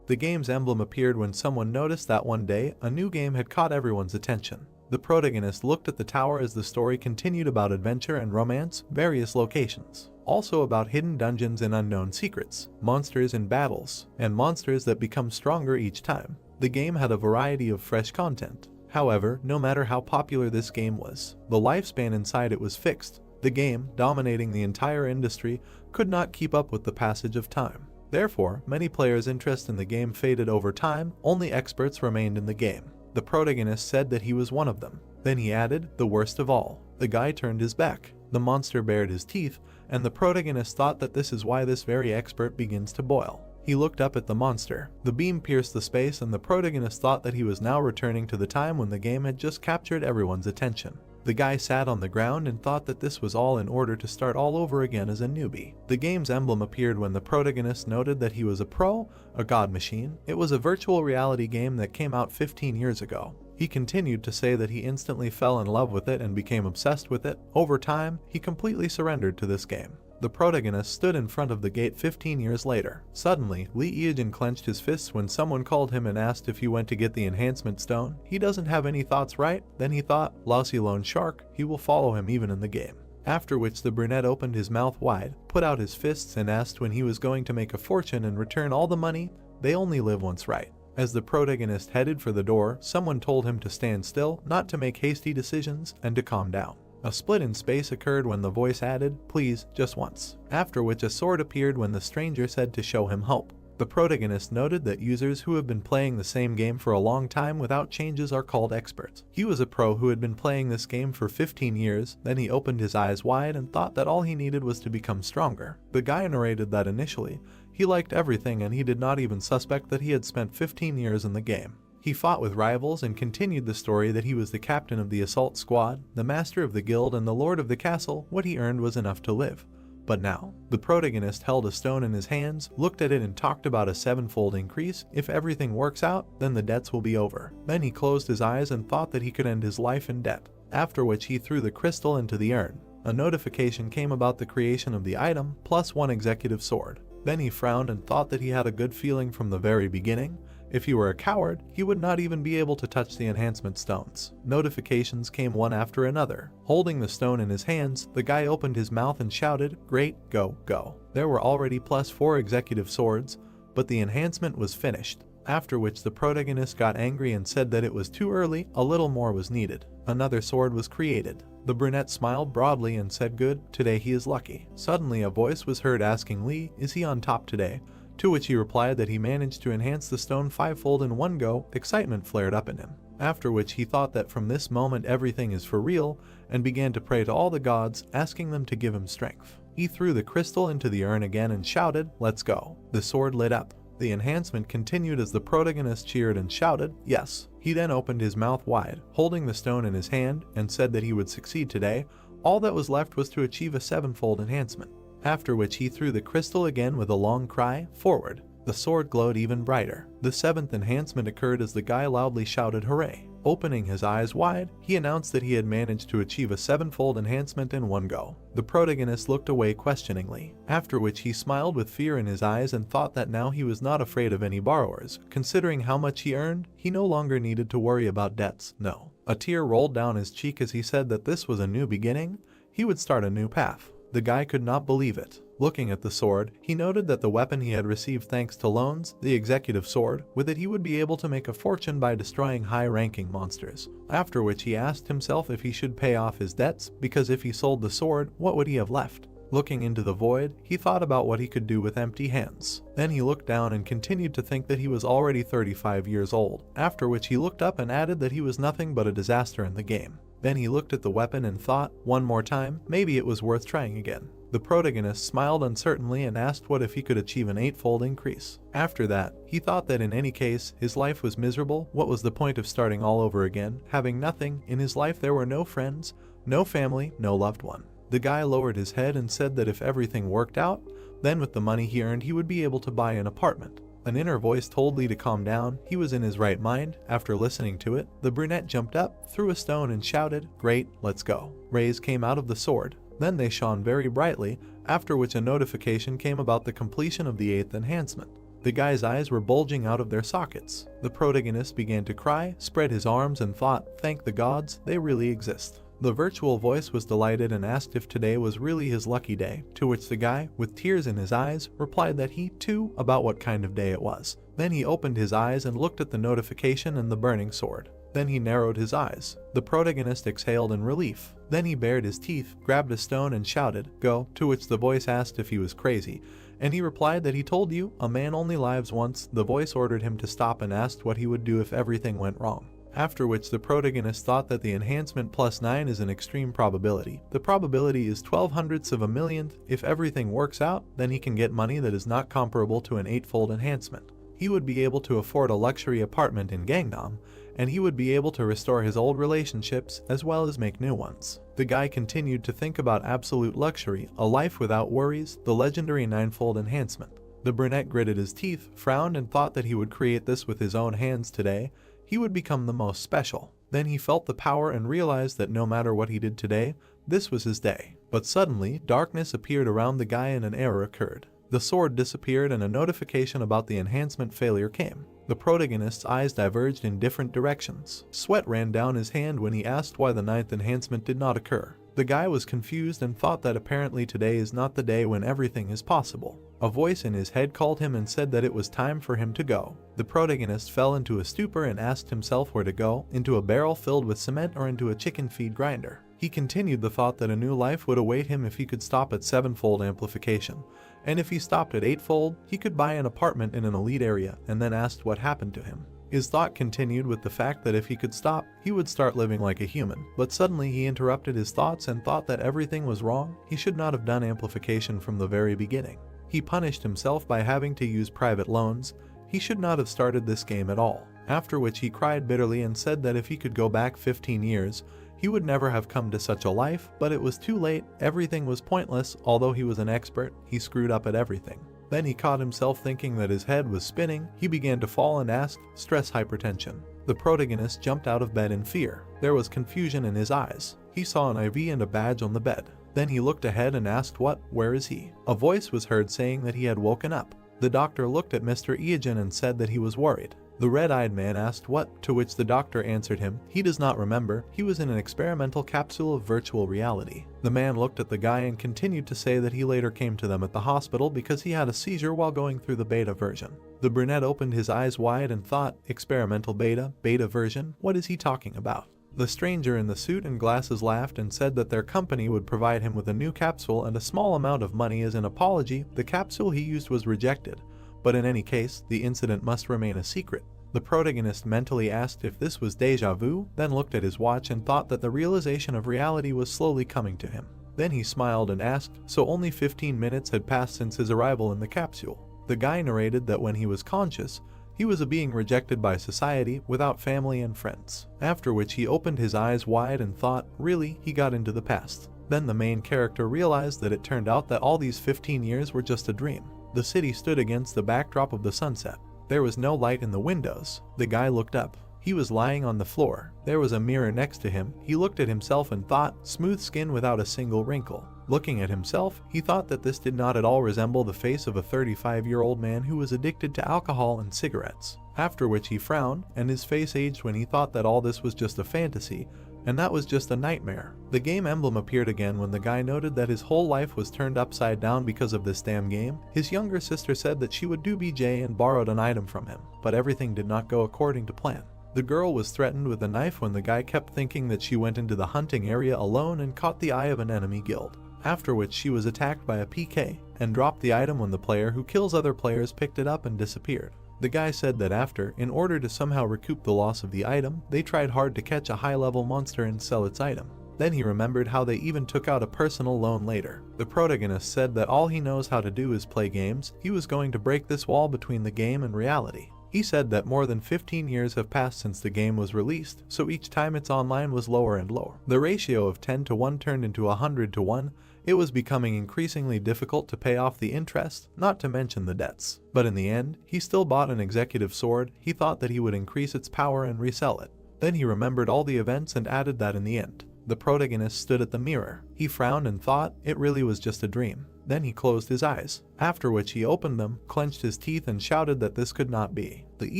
The game's emblem appeared when someone noticed that one day, a new game had caught everyone's attention. The protagonist looked at the tower as the story continued about adventure and romance, various locations. Also about hidden dungeons and unknown secrets, monsters and battles, and monsters that become stronger each time. The game had a variety of fresh content. However, no matter how popular this game was, the lifespan inside it was fixed. The game, dominating the entire industry, could not keep up with the passage of time. Therefore, many players' interest in the game faded over time, only experts remained in the game. The protagonist said that he was one of them. Then he added, the worst of all. The guy turned his back. The monster bared his teeth, and the protagonist thought that this is why this very expert begins to boil. He looked up at the monster. The beam pierced the space and the protagonist thought that he was now returning to the time when the game had just captured everyone's attention. The guy sat on the ground and thought that this was all in order to start all over again as a newbie. The game's emblem appeared when the protagonist noted that he was a pro, a god machine. It was a virtual reality game that came out 15 years ago. He continued to say that he instantly fell in love with it and became obsessed with it. Over time, he completely surrendered to this game. The protagonist stood in front of the gate 15 years later. Suddenly, Lee Eugene clenched his fists when someone called him and asked if he went to get the enhancement stone. He doesn't have any thoughts, right? Then he thought, lousy lone shark, he will follow him even in the game. After which the brunette opened his mouth wide, put out his fists and asked when he was going to make a fortune and return all the money. They only live once, right? As the protagonist headed for the door, someone told him to stand still, not to make hasty decisions, and to calm down. A split in space occurred when the voice added, please, just once. After which a sword appeared when the stranger said to show him hope. The protagonist noted that users who have been playing the same game for a long time without changes are called experts. He was a pro who had been playing this game for 15 years, then he opened his eyes wide and thought that all he needed was to become stronger. The guy narrated that initially, he liked everything and he did not even suspect that he had spent 15 years in the game. He fought with rivals and continued the story that he was the captain of the assault squad, the master of the guild and the lord of the castle. What he earned was enough to live. But now, the protagonist held a stone in his hands, looked at it and talked about a 7-fold increase. If everything works out, then the debts will be over. Then he closed his eyes and thought that he could end his life in debt. After which he threw the crystal into the urn. A notification came about the creation of the item, plus 1 executive sword. Then he frowned and thought that he had a good feeling from the very beginning. If he were a coward, he would not even be able to touch the enhancement stones. Notifications came one after another. Holding the stone in his hands, the guy opened his mouth and shouted, great, go, go. There were already plus 4 executive swords, but the enhancement was finished. After which the protagonist got angry and said that it was too early, a little more was needed. Another sword was created. The brunette smiled broadly and said good, today he is lucky. Suddenly a voice was heard asking Lee, is he on top today? To which he replied that he managed to enhance the stone 5-fold in one go. Excitement flared up in him. After which he thought that from this moment everything is for real and began to pray to all the gods, asking them to give him strength. He threw the crystal into the urn again and shouted, let's go. The sword lit up. The enhancement continued as the protagonist cheered and shouted, yes. He then opened his mouth wide, holding the stone in his hand, and said that he would succeed today. All that was left was to achieve a 7-fold enhancement. After which he threw the crystal again with a long cry, forward. The sword glowed even brighter. The 7th enhancement occurred as the guy loudly shouted hooray. Opening his eyes wide, he announced that he had managed to achieve a 7-fold enhancement in one go. The protagonist looked away questioningly, after which he smiled with fear in his eyes and thought that now he was not afraid of any borrowers. Considering how much he earned, he no longer needed to worry about debts, no. A tear rolled down his cheek as he said that this was a new beginning. He would start a new path. The guy could not believe it. Looking at the sword, he noted that the weapon he had received thanks to loans, the executive sword, with it he would be able to make a fortune by destroying high-ranking monsters. After which he asked himself if he should pay off his debts, because if he sold the sword, what would he have left? Looking into the void, he thought about what he could do with empty hands. Then he looked down and continued to think that he was already 35 years old, after which he looked up and added that he was nothing but a disaster in the game. Then he looked at the weapon and thought, one more time, maybe it was worth trying again. The protagonist smiled uncertainly and asked what if he could achieve an 8-fold increase. After that, he thought that in any case, his life was miserable. What was the point of starting all over again, having nothing? In his life there were no friends, no family, no loved one. The guy lowered his head and said that if everything worked out, then with the money he earned he would be able to buy an apartment. An inner voice told Lee to calm down. He was in his right mind. After listening to it, the brunette jumped up, threw a stone and shouted, great, let's go. Rays came out of the sword. Then they shone very brightly, after which a notification came about the completion of the 8th enhancement. The guy's eyes were bulging out of their sockets. The protagonist began to cry, spread his arms and thought, thank the gods, they really exist. The virtual voice was delighted and asked if today was really his lucky day, to which the guy, with tears in his eyes, replied that he, too, about what kind of day it was. Then he opened his eyes and looked at the notification and the burning sword. Then he narrowed his eyes. The protagonist exhaled in relief. Then he bared his teeth, grabbed a stone and shouted, "Go," to which the voice asked if he was crazy, and he replied that he told you, a man only lives once. The voice ordered him to stop and asked what he would do if everything went wrong. After which the protagonist thought that the enhancement +9 is an extreme probability. The probability is 12/100th of a millionth. If everything works out, then he can get money that is not comparable to an 8-fold enhancement. He would be able to afford a luxury apartment in Gangnam, and he would be able to restore his old relationships as well as make new ones. The guy continued to think about absolute luxury, a life without worries, the legendary 9-fold enhancement. The brunette gritted his teeth, frowned and thought that he would create this with his own hands today. He would become the most special. Then he felt the power and realized that no matter what he did today, this was his day. But suddenly, darkness appeared around the guy and an error occurred. The sword disappeared and a notification about the enhancement failure came. The protagonist's eyes diverged in different directions. Sweat ran down his hand when he asked why the 9th enhancement did not occur. The guy was confused and thought that apparently today is not the day when everything is possible. A voice in his head called him and said that it was time for him to go. The protagonist fell into a stupor and asked himself where to go, into a barrel filled with cement or into a chicken feed grinder. He continued the thought that a new life would await him if he could stop at 7-fold amplification. And if he stopped at 8-fold, he could buy an apartment in an elite area, and then asked what happened to him. His thought continued with the fact that if he could stop, he would start living like a human. But suddenly he interrupted his thoughts and thought that everything was wrong. He should not have done amplification from the very beginning. He punished himself by having to use private loans. He should not have started this game at all. After which he cried bitterly and said that if he could go back 15 years, he would never have come to such a life, but it was too late. Everything was pointless. Although he was an expert, he screwed up at everything. Then he caught himself thinking that his head was spinning. He began to fall and asked, stress hypertension. The protagonist jumped out of bed in fear. There was confusion in his eyes. He saw an IV and a badge on the bed. Then he looked ahead and asked where is he? A voice was heard saying that he had woken up. The doctor looked at Mr. Eogen and said that he was worried. The red-eyed man asked what, to which the doctor answered him, he does not remember, he was in an experimental capsule of virtual reality. The man looked at the guy and continued to say that he later came to them at the hospital because he had a seizure while going through the beta version. The brunette opened his eyes wide and thought, experimental beta version, what is he talking about? The stranger in the suit and glasses laughed and said that their company would provide him with a new capsule and a small amount of money as an apology. The capsule he used was rejected. But in any case, the incident must remain a secret. The protagonist mentally asked if this was deja vu, then looked at his watch and thought that the realization of reality was slowly coming to him. Then he smiled and asked, so only 15 minutes had passed since his arrival in the capsule. The guy narrated that when he was conscious, he was being rejected by society, without family and friends. After which he opened his eyes wide and thought, really, he got into the past. Then the main character realized that it turned out that all these 15 years were just a dream. The city stood against the backdrop of the sunset. There was no light in the windows. The guy looked up. He was lying on the floor. There was a mirror next to him. He looked at himself and thought, smooth skin without a single wrinkle. Looking at himself, he thought that this did not at all resemble the face of a 35-year-old man who was addicted to alcohol and cigarettes. After which he frowned, and his face aged when he thought that all this was just a fantasy, and that was just a nightmare. The game emblem appeared again when the guy noted that his whole life was turned upside down because of this damn game. His younger sister said that she would do BJ and borrowed an item from him, but everything did not go according to plan. The girl was threatened with a knife when the guy kept thinking that she went into the hunting area alone and caught the eye of an enemy guild. After which she was attacked by a PK and dropped the item when the player who kills other players picked it up and disappeared. The guy said that after, in order to somehow recoup the loss of the item, they tried hard to catch a high-level monster and sell its item. Then he remembered how they even took out a personal loan later. The protagonist said that all he knows how to do is play games. He was going to break this wall between the game and reality. He said that more than 15 years have passed since the game was released, so each time its online was lower and lower. The ratio of 10 to 1 turned into 100 to 1. It was becoming increasingly difficult to pay off the interest, not to mention the debts. But in the end, he still bought an executive sword. He thought that he would increase its power and resell it. Then he remembered all the events and added that in the end, The protagonist stood at the mirror. He frowned and thought it really was just a dream. Then he closed his eyes, after which he opened them, clenched his teeth and shouted that this could not be. The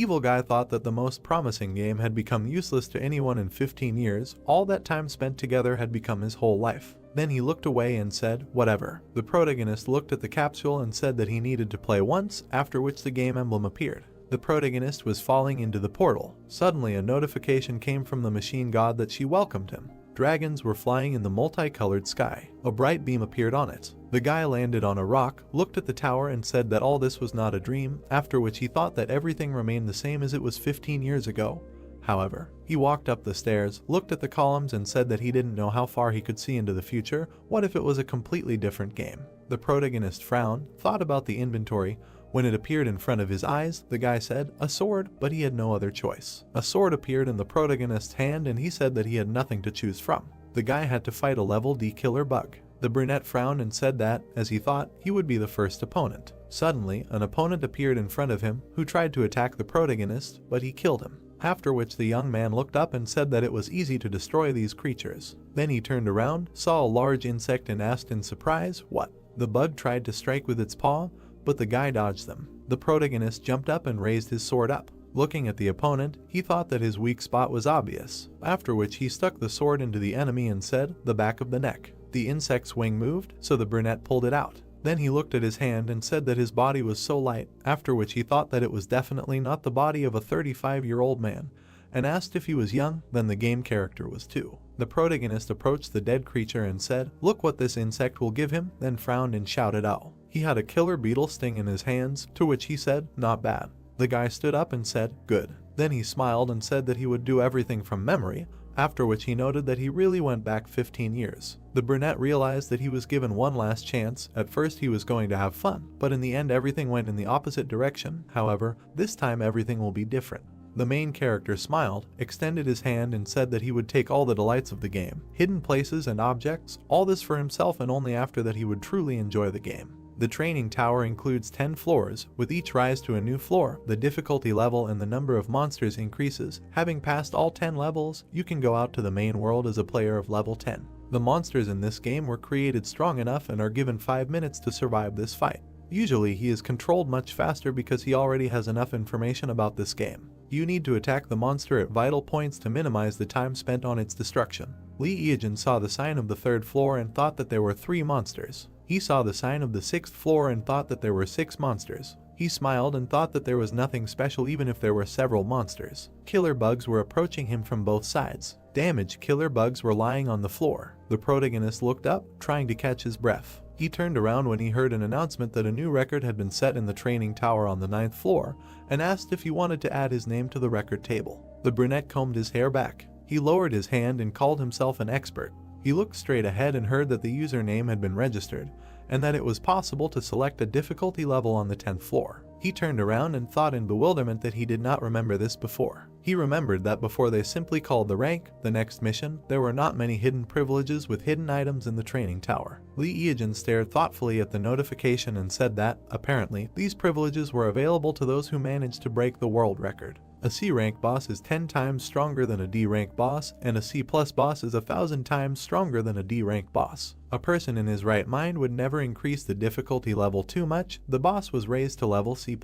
evil guy thought that the most promising game had become useless to anyone in 15 years. All that time spent together had become his whole life. Then he looked away and said, "Whatever." The protagonist looked at the capsule and said that he needed to play once, after which the game emblem appeared. The protagonist was falling into the portal. Suddenly a notification came from the machine god that she welcomed him. Dragons were flying in the multicolored sky. A bright beam appeared on it. The guy landed on a rock, looked at the tower and said that all this was not a dream, after which he thought that everything remained the same as it was 15 years ago. However, he walked up the stairs, looked at the columns and said that he didn't know how far he could see into the future. What if it was a completely different game? The protagonist frowned, thought about the inventory. When it appeared in front of his eyes, the guy said, "A sword," but he had no other choice. A sword appeared in the protagonist's hand and he said that he had nothing to choose from. The guy had to fight a level D killer bug. The brunette frowned and said that, as he thought, he would be the first opponent. Suddenly, an opponent appeared in front of him who tried to attack the protagonist, but he killed him. After which the young man looked up and said that it was easy to destroy these creatures. Then he turned around, saw a large insect and asked in surprise, "What?" The bug tried to strike with its paw, but the guy dodged them. The protagonist jumped up and raised his sword up. Looking at the opponent, he thought that his weak spot was obvious, after which he stuck the sword into the enemy and said, "The back of the neck." The insect's wing moved, so the brunette pulled it out. Then he looked at his hand and said that his body was so light, after which he thought that it was definitely not the body of a 35-year-old man, and asked if he was young. Then the game character was too. The protagonist approached the dead creature and said, "Look what this insect will give him," then frowned and shouted, "Ow." He had a killer beetle sting in his hands, to which he said, "Not bad." The guy stood up and said, "Good." Then he smiled and said that he would do everything from memory, after which he noted that he really went back 15 years. The brunette realized that he was given one last chance. At first he was going to have fun, but in the end everything went in the opposite direction. However, this time everything will be different. The main character smiled, extended his hand and said that he would take all the delights of the game, hidden places and objects, all this for himself, and only after that he would truly enjoy the game. The training tower includes 10 floors, with each rise to a new floor. The difficulty level and the number of monsters increases. Having passed all 10 levels, you can go out to the main world as a player of level 10. The monsters in this game were created strong enough and are given 5 minutes to survive this fight. Usually he is controlled much faster because he already has enough information about this game. You need to attack the monster at vital points to minimize the time spent on its destruction. Lee Eejin saw the sign of the 3rd floor and thought that there were 3 monsters. He saw the sign of the 6th floor and thought that there were 6 monsters. He smiled and thought that there was nothing special even if there were several monsters. Killer bugs were approaching him from both sides. Damaged killer bugs were lying on the floor. The protagonist looked up, trying to catch his breath. He turned around when he heard an announcement that a new record had been set in the training tower on the 9th floor, and asked if he wanted to add his name to the record table. The brunette combed his hair back. He lowered his hand and called himself an expert. He looked straight ahead and heard that the username had been registered, and that it was possible to select a difficulty level on the 10th floor. He turned around and thought in bewilderment that he did not remember this before. He remembered that before they simply called the rank, the next mission, there were not many hidden privileges with hidden items in the training tower. Lee Eejin stared thoughtfully at the notification and said that, apparently, these privileges were available to those who managed to break the world record. A C rank boss is 10 times stronger than a D rank boss, and a C+ boss is 1,000 times stronger than a D rank boss. A person in his right mind would never increase the difficulty level too much. The boss was raised to level C+.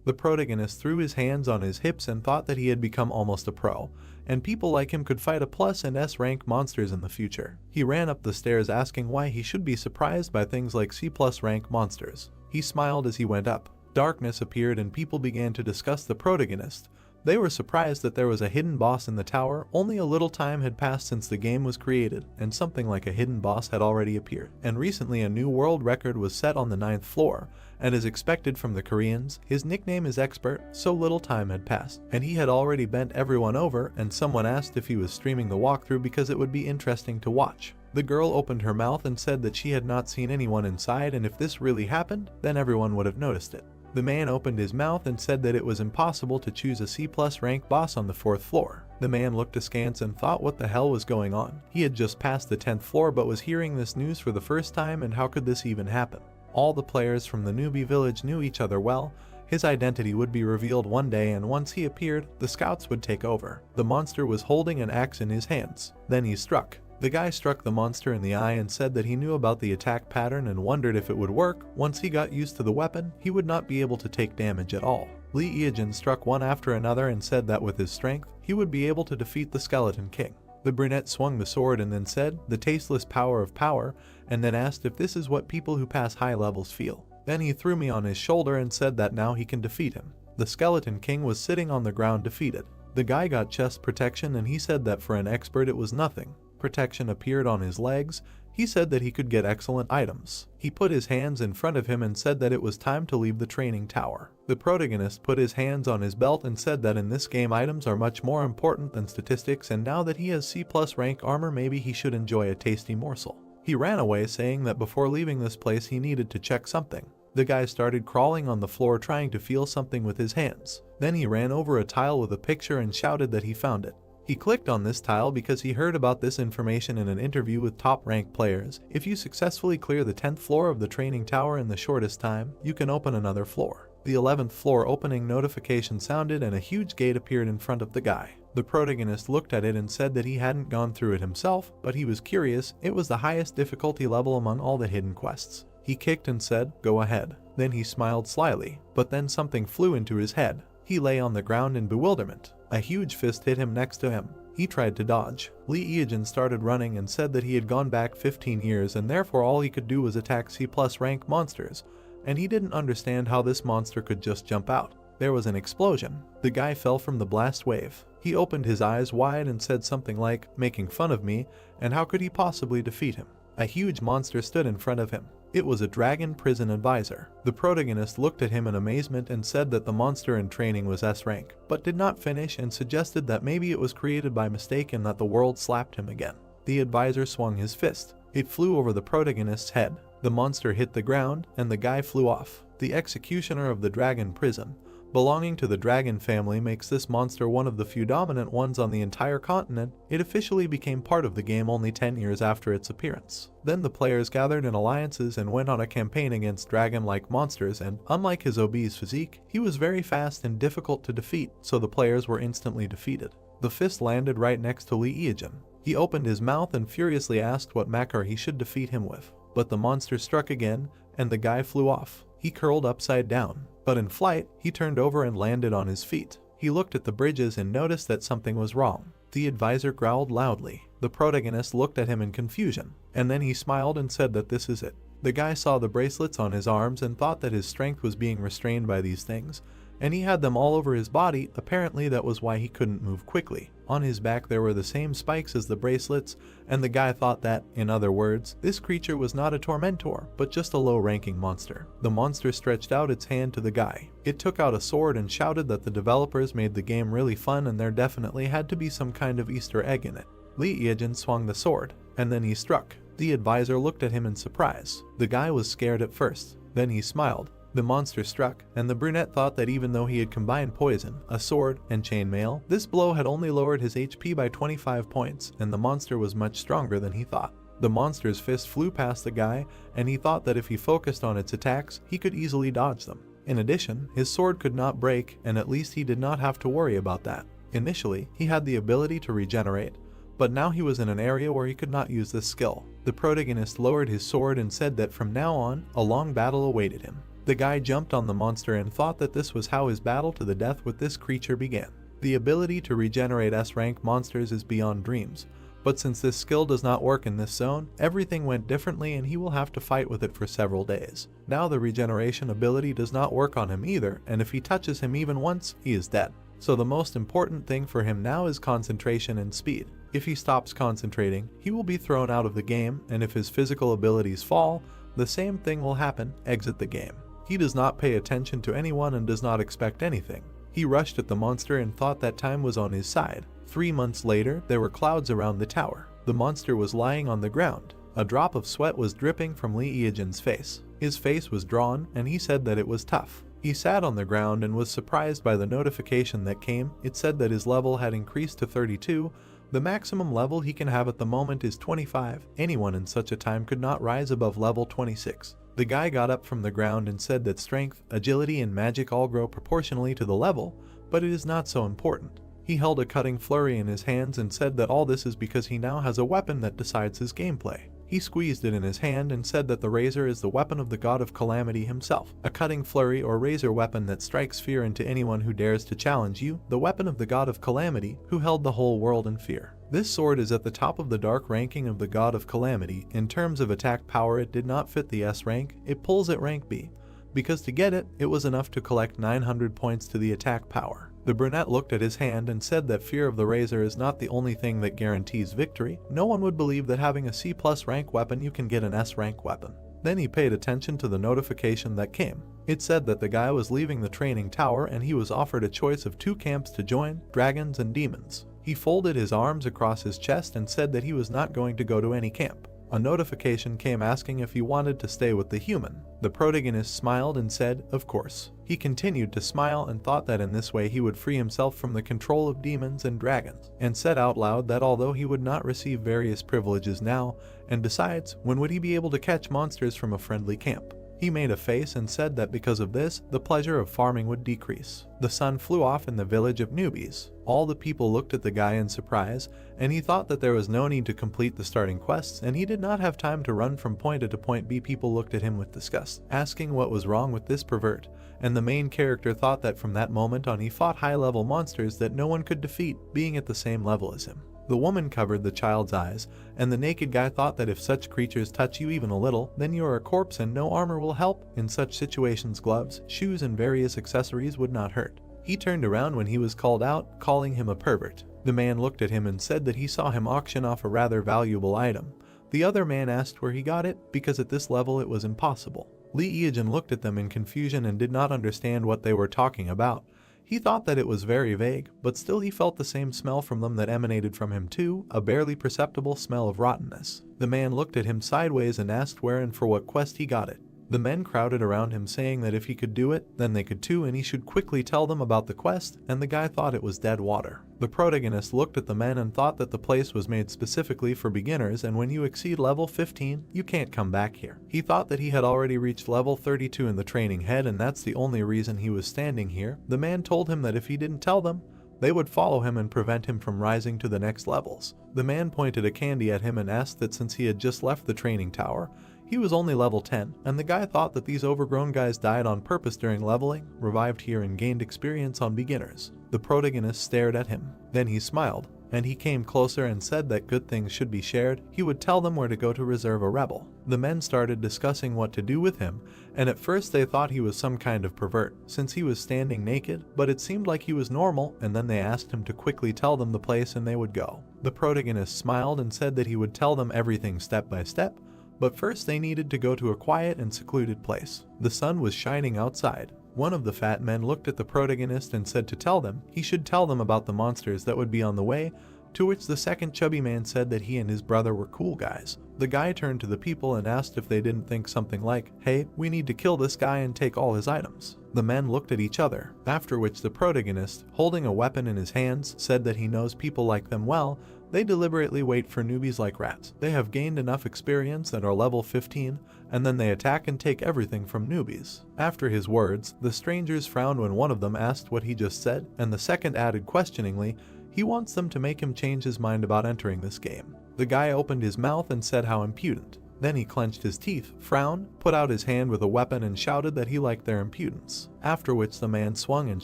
The protagonist threw his hands on his hips and thought that he had become almost a pro, and people like him could fight a plus and S rank monsters in the future. He ran up the stairs asking why he should be surprised by things like C+ rank monsters. He smiled as he went up. Darkness appeared and people began to discuss the protagonist. They were surprised that there was a hidden boss in the tower. Only a little time had passed since the game was created, and something like a hidden boss had already appeared. And recently a new world record was set on the 9th floor, and as expected from the Koreans, his nickname is Expert. So little time had passed, and he had already bent everyone over, and someone asked if he was streaming the walkthrough because it would be interesting to watch. The girl opened her mouth and said that she had not seen anyone inside, and if this really happened, then everyone would have noticed it. The man opened his mouth and said that it was impossible to choose a C+ rank boss on the 4th floor. The man looked askance and thought what the hell was going on. He had just passed the 10th floor but was hearing this news for the first time, and how could this even happen? All the players from the newbie village knew each other well. His identity would be revealed one day, and once he appeared, the scouts would take over. The monster was holding an axe in his hands. Then he struck. The guy struck the monster in the eye and said that he knew about the attack pattern and wondered if it would work. Once he got used to the weapon, he would not be able to take damage at all. Lee Eejin struck one after another and said that with his strength, he would be able to defeat the Skeleton King. The brunette swung the sword and then said, "The tasteless power of power," and then asked if this is what people who pass high levels feel. Then he threw me on his shoulder and said that now he can defeat him. The Skeleton King was sitting on the ground defeated. The guy got chest protection and he said that for an expert it was nothing. Protection appeared on his legs. He said that he could get excellent items. He put his hands in front of him and said that it was time to leave the training tower. The protagonist put his hands on his belt and said that in this game items are much more important than statistics, and now that he has C+ rank armor, maybe he should enjoy a tasty morsel. He ran away saying that before leaving this place he needed to check something. The guy started crawling on the floor trying to feel something with his hands. Then he ran over a tile with a picture and shouted that he found it. He clicked on this tile because he heard about this information in an interview with top-ranked players. If you successfully clear the 10th floor of the training tower in the shortest time, you can open another floor. The 11th floor opening notification sounded and a huge gate appeared in front of the guy. The protagonist looked at it and said that he hadn't gone through it himself, but he was curious. It was the highest difficulty level among all the hidden quests. He kicked and said, "Go ahead." Then he smiled slyly, but then something flew into his head. He lay on the ground in bewilderment. A huge fist hit him next to him. He tried to dodge. Lee Eejin started running and said that he had gone back 15 years and therefore all he could do was attack C+ rank monsters, and he didn't understand how this monster could just jump out. There was an explosion. The guy fell from the blast wave. He opened his eyes wide and said something like, "Making fun of me, and how could he possibly defeat him?" A huge monster stood in front of him. It was a dragon prison advisor. The protagonist looked at him in amazement and said that the monster in training was S rank, but did not finish and suggested that maybe it was created by mistake and that the world slapped him again. The advisor swung his fist. It flew over the protagonist's head. The monster hit the ground and the guy flew off. The executioner of the dragon prison, belonging to the dragon family, makes this monster one of the few dominant ones on the entire continent. It officially became part of the game only 10 years after its appearance. Then the players gathered in alliances and went on a campaign against dragon-like monsters, and unlike his obese physique, he was very fast and difficult to defeat, so the players were instantly defeated. The fist landed right next to Lee Eejin. He opened his mouth and furiously asked what machar he should defeat him with. But the monster struck again, and the guy flew off. He curled upside down. But in flight, he turned over and landed on his feet. He looked at the bridges and noticed that something was wrong. The advisor growled loudly. The protagonist looked at him in confusion, and then he smiled and said that this is it. The guy saw the bracelets on his arms and thought that his strength was being restrained by these things, and he had them all over his body. Apparently that was why he couldn't move quickly. On his back there were the same spikes as the bracelets, and the guy thought that, in other words, this creature was not a tormentor, but just a low-ranking monster. The monster stretched out its hand to the guy. It took out a sword and shouted that the developers made the game really fun and there definitely had to be some kind of Easter egg in it. Lee Eejin swung the sword, and then he struck. The advisor looked at him in surprise. The guy was scared at first. Then he smiled. The monster struck, and the brunette thought that even though he had combined poison, a sword, and chainmail, this blow had only lowered his HP by 25 points, and the monster was much stronger than he thought. The monster's fist flew past the guy, and he thought that if he focused on its attacks, he could easily dodge them. In addition, his sword could not break, and at least he did not have to worry about that. Initially, he had the ability to regenerate, but now he was in an area where he could not use this skill. The protagonist lowered his sword and said that from now on, a long battle awaited him. The guy jumped on the monster and thought that this was how his battle to the death with this creature began. The ability to regenerate S-rank monsters is beyond dreams, but since this skill does not work in this zone, everything went differently and he will have to fight with it for several days. Now the regeneration ability does not work on him either, and if he touches him even once, he is dead. So the most important thing for him now is concentration and speed. If he stops concentrating, he will be thrown out of the game, and if his physical abilities fall, the same thing will happen, exit the game. He does not pay attention to anyone and does not expect anything. He rushed at the monster and thought that time was on his side. 3 months later, there were clouds around the tower. The monster was lying on the ground. A drop of sweat was dripping from Lee Eejin's face. His face was drawn, and he said that it was tough. He sat on the ground and was surprised by the notification that came. It said that his level had increased to 32. The maximum level he can have at the moment is 25. Anyone in such a time could not rise above level 26. The guy got up from the ground and said that strength, agility, and magic all grow proportionally to the level, but it is not so important. He held a cutting flurry in his hands and said that all this is because he now has a weapon that decides his gameplay. He squeezed it in his hand and said that the razor is the weapon of the god of calamity himself, a cutting flurry or razor weapon that strikes fear into anyone who dares to challenge you, the weapon of the god of calamity who held the whole world in fear. This sword is at the top of the dark ranking of the god of calamity. In terms of attack power, it did not fit the S rank, it pulls at rank B, because to get it, it was enough to collect 900 points to the attack power. The brunette looked at his hand and said that fear of the razor is not the only thing that guarantees victory. No one would believe that having a C+ rank weapon you can get an S rank weapon. Then he paid attention to the notification that came. It said that the guy was leaving the training tower and he was offered a choice of 2 camps to join, dragons and demons. He folded his arms across his chest and said that he was not going to go to any camp. A notification came asking if he wanted to stay with the human. The protagonist smiled and said, of course. He continued to smile and thought that in this way he would free himself from the control of demons and dragons, and said out loud that although he would not receive various privileges now, and besides, when would he be able to catch monsters from a friendly camp? He made a face and said that because of this, the pleasure of farming would decrease. The sun flew off in the village of newbies. All the people looked at the guy in surprise, and he thought that there was no need to complete the starting quests, and he did not have time to run from point A to point B. People looked at him with disgust, asking what was wrong with this pervert, and the main character thought that from that moment on he fought high-level monsters that no one could defeat, being at the same level as him. The woman covered the child's eyes, and the naked guy thought that if such creatures touch you even a little, then you are a corpse and no armor will help. In such situations, gloves, shoes, and various accessories would not hurt. He turned around when he was called out, calling him a pervert. The man looked at him and said that he saw him auction off a rather valuable item. The other man asked where he got it, because at this level it was impossible. Lee Eejin looked at them in confusion and did not understand what they were talking about. He thought that it was very vague, but still he felt the same smell from them that emanated from him too, a barely perceptible smell of rottenness. The man looked at him sideways and asked where and for what quest he got it. The men crowded around him saying that if he could do it, then they could too, and he should quickly tell them about the quest, and the guy thought it was dead water. The protagonist looked at the men and thought that the place was made specifically for beginners, and when you exceed level 15, you can't come back here. He thought that he had already reached level 32 in the training head, and that's the only reason he was standing here. The man told him that if he didn't tell them, they would follow him and prevent him from rising to the next levels. The man pointed a candy at him and asked that since he had just left the training tower, he was only level 10, and the guy thought that these overgrown guys died on purpose during leveling, revived here and gained experience on beginners. The protagonist stared at him. Then he smiled, and he came closer and said that good things should be shared. He would tell them where to go to reserve a rebel. The men started discussing what to do with him, and at first they thought he was some kind of pervert, since he was standing naked, but it seemed like he was normal, and then they asked him to quickly tell them the place and they would go. The protagonist smiled and said that he would tell them everything step by step, but first they needed to go to a quiet and secluded place. The sun was shining outside. One of the fat men looked at the protagonist and said to tell them, he should tell them about the monsters that would be on the way, to which the second chubby man said that he and his brother were cool guys. The guy turned to the people and asked if they didn't think something like, hey, we need to kill this guy and take all his items. The men looked at each other, after which the protagonist, holding a weapon in his hands, said that he knows people like them well. They deliberately wait for newbies like rats. They have gained enough experience and are level 15, and then they attack and take everything from newbies. After his words, the strangers frowned when one of them asked what he just said, and the second added questioningly, he wants them to make him change his mind about entering this game. The guy opened his mouth and said how impudent. Then he clenched his teeth, frowned, put out his hand with a weapon and shouted that he liked their impudence. After which the man swung and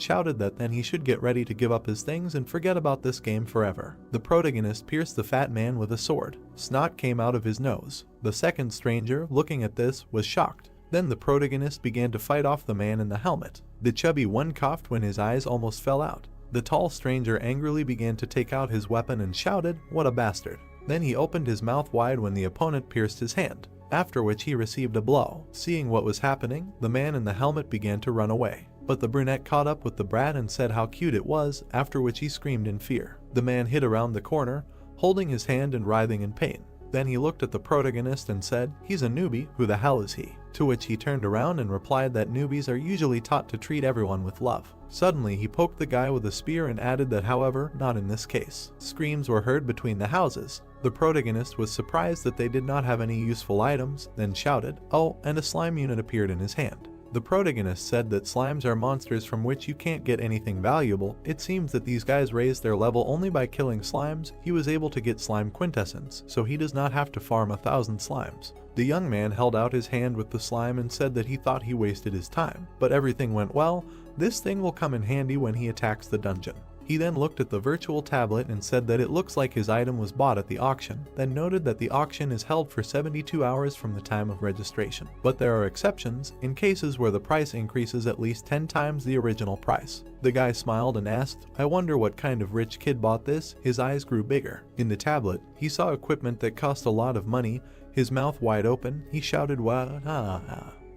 shouted that then he should get ready to give up his things and forget about this game forever. The protagonist pierced the fat man with a sword. Snot came out of his nose. The second stranger, looking at this, was shocked. Then the protagonist began to fight off the man in the helmet. The chubby one coughed when his eyes almost fell out. The tall stranger angrily began to take out his weapon and shouted, "What a bastard." Then he opened his mouth wide when the opponent pierced his hand, after which he received a blow. Seeing what was happening, the man in the helmet began to run away. But the brunette caught up with the brat and said how cute it was, after which he screamed in fear. The man hid around the corner, holding his hand and writhing in pain. Then he looked at the protagonist and said, "He's a newbie, who the hell is he?" To which he turned around and replied that newbies are usually taught to treat everyone with love. Suddenly he poked the guy with a spear and added that however, not in this case. Screams were heard between the houses. The protagonist was surprised that they did not have any useful items, then shouted, "Oh," and a slime unit appeared in his hand. The protagonist said that slimes are monsters from which you can't get anything valuable. It seems that these guys raised their level only by killing slimes. He was able to get slime quintessence, so he does not have to farm 1,000 slimes. The young man held out his hand with the slime and said that he thought he wasted his time, but everything went well. This thing will come in handy when he attacks the dungeon. He then looked at the virtual tablet and said that it looks like his item was bought at the auction, then noted that the auction is held for 72 hours from the time of registration. But there are exceptions, in cases where the price increases at least 10 times the original price. The guy smiled and asked, "I wonder what kind of rich kid bought this?" His eyes grew bigger. In the tablet, he saw equipment that cost a lot of money. His mouth wide open, he shouted, "What?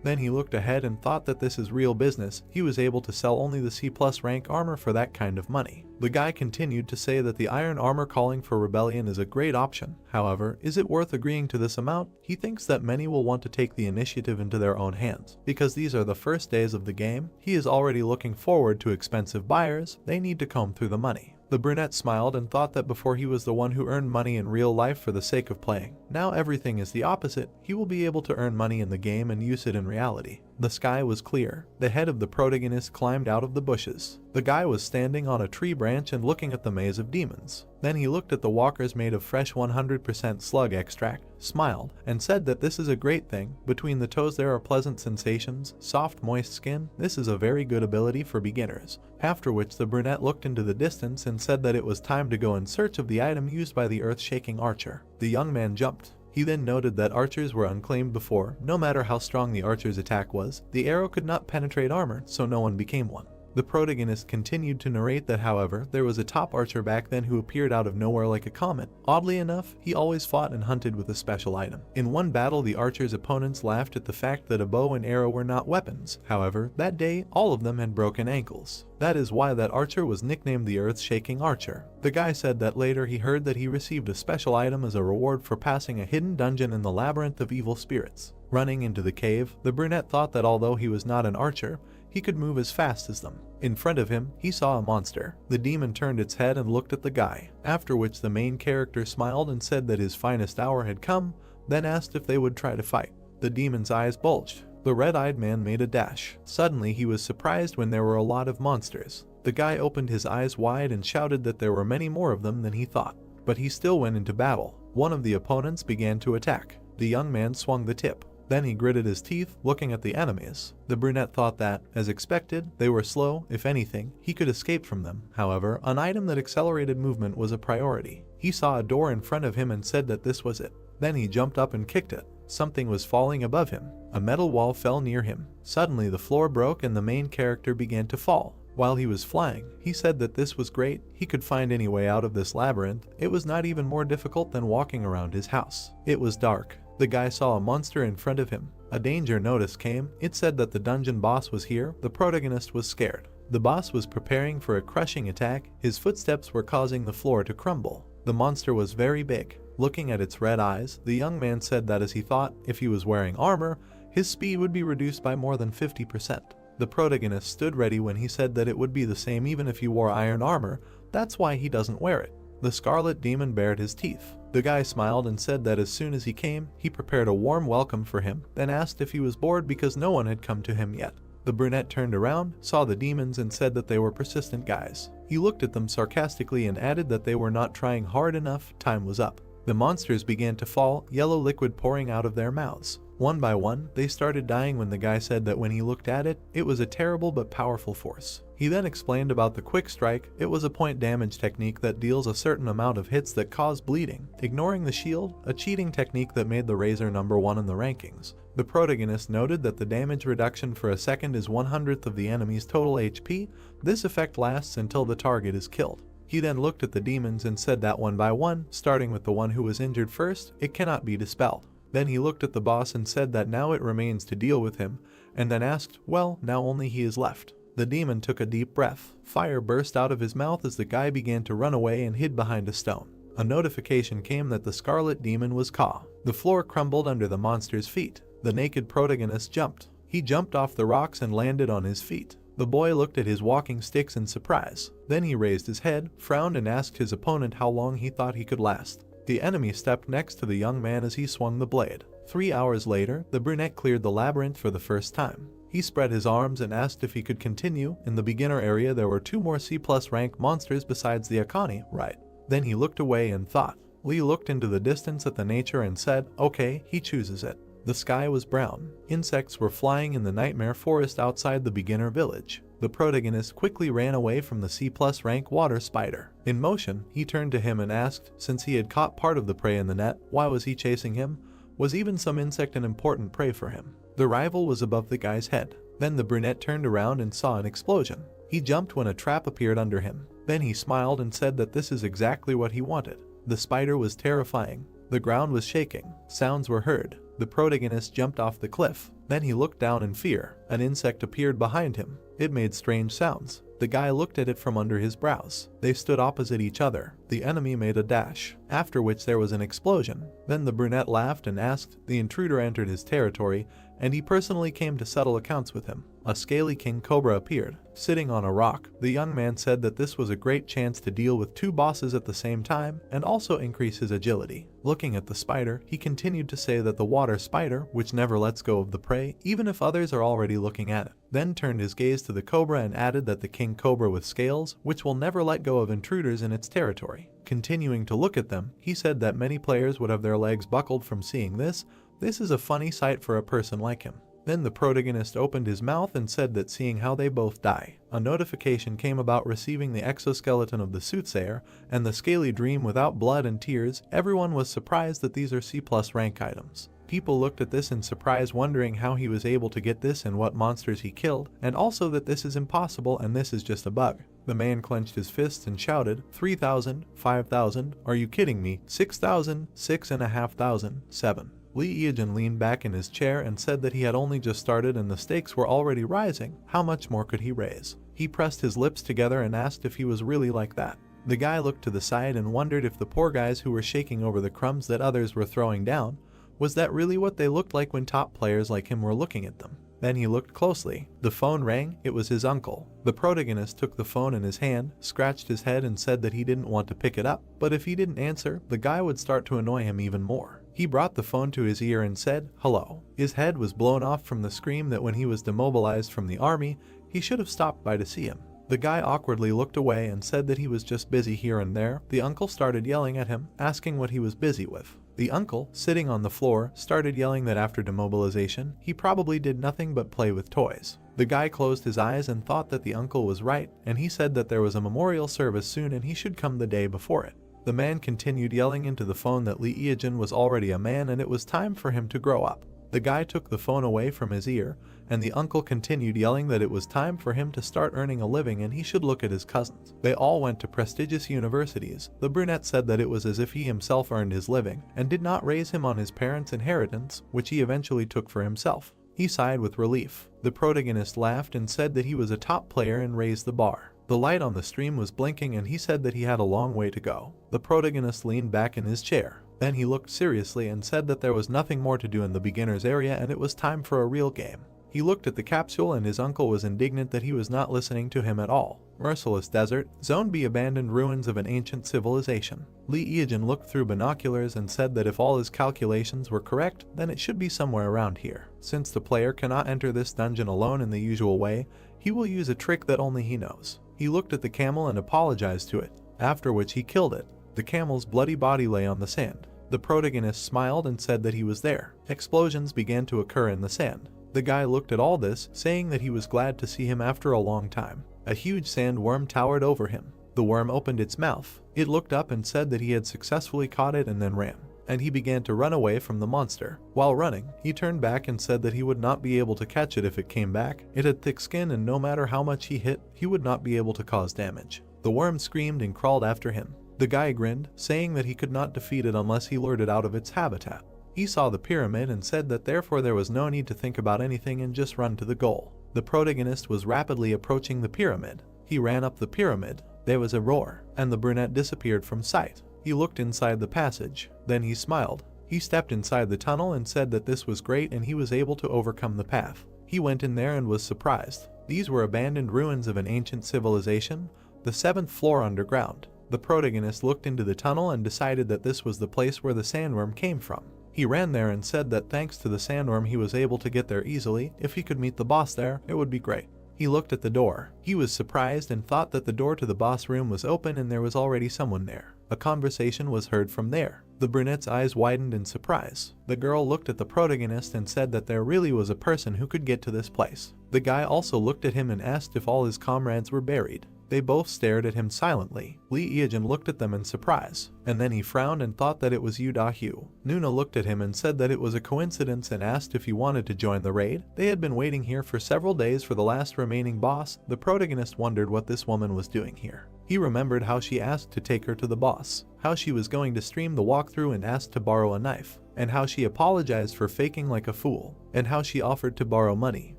Then he looked ahead and thought that this is real business. He was able to sell only the C+ rank armor for that kind of money. The guy continued to say that the iron armor calling for rebellion is a great option. However, is it worth agreeing to this amount? He thinks that many will want to take the initiative into their own hands. Because these are the first days of the game, he is already looking forward to expensive buyers. They need to comb through the money. The brunette smiled and thought that before he was the one who earned money in real life for the sake of playing. Now everything is the opposite. He will be able to earn money in the game and use it in reality. The sky was clear. The head of the protagonist climbed out of the bushes. The guy was standing on a tree branch and looking at the maze of demons. Then he looked at the walkers made of fresh 100% slug extract, smiled, and said that this is a great thing. Between the toes there are pleasant sensations, soft moist skin. This is a very good ability for beginners. After which the brunette looked into the distance and said that it was time to go in search of the item used by the earth-shaking archer. The young man jumped. He then noted that archers were unclaimed before. No matter how strong the archer's attack was, the arrow could not penetrate armor, so no one became one. The protagonist continued to narrate that, however, there was a top archer back then who appeared out of nowhere like a comet. Oddly enough, he always fought and hunted with a special item. In one battle, the archer's opponents laughed at the fact that a bow and arrow were not weapons. However, that day, all of them had broken ankles. That is why that archer was nicknamed the Earth-Shaking Archer. The guy said that later he heard that he received a special item as a reward for passing a hidden dungeon in the labyrinth of evil spirits. Running into the cave, the brunette thought that although he was not an archer, he could move as fast as them. In front of him, he saw a monster. The demon turned its head and looked at the guy, after which the main character smiled and said that his finest hour had come, then asked if they would try to fight. The demon's eyes bulged. The red-eyed man made a dash. Suddenly, he was surprised when there were a lot of monsters. The guy opened his eyes wide and shouted that there were many more of them than he thought. But he still went into battle. One of the opponents began to attack. The young man swung the tip. Then he gritted his teeth, looking at the enemies. The brunette thought that, as expected, they were slow. If anything, he could escape from them. However, an item that accelerated movement was a priority. He saw a door in front of him and said that this was it. Then he jumped up and kicked it. Something was falling above him. A metal wall fell near him. Suddenly the floor broke and the main character began to fall. While he was flying, he said that this was great. He could find any way out of this labyrinth. It was not even more difficult than walking around his house. It was dark. The guy saw a monster in front of him. A danger notice came. It said that the dungeon boss was here. The protagonist was scared. The boss was preparing for a crushing attack. His footsteps were causing the floor to crumble. The monster was very big. Looking at its red eyes, the young man said that as he thought, if he was wearing armor, his speed would be reduced by more than 50%. The protagonist stood ready when he said that it would be the same even if he wore iron armor. That's why he doesn't wear it. The scarlet demon bared his teeth. The guy smiled and said that as soon as he came, he prepared a warm welcome for him, then asked if he was bored because no one had come to him yet. The brunette turned around, saw the demons and said that they were persistent guys. He looked at them sarcastically and added that they were not trying hard enough. Time was up. The monsters began to fall, yellow liquid pouring out of their mouths. One by one, they started dying when the guy said that when he looked at it, it was a terrible but powerful force. He then explained about the quick strike. It was a point damage technique that deals a certain amount of hits that cause bleeding, ignoring the shield, a cheating technique that made the Razor #1 in the rankings. The protagonist noted that the damage reduction for a second is 1/100th of the enemy's total HP. This effect lasts until the target is killed. He then looked at the demons and said that one by one, starting with the one who was injured first, it cannot be dispelled. Then he looked at the boss and said that now it remains to deal with him, and then asked, well, now only he is left. The demon took a deep breath. Fire burst out of his mouth as the guy began to run away and hid behind a stone. A notification came that the scarlet demon was caught. The floor crumbled under the monster's feet. The naked protagonist jumped. He jumped off the rocks and landed on his feet. The boy looked at his walking sticks in surprise. Then he raised his head, frowned and asked his opponent how long he thought he could last. The enemy stepped next to the young man as he swung the blade. 3 hours later, the brunette cleared the labyrinth for the first time. He spread his arms and asked if he could continue. In the beginner area there were 2 more C+ rank monsters besides the Akani, right? Then he looked away and thought. Lee looked into the distance at the nature and said, okay, he chooses it. The sky was brown. Insects were flying in the nightmare forest outside the beginner village. The protagonist quickly ran away from the C+ rank water spider. In motion, he turned to him and asked, since he had caught part of the prey in the net, why was he chasing him? Was even some insect an important prey for him? The rival was above the guy's head. Then the brunette turned around and saw an explosion. He jumped when a trap appeared under him. Then he smiled and said that this is exactly what he wanted. The spider was terrifying. The ground was shaking. Sounds were heard. The protagonist jumped off the cliff. Then he looked down in fear. An insect appeared behind him. It made strange sounds. The guy looked at it from under his brows. They stood opposite each other. The enemy made a dash, after which there was an explosion. Then the brunette laughed and asked. The intruder entered his territory, and he personally came to settle accounts with him. A scaly king cobra appeared, sitting on a rock. The young man said that this was a great chance to deal with 2 bosses at the same time and also increase his agility. Looking at the spider, he continued to say that the water spider, which never lets go of the prey, even if others are already looking at it, then turned his gaze to the cobra and added that the king cobra with scales, which will never let go of intruders in its territory. Continuing to look at them, he said that many players would have their legs buckled from seeing this. This is a funny sight for a person like him. Then the protagonist opened his mouth and said that seeing how they both die, a notification came about receiving the exoskeleton of the soothsayer and the scaly dream without blood and tears. Everyone was surprised that these are C+ rank items. People looked at this in surprise, wondering how he was able to get this and what monsters he killed, and also that this is impossible and this is just a bug. The man clenched his fists and shouted, 3,000, 5,000, are you kidding me, 6,000, 6,500, 7. Lee Eejin leaned back in his chair and said that he had only just started and the stakes were already rising. How much more could he raise? He pressed his lips together and asked if he was really like that. The guy looked to the side and wondered if the poor guys who were shaking over the crumbs that others were throwing down, was that really what they looked like when top players like him were looking at them? Then he looked closely. The phone rang. It was his uncle. The protagonist took the phone in his hand, scratched his head and said that he didn't want to pick it up, but if he didn't answer, the guy would start to annoy him even more. He brought the phone to his ear and said, hello. His head was blown off from the scream that when he was demobilized from the army, he should have stopped by to see him. The guy awkwardly looked away and said that he was just busy here and there. The uncle started yelling at him, asking what he was busy with. The uncle, sitting on the floor, started yelling that after demobilization, he probably did nothing but play with toys. The guy closed his eyes and thought that the uncle was right, and he said that there was a memorial service soon and he should come the day before it. The man continued yelling into the phone that Lee Eejin was already a man and it was time for him to grow up. The guy took the phone away from his ear, and the uncle continued yelling that it was time for him to start earning a living and he should look at his cousins. They all went to prestigious universities. The brunette said that it was as if he himself earned his living, and did not raise him on his parents' inheritance, which he eventually took for himself. He sighed with relief. The protagonist laughed and said that he was a top player and raised the bar. The light on the stream was blinking and he said that he had a long way to go. The protagonist leaned back in his chair. Then he looked seriously and said that there was nothing more to do in the beginner's area and it was time for a real game. He looked at the capsule and his uncle was indignant that he was not listening to him at all. Merciless desert, Zone B, abandoned ruins of an ancient civilization. Lee Eejin looked through binoculars and said that if all his calculations were correct, then it should be somewhere around here. Since the player cannot enter this dungeon alone in the usual way, he will use a trick that only he knows. He looked at the camel and apologized to it, after which he killed it. The camel's bloody body lay on the sand. The protagonist smiled and said that he was there. Explosions began to occur in the sand. The guy looked at all this, saying that he was glad to see him after a long time. A huge sandworm towered over him. The worm opened its mouth. It looked up and said that he had successfully caught it and then ran. And he began to run away from the monster. While running, he turned back and said that he would not be able to catch it if it came back. It had thick skin and no matter how much he hit, he would not be able to cause damage. The worm screamed and crawled after him. The guy grinned, saying that he could not defeat it unless he lured it out of its habitat. He saw the pyramid and said that therefore there was no need to think about anything and just run to the goal. The protagonist was rapidly approaching the pyramid. He ran up the pyramid. There was a roar, and the brunette disappeared from sight. He looked inside the passage. Then he smiled. He stepped inside the tunnel and said that this was great and he was able to overcome the path. He went in there and was surprised. These were abandoned ruins of an ancient civilization, the 7th floor underground. The protagonist looked into the tunnel and decided that this was the place where the sandworm came from. He ran there and said that thanks to the sandworm he was able to get there easily. If he could meet the boss there, it would be great. He looked at the door. He was surprised and thought that the door to the boss room was open and there was already someone there. A conversation was heard from there. The brunette's eyes widened in surprise. The girl looked at the protagonist and said that there really was a person who could get to this place. The guy also looked at him and asked if all his comrades were buried. They both stared at him silently. Lee Eajin looked at them in surprise, and then he frowned and thought that it was Yu Da-hyu. Nuna looked at him and said that it was a coincidence and asked if he wanted to join the raid. They had been waiting here for several days for the last remaining boss. The protagonist wondered what this woman was doing here. He remembered how she asked to take her to the boss, how she was going to stream the walkthrough and asked to borrow a knife, and how she apologized for faking like a fool, and how she offered to borrow money.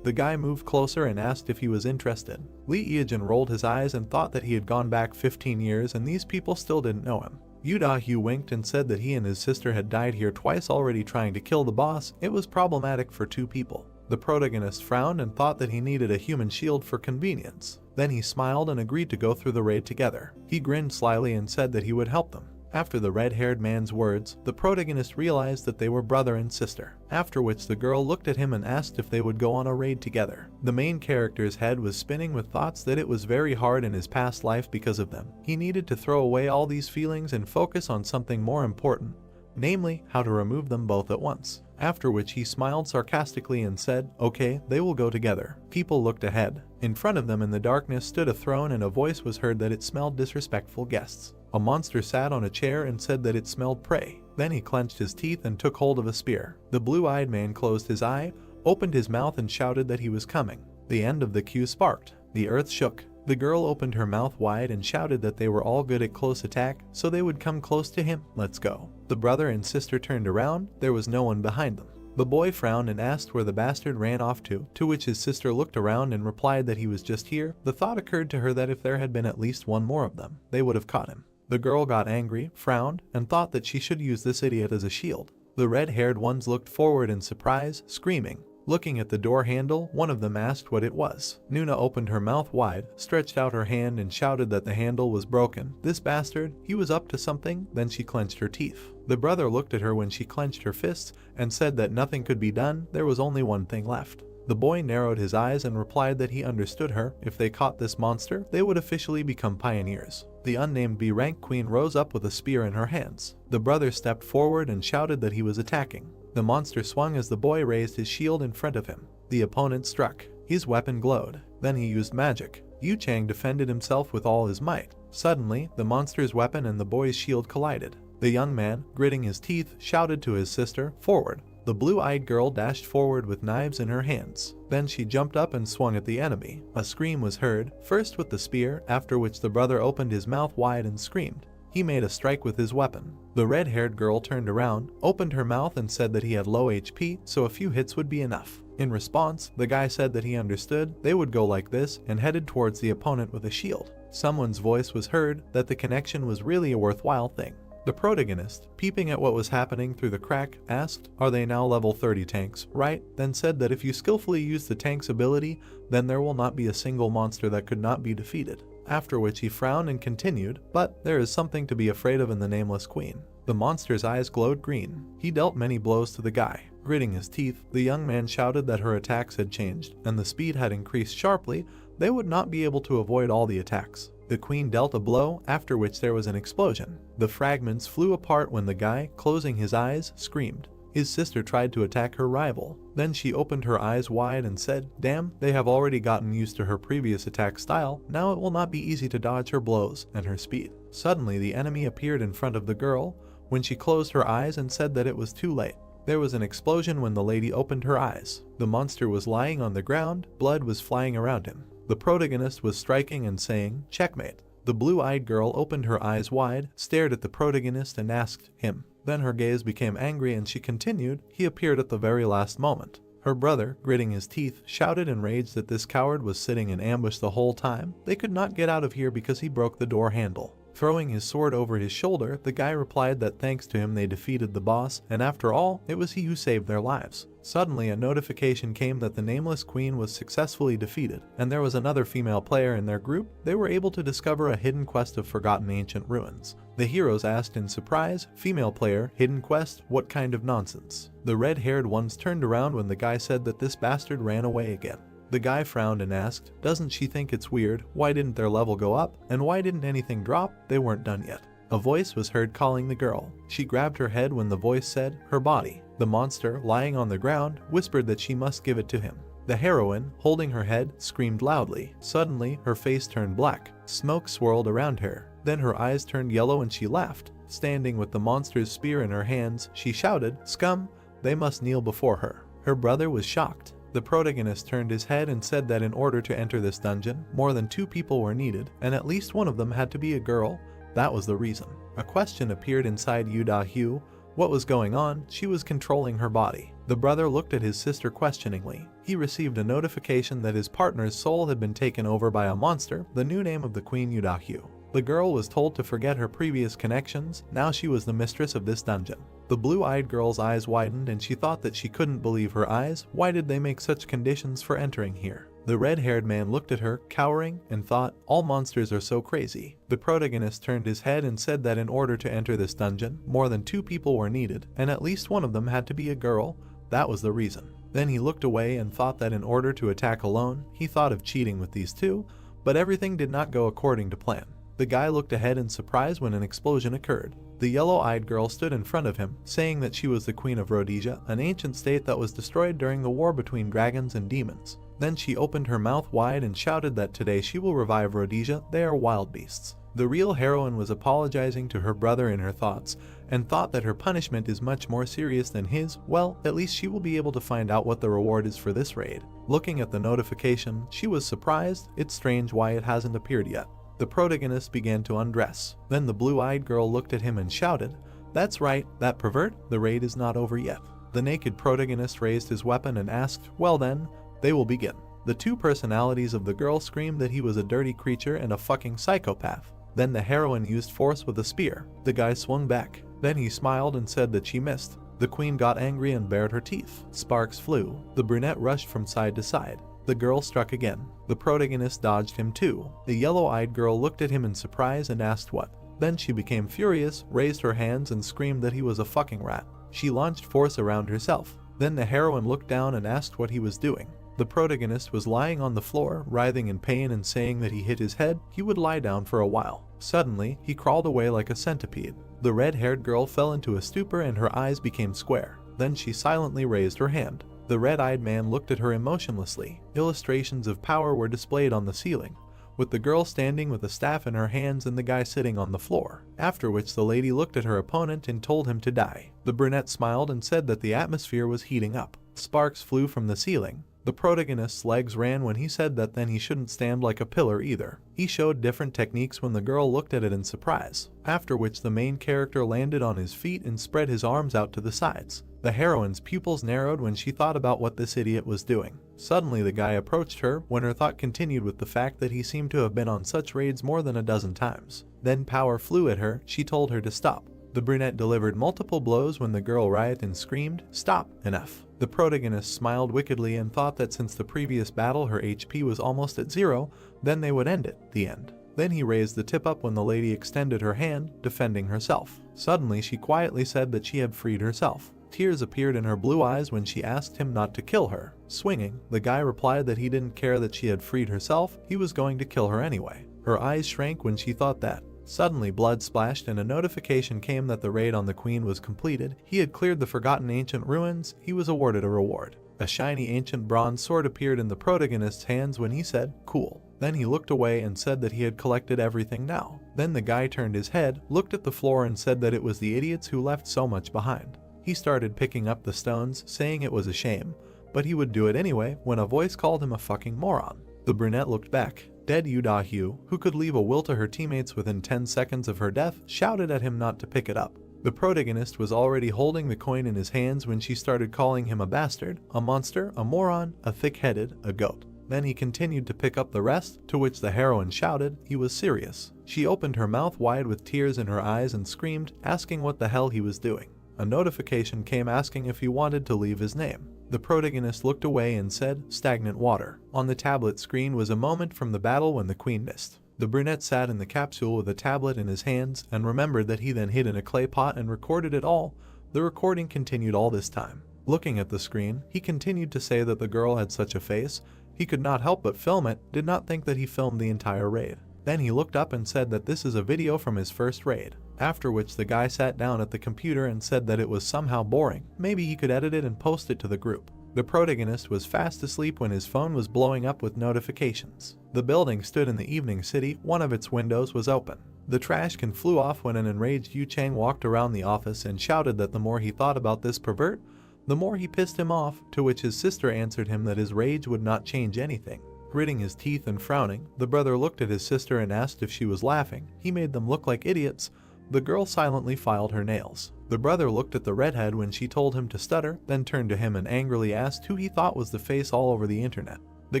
The guy moved closer and asked if he was interested. Lee Eajin rolled his eyes and thought that he had gone back 15 years and these people still didn't know him. Yu Da-hyu winked and said that he and his sister had died here twice already trying to kill the boss. It was problematic for two people. The protagonist frowned and thought that he needed a human shield for convenience. Then he smiled and agreed to go through the raid together. He grinned slyly and said that he would help them. After the red-haired man's words, the protagonist realized that they were brother and sister, after which the girl looked at him and asked if they would go on a raid together. The main character's head was spinning with thoughts that it was very hard in his past life because of them. He needed to throw away all these feelings and focus on something more important, namely, how to remove them both at once. After which he smiled sarcastically and said, "Okay, they will go together." People looked ahead. In front of them in the darkness stood a throne and a voice was heard that it smelled disrespectful guests. A monster sat on a chair and said that it smelled prey. Then he clenched his teeth and took hold of a spear. The blue-eyed man closed his eye, opened his mouth and shouted that he was coming. The end of the queue sparked. The earth shook. The girl opened her mouth wide and shouted that they were all good at close attack, so they would come close to him. Let's go. The brother and sister turned around. There was no one behind them. The boy frowned and asked where the bastard ran off to which his sister looked around and replied that he was just here. The thought occurred to her that if there had been at least one more of them, they would have caught him. The girl got angry, frowned, and thought that she should use this idiot as a shield. The red-haired ones looked forward in surprise, screaming. Looking at the door handle, one of them asked what it was. Nuna opened her mouth wide, stretched out her hand and shouted that the handle was broken. This bastard, he was up to something. Then she clenched her teeth. The brother looked at her when she clenched her fists and said that nothing could be done. There was only one thing left. The boy narrowed his eyes and replied that he understood her. If they caught this monster, they would officially become pioneers. The unnamed B-rank queen rose up with a spear in her hands. The brother stepped forward and shouted that he was attacking. The monster swung as the boy raised his shield in front of him. The opponent struck. His weapon glowed. Then he used magic. Yu Chang defended himself with all his might. Suddenly, the monster's weapon and the boy's shield collided. The young man, gritting his teeth, shouted to his sister, "Forward." The blue-eyed girl dashed forward with knives in her hands. Then she jumped up and swung at the enemy. A scream was heard, first with the spear, after which the brother opened his mouth wide and screamed. He made a strike with his weapon. The red-haired girl turned around, opened her mouth and said that he had low HP, so a few hits would be enough. In response, the guy said that he understood. They would go like this and headed towards the opponent with a shield. Someone's voice was heard that the connection was really a worthwhile thing. The protagonist, peeping at what was happening through the crack, asked, "Are they now level 30 tanks, right?" Then said that if you skillfully use the tank's ability, then there will not be a single monster that could not be defeated. After which he frowned and continued, "But there is something to be afraid of in the nameless queen." The monster's eyes glowed green. He dealt many blows to the guy. Gritting his teeth, the young man shouted that her attacks had changed, and the speed had increased sharply. They would not be able to avoid all the attacks. The queen dealt a blow, after which there was an explosion. The fragments flew apart when the guy, closing his eyes, screamed. His sister tried to attack her rival. Then she opened her eyes wide and said, "Damn, they have already gotten used to her previous attack style. Now it will not be easy to dodge her blows and her speed." Suddenly the enemy appeared in front of the girl when she closed her eyes and said that it was too late. There was an explosion when the lady opened her eyes. The monster was lying on the ground, blood was flying around him. The protagonist was striking and saying, "Checkmate." The blue-eyed girl opened her eyes wide, stared at the protagonist and asked him. Then her gaze became angry and she continued, "He appeared at the very last moment." Her brother, gritting his teeth, shouted in rage that this coward was sitting in ambush the whole time. They could not get out of here because he broke the door handle. Throwing his sword over his shoulder, the guy replied that thanks to him they defeated the boss, and after all, it was he who saved their lives. Suddenly, a notification came that the nameless queen was successfully defeated, and there was another female player in their group. They were able to discover a hidden quest of forgotten ancient ruins. The heroes asked in surprise, "Female player, hidden quest, what kind of nonsense?" The red-haired ones turned around when the guy said that this bastard ran away again. The guy frowned and asked, "Doesn't she think it's weird? Why didn't their level go up? And why didn't anything drop? They weren't done yet." A voice was heard calling the girl. She grabbed her head when the voice said, "Her body." The monster, lying on the ground, whispered that she must give it to him. The heroine, holding her head, screamed loudly. Suddenly, her face turned black. Smoke swirled around her. Then her eyes turned yellow and she laughed. Standing with the monster's spear in her hands, she shouted, "Scum! They must kneel before her." Her brother was shocked. The protagonist turned his head and said that in order to enter this dungeon, more than 2 people were needed, and at least one of them had to be a girl. That was the reason. A question appeared inside Yu. What was going on? She was controlling her body. The brother looked at his sister questioningly. He received a notification that his partner's soul had been taken over by a monster, the new name of the queen Yu. The girl was told to forget her previous connections. Now she was the mistress of this dungeon. The blue-eyed girl's eyes widened and she thought that she couldn't believe her eyes. Why did they make such conditions for entering here? The red-haired man looked at her, cowering, and thought, all monsters are so crazy. The protagonist turned his head and said that in order to enter this dungeon, more than 2 people were needed, and at least one of them had to be a girl. That was the reason. Then he looked away and thought that in order to attack alone, he thought of cheating with these 2, but everything did not go according to plan. The guy looked ahead in surprise when an explosion occurred. The yellow-eyed girl stood in front of him, saying that she was the queen of Rhodesia, an ancient state that was destroyed during the war between dragons and demons. Then she opened her mouth wide and shouted that today she will revive Rhodesia. They are wild beasts. The real heroine was apologizing to her brother in her thoughts, and thought that her punishment is much more serious than his. Well, at least she will be able to find out what the reward is for this raid. Looking at the notification, she was surprised. It's strange why it hasn't appeared yet. The protagonist began to undress. Then the blue-eyed girl looked at him and shouted, "That's right, that pervert, the raid is not over yet." The naked protagonist raised his weapon and asked, "Well then, they will begin." The 2 personalities of the girl screamed that he was a dirty creature and a fucking psychopath. Then the heroine used force with a spear. The guy swung back. Then he smiled and said that she missed. The queen got angry and bared her teeth. Sparks flew. The brunette rushed from side to side. The girl struck again. The protagonist dodged him too. The yellow-eyed girl looked at him in surprise and asked what. Then she became furious, raised her hands and screamed that he was a fucking rat. She launched force around herself. Then the heroine looked down and asked what he was doing. The protagonist was lying on the floor, writhing in pain and saying that he hit his head. He would lie down for a while. Suddenly, he crawled away like a centipede. The red-haired girl fell into a stupor and her eyes became square. Then she silently raised her hand. The red-eyed man looked at her emotionlessly. Illustrations of power were displayed on the ceiling, with the girl standing with a staff in her hands and the guy sitting on the floor. After which the lady looked at her opponent and told him to die. The brunette smiled and said that the atmosphere was heating up. Sparks flew from the ceiling. The protagonist's legs ran when he said that then he shouldn't stand like a pillar either. He showed different techniques when the girl looked at it in surprise, after which the main character landed on his feet and spread his arms out to the sides. The heroine's pupils narrowed when she thought about what this idiot was doing. Suddenly the guy approached her when her thought continued with the fact that he seemed to have been on such raids more than a dozen times. Then power flew at her. She told her to stop. The brunette delivered multiple blows when the girl rioted and screamed, "Stop, enough." The protagonist smiled wickedly and thought that since the previous battle her HP was almost at 0, then they would end it, the end. Then he raised the tip up when the lady extended her hand, defending herself. Suddenly she quietly said that she had freed herself. Tears appeared in her blue eyes when she asked him not to kill her. Swinging, the guy replied that he didn't care that she had freed herself, he was going to kill her anyway. Her eyes shrank when she thought that. Suddenly blood splashed and a notification came that the raid on the queen was completed. He had cleared the forgotten ancient ruins. He was awarded a reward. A shiny ancient bronze sword appeared in the protagonist's hands when he said, "Cool." Then he looked away and said that he had collected everything now. Then the guy turned his head, looked at the floor and said that it was the idiots who left so much behind. He started picking up the stones, saying it was a shame, but he would do it anyway when a voice called him a fucking moron. The brunette looked back. Dead Yu, who could leave a will to her teammates within 10 seconds of her death, shouted at him not to pick it up. The protagonist was already holding the coin in his hands when she started calling him a bastard, a monster, a moron, a thick-headed, a goat. Then he continued to pick up the rest, to which the heroine shouted he was serious. She opened her mouth wide with tears in her eyes and screamed, asking what the hell he was doing. A notification came asking if he wanted to leave his name. The protagonist looked away and said, stagnant water. On the tablet screen was a moment from the battle when the queen missed. The brunette sat in the capsule with a tablet in his hands and remembered that he then hid in a clay pot and recorded it all. The recording continued all this time. Looking at the screen, he continued to say that the girl had such a face, he could not help but film it, did not think that he filmed the entire raid. Then he looked up and said that this is a video from his first raid. After which the guy sat down at the computer and said that it was somehow boring, maybe he could edit it and post it to the group. The protagonist was fast asleep when his phone was blowing up with notifications. The building stood in the evening city, one of its windows was open. The trash can flew off when an enraged Yu Chang walked around the office and shouted that the more he thought about this pervert, the more he pissed him off, to which his sister answered him that his rage would not change anything. Gritting his teeth and frowning, the brother looked at his sister and asked if she was laughing. He made them look like idiots. The girl silently filed her nails. The brother looked at the redhead when she told him to stutter, then turned to him and angrily asked who he thought was the face all over the internet. The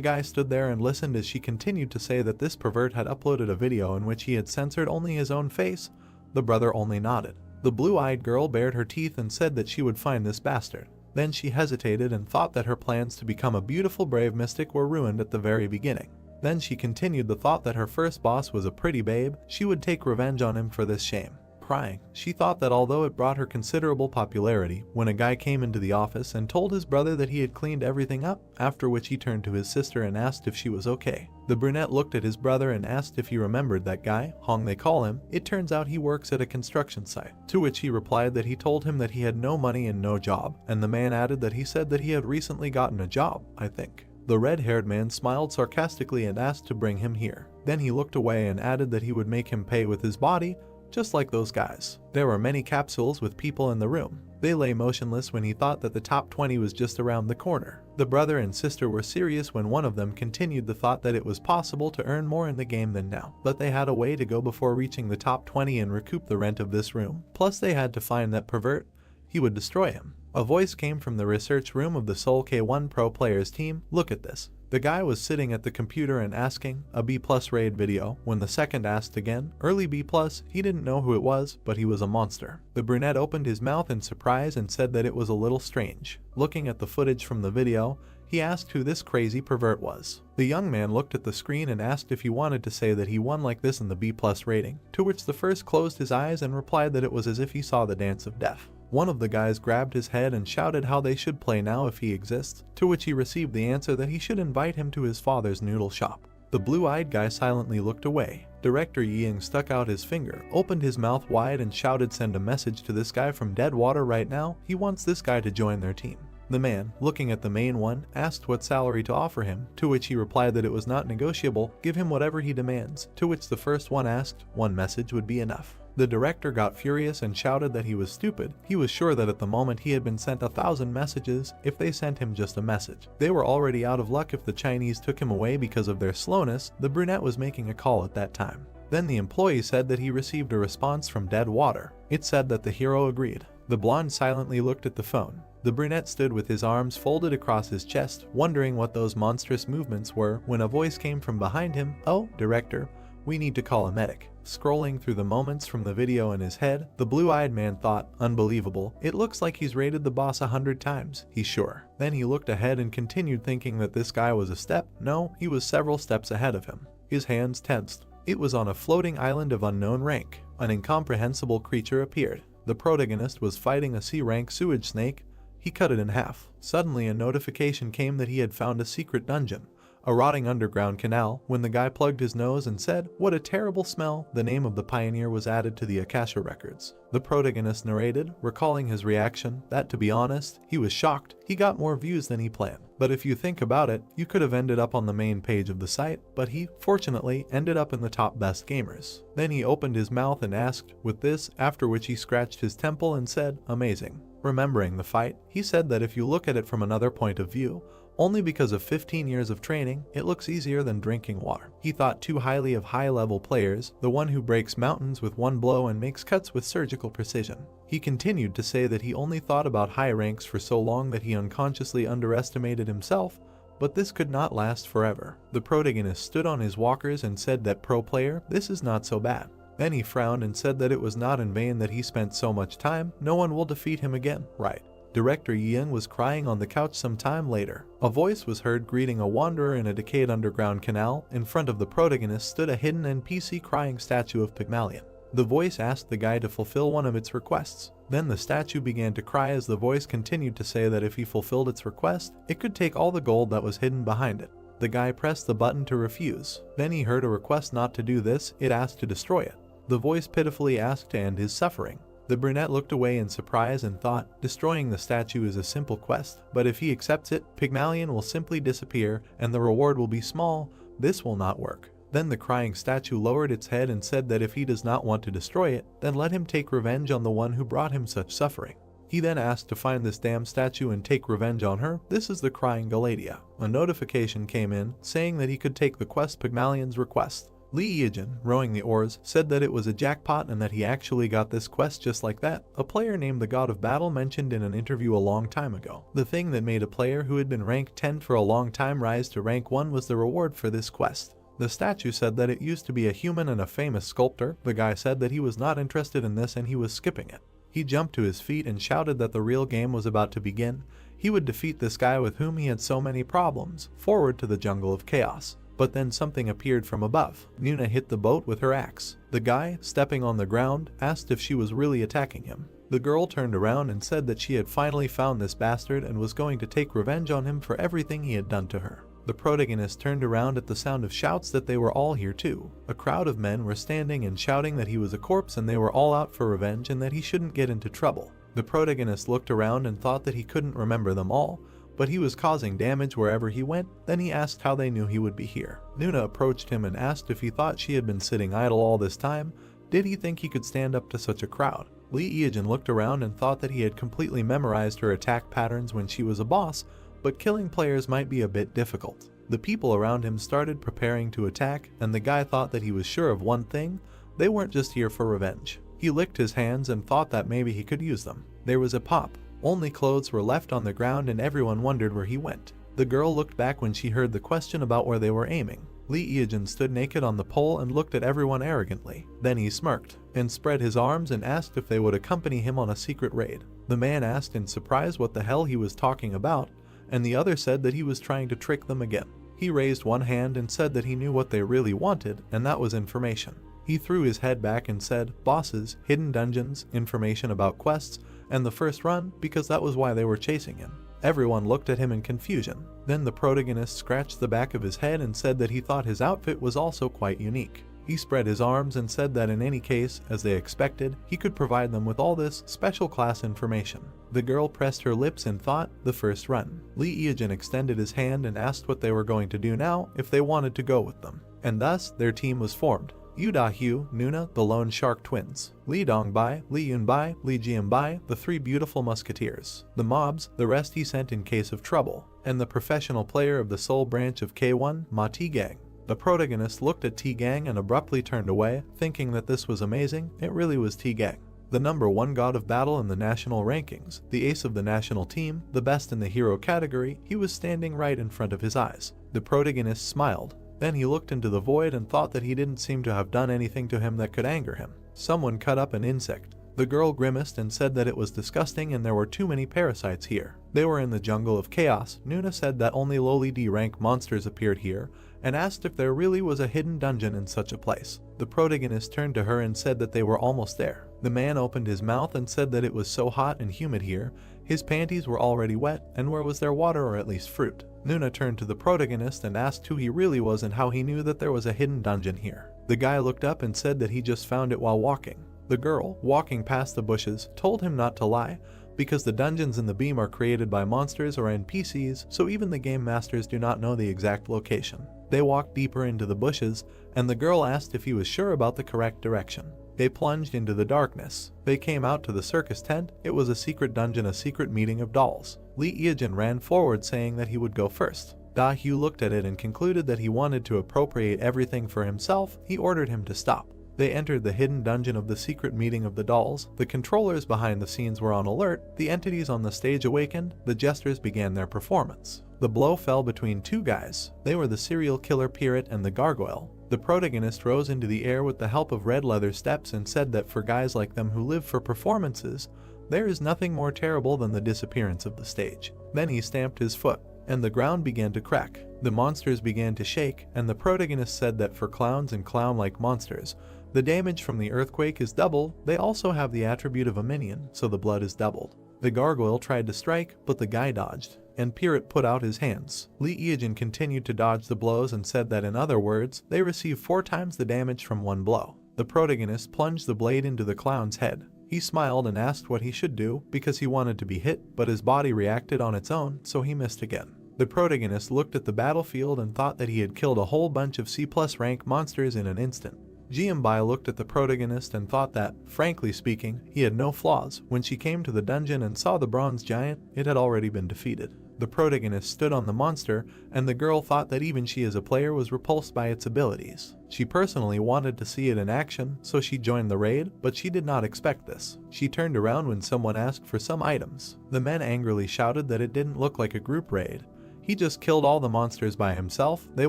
guy stood there and listened as she continued to say that this pervert had uploaded a video in which he had censored only his own face. The brother only nodded. The blue-eyed girl bared her teeth and said that she would find this bastard. Then she hesitated and thought that her plans to become a beautiful brave mystic were ruined at the very beginning. Then she continued the thought that her first boss was a pretty babe, she would take revenge on him for this shame. Crying, she thought that although it brought her considerable popularity, when a guy came into the office and told his brother that he had cleaned everything up, after which he turned to his sister and asked if she was okay. The brunette looked at his brother and asked if he remembered that guy, Hong they call him. It turns out he works at a construction site. To which he replied that he told him that he had no money and no job, and the man added that he said that he had recently gotten a job, I think. The red-haired man smiled sarcastically and asked to bring him here. Then he looked away and added that he would make him pay with his body, just like those guys. There were many capsules with people in the room. They lay motionless when he thought that the top 20 was just around the corner. The brother and sister were serious when one of them continued the thought that it was possible to earn more in the game than now, but they had a way to go before reaching the top 20 and recoup the rent of this room. Plus they had to find that pervert. He would destroy him. A voice came from the research room of the Seoul K1 Pro Players team. Look at this. The guy was sitting at the computer and asking, a B+ raid video. When the second asked again, early B+, he didn't know who it was, but he was a monster. The brunette opened his mouth in surprise and said that it was a little strange. Looking at the footage from the video, he asked who this crazy pervert was. The young man looked at the screen and asked if he wanted to say that he won like this in the B+ rating, to which the first closed his eyes and replied that it was as if he saw the dance of death. One of the guys grabbed his head and shouted how they should play now if he exists, to which he received the answer that he should invite him to his father's noodle shop. The blue-eyed guy silently looked away. Director Ying stuck out his finger, opened his mouth wide and shouted, send a message to this guy from Deadwater right now, he wants this guy to join their team. The man, looking at the main one, asked what salary to offer him, to which he replied that it was not negotiable, give him whatever he demands, to which the first one asked, one message would be enough. The director got furious and shouted that he was stupid. He was sure that at the moment he had been sent 1,000 messages if they sent him just a message. They were already out of luck if the Chinese took him away because of their slowness. The brunette was making a call at that time. Then the employee said that he received a response from Deadwater. It said that the hero agreed. The blonde silently looked at the phone. The brunette stood with his arms folded across his chest, wondering what those monstrous movements were, when a voice came from behind him. Oh, director, we need to call a medic. Scrolling through the moments from the video in his head, the blue-eyed man thought, unbelievable, it looks like he's raided the boss 100 times, he's sure. Then he looked ahead and continued thinking that this guy was a step. No, he was several steps ahead of him. His hands tensed. It was on a floating island of unknown rank. An incomprehensible creature appeared. The protagonist was fighting a C-rank sewage snake. He cut it in half. Suddenly a notification came that he had found a secret dungeon. A rotting underground canal. When the guy plugged his nose and said, what a terrible smell, the name of the pioneer was added to the Akasha records. The protagonist narrated, recalling his reaction, that to be honest, he was shocked. He got more views than he planned. But if you think about it, you could have ended up on the main page of the site, but he, fortunately, ended up in the top best gamers. Then he opened his mouth and asked, with this, after which he scratched his temple and said, amazing. Remembering the fight, he said that if you look at it from another point of view, only because of 15 years of training, it looks easier than drinking water. He thought too highly of high-level players, the one who breaks mountains with one blow and makes cuts with surgical precision. He continued to say that he only thought about high ranks for so long that he unconsciously underestimated himself, But this could not last forever. The protagonist stood on his walkers and said that, "Pro player, this is not so bad." Then he frowned and said that it was not in vain that he spent so much time. No one will defeat him again, right? Director Young was crying on the couch some time later. A voice was heard greeting a wanderer in a decayed underground canal. In front of the protagonist stood a hidden NPC crying statue of Pygmalion. The voice asked the guy to fulfill one of its requests. Then the statue began to cry as the voice continued to say that if he fulfilled its request, it could take all the gold that was hidden behind it. The guy pressed the button to refuse. Then he heard a request not to do this. It asked to destroy it. The voice pitifully asked to end his suffering. The brunette looked away in surprise and thought, destroying the statue is a simple quest, but if he accepts it, Pygmalion will simply disappear and the reward will be small. This will not work. Then the crying statue lowered its head and said that if he does not want to destroy it, then let him take revenge on the one who brought him such suffering. He then asked to find this damn statue and take revenge on her. This is the crying Galadia. A notification came in saying that he could take the quest Pygmalion's request. Lee Yijin, rowing the oars, said that it was a jackpot and that he actually got this quest just like that. A player named the God of Battle mentioned in an interview a long time ago. The thing that made a player who had been ranked 10 for a long time rise to rank 1 was the reward for this quest. The statue said that it used to be a human and a famous sculptor. The guy said that he was not interested in this and he was skipping it. He jumped to his feet and shouted that the real game was about to begin. He would defeat this guy with whom he had so many problems. Forward to the jungle of chaos. But then something appeared from above. Nuna hit the boat with her axe. The guy, stepping on the ground, asked if she was really attacking him. The girl turned around and said that she had finally found this bastard and was going to take revenge on him for everything he had done to her. The protagonist turned around at the sound of shouts that they were all here too. A crowd of men were standing and shouting that he was a corpse and they were all out for revenge and that he shouldn't get into trouble. The protagonist looked around and thought that he couldn't remember them all, but he was causing damage wherever he went. Then he asked how they knew he would be here. Nuna approached him and asked if he thought she had been sitting idle all this time. Did he think he could stand up to such a crowd? Lee Yijin looked around and thought that he had completely memorized her attack patterns when she was a boss, but killing players might be a bit difficult. The people around him started preparing to attack, and the guy thought that he was sure of one thing: they weren't just here for revenge. He licked his hands and thought that maybe he could use them. There was a pop. Only clothes were left on the ground and everyone wondered where he went. The girl looked back when she heard the question about where they were aiming. Lee Yijin stood naked on the pole and looked at everyone arrogantly. Then he smirked and spread his arms and asked if they would accompany him on a secret raid. The man asked in surprise what the hell he was talking about, and the other said that he was trying to trick them again. He raised one hand and said that he knew what they really wanted, and that was information. He threw his head back and said, bosses, hidden dungeons, information about quests, and the first run, because that was why they were chasing him. Everyone looked at him in confusion. Then the protagonist scratched the back of his head and said that he thought his outfit was also quite unique. He spread his arms and said that in any case, as they expected, he could provide them with all this special class information. The girl pressed her lips and thought, the first run. Lee Yijin extended his hand and asked what they were going to do now, if they wanted to go with them. And thus, their team was formed. Yu Da-hyu, Nuna, the Lone Shark Twins, Li Dongbai, Li Yunbai, Li Jianbai, the three beautiful musketeers, the mobs, the rest he sent in case of trouble, and the professional player of the Soul branch of K1, Ma T-Gang. The protagonist looked at T-Gang and abruptly turned away, thinking that this was amazing. It really was T-Gang. The number 1 god of battle in the national rankings, the ace of the national team, the best in the hero category. He was standing right in front of his eyes. The protagonist smiled. Then he looked into the void and thought that he didn't seem to have done anything to him that could anger him. Someone cut up an insect. The girl grimaced and said that it was disgusting and there were too many parasites here. They were in the jungle of chaos. Nuna said that only lowly D-rank monsters appeared here and asked if there really was a hidden dungeon in such a place. The protagonist turned to her and said that they were almost there. The man opened his mouth and said that it was so hot and humid here, his panties were already wet, and where was there water or at least fruit? Nuna turned to the protagonist and asked who he really was and how he knew that there was a hidden dungeon here. The guy looked up and said that he just found it while walking. The girl, walking past the bushes, told him not to lie, because the dungeons in the beam are created by monsters or NPCs, so even the game masters do not know the exact location. They walked deeper into the bushes, and the girl asked if he was sure about the correct direction. They plunged into the darkness. They came out to the circus tent. It was a secret dungeon, a secret meeting of dolls. Lee Yijin ran forward saying that he would go first. Da-hyu looked at it and concluded that he wanted to appropriate everything for himself. He ordered him to stop. They entered the hidden dungeon of the secret meeting of the dolls. The controllers behind the scenes were on alert, the entities on the stage awakened, the jesters began their performance. The blow fell between two guys. They were the serial killer pirate and the gargoyle. The protagonist rose into the air with the help of red leather steps and said that for guys like them who live for performances, there is nothing more terrible than the disappearance of the stage. Then he stamped his foot, and the ground began to crack. The monsters began to shake, and the protagonist said that for clowns and clown-like monsters, the damage from the earthquake is double. They also have the attribute of a minion, so the blood is doubled. The gargoyle tried to strike, but the guy dodged, and Pirate put out his hands. Lee Eugene continued to dodge the blows and said that in other words, they receive 4 times the damage from one blow. The protagonist plunged the blade into the clown's head. He smiled and asked what he should do because he wanted to be hit, but his body reacted on its own, so he missed again. The protagonist looked at the battlefield and thought that he had killed a whole bunch of C+ rank monsters in an instant. Jianbai looked at the protagonist and thought that, frankly speaking, he had no flaws. When she came to the dungeon and saw the bronze giant, it had already been defeated. The protagonist stood on the monster, and the girl thought that even she as a player was repulsed by its abilities. She personally wanted to see it in action, so she joined the raid, but she did not expect this. She turned around when someone asked for some items. The men angrily shouted that it didn't look like a group raid. He just killed all the monsters by himself. They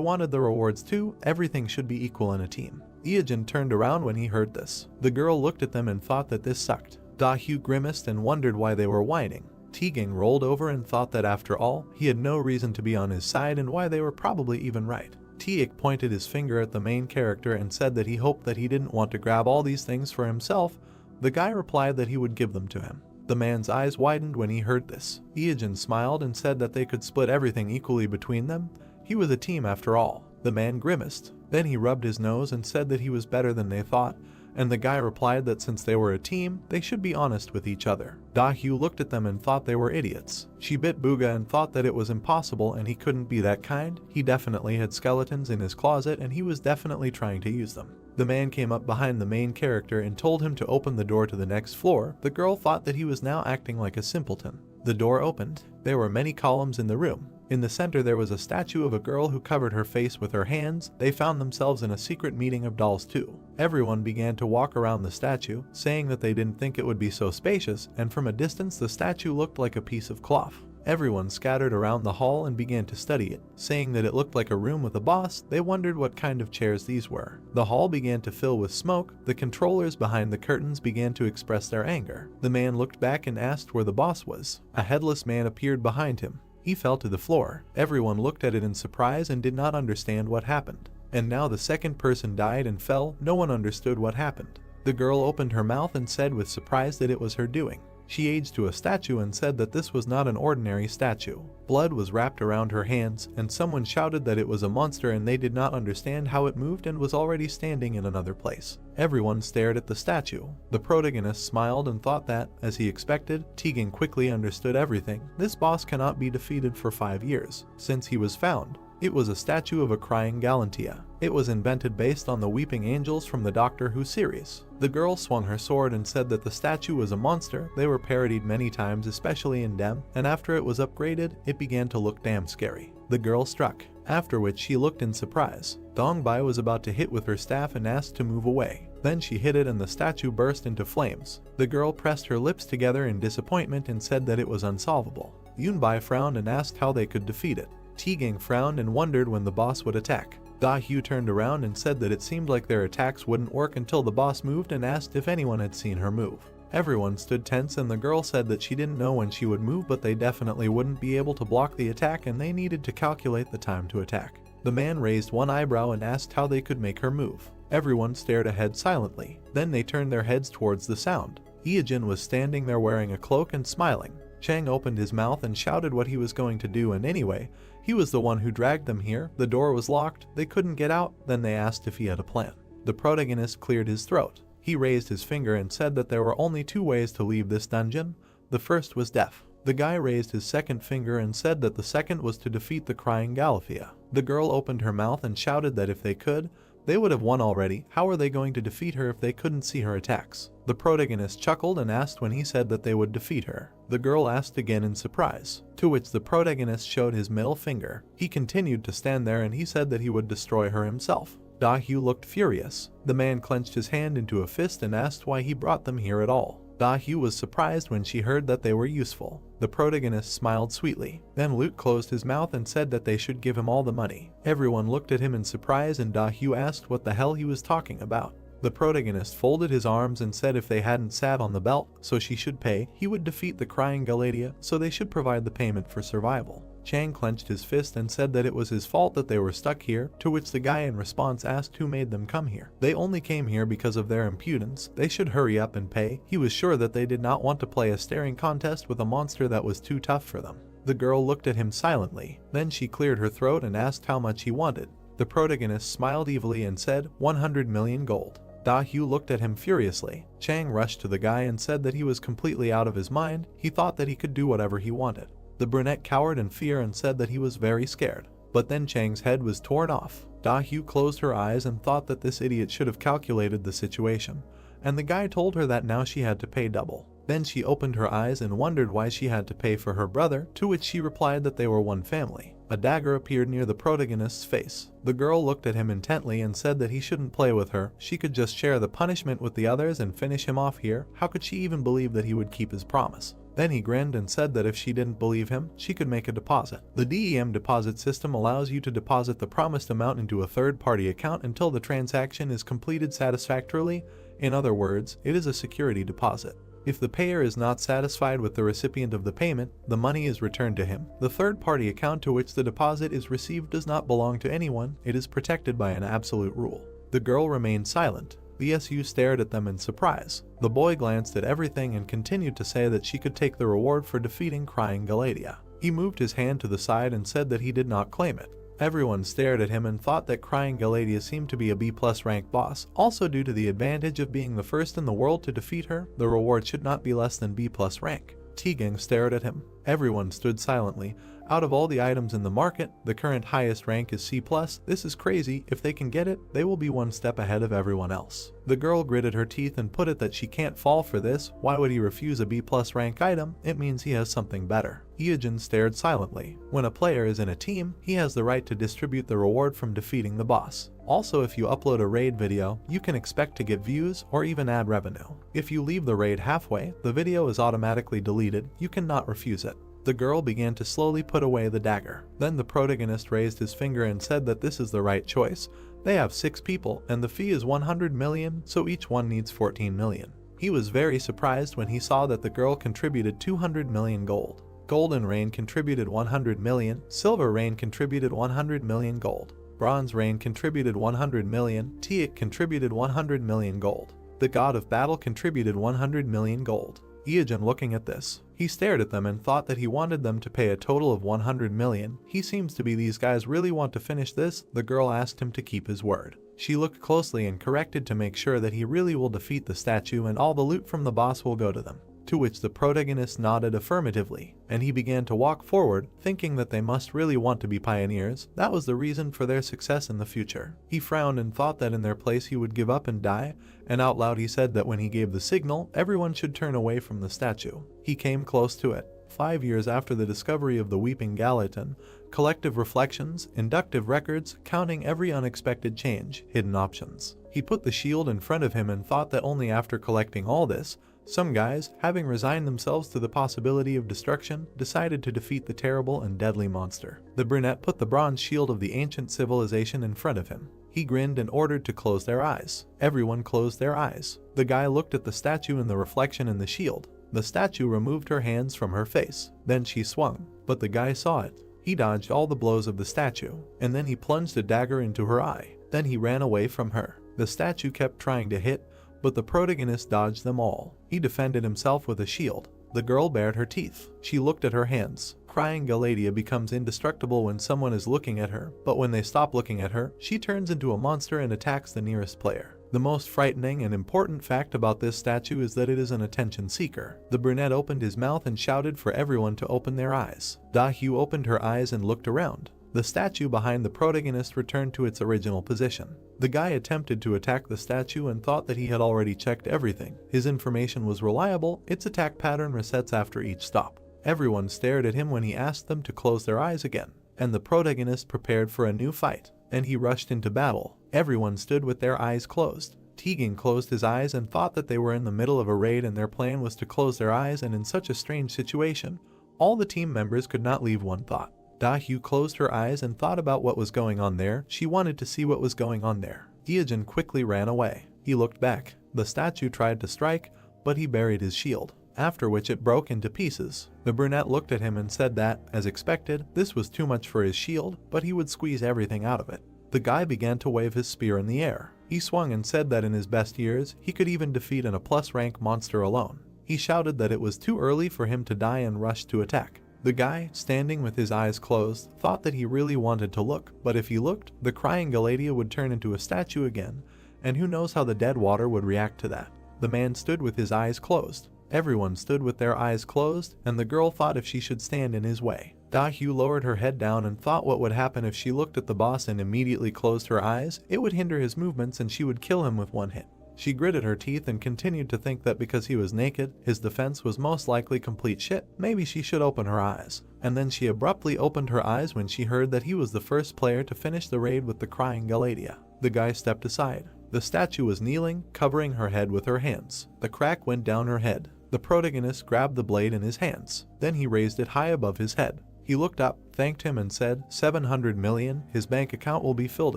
wanted the rewards too. Everything should be equal in a team. Ieogen turned around when he heard this. The girl looked at them and thought that this sucked. Dahyu grimaced and wondered why they were whining. Tegang rolled over and thought that after all, he had no reason to be on his side and why they were probably even right. Tiik pointed his finger at the main character and said that he hoped that he didn't want to grab all these things for himself. The guy replied that he would give them to him. The man's eyes widened when he heard this. Ieogen smiled and said that they could split everything equally between them. He was a team after all. The man grimaced. Then he rubbed his nose and said that he was better than they thought, and the guy replied that since they were a team, they should be honest with each other. Dahyu looked at them and thought they were idiots. She bit Booga and thought that it was impossible and he couldn't be that kind. He definitely had skeletons in his closet and he was definitely trying to use them. The man came up behind the main character and told him to open the door to the next floor. The girl thought that he was now acting like a simpleton. The door opened. There were many columns in the room. In the center there was a statue of a girl who covered her face with her hands. They found themselves in a secret meeting of dolls too. Everyone began to walk around the statue, saying that they didn't think it would be so spacious, and from a distance the statue looked like a piece of cloth. Everyone scattered around the hall and began to study it, saying that it looked like a room with a boss. They wondered what kind of chairs these were. The hall began to fill with smoke. The controllers behind the curtains began to express their anger. The man looked back and asked where the boss was. A headless man appeared behind him. He fell to the floor. Everyone looked at it in surprise and did not understand what happened. And now the second person died and fell. No one understood what happened. The girl opened her mouth and said with surprise that it was her doing. She aged to a statue and said that this was not an ordinary statue. Blood was wrapped around her hands, and someone shouted that it was a monster and they did not understand how it moved and was already standing in another place. Everyone stared at the statue. The protagonist smiled and thought that, as he expected, Tegan quickly understood everything. This boss cannot be defeated for 5 years, since he was found. It was a statue of a crying Galantia. It was invented based on the Weeping Angels from the Doctor Who series. The girl swung her sword and said that the statue was a monster. They were parodied many times, especially in Dem, and after it was upgraded, it began to look damn scary. The girl struck, after which she looked in surprise. Dongbai was about to hit with her staff and asked to move away. Then she hit it and the statue burst into flames. The girl pressed her lips together in disappointment and said that it was unsolvable. Yunbai frowned and asked how they could defeat it. Tegang frowned and wondered when the boss would attack. Dahyu turned around and said that it seemed like their attacks wouldn't work until the boss moved and asked if anyone had seen her move. Everyone stood tense and the girl said that she didn't know when she would move, but they definitely wouldn't be able to block the attack and they needed to calculate the time to attack. The man raised one eyebrow and asked how they could make her move. Everyone stared ahead silently. Then they turned their heads towards the sound. Ieogen was standing there wearing a cloak and smiling. Chang opened his mouth and shouted what he was going to do, and anyway, he was the one who dragged them here. The door was locked. They couldn't get out. Then they asked if he had a plan. The protagonist cleared his throat. He raised his finger and said that there were only 2 ways to leave this dungeon. The first was death. The guy raised his second finger and said that the second was to defeat the crying Galathea. The girl opened her mouth and shouted that if they could, they would have won already. How were they going to defeat her if they couldn't see her attacks? The protagonist chuckled and asked when he said that they would defeat her. The girl asked again in surprise, to which the protagonist showed his middle finger. He continued to stand there and he said that he would destroy her himself. Da-hyu looked furious. The man clenched his hand into a fist and asked why he brought them here at all. Da-hyu was surprised when she heard that they were useful. The protagonist smiled sweetly. Then Lute closed his mouth and said that they should give him all the money. Everyone looked at him in surprise and Da-hyu asked what the hell he was talking about. The protagonist folded his arms and said if they hadn't sat on the belt, so she should pay, he would defeat the crying Galatea, so they should provide the payment for survival. Chang clenched his fist and said that it was his fault that they were stuck here, to which the guy in response asked who made them come here. They only came here because of their impudence, they should hurry up and pay. He was sure that they did not want to play a staring contest with a monster that was too tough for them. The girl looked at him silently, then she cleared her throat and asked how much he wanted. The protagonist smiled evilly and said, 100 million gold. Da-hyu looked at him furiously. Chang rushed to the guy and said that he was completely out of his mind, he thought that he could do whatever he wanted. The brunette cowered in fear and said that he was very scared. But then Chang's head was torn off. Da-hyu closed her eyes and thought that this idiot should have calculated the situation, and the guy told her that now she had to pay double. Then she opened her eyes and wondered why she had to pay for her brother, to which she replied that they were one family. A dagger appeared near the protagonist's face. The girl looked at him intently and said that he shouldn't play with her, she could just share the punishment with the others and finish him off here. How could she even believe that he would keep his promise? Then he grinned and said that if she didn't believe him, she could make a deposit. The DEM deposit system allows you to deposit the promised amount into a third-party account until the transaction is completed satisfactorily. In other words, it is a security deposit. If the payer is not satisfied with the recipient of the payment, the money is returned to him. The third-party account to which the deposit is received does not belong to anyone, it is protected by an absolute rule. The girl remained silent. The SU stared at them in surprise. The boy glanced at everything and continued to say that she could take the reward for defeating crying Galatea. He moved his hand to the side and said that he did not claim it. Everyone stared at him and thought that crying Galatea seemed to be a B+ rank boss. Also due to the advantage of being the first in the world to defeat her, the reward should not be less than B+ rank. T-Gang stared at him. Everyone stood silently. Out of all the items in the market, the current highest rank is C+. This is crazy. If they can get it, they will be one step ahead of everyone else. The girl gritted her teeth and put it that she can't fall for this. Why would he refuse a B+ rank item? It means he has something better. Iyajin stared silently. When a player is in a team, he has the right to distribute the reward from defeating the boss. Also, if you upload a raid video, you can expect to get views or even ad revenue. If you leave the raid halfway, the video is automatically deleted. You cannot refuse it. The girl began to slowly put away the dagger. Then the protagonist raised his finger and said that this is the right choice. They have 6 people and the fee is 100 million, so each one needs 14 million. He was very surprised when he saw that the girl contributed 200 million gold. Golden Rain contributed 100 million, Silver Rain contributed 100 million gold. Bronze Rain contributed 100 million, Teak contributed 100 million gold. The God of Battle contributed 100 million gold. Iyajin looking at this, he stared at them and thought that he wanted them to pay a total of 100 million. He seems to be these guys really want to finish this. The girl asked him to keep his word. She looked closely and corrected to make sure that he really will defeat the statue and all the loot from the boss will go to them. To which the protagonist nodded affirmatively, and he began to walk forward, thinking that they must really want to be pioneers. That was the reason for their success in the future. He frowned and thought that in their place he would give up and die, and out loud he said that when he gave the signal, everyone should turn away from the statue. He came close to it. 5 years after the discovery of the Weeping Gallatin, collective reflections, inductive records, counting every unexpected change, hidden options. He put the shield in front of him and thought that only after collecting all this, some guys, having resigned themselves to the possibility of destruction, decided to defeat the terrible and deadly monster. The brunette put the bronze shield of the ancient civilization in front of him. He grinned and ordered to close their eyes. Everyone closed their eyes. The guy looked at the statue and the reflection in the shield. The statue removed her hands from her face. Then she swung, but the guy saw it. He dodged all the blows of the statue, and then he plunged a dagger into her eye. Then he ran away from her. The statue kept trying to hit, but the protagonist dodged them all. He defended himself with a shield. The girl bared her teeth. She looked at her hands. Crying Galatea becomes indestructible when someone is looking at her, but when they stop looking at her, she turns into a monster and attacks the nearest player. The most frightening and important fact about this statue is that it is an attention seeker. The brunette opened his mouth and shouted for everyone to open their eyes. Da-hyu opened her eyes and looked around. The statue behind the protagonist returned to its original position. The guy attempted to attack the statue and thought that he had already checked everything. His information was reliable. Its attack pattern resets after each stop. Everyone stared at him when he asked them to close their eyes again, and the protagonist prepared for a new fight, and he rushed into battle. Everyone stood with their eyes closed. Tegan closed his eyes and thought that they were in the middle of a raid and their plan was to close their eyes, and in such a strange situation, all the team members could not leave one thought. Da-hyu closed her eyes and thought about what was going on there. She wanted to see what was going on there. Hyejin quickly ran away. He looked back. The statue tried to strike, but he buried his shield, after which it broke into pieces. The brunette looked at him and said that, as expected, this was too much for his shield, but he would squeeze everything out of it. The guy began to wave his spear in the air. He swung and said that in his best years, he could even defeat an A+ rank monster alone. He shouted that it was too early for him to die and rushed to attack. The guy, standing with his eyes closed, thought that he really wanted to look, but if he looked, the crying Galadia would turn into a statue again, and who knows how the dead water would react to that. The man stood with his eyes closed. Everyone stood with their eyes closed, and the girl thought if she should stand in his way. Da-hyu lowered her head down and thought what would happen if she looked at the boss and immediately closed her eyes. It would hinder his movements and she would kill him with one hit. She gritted her teeth and continued to think that because he was naked, his defense was most likely complete shit. Maybe she should open her eyes. And then she abruptly opened her eyes when she heard that he was the first player to finish the raid with the crying Galadia. The guy stepped aside. The statue was kneeling, covering her head with her hands. The crack went down her head. The protagonist grabbed the blade in his hands. Then he raised it high above his head. He looked up, thanked him and said, 700 million, his bank account will be filled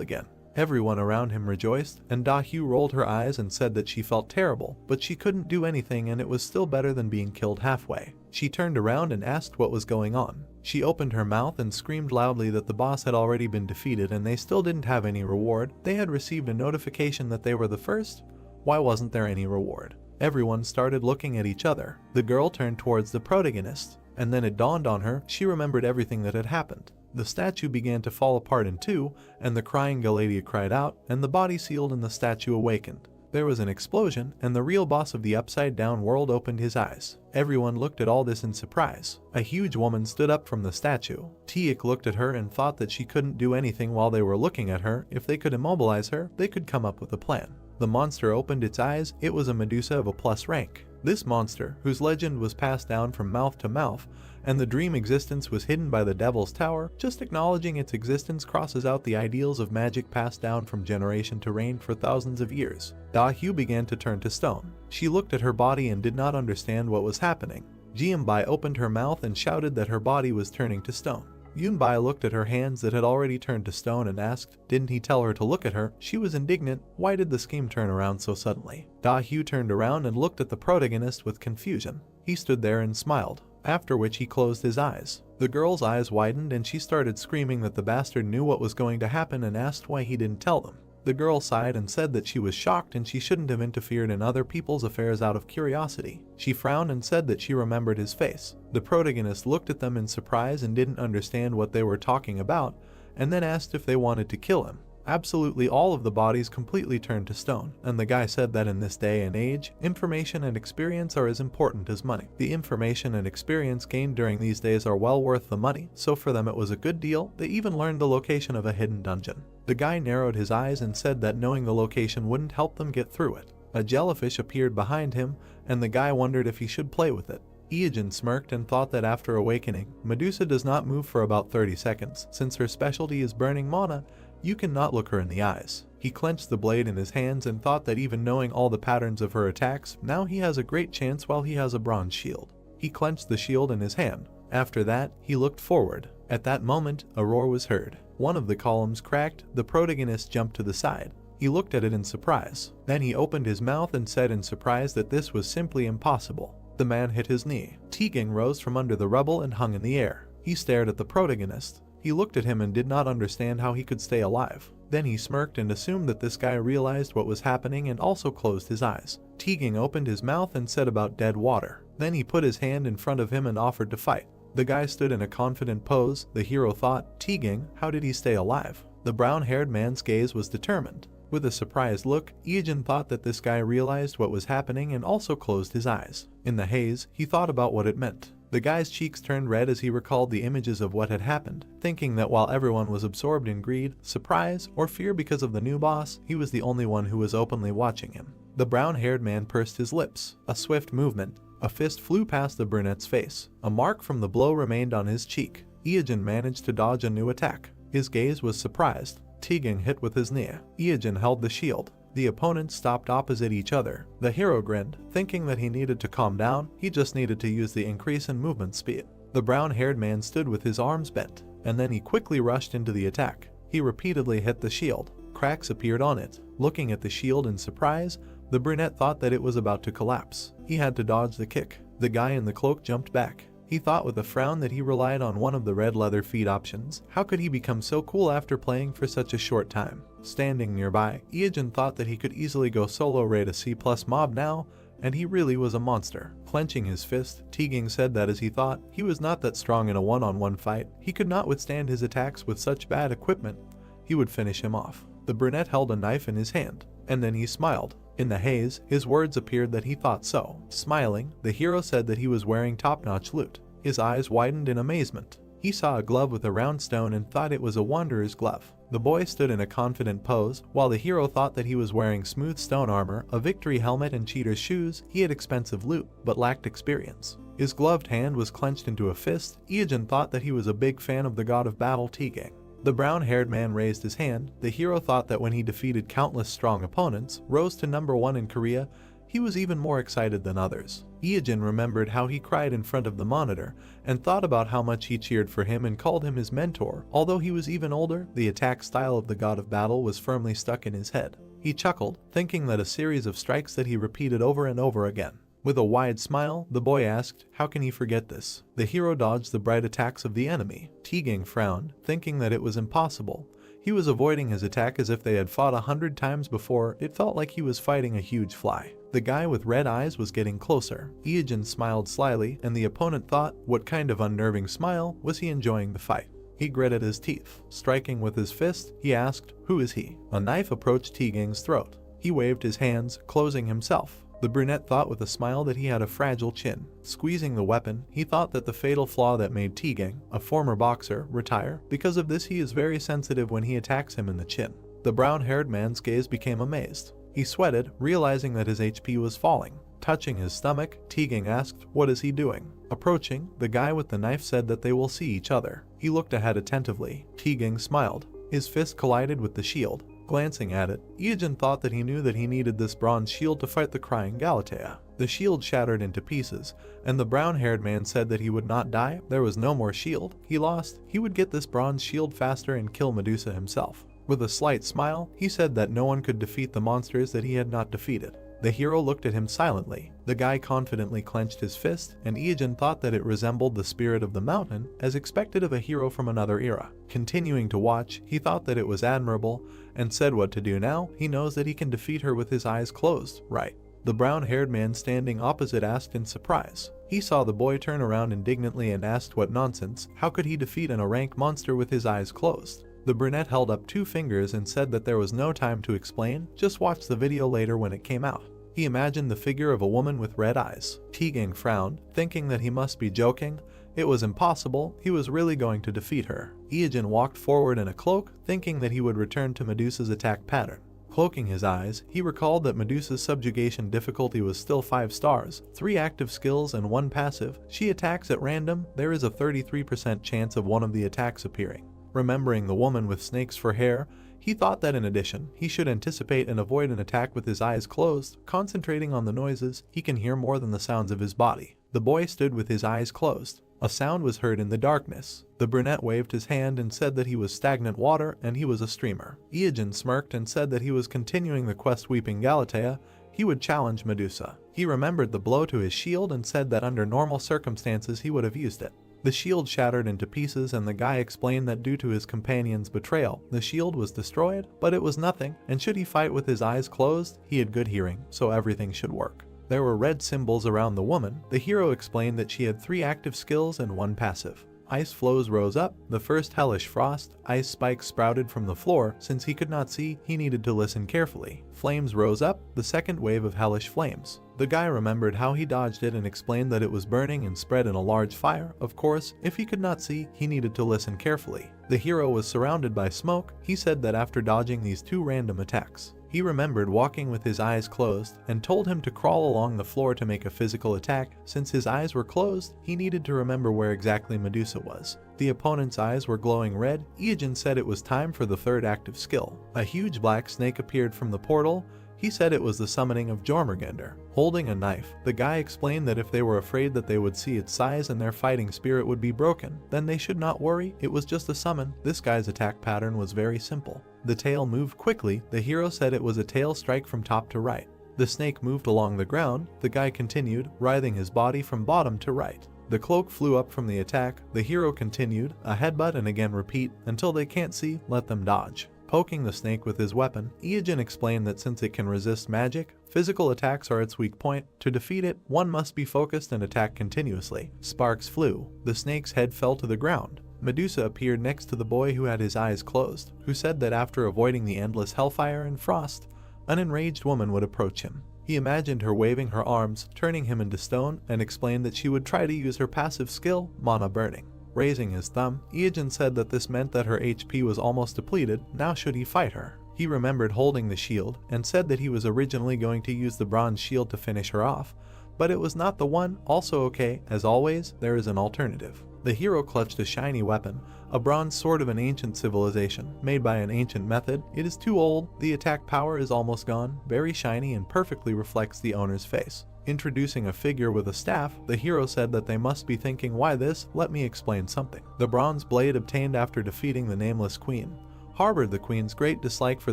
again. Everyone around him rejoiced, and Da-hyu rolled her eyes and said that she felt terrible, but she couldn't do anything and it was still better than being killed halfway. She turned around and asked what was going on. She opened her mouth and screamed loudly that the boss had already been defeated and they still didn't have any reward. They had received a notification that they were the first. Why wasn't there any reward? Everyone started looking at each other. The girl turned towards the protagonist, and then it dawned on her, she remembered everything that had happened. The statue began to fall apart in two, and the crying Galadia cried out, and the body sealed and the statue awakened. There was an explosion, and the real boss of the upside-down world opened his eyes. Everyone looked at all this in surprise. A huge woman stood up from the statue. Tiek looked at her and thought that she couldn't do anything while they were looking at her. If they could immobilize her, they could come up with a plan. The monster opened its eyes. It was a Medusa of A+ rank. This monster, whose legend was passed down from mouth to mouth, and the dream existence was hidden by the Devil's Tower, just acknowledging its existence crosses out the ideals of magic passed down from generation to reign for thousands of years. Da-hyu began to turn to stone. She looked at her body and did not understand what was happening. Jianbai opened her mouth and shouted that her body was turning to stone. Yunbai looked at her hands that had already turned to stone and asked, didn't he tell her to look at her? She was indignant. Why did the scheme turn around so suddenly? Da-hyu turned around and looked at the protagonist with confusion. He stood there and smiled, after which he closed his eyes. The girl's eyes widened and she started screaming that the bastard knew what was going to happen and asked why he didn't tell them. The girl sighed and said that she was shocked and she shouldn't have interfered in other people's affairs out of curiosity. She frowned and said that she remembered his face. The protagonist looked at them in surprise and didn't understand what they were talking about, and then asked if they wanted to kill him. Absolutely all of the bodies completely turned to stone, and the guy said that in this day and age, information and experience are as important as money. The information and experience gained during these days are well worth the money, so for them it was a good deal. They even learned the location of a hidden dungeon. The guy narrowed his eyes and said that knowing the location wouldn't help them get through it. A jellyfish appeared behind him, and the guy wondered if he should play with it. Hyejin smirked and thought that after awakening, Medusa does not move for about 30 seconds. Since her specialty is burning mana, you cannot look her in the eyes. He clenched the blade in his hands and thought that even knowing all the patterns of her attacks, now he has a great chance while he has a bronze shield. He clenched the shield in his hand. After that, he looked forward. At that moment, a roar was heard. One of the columns cracked. The protagonist jumped to the side. He looked at it in surprise. Then he opened his mouth and said in surprise that this was simply impossible. The man hit his knee. Tegan rose from under the rubble and hung in the air. He stared at the protagonist. He looked at him and did not understand how he could stay alive. Then he smirked and assumed that this guy realized what was happening and also closed his eyes. Tegan opened his mouth and said about dead water. Then he put his hand in front of him and offered to fight. The guy stood in a confident pose. The hero thought, Tegan, how did he stay alive? The brown-haired man's gaze was determined. With a surprised look, Hyejin thought that this guy realized what was happening and also closed his eyes. In the haze, he thought about what it meant. The guy's cheeks turned red as he recalled the images of what had happened, thinking that while everyone was absorbed in greed, surprise, or fear because of the new boss, he was the only one who was openly watching him. The brown-haired man pursed his lips. A swift movement. A fist flew past the brunette's face. A mark from the blow remained on his cheek. Hyejin managed to dodge a new attack. His gaze was surprised. Tegan hit with his knee. Iijin held the shield. The opponents stopped opposite each other. The hero grinned, thinking that he needed to calm down. He just needed to use the increase in movement speed. The brown-haired man stood with his arms bent, and then he quickly rushed into the attack. He repeatedly hit the shield. Cracks appeared on it. Looking at the shield in surprise, the brunette thought that it was about to collapse. He had to dodge the kick. The guy in the cloak jumped back. He thought with a frown that he relied on one of the red leather feet options. How could he become so cool after playing for such a short time? Standing nearby, Iijin thought that he could easily go solo raid a C+ mob now, and he really was a monster. Clenching his fist, Tegan said that as he thought, he was not that strong in a one-on-one fight. He could not withstand his attacks with such bad equipment. He would finish him off. The brunette held a knife in his hand, and then he smiled. In the haze, his words appeared that he thought so. Smiling, the hero said that he was wearing top-notch loot. His eyes widened in amazement. He saw a glove with a round stone and thought it was a wanderer's glove. The boy stood in a confident pose, while the hero thought that he was wearing smooth stone armor, a victory helmet and cheater's shoes. He had expensive loot, but lacked experience. His gloved hand was clenched into a fist. Iijin thought that he was a big fan of the god of battle Tegan. The brown-haired man raised his hand. The hero thought that when he defeated countless strong opponents, rose to number 1 in Korea, he was even more excited than others. Iijin remembered how he cried in front of the monitor, and thought about how much he cheered for him and called him his mentor. Although he was even older, the attack style of the god of battle was firmly stuck in his head. He chuckled, thinking that a series of strikes that he repeated over and over again. With a wide smile, the boy asked, how can he forget this? The hero dodged the bright attacks of the enemy. Tegan frowned, thinking that it was impossible. He was avoiding his attack as if they had fought 100 times before. It felt like he was fighting a huge fly. The guy with red eyes was getting closer. Iijin smiled slyly, and the opponent thought, what kind of unnerving smile? Was he enjoying the fight? He gritted his teeth. Striking with his fist, he asked, who is he? A knife approached Tegan's throat. He waved his hands, closing himself. The brunette thought with a smile that he had a fragile chin. Squeezing the weapon, he thought that the fatal flaw that made Tegan, a former boxer, retire. Because of this, he is very sensitive when he attacks him in the chin. The brown-haired man's gaze became amazed. He sweated, realizing that his HP was falling. Touching his stomach, Tegan asked, what is he doing? Approaching, the guy with the knife said that they will see each other. He looked ahead attentively. Tegan smiled. His fist collided with the shield. Glancing at it, Iijin thought that he knew that he needed this bronze shield to fight the crying Galatea. The shield shattered into pieces, and the brown-haired man said that he would not die. There was no more shield. He lost. He would get this bronze shield faster and kill Medusa himself. With a slight smile, he said that no one could defeat the monsters that he had not defeated. The hero looked at him silently. The guy confidently clenched his fist, and Iijin thought that it resembled the spirit of the mountain, as expected of a hero from another era. Continuing to watch, he thought that it was admirable, and said what to do now. He knows that he can defeat her with his eyes closed, right? The brown-haired man standing opposite asked in surprise. He saw the boy turn around indignantly and asked what nonsense. How could he defeat a rank monster with his eyes closed? The brunette held up 2 fingers and said that there was no time to explain, just watch the video later when it came out. He imagined the figure of a woman with red eyes. Tegan frowned, thinking that he must be joking. It was impossible. He was really going to defeat her. Iijin walked forward in a cloak, thinking that he would return to Medusa's attack pattern. Cloaking his eyes, he recalled that Medusa's subjugation difficulty was still 5 stars, 3 active skills and 1 passive. She attacks at random. There is a 33% chance of one of the attacks appearing. Remembering the woman with snakes for hair, he thought that in addition, he should anticipate and avoid an attack with his eyes closed. Concentrating on the noises, he can hear more than the sounds of his body. The boy stood with his eyes closed. A sound was heard in the darkness. The brunette waved his hand and said that he was stagnant water and he was a streamer. Iijin smirked and said that he was continuing the quest weeping Galatea. He would challenge Medusa. He remembered the blow to his shield and said that under normal circumstances he would have used it. The shield shattered into pieces, and the guy explained that due to his companion's betrayal, the shield was destroyed, but it was nothing, and should he fight with his eyes closed, he had good hearing, so everything should work. There were red symbols around the woman. The hero explained that she had 3 active skills and 1 passive. Ice flows rose up. The first hellish frost. Ice spikes sprouted from the floor. Since he could not see, he needed to listen carefully. Flames rose up. The second wave of hellish flames. The guy remembered how he dodged it and explained that it was burning and spread in a large fire. Of course, if he could not see, he needed to listen carefully. The hero was surrounded by smoke. He said that after dodging these 2 random attacks, He remembered walking with his eyes closed and told him to crawl along the floor to make a physical attack. Since his eyes were closed, he needed to remember where exactly Medusa was. The opponent's eyes were glowing red. Iojin said it was time for the third active skill. A huge black snake appeared from the portal. He said it was the summoning of Jormungandr. Holding a knife, the guy explained that if they were afraid that they would see its size and their fighting spirit would be broken, then they should not worry, it was just a summon. This guy's attack pattern was very simple. The tail moved quickly. The hero said it was a tail strike from top to right. The snake moved along the ground. The guy continued, writhing his body from bottom to right. The cloak flew up from the attack. The hero continued, a headbutt and again repeat, until they can't see, let them dodge. Poking the snake with his weapon, Iojin explained that since it can resist magic, physical attacks are its weak point. To defeat it, one must be focused and attack continuously. Sparks flew. The snake's head fell to the ground. Medusa appeared next to the boy who had his eyes closed, who said that after avoiding the endless hellfire and frost, an enraged woman would approach him. He imagined her waving her arms, turning him into stone, and explained that she would try to use her passive skill, mana burning. Raising his thumb, Iojin said that this meant that her HP was almost depleted. Now should he fight her? He remembered holding the shield and said that he was originally going to use the bronze shield to finish her off, but it was not the one. Also okay, as always, there is an alternative. The hero clutched a shiny weapon, a bronze sword of an ancient civilization, made by an ancient method. It is too old, the attack power is almost gone, very shiny and perfectly reflects the owner's face. Introducing a figure with a staff, the hero said that they must be thinking, why this? Let me explain something. The bronze blade obtained after defeating the nameless queen harbored the queen's great dislike for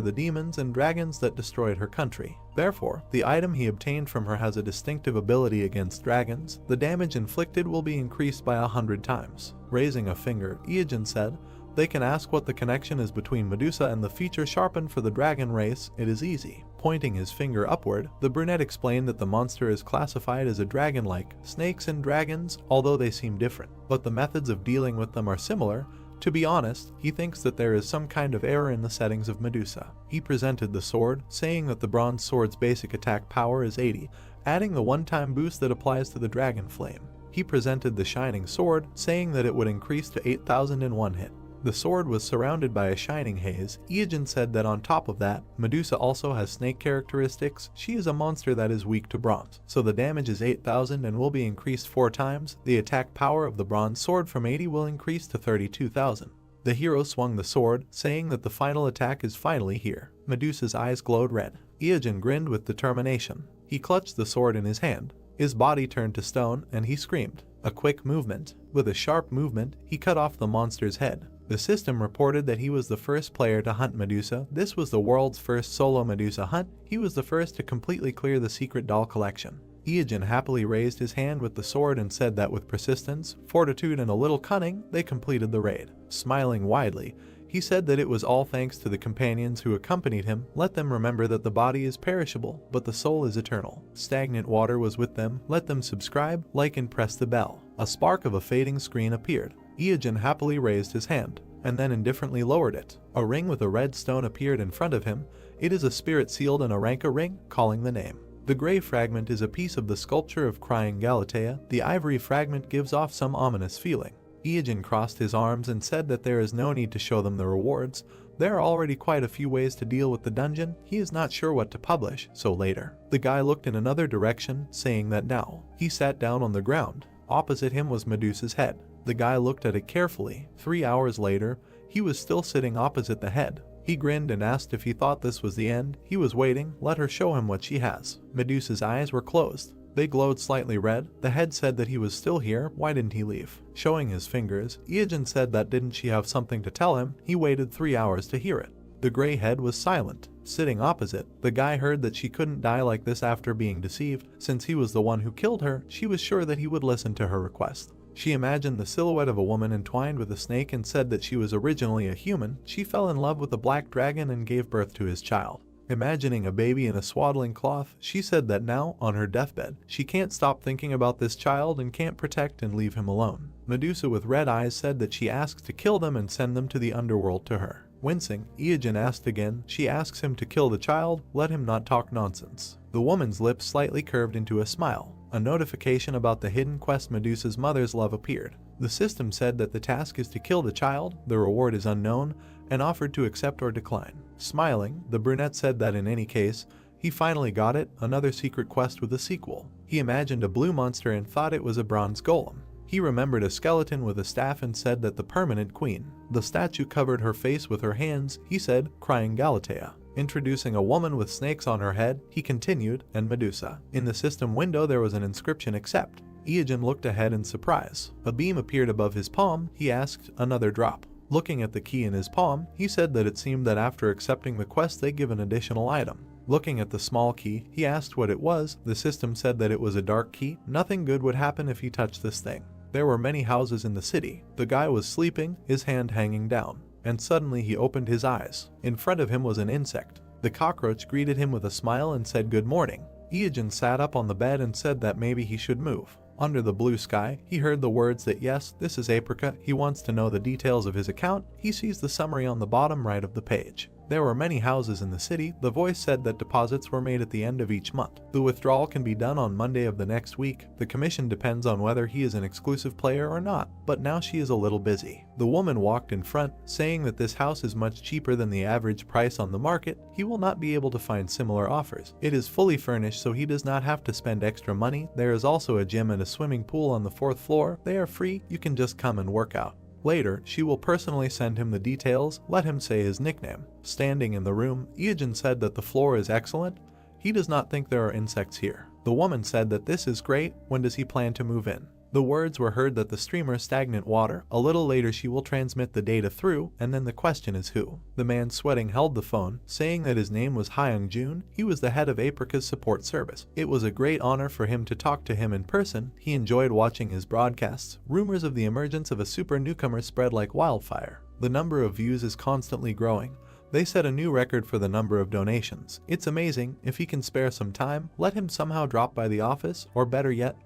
the demons and dragons that destroyed her country. Therefore, the item he obtained from her has a distinctive ability against dragons. The damage inflicted will be increased by 100 times. Raising a finger, Iojin said, they can ask what the connection is between Medusa and the feature sharpened for the dragon race. It is easy. Pointing his finger upward, the brunette explained that the monster is classified as a dragon-like. Snakes and dragons, although they seem different, but the methods of dealing with them are similar. To be honest, he thinks that there is some kind of error in the settings of Medusa. He presented the sword, saying that the bronze sword's basic attack power is 80, adding the one-time boost that applies to the dragon flame. He presented the shining sword, saying that it would increase to 8,000 in one hit. The sword was surrounded by a shining haze. Iojin said that on top of that, Medusa also has snake characteristics. She is a monster that is weak to bronze, so the damage is 8,000 and will be increased 4 times. The attack power of the bronze sword from 80 will increase to 32,000. The hero swung the sword, saying that the final attack is finally here. Medusa's eyes glowed red. Iojin grinned with determination. He clutched the sword in his hand. His body turned to stone, and he screamed. A quick movement. With a sharp movement, he cut off the monster's head. The system reported that he was the first player to hunt Medusa. This was the world's first solo Medusa hunt. He was the first to completely clear the secret doll collection. Iojin happily raised his hand with the sword and said that with persistence, fortitude, and a little cunning, they completed the raid. Smiling widely, he said that it was all thanks to the companions who accompanied him. Let them remember that the body is perishable, but the soul is eternal. Stagnant water was with them. Let them subscribe, like, and press the bell. A spark of a fading screen appeared. Iojin happily raised his hand, and then indifferently lowered it. A ring with a red stone appeared in front of him. It is a spirit sealed in a ranka ring, calling the name. The gray fragment is a piece of the sculpture of crying Galatea. The ivory fragment gives off some ominous feeling. Iojin crossed his arms and said that there is no need to show them the rewards. There are already quite a few ways to deal with the dungeon. He is not sure what to publish, so later. The guy looked in another direction, saying that now. He sat down on the ground. Opposite him was Medusa's head. The guy looked at it carefully. 3 hours later, he was still sitting opposite the head. He grinned and asked if he thought this was the end. He was waiting. Let her show him what she has. Medusa's eyes were closed. They glowed slightly red. The head said that he was still here. Why didn't he leave? Showing his fingers, Iojin said that didn't she have something to tell him? He waited 3 hours to hear it. The gray head was silent. Sitting opposite, the guy heard that she couldn't die like this after being deceived. Since he was the one who killed her, she was sure that he would listen to her request. She imagined the silhouette of a woman entwined with a snake and said that she was originally a human. She fell in love with a black dragon and gave birth to his child. Imagining a baby in a swaddling cloth, she said that now, on her deathbed, she can't stop thinking about this child and can't protect and leave him alone. Medusa with red eyes said that she asks to kill them and send them to the underworld to her. Wincing, Iojin asked again. She asks him to kill the child. Let him not talk nonsense. The woman's lips slightly curved into a smile. A notification about the hidden quest Medusa's mother's love appeared. The system said that the task is to kill the child, the reward is unknown, and offered to accept or decline. Smiling, the brunette said that in any case, he finally got it, another secret quest with a sequel. He imagined a blue monster and thought it was a bronze golem. He remembered a skeleton with a staff and said that the permanent queen. The statue covered her face with her hands, he said, crying Galatea. Introducing a woman with snakes on her head, he continued, and Medusa. In the system window there was an inscription accept. Iogen looked ahead in surprise. A beam appeared above his palm, he asked, another drop. Looking at the key in his palm, he said that it seemed that after accepting the quest they give an additional item. Looking at the small key, he asked what it was. The system said that it was a dark key. Nothing good would happen if he touched this thing. There were many houses in the city. The guy was sleeping, his hand hanging down. And suddenly he opened his eyes. In front of him was an insect. The cockroach greeted him with a smile and said good morning. Iogen sat up on the bed and said that maybe he should move. Under the blue sky, he heard the words that yes, this is Apricot. He wants to know the details of his account. He sees the summary on the bottom right of the page. There were many houses in the city. The voice said that deposits were made at the end of each month. The withdrawal can be done on Monday of the next week. The commission depends on whether he is an exclusive player or not, but now she is a little busy. The woman walked in front, saying that this house is much cheaper than the average price on the market. He will not be able to find similar offers. It is fully furnished so he does not have to spend extra money. There is also a gym and a swimming pool on the 4th floor. They are free, you can just come and work out. Later, she will personally send him the details, let him say his nickname. Standing in the room, Iogen said that the floor is excellent. He does not think there are insects here. The woman said that this is great. When does he plan to move in? The words were heard that the streamer stagnant water. A little later she will transmit the data through, and then the question is who. The man sweating held the phone, saying that his name was Hyung Jun. He was the head of Apricot's support service. It was a great honor for him to talk to him in person. He enjoyed watching his broadcasts. Rumors of the emergence of a super newcomer spread like wildfire. The number of views is constantly growing. They set a new record for the number of donations. It's amazing. If he can spare some time, let him somehow drop by the office, or better yet,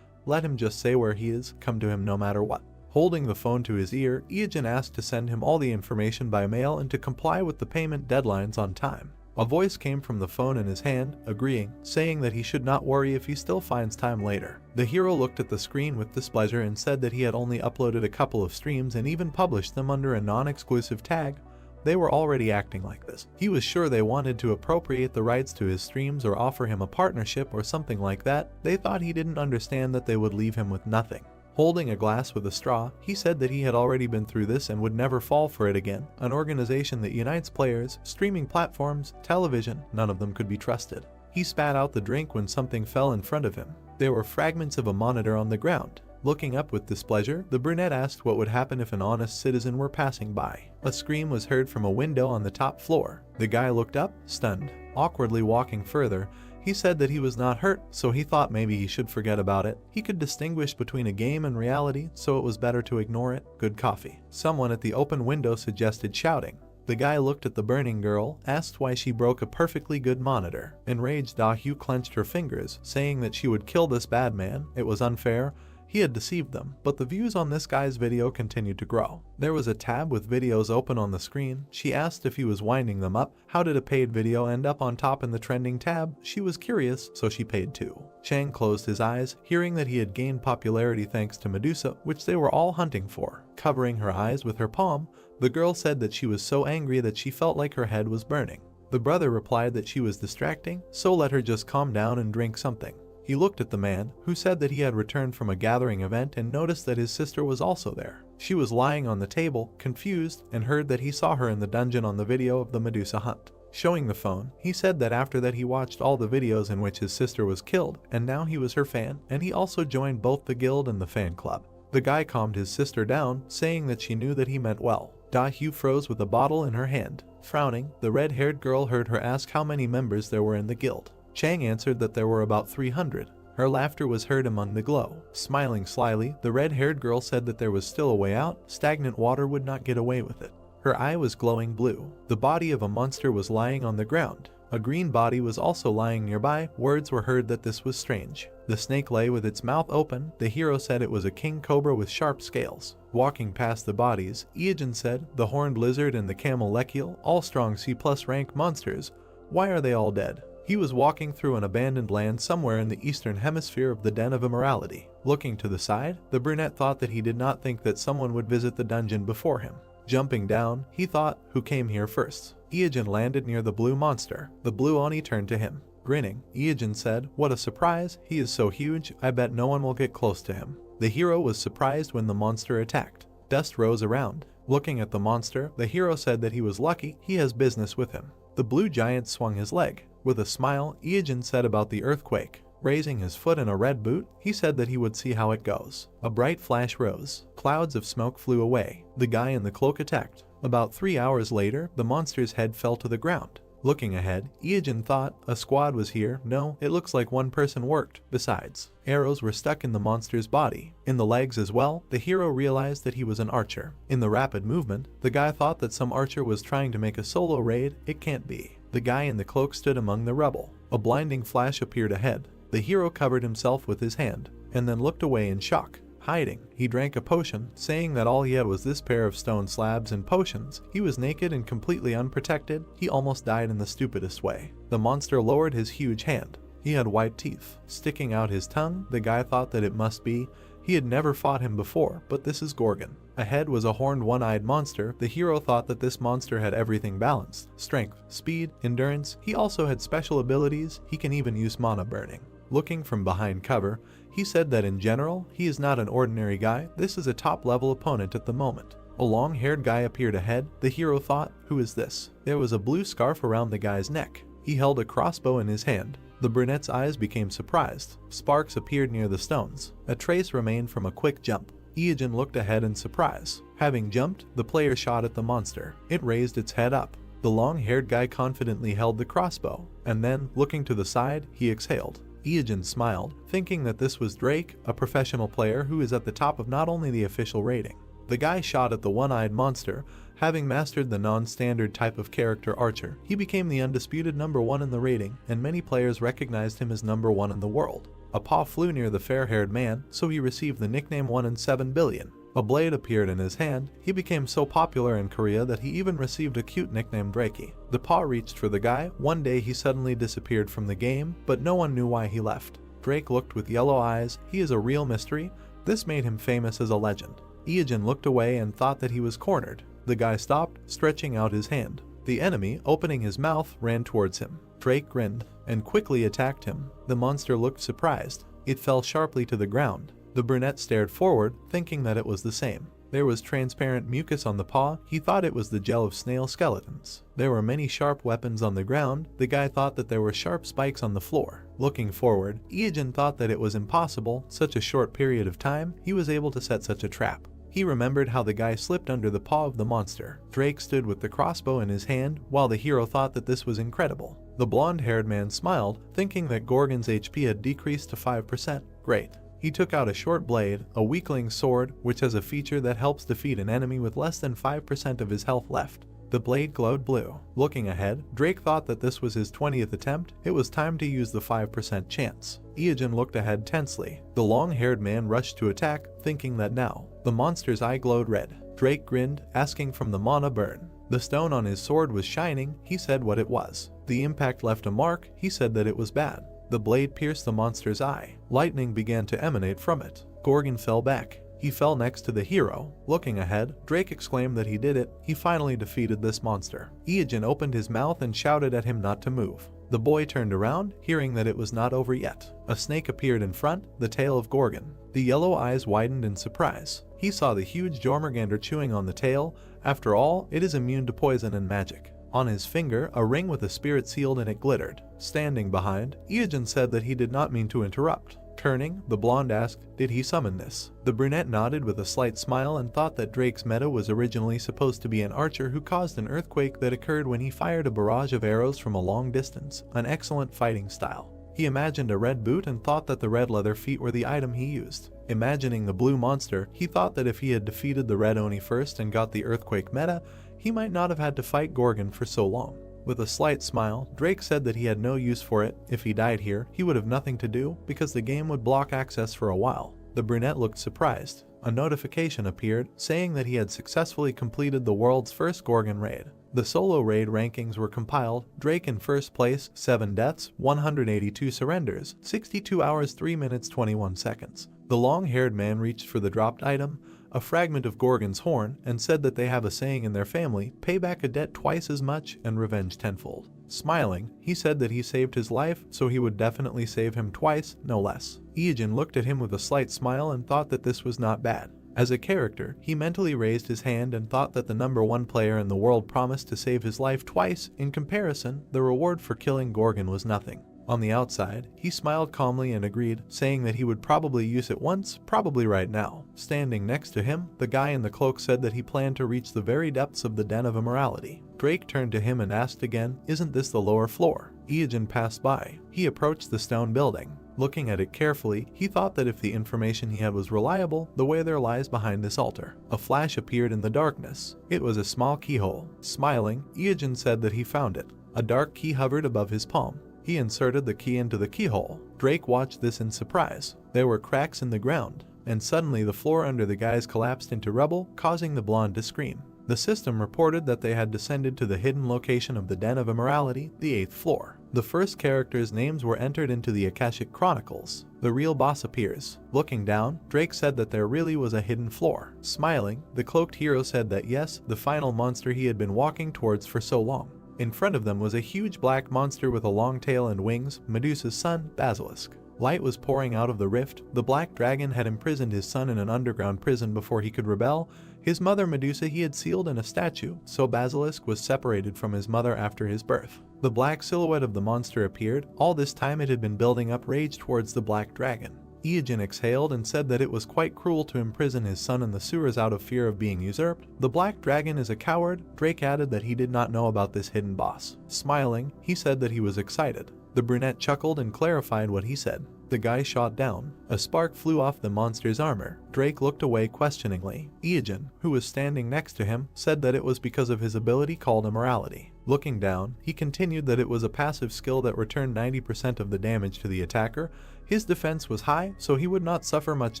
let him just say where he is, come to him no matter what. Holding the phone to his ear, Iogen asked to send him all the information by mail and to comply with the payment deadlines on time. A voice came from the phone in his hand, agreeing, saying that he should not worry if he still finds time later. The hero looked at the screen with displeasure and said that he had only uploaded a couple of streams and even published them under a non-exclusive tag. They were already acting like this. He was sure they wanted to appropriate the rights to his streams or offer him a partnership or something like that. They thought he didn't understand that they would leave him with nothing. Holding a glass with a straw, he said that he had already been through this and would never fall for it again. An organization that unites players, streaming platforms, television, none of them could be trusted. He spat out the drink when something fell in front of him. There were fragments of a monitor on the ground. Looking up with displeasure, the brunette asked what would happen if an honest citizen were passing by. A scream was heard from a window on the top floor. The guy looked up, stunned. Awkwardly walking further, he said that he was not hurt, so he thought maybe he should forget about it. He could distinguish between a game and reality, so it was better to ignore it. Good coffee. Someone at the open window suggested shouting. The guy looked at the burning girl, asked why she broke a perfectly good monitor. Enraged, Dahu clenched her fingers, saying that she would kill this bad man. It was unfair. He had deceived them, but the views on this guy's video continued to grow. There was a tab with videos open on the screen. She asked if he was winding them up. How did a paid video end up on top in the trending tab? She was curious, so she paid too. Chang closed his eyes, hearing that he had gained popularity thanks to Medusa, which they were all hunting for. Covering her eyes with her palm, the girl said that she was so angry that she felt like her head was burning. The brother replied that she was distracting, so let her just calm down and drink something. He looked at the man, who said that he had returned from a gathering event and noticed that his sister was also there. She was lying on the table, confused, and heard that he saw her in the dungeon on the video of the Medusa hunt. Showing the phone, he said that after that he watched all the videos in which his sister was killed, and now he was her fan, and he also joined both the guild and the fan club. The guy calmed his sister down, saying that she knew that he meant well. Dahu froze with a bottle in her hand. Frowning, the red-haired girl heard her ask how many members there were in the guild. Chang answered that there were about 300. Her laughter was heard among the glow. Smiling slyly, the red-haired girl said that there was still a way out. Stagnant water would not get away with it. Her eye was glowing blue. The body of a monster was lying on the ground. A green body was also lying nearby. Words were heard that this was strange. The snake lay with its mouth open. The hero said it was a king cobra with sharp scales. Walking past the bodies, Iogen said, the horned lizard and the camel lechiel, all strong C+ rank monsters. Why are they all dead? He was walking through an abandoned land somewhere in the eastern hemisphere of the Den of Immorality. Looking to the side, the brunette thought that he did not think that someone would visit the dungeon before him. Jumping down, he thought, who came here first? Iijin landed near the blue monster. The blue Oni turned to him. Grinning, Iijin said, "What a surprise, he is so huge, I bet no one will get close to him." The hero was surprised when the monster attacked. Dust rose around. Looking at the monster, the hero said that he was lucky he has business with him. The blue giant swung his leg. With a smile, Iijin said about the earthquake. Raising his foot in a red boot, he said that he would see how it goes. A bright flash rose. Clouds of smoke flew away. The guy in the cloak attacked. About 3 hours later, the monster's head fell to the ground. Looking ahead, Iijin thought a squad was here. No, it looks like one person worked. Besides, arrows were stuck in the monster's body. In the legs as well, the hero realized that he was an archer. In the rapid movement, the guy thought that some archer was trying to make a solo raid. It can't be. The guy in the cloak stood among the rubble. A blinding flash appeared ahead. The hero covered himself with his hand, and then looked away in shock. Hiding, he drank a potion, saying that all he had was this pair of stone slabs and potions. He was naked and completely unprotected. He almost died in the stupidest way. The monster lowered his huge hand. He had white teeth. Sticking out his tongue, the guy thought that it must be. He had never fought him before, but this is Gorgon. Ahead was a horned one-eyed monster. The hero thought that this monster had everything balanced. Strength, speed, endurance. He also had special abilities. He can even use mana burning. Looking from behind cover, he said that in general, he is not an ordinary guy. This is a top-level opponent at the moment. A long-haired guy appeared ahead. The hero thought, who is this? There was a blue scarf around the guy's neck. He held a crossbow in his hand. The brunette's eyes became surprised. Sparks appeared near the stones. A trace remained from a quick jump. Iijin looked ahead in surprise. Having jumped, the player shot at the monster. It raised its head up. The long-haired guy confidently held the crossbow, and then, looking to the side, he exhaled. Iijin smiled, thinking that this was Drake, a professional player who is at the top of not only the official rating. The guy shot at the one-eyed monster. Having mastered the non-standard type of character archer, he became the undisputed #1 in the rating, and many players recognized him as #1 in the world. A paw flew near the fair-haired man, so he received the nickname 1 in 7 billion. A blade appeared in his hand. He became so popular in Korea that he even received a cute nickname Drakey. The paw reached for the guy. One day he suddenly disappeared from the game, but no one knew why he left. Drake looked with yellow eyes. He is a real mystery. This made him famous as a legend. Iijin looked away and thought that he was cornered. The guy stopped, stretching out his hand. The enemy, opening his mouth, ran towards him. Drake grinned and quickly attacked him. The monster looked surprised. It fell sharply to the ground. The brunette stared forward, thinking that it was the same. There was transparent mucus on the paw. He thought it was the gel of snail skeletons. There were many sharp weapons on the ground. The guy thought that there were sharp spikes on the floor. Looking forward, Iijin thought that it was impossible. Such a short period of time, he was able to set such a trap. He remembered how the guy slipped under the paw of the monster. Drake stood with the crossbow in his hand, while the hero thought that this was incredible. The blonde-haired man smiled, thinking that Gorgon's HP had decreased to 5%. Great. He took out a short blade, a weakling sword, which has a feature that helps defeat an enemy with less than 5% of his health left. The blade glowed blue. Looking ahead, Drake thought that this was his 20th attempt. It was time to use the 5% chance. Iijin looked ahead tensely. The long-haired man rushed to attack, thinking that now. The monster's eye glowed red. Drake grinned, asking from the mana burn. The stone on his sword was shining. He said what it was. The impact left a mark. He said that it was bad. The blade pierced the monster's eye. Lightning began to emanate from it. Gorgon fell back. He fell next to the hero. Looking ahead, Drake exclaimed that he did it. He finally defeated this monster. Iijin opened his mouth and shouted at him not to move. The boy turned around, hearing that it was not over yet. A snake appeared in front, the tail of Gorgon. The yellow eyes widened in surprise. He saw the huge Jormungandr chewing on the tail. After all, it is immune to poison and magic. On his finger, a ring with a spirit sealed in it glittered. Standing behind, Iijin said that he did not mean to interrupt. Turning, the blonde asked, did he summon this? The brunette nodded with a slight smile and thought that Drake's meta was originally supposed to be an archer who caused an earthquake that occurred when he fired a barrage of arrows from a long distance, an excellent fighting style. He imagined a red boot and thought that the red leather feet were the item he used. Imagining the blue monster, he thought that if he had defeated the red Oni first and got the earthquake meta, he might not have had to fight Gorgon for so long. With a slight smile, Drake said that he had no use for it. If he died here, he would have nothing to do because the game would block access for a while. The brunette looked surprised. A notification appeared saying that he had successfully completed the world's first Gorgon raid. The solo raid rankings were compiled. Drake in first place, 7 deaths, 182 surrenders, 62 hours 3 minutes 21 seconds. The long-haired man reached for the dropped item, a fragment of Gorgon's horn, and said that they have a saying in their family, pay back a debt twice as much and revenge tenfold. Smiling, he said that he saved his life, so he would definitely save him twice, no less. Iijin looked at him with a slight smile and thought that this was not bad. As a character, he mentally raised his hand and thought that the #1 player in the world promised to save his life twice. In comparison, the reward for killing Gorgon was nothing. On the outside, he smiled calmly and agreed, saying that he would probably use it once, probably right now. Standing next to him, the guy in the cloak said that he planned to reach the very depths of the den of immorality. Drake turned to him and asked again, isn't this the lower floor? Iijin passed by. He approached the stone building. Looking at it carefully, he thought that if the information he had was reliable, the way there lies behind this altar. A flash appeared in the darkness. It was a small keyhole. Smiling, Iijin said that he found it. A dark key hovered above his palm. He inserted the key into the keyhole. Drake watched this in surprise. There were cracks in the ground, and suddenly the floor under the guys collapsed into rubble, causing the blonde to scream. The system reported that they had descended to the hidden location of the Den of Immorality, the 8th floor. The first characters' names were entered into the Akashic Chronicles. The real boss appears. Looking down, Drake said that there really was a hidden floor. Smiling, the cloaked hero said that yes, the final monster he had been walking towards for so long. In front of them was a huge black monster with a long tail and wings, Medusa's son, Basilisk. Light was pouring out of the rift. The black dragon had imprisoned his son in an underground prison before he could rebel. His mother Medusa he had sealed in a statue, so Basilisk was separated from his mother after his birth. The black silhouette of the monster appeared. All this time it had been building up rage towards the black dragon. Iijin exhaled and said that it was quite cruel to imprison his son in the sewers out of fear of being usurped. The black dragon is a coward. Drake added that he did not know about this hidden boss. Smiling, he said that he was excited. The brunette chuckled and clarified what he said. The guy shot down. A spark flew off the monster's armor. Drake looked away questioningly. Iijin, who was standing next to him, said that it was because of his ability called immorality. Looking down, he continued that it was a passive skill that returned 90% of the damage to the attacker. His defense was high, so he would not suffer much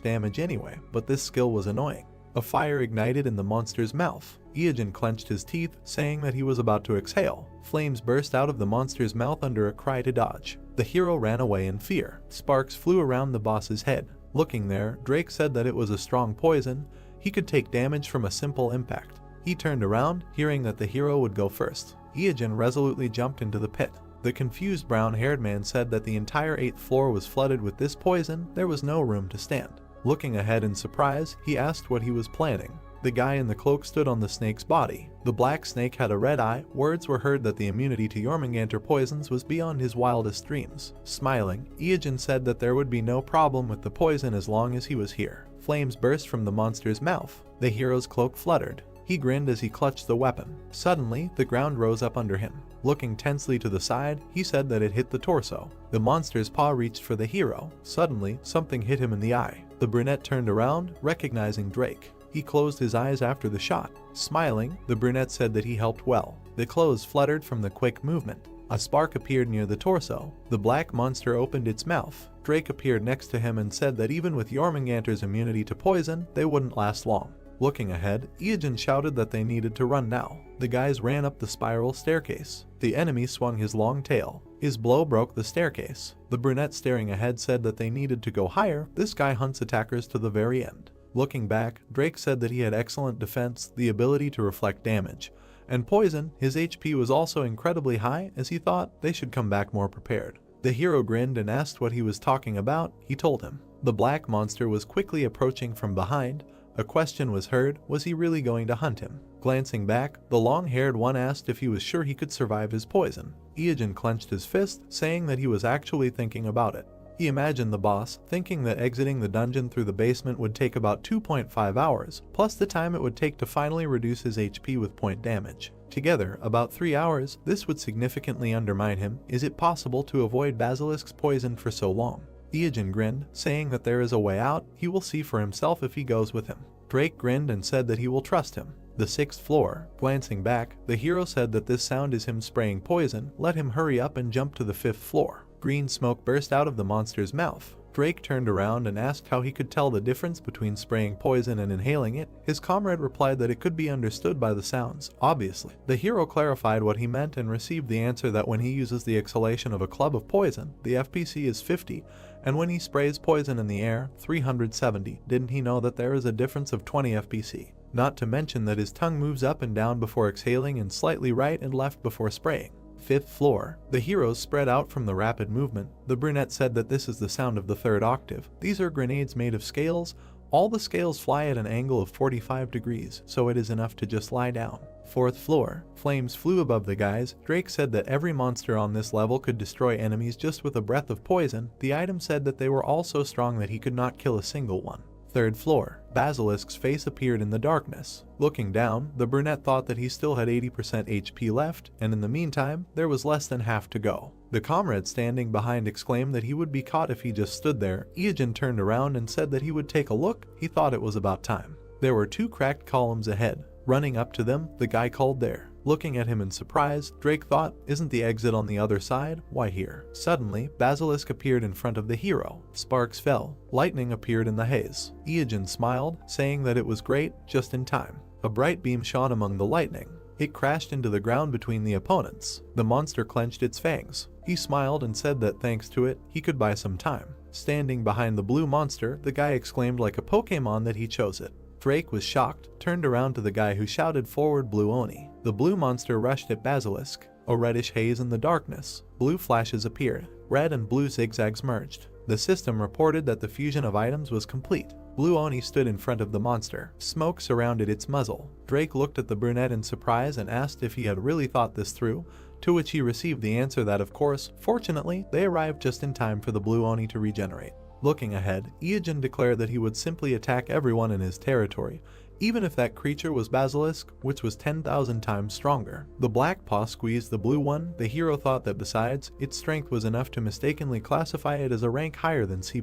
damage anyway, but this skill was annoying. A fire ignited in the monster's mouth. Iijin clenched his teeth, saying that he was about to exhale. Flames burst out of the monster's mouth under a cry to dodge. The hero ran away in fear. Sparks flew around the boss's head. Looking there, Drake said that it was a strong poison. He could take damage from a simple impact. He turned around, hearing that the hero would go first. Iijin resolutely jumped into the pit. The confused brown-haired man said that the entire 8th floor was flooded with this poison. There was no room to stand. Looking ahead in surprise, he asked what he was planning. The guy in the cloak stood on the snake's body. The black snake had a red eye. Words were heard that the immunity to Jormungandr poisons was beyond his wildest dreams. Smiling, Iijin said that there would be no problem with the poison as long as he was here. Flames burst from the monster's mouth. The hero's cloak fluttered. He grinned as he clutched the weapon. Suddenly, the ground rose up under him. Looking tensely to the side, he said that it hit the torso. The monster's paw reached for the hero. Suddenly, something hit him in the eye. The brunette turned around, recognizing Drake. He closed his eyes after the shot. Smiling, the brunette said that he helped well. The clothes fluttered from the quick movement. A spark appeared near the torso. The black monster opened its mouth. Drake appeared next to him and said that even with Jormungandr's immunity to poison, they wouldn't last long. Looking ahead, Iijin shouted that they needed to run now. The guys ran up the spiral staircase. The enemy swung his long tail. His blow broke the staircase. The brunette staring ahead said that they needed to go higher. This guy hunts attackers to the very end. Looking back, Drake said that he had excellent defense, the ability to reflect damage, and poison. His HP was also incredibly high, as he thought they should come back more prepared. The hero grinned and asked what he was talking about. He told him. The black monster was quickly approaching from behind. A question was heard, was he really going to hunt him? Glancing back, the long-haired one asked if he was sure he could survive his poison. Iijin clenched his fist, saying that he was actually thinking about it. He imagined the boss, thinking that exiting the dungeon through the basement would take about 2.5 hours, plus the time it would take to finally reduce his HP with point damage. Together, about 3 hours. This would significantly undermine him. Is it possible to avoid Basilisk's poison for so long? Iijin grinned, saying that there is a way out. He will see for himself if he goes with him. Drake grinned and said that he will trust him. The 6th floor. Glancing back, the hero said that this sound is him spraying poison. Let him hurry up and jump to the 5th floor. Green smoke burst out of the monster's mouth. Drake turned around and asked how he could tell the difference between spraying poison and inhaling it. His comrade replied that it could be understood by the sounds, obviously. The hero clarified what he meant and received the answer that when he uses the exhalation of a club of poison, the FPC is 50, And when he sprays poison in the air, 370, didn't he know that there is a difference of 20 FPC? Not to mention that his tongue moves up and down before exhaling and slightly right and left before spraying. 5th floor. The heroes spread out from the rapid movement. The brunette said that this is the sound of the 3rd octave. These are grenades made of scales. All the scales fly at an angle of 45 degrees, so it is enough to just lie down. 4th floor. Flames flew above the guys. Drake said that every monster on this level could destroy enemies just with a breath of poison. The item said that they were all so strong that he could not kill a single one. 3rd floor. Basilisk's face appeared in the darkness. Looking down, the brunette thought that he still had 80% HP left, and in the meantime, there was less than half to go. The comrade standing behind exclaimed that he would be caught if he just stood there. Iajin turned around and said that he would take a look. He thought it was about time. There were 2 cracked columns ahead. Running up to them, the guy called there. Looking at him in surprise, Drake thought, isn't the exit on the other side? Why here? Suddenly, Basilisk appeared in front of the hero. Sparks fell. Lightning appeared in the haze. Iajin smiled, saying that it was great, just in time. A bright beam shone among the lightning. It crashed into the ground between the opponents. The monster clenched its fangs. He smiled and said that thanks to it, he could buy some time. Standing behind the blue monster, the guy exclaimed like a Pokemon that he chose it. Drake was shocked, turned around to the guy who shouted forward Blue Oni. The blue monster rushed at Basilisk. A reddish haze in the darkness. Blue flashes appeared. Red and blue zigzags merged. The system reported that the fusion of items was complete. Blue Oni stood in front of the monster. Smoke surrounded its muzzle. Drake looked at the brunette in surprise and asked if he had really thought this through, to which he received the answer that of course, fortunately, they arrived just in time for the Blue Oni to regenerate. Looking ahead, Iajin declared that he would simply attack everyone in his territory, even if that creature was Basilisk, which was 10,000 times stronger. The black paw squeezed the blue one. The hero thought that besides, its strength was enough to mistakenly classify it as a rank higher than C+.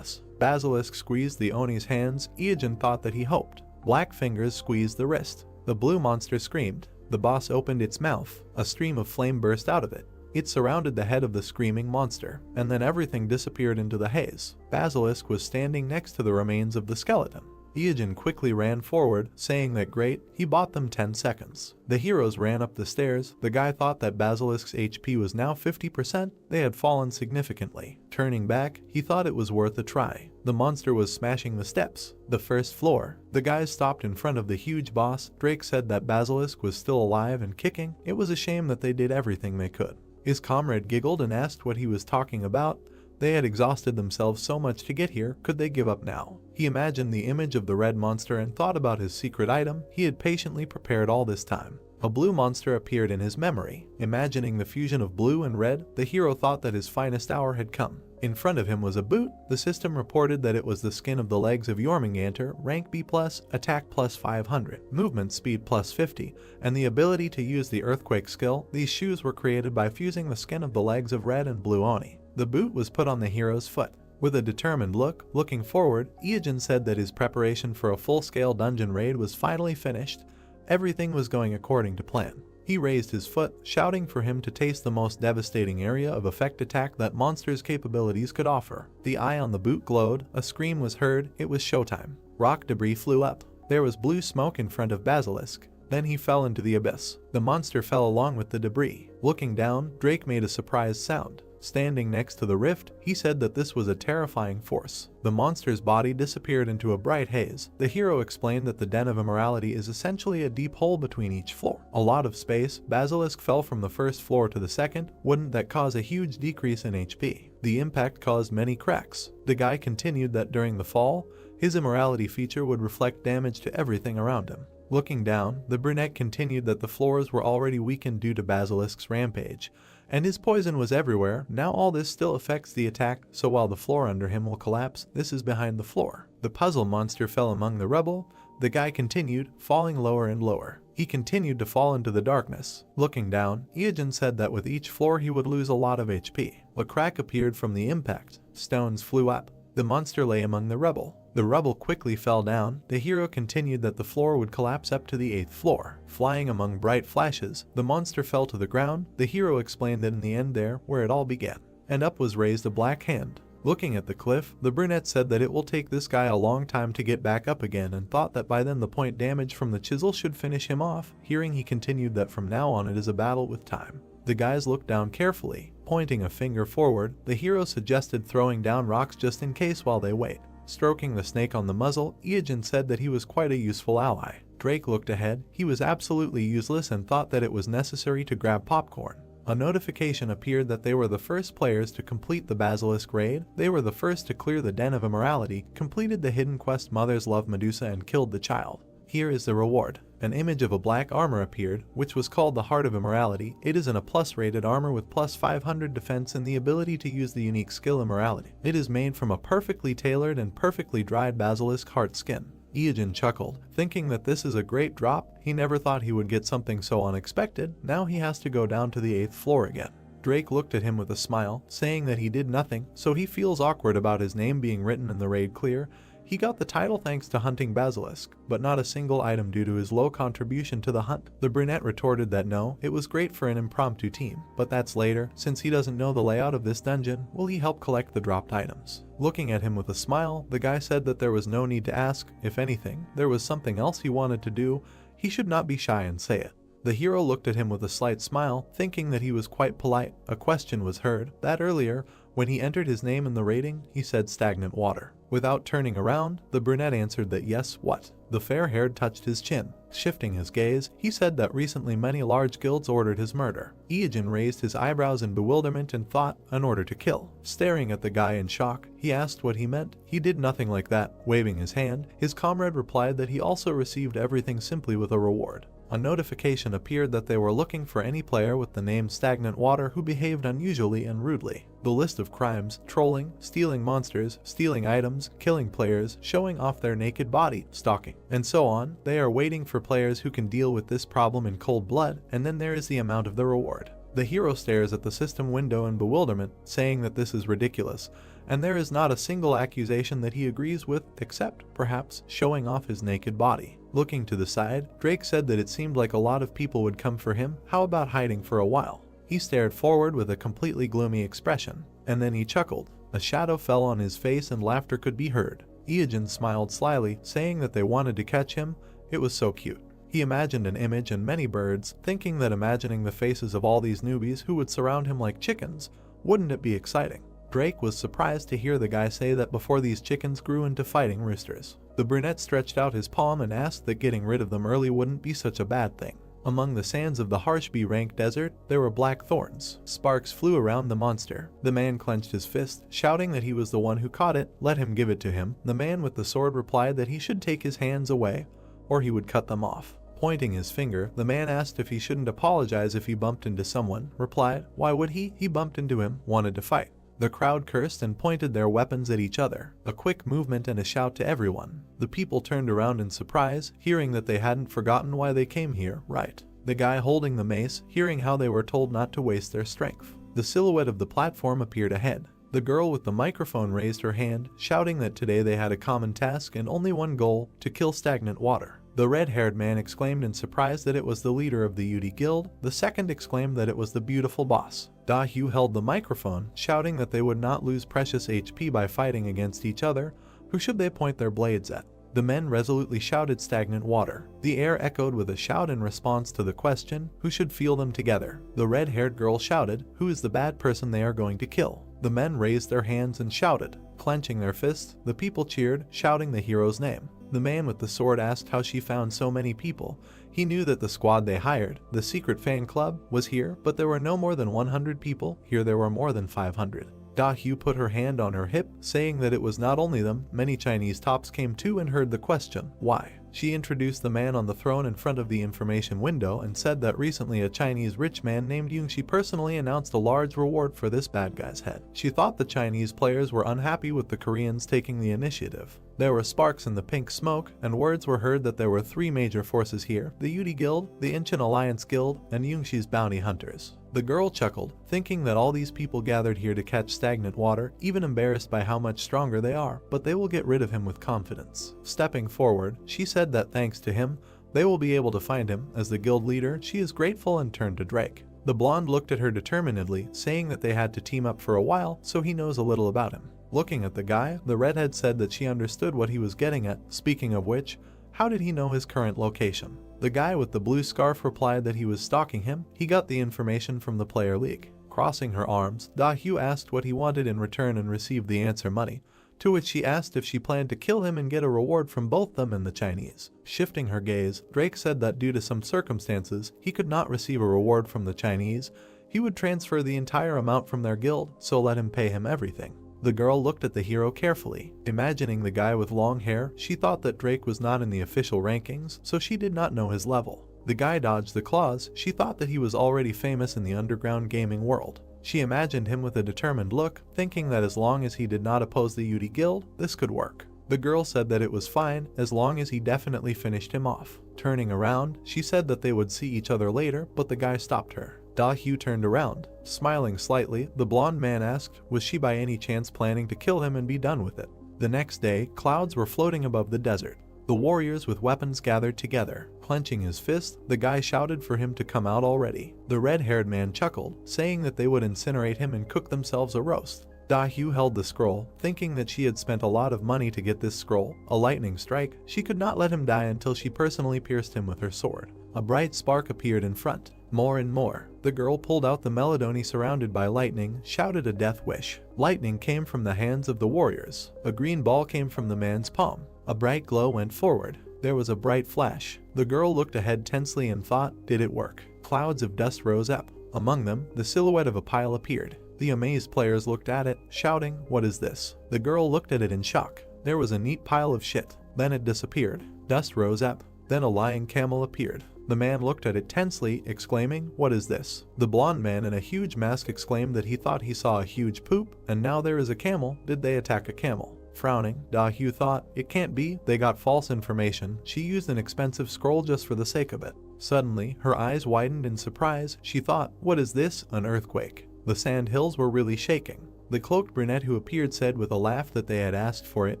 Basilisk squeezed the Oni's hands. Iajin thought that he hoped. Black fingers squeezed the wrist. The blue monster screamed. The boss opened its mouth. A stream of flame burst out of it. It surrounded the head of the screaming monster, and then everything disappeared into the haze. Basilisk was standing next to the remains of the skeleton. Iajin quickly ran forward, saying that great, he bought them 10 seconds. The heroes ran up the stairs. The guy thought that Basilisk's HP was now 50%. They had fallen significantly. Turning back, he thought it was worth a try. The monster was smashing the steps. The 1st floor. The guys stopped in front of the huge boss. Drake said that Basilisk was still alive and kicking. It was a shame that they did everything they could. His comrade giggled and asked what he was talking about. They had exhausted themselves so much to get here, could they give up now? He imagined the image of the red monster and thought about his secret item he had patiently prepared all this time. A blue monster appeared in his memory. Imagining the fusion of blue and red, the hero thought that his finest hour had come. In front of him was a boot. The system reported that it was the skin of the legs of Jormungandr, rank B+, attack plus 500, movement speed plus 50, and the ability to use the earthquake skill. These shoes were created by fusing the skin of the legs of red and blue Oni. The boot was put on the hero's foot. With a determined look, looking forward, Iajin said that his preparation for a full-scale dungeon raid was finally finished. Everything was going according to plan. He raised his foot, shouting for him to taste the most devastating area of effect attack that monster's capabilities could offer. The eye on the boot glowed. A scream was heard. It was showtime. Rock debris flew up. There was blue smoke in front of Basilisk. Then he fell into the abyss. The monster fell along with the debris. Looking down, Drake made a surprised sound. Standing next to the rift, he said that this was a terrifying force. The monster's body disappeared into a bright haze. The hero explained that the Den of Immorality is essentially a deep hole between each floor. A lot of space. Basilisk fell from the 1st floor to the 2nd. Wouldn't that cause a huge decrease in HP? The impact caused many cracks. The guy continued that during the fall, his immorality feature would reflect damage to everything around him. Looking down, the brunette continued that the floors were already weakened due to Basilisk's rampage, and his poison was everywhere. Now all this still affects the attack, so while the floor under him will collapse, this is behind the floor. The puzzle monster fell among the rubble. The guy continued, falling lower and lower. He continued to fall into the darkness. Looking down, Iajin said that with each floor he would lose a lot of HP. A crack appeared from the impact. Stones flew up. The monster lay among the rubble. The rubble quickly fell down. The hero continued that the floor would collapse up to the 8th floor. Flying among bright flashes, the monster fell to the ground. The hero explained that in the end there, where it all began. And up was raised a black hand. Looking at the cliff, the brunette said that it will take this guy a long time to get back up again and thought that by then the point damage from the chisel should finish him off. Hearing he continued that from now on it is a battle with time. The guys looked down carefully. Pointing a finger forward, the hero suggested throwing down rocks just in case while they wait. Stroking the snake on the muzzle, Iogen said that he was quite a useful ally. Drake looked ahead. He was absolutely useless and thought that it was necessary to grab popcorn. A notification appeared that they were the first players to complete the Basilisk raid. They were the first to clear the Den of Immorality, completed the hidden quest Mother's Love Medusa, and killed the child. Here is the reward. An image of a black armor appeared, which was called the Heart of Immorality. It is in a plus rated armor with plus 500 defense and the ability to use the unique skill Immorality. It is made from a perfectly tailored and perfectly dried basilisk heart skin. Iogen chuckled, thinking that this is a great drop. He never thought he would get something so unexpected. Now he has to go down to the 8th floor again. Drake looked at him with a smile, saying that he did nothing, so he feels awkward about his name being written in the raid clear. He got the title thanks to hunting basilisk, but not a single item due to his low contribution to the hunt. The brunette retorted that no, it was great for an impromptu team, but that's later. Since he doesn't know the layout of this dungeon, will he help collect the dropped items? Looking at him with a smile, the guy said that there was no need to ask. If anything, there was something else he wanted to do. He should not be shy and say it. The hero looked at him with a slight smile, thinking that he was quite polite. A question was heard, that earlier, when he entered his name in the rating, he said stagnant water. Without turning around, the brunette answered that yes, what? The fair-haired touched his chin. Shifting his gaze, he said that recently many large guilds ordered his murder. Iogen raised his eyebrows in bewilderment and thought, an order to kill. Staring at the guy in shock, he asked what he meant. He did nothing like that. Waving his hand, his comrade replied that he also received everything simply with a reward. A notification appeared that they were looking for any player with the name Stagnant Water who behaved unusually and rudely. The list of crimes: trolling, stealing monsters, stealing items, killing players, showing off their naked body, stalking, and so on. They are waiting for players who can deal with this problem in cold blood, and then there is the amount of the reward. The hero stares at the system window in bewilderment, saying that this is ridiculous, and there is not a single accusation that he agrees with, except, perhaps, showing off his naked body. Looking to the side, Drake said that it seemed like a lot of people would come for him. How about hiding for a while? He stared forward with a completely gloomy expression, and then he chuckled. A shadow fell on his face and laughter could be heard. Iogen smiled slyly, saying that they wanted to catch him. It was so cute. He imagined an image and many birds, thinking that imagining the faces of all these newbies who would surround him like chickens, wouldn't it be exciting? Drake was surprised to hear the guy say that before these chickens grew into fighting roosters. The brunette stretched out his palm and asked that getting rid of them early wouldn't be such a bad thing. Among the sands of the harsh B-rank desert, there were black thorns. Sparks flew around the monster. The man clenched his fist, shouting that he was the one who caught it. Let him give it to him. The man with the sword replied that he should take his hands away, or he would cut them off. Pointing his finger, the man asked if he shouldn't apologize if he bumped into someone. Replied, why would he? He bumped into him, wanted to fight. The crowd cursed and pointed their weapons at each other. A quick movement and a shout to everyone. The people turned around in surprise, hearing that they hadn't forgotten why they came here, right? The guy holding the mace, hearing how they were told not to waste their strength. The silhouette of the platform appeared ahead. The girl with the microphone raised her hand, shouting that today they had a common task and only one goal: to kill stagnant water. The red-haired man exclaimed in surprise that it was the leader of the UD Guild. The second exclaimed that it was the beautiful boss. Dahu held the microphone, shouting that they would not lose precious HP by fighting against each other. Who should they point their blades at? The men resolutely shouted stagnant water. The air echoed with a shout in response to the question, who should feel them together? The red-haired girl shouted, who is the bad person they are going to kill? The men raised their hands and shouted. Clenching their fists, the people cheered, shouting the hero's name. The man with the sword asked how she found so many people. He knew that the squad they hired, the secret fan club, was here, but there were no more than 100 people. Here there were more than 500. Dahu put her hand on her hip, saying that it was not only them. Many Chinese tops came too and heard the question, why? She introduced the man on the throne in front of the information window and said that recently a Chinese rich man named Yungxi personally announced a large reward for this bad guy's head. She thought the Chinese players were unhappy with the Koreans taking the initiative. There were sparks in the pink smoke, and words were heard that there were 3 major forces here: the UD Guild, the Incheon Alliance Guild, and Yungxi's bounty hunters. The girl chuckled, thinking that all these people gathered here to catch stagnant water, even embarrassed by how much stronger they are, but they will get rid of him with confidence. Stepping forward, she said that thanks to him, they will be able to find him. As the guild leader, she is grateful and turned to Drake. The blonde looked at her determinedly, saying that they had to team up for a while, so he knows a little about him. Looking at the guy, the redhead said that she understood what he was getting at. Speaking of which, how did he know his current location? The guy with the blue scarf replied that he was stalking him. He got the information from the player league. Crossing her arms, Da-hyu asked what he wanted in return and received the answer money, to which she asked if she planned to kill him and get a reward from both them and the Chinese. Shifting her gaze, Drake said that due to some circumstances, he could not receive a reward from the Chinese. He would transfer the entire amount from their guild, so let him pay him everything. The girl looked at the hero carefully. Imagining the guy with long hair, she thought that Drake was not in the official rankings, so she did not know his level. The guy dodged the claws. She thought that he was already famous in the underground gaming world. She imagined him with a determined look, thinking that as long as he did not oppose the Yudi Guild, this could work. The girl said that it was fine, as long as he definitely finished him off. Turning around, she said that they would see each other later, but the guy stopped her. Da-hyu turned around. Smiling slightly, the blonde man asked, was she by any chance planning to kill him and be done with it? The next day, clouds were floating above the desert. The warriors with weapons gathered together. Clenching his fist, the guy shouted for him to come out already. The red-haired man chuckled, saying that they would incinerate him and cook themselves a roast. Da-hyu held the scroll, thinking that she had spent a lot of money to get this scroll, a lightning strike. She could not let him die until she personally pierced him with her sword. A bright spark appeared in front. More and more. The girl pulled out the melody surrounded by lightning, shouted a death wish. Lightning came from the hands of the warriors. A green ball came from the man's palm. A bright glow went forward. There was a bright flash. The girl looked ahead tensely and thought, did it work? Clouds of dust rose up. Among them, the silhouette of a pile appeared. The amazed players looked at it, shouting, what is this? The girl looked at it in shock. There was a neat pile of shit. Then it disappeared. Dust rose up. Then a lying camel appeared. The man looked at it tensely, exclaiming, what is this? The blonde man in a huge mask exclaimed that he thought he saw a huge poop, and now there is a camel. Did they attack a camel? Frowning, Da-hyu thought, it can't be, they got false information. She used an expensive scroll just for the sake of it. Suddenly, her eyes widened in surprise. She thought, what is this? An earthquake. The sand hills were really shaking. The cloaked brunette who appeared said with a laugh that they had asked for it.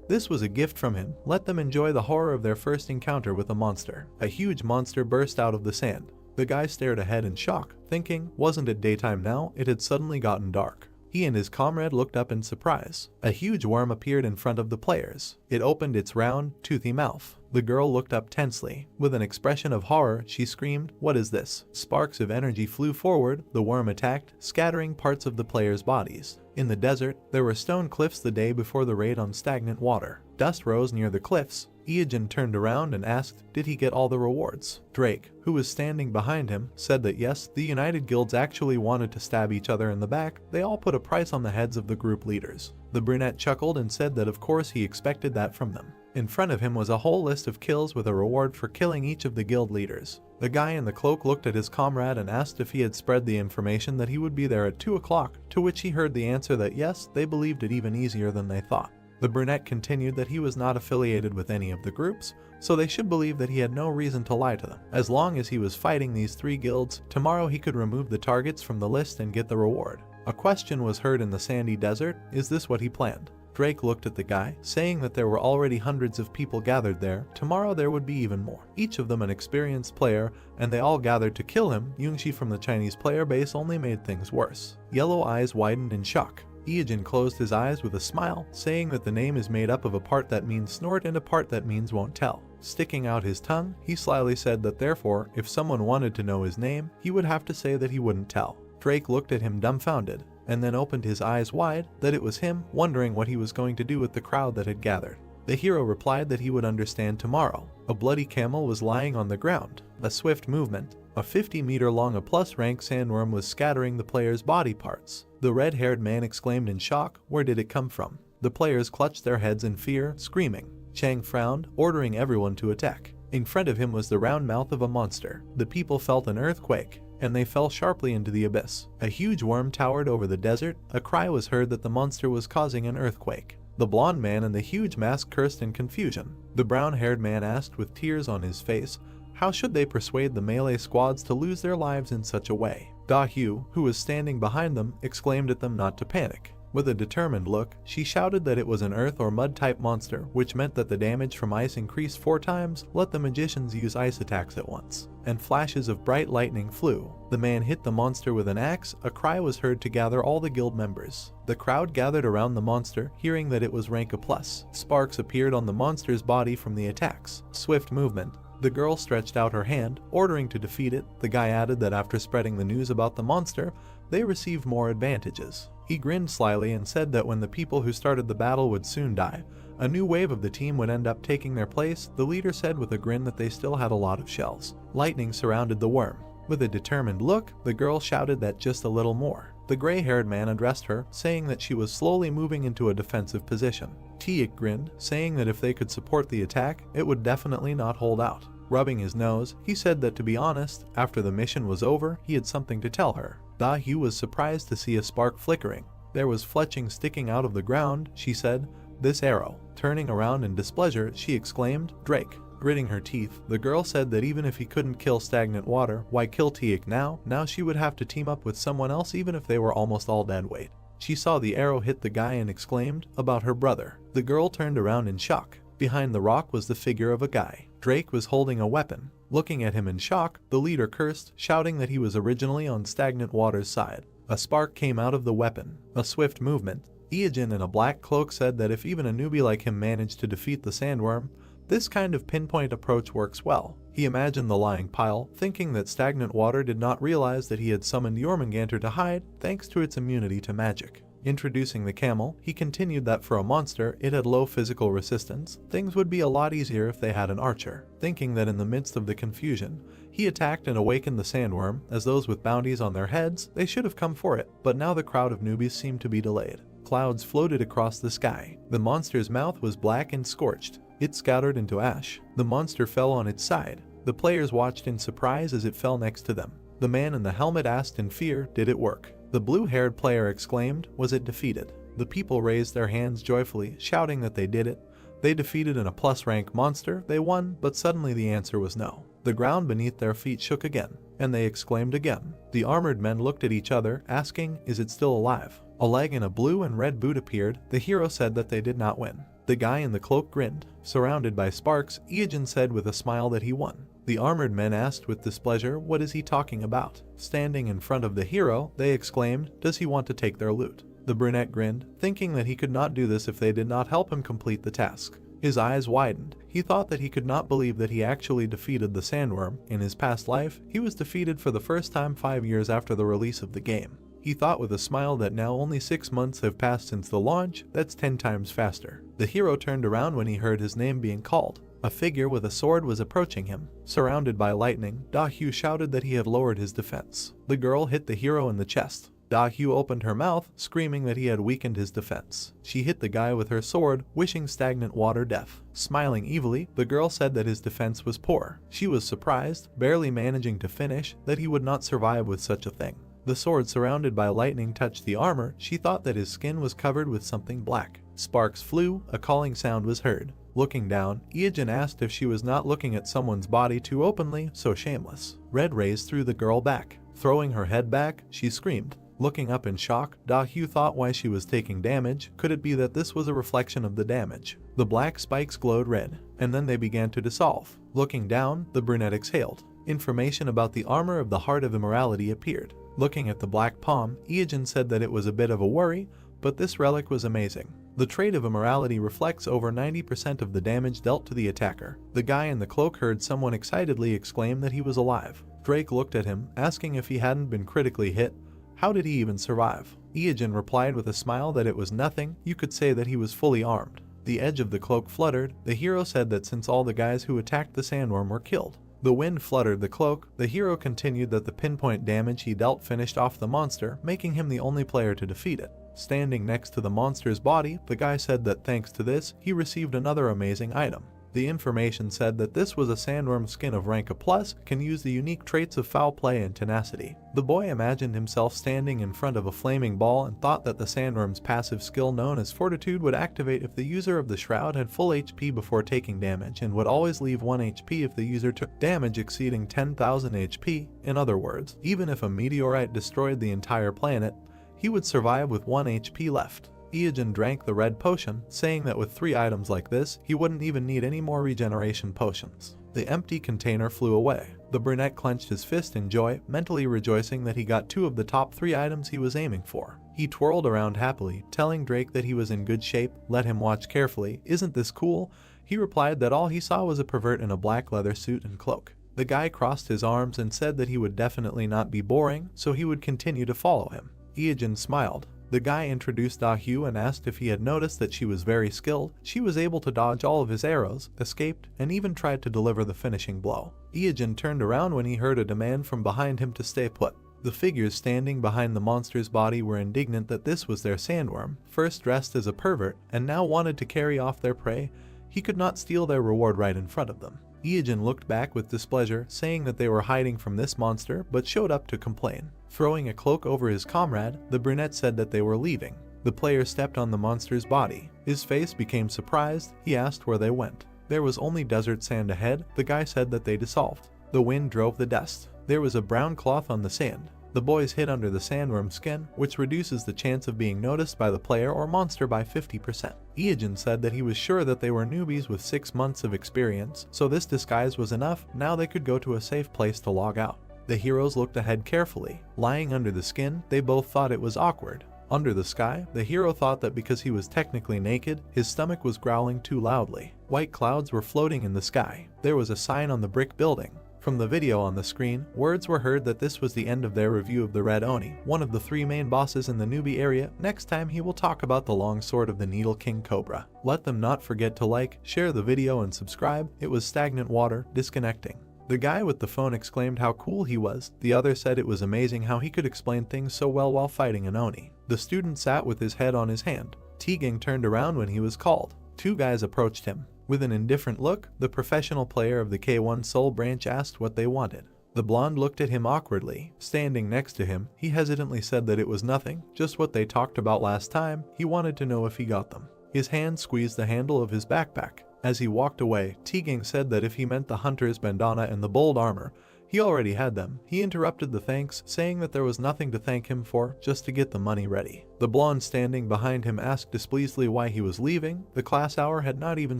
This was a gift from him. Let them enjoy the horror of their first encounter with a monster. A huge monster burst out of the sand. The guy stared ahead in shock, thinking, wasn't it daytime now? It had suddenly gotten dark. He and his comrade looked up in surprise. A huge worm appeared in front of the players. It opened its round, toothy mouth. The girl looked up tensely. With an expression of horror, she screamed, what is this? Sparks of energy flew forward. The worm attacked, scattering parts of the players' bodies. In the desert, there were stone cliffs the day before the raid on stagnant water. Dust rose near the cliffs. Iyajin turned around and asked, did he get all the rewards? Drake, who was standing behind him, said that yes, the United Guilds actually wanted to stab each other in the back. They all put a price on the heads of the group leaders. The brunette chuckled and said that of course he expected that from them. In front of him was a whole list of kills with a reward for killing each of the guild leaders. The guy in the cloak looked at his comrade and asked if he had spread the information that he would be there at 2 o'clock, to which he heard the answer that yes, they believed it even easier than they thought. The brunette continued that he was not affiliated with any of the groups, so they should believe that he had no reason to lie to them. As long as he was fighting these 3 guilds, tomorrow he could remove the targets from the list and get the reward. A question was heard in the sandy desert, is this what he planned? Drake looked at the guy, saying that there were already hundreds of people gathered there. Tomorrow there would be even more. Each of them an experienced player, and they all gathered to kill him. Yungshi from the Chinese player base only made things worse. Yellow eyes widened in shock. Iyajin closed his eyes with a smile, saying that the name is made up of a part that means snort and a part that means won't tell. Sticking out his tongue, he slyly said that therefore, if someone wanted to know his name, he would have to say that he wouldn't tell. Drake looked at him dumbfounded, and then opened his eyes wide, that it was him, wondering what he was going to do with the crowd that had gathered. The hero replied that he would understand tomorrow. A bloody camel was lying on the ground. A swift movement. A 50-meter-long a plus-rank sandworm was scattering the players' body parts. The red-haired man exclaimed in shock, where did it come from? The players clutched their heads in fear, screaming. Chang frowned, ordering everyone to attack. In front of him was the round mouth of a monster. The people felt an earthquake, and they fell sharply into the abyss. A huge worm towered over the desert. A cry was heard that the monster was causing an earthquake. The blonde man in the huge mask cursed in confusion. The brown-haired man asked with tears on his face, how should they persuade the melee squads to lose their lives in such a way? Da-hyu, who was standing behind them, exclaimed at them not to panic. With a determined look, she shouted that it was an earth or mud-type monster, which meant that the damage from ice increased 4 times. Let the magicians use ice attacks at once. And flashes of bright lightning flew. The man hit the monster with an axe. A cry was heard to gather all the guild members. The crowd gathered around the monster, hearing that it was rank A+. Sparks appeared on the monster's body from the attacks. Swift movement. The girl stretched out her hand, ordering to defeat it. The guy added that after spreading the news about the monster, they received more advantages. He grinned slyly and said that when the people who started the battle would soon die, a new wave of the team would end up taking their place. The leader said with a grin that they still had a lot of shells. Lightning surrounded the worm. With a determined look, the girl shouted that just a little more. The gray-haired man addressed her, saying that she was slowly moving into a defensive position. Tiik grinned, saying that if they could support the attack, it would definitely not hold out. Rubbing his nose, he said that to be honest, after the mission was over, he had something to tell her. Da-hyu was surprised to see a spark flickering. There was fletching sticking out of the ground, she said. This arrow. Turning around in displeasure, she exclaimed, Drake. Gritting her teeth, the girl said that even if he couldn't kill stagnant water, why kill Tiik now? Now she would have to team up with someone else even if they were almost all dead weight. She saw the arrow hit the guy and exclaimed, about her brother. The girl turned around in shock. Behind the rock was the figure of a guy. Drake was holding a weapon. Looking at him in shock, the leader cursed, shouting that he was originally on stagnant water's side. A spark came out of the weapon. A swift movement. Iijin in a black cloak said that if even a newbie like him managed to defeat the sandworm, this kind of pinpoint approach works well. He imagined the lying pile, thinking that stagnant water did not realize that he had summoned Jormungandr to hide, thanks to its immunity to magic. Introducing the camel, he continued that for a monster, it had low physical resistance. Things would be a lot easier if they had an archer. Thinking that in the midst of the confusion, he attacked and awakened the sandworm. As those with bounties on their heads, they should have come for it, but now the crowd of newbies seemed to be delayed. Clouds floated across the sky. The monster's mouth was black and scorched. It scattered into ash. The monster fell on its side. The players watched in surprise as it fell next to them. The man in the helmet asked in fear, did it work? The blue-haired player exclaimed, was it defeated? The people raised their hands joyfully, shouting that they did it. They defeated an A+rank monster, they won, but suddenly the answer was no. The ground beneath their feet shook again, and they exclaimed again. The armored men looked at each other, asking, is it still alive? A leg in a blue and red boot appeared. The hero said that they did not win. The guy in the cloak grinned. Surrounded by sparks, Iijin said with a smile that he won. The armored men asked with displeasure, what is he talking about? Standing in front of the hero, they exclaimed, does he want to take their loot? The brunette grinned, thinking that he could not do this if they did not help him complete the task. His eyes widened. He thought that he could not believe that he actually defeated the sandworm. In his past life, he was defeated for the first time 5 years after the release of the game. He thought with a smile that now only 6 months have passed since the launch, that's 10 times faster. The hero turned around when he heard his name being called. A figure with a sword was approaching him. Surrounded by lightning, Da-hyu shouted that he had lowered his defense. The girl hit the hero in the chest. Da-hyu opened her mouth, screaming that he had weakened his defense. She hit the guy with her sword, wishing stagnant water death. Smiling evilly, the girl said that his defense was poor. She was surprised, barely managing to finish, that he would not survive with such a thing. The sword surrounded by lightning touched the armor. She thought that his skin was covered with something black. Sparks flew, a calling sound was heard. Looking down, Iijin asked if she was not looking at someone's body too openly, so shameless. Red rays threw the girl back. Throwing her head back, she screamed. Looking up in shock, Da-hyu thought why she was taking damage. Could it be that this was a reflection of the damage? The black spikes glowed red, and then they began to dissolve. Looking down, the brunette exhaled. Information about the armor of the Heart of Immorality appeared. Looking at the black palm, Iijin said that it was a bit of a worry, but this relic was amazing. The trait of immorality reflects over 90% of the damage dealt to the attacker. The guy in the cloak heard someone excitedly exclaim that he was alive. Drake looked at him, asking if he hadn't been critically hit. How did he even survive? Iijin replied with a smile that it was nothing, you could say that he was fully armed. The edge of the cloak fluttered. The hero said that since all the guys who attacked the sandworm were killed. The wind fluttered the cloak. The hero continued that the pinpoint damage he dealt finished off the monster, making him the only player to defeat it. Standing next to the monster's body, the guy said that thanks to this, he received another amazing item. The information said that this was a sandworm skin of rank A+, can use the unique traits of foul play and tenacity. The boy imagined himself standing in front of a flaming ball and thought that the sandworm's passive skill known as Fortitude would activate if the user of the shroud had full HP before taking damage, and would always leave 1 HP if the user took damage exceeding 10,000 HP. In other words, even if a meteorite destroyed the entire planet, he would survive with 1 HP left. Iijin drank the red potion, saying that with 3 items like this, he wouldn't even need any more regeneration potions. The empty container flew away. The brunette clenched his fist in joy, mentally rejoicing that he got 2 of the top 3 items he was aiming for. He twirled around happily, telling Drake that he was in good shape. Let him watch carefully. Isn't this cool? He replied that all he saw was a pervert in a black leather suit and cloak. The guy crossed his arms and said that he would definitely not be boring, so he would continue to follow him. Iijin smiled. The guy introduced Dahu and asked if he had noticed that she was very skilled. She was able to dodge all of his arrows, escaped, and even tried to deliver the finishing blow. Iijin turned around when he heard a demand from behind him to stay put. The figures standing behind the monster's body were indignant that this was their sandworm, first dressed as a pervert, and now wanted to carry off their prey. He could not steal their reward right in front of them. Iijin looked back with displeasure, saying that they were hiding from this monster, but showed up to complain. Throwing a cloak over his comrade, the brunette said that they were leaving. The player stepped on the monster's body. His face became surprised. He asked where they went. There was only desert sand ahead. The guy said that they dissolved. The wind drove the dust. There was a brown cloth on the sand. The boys hid under the sandworm skin, which reduces the chance of being noticed by the player or monster by 50%. Iijin said that he was sure that they were newbies with 6 months of experience, so this disguise was enough. Now they could go to a safe place to log out. The heroes looked ahead carefully. Lying under the skin, they both thought it was awkward. Under the sky, the hero thought that because he was technically naked, his stomach was growling too loudly. White clouds were floating in the sky. There was a sign on the brick building. From the video on the screen, words were heard that this was the end of their review of the Red Oni, one of the 3 main bosses in the newbie area. Next time he will talk about the long sword of the Needle King Cobra. Let them not forget to like, share the video and subscribe. It was stagnant water, disconnecting. The guy with the phone exclaimed how cool he was. The other said it was amazing how he could explain things so well while fighting an Oni. The student sat with his head on his hand. Teagang turned around when he was called. 2 guys approached him. With an indifferent look, the professional player of the K1 Soul branch asked what they wanted. The blonde looked at him awkwardly. Standing next to him, he hesitantly said that it was nothing, just what they talked about last time. He wanted to know if he got them. His hand squeezed the handle of his backpack. As he walked away, Teagang said that if he meant the hunter's bandana and the bold armor, he already had them. He interrupted the thanks, saying that there was nothing to thank him for, just to get the money ready. The blonde standing behind him asked displeasedly why he was leaving. The class hour had not even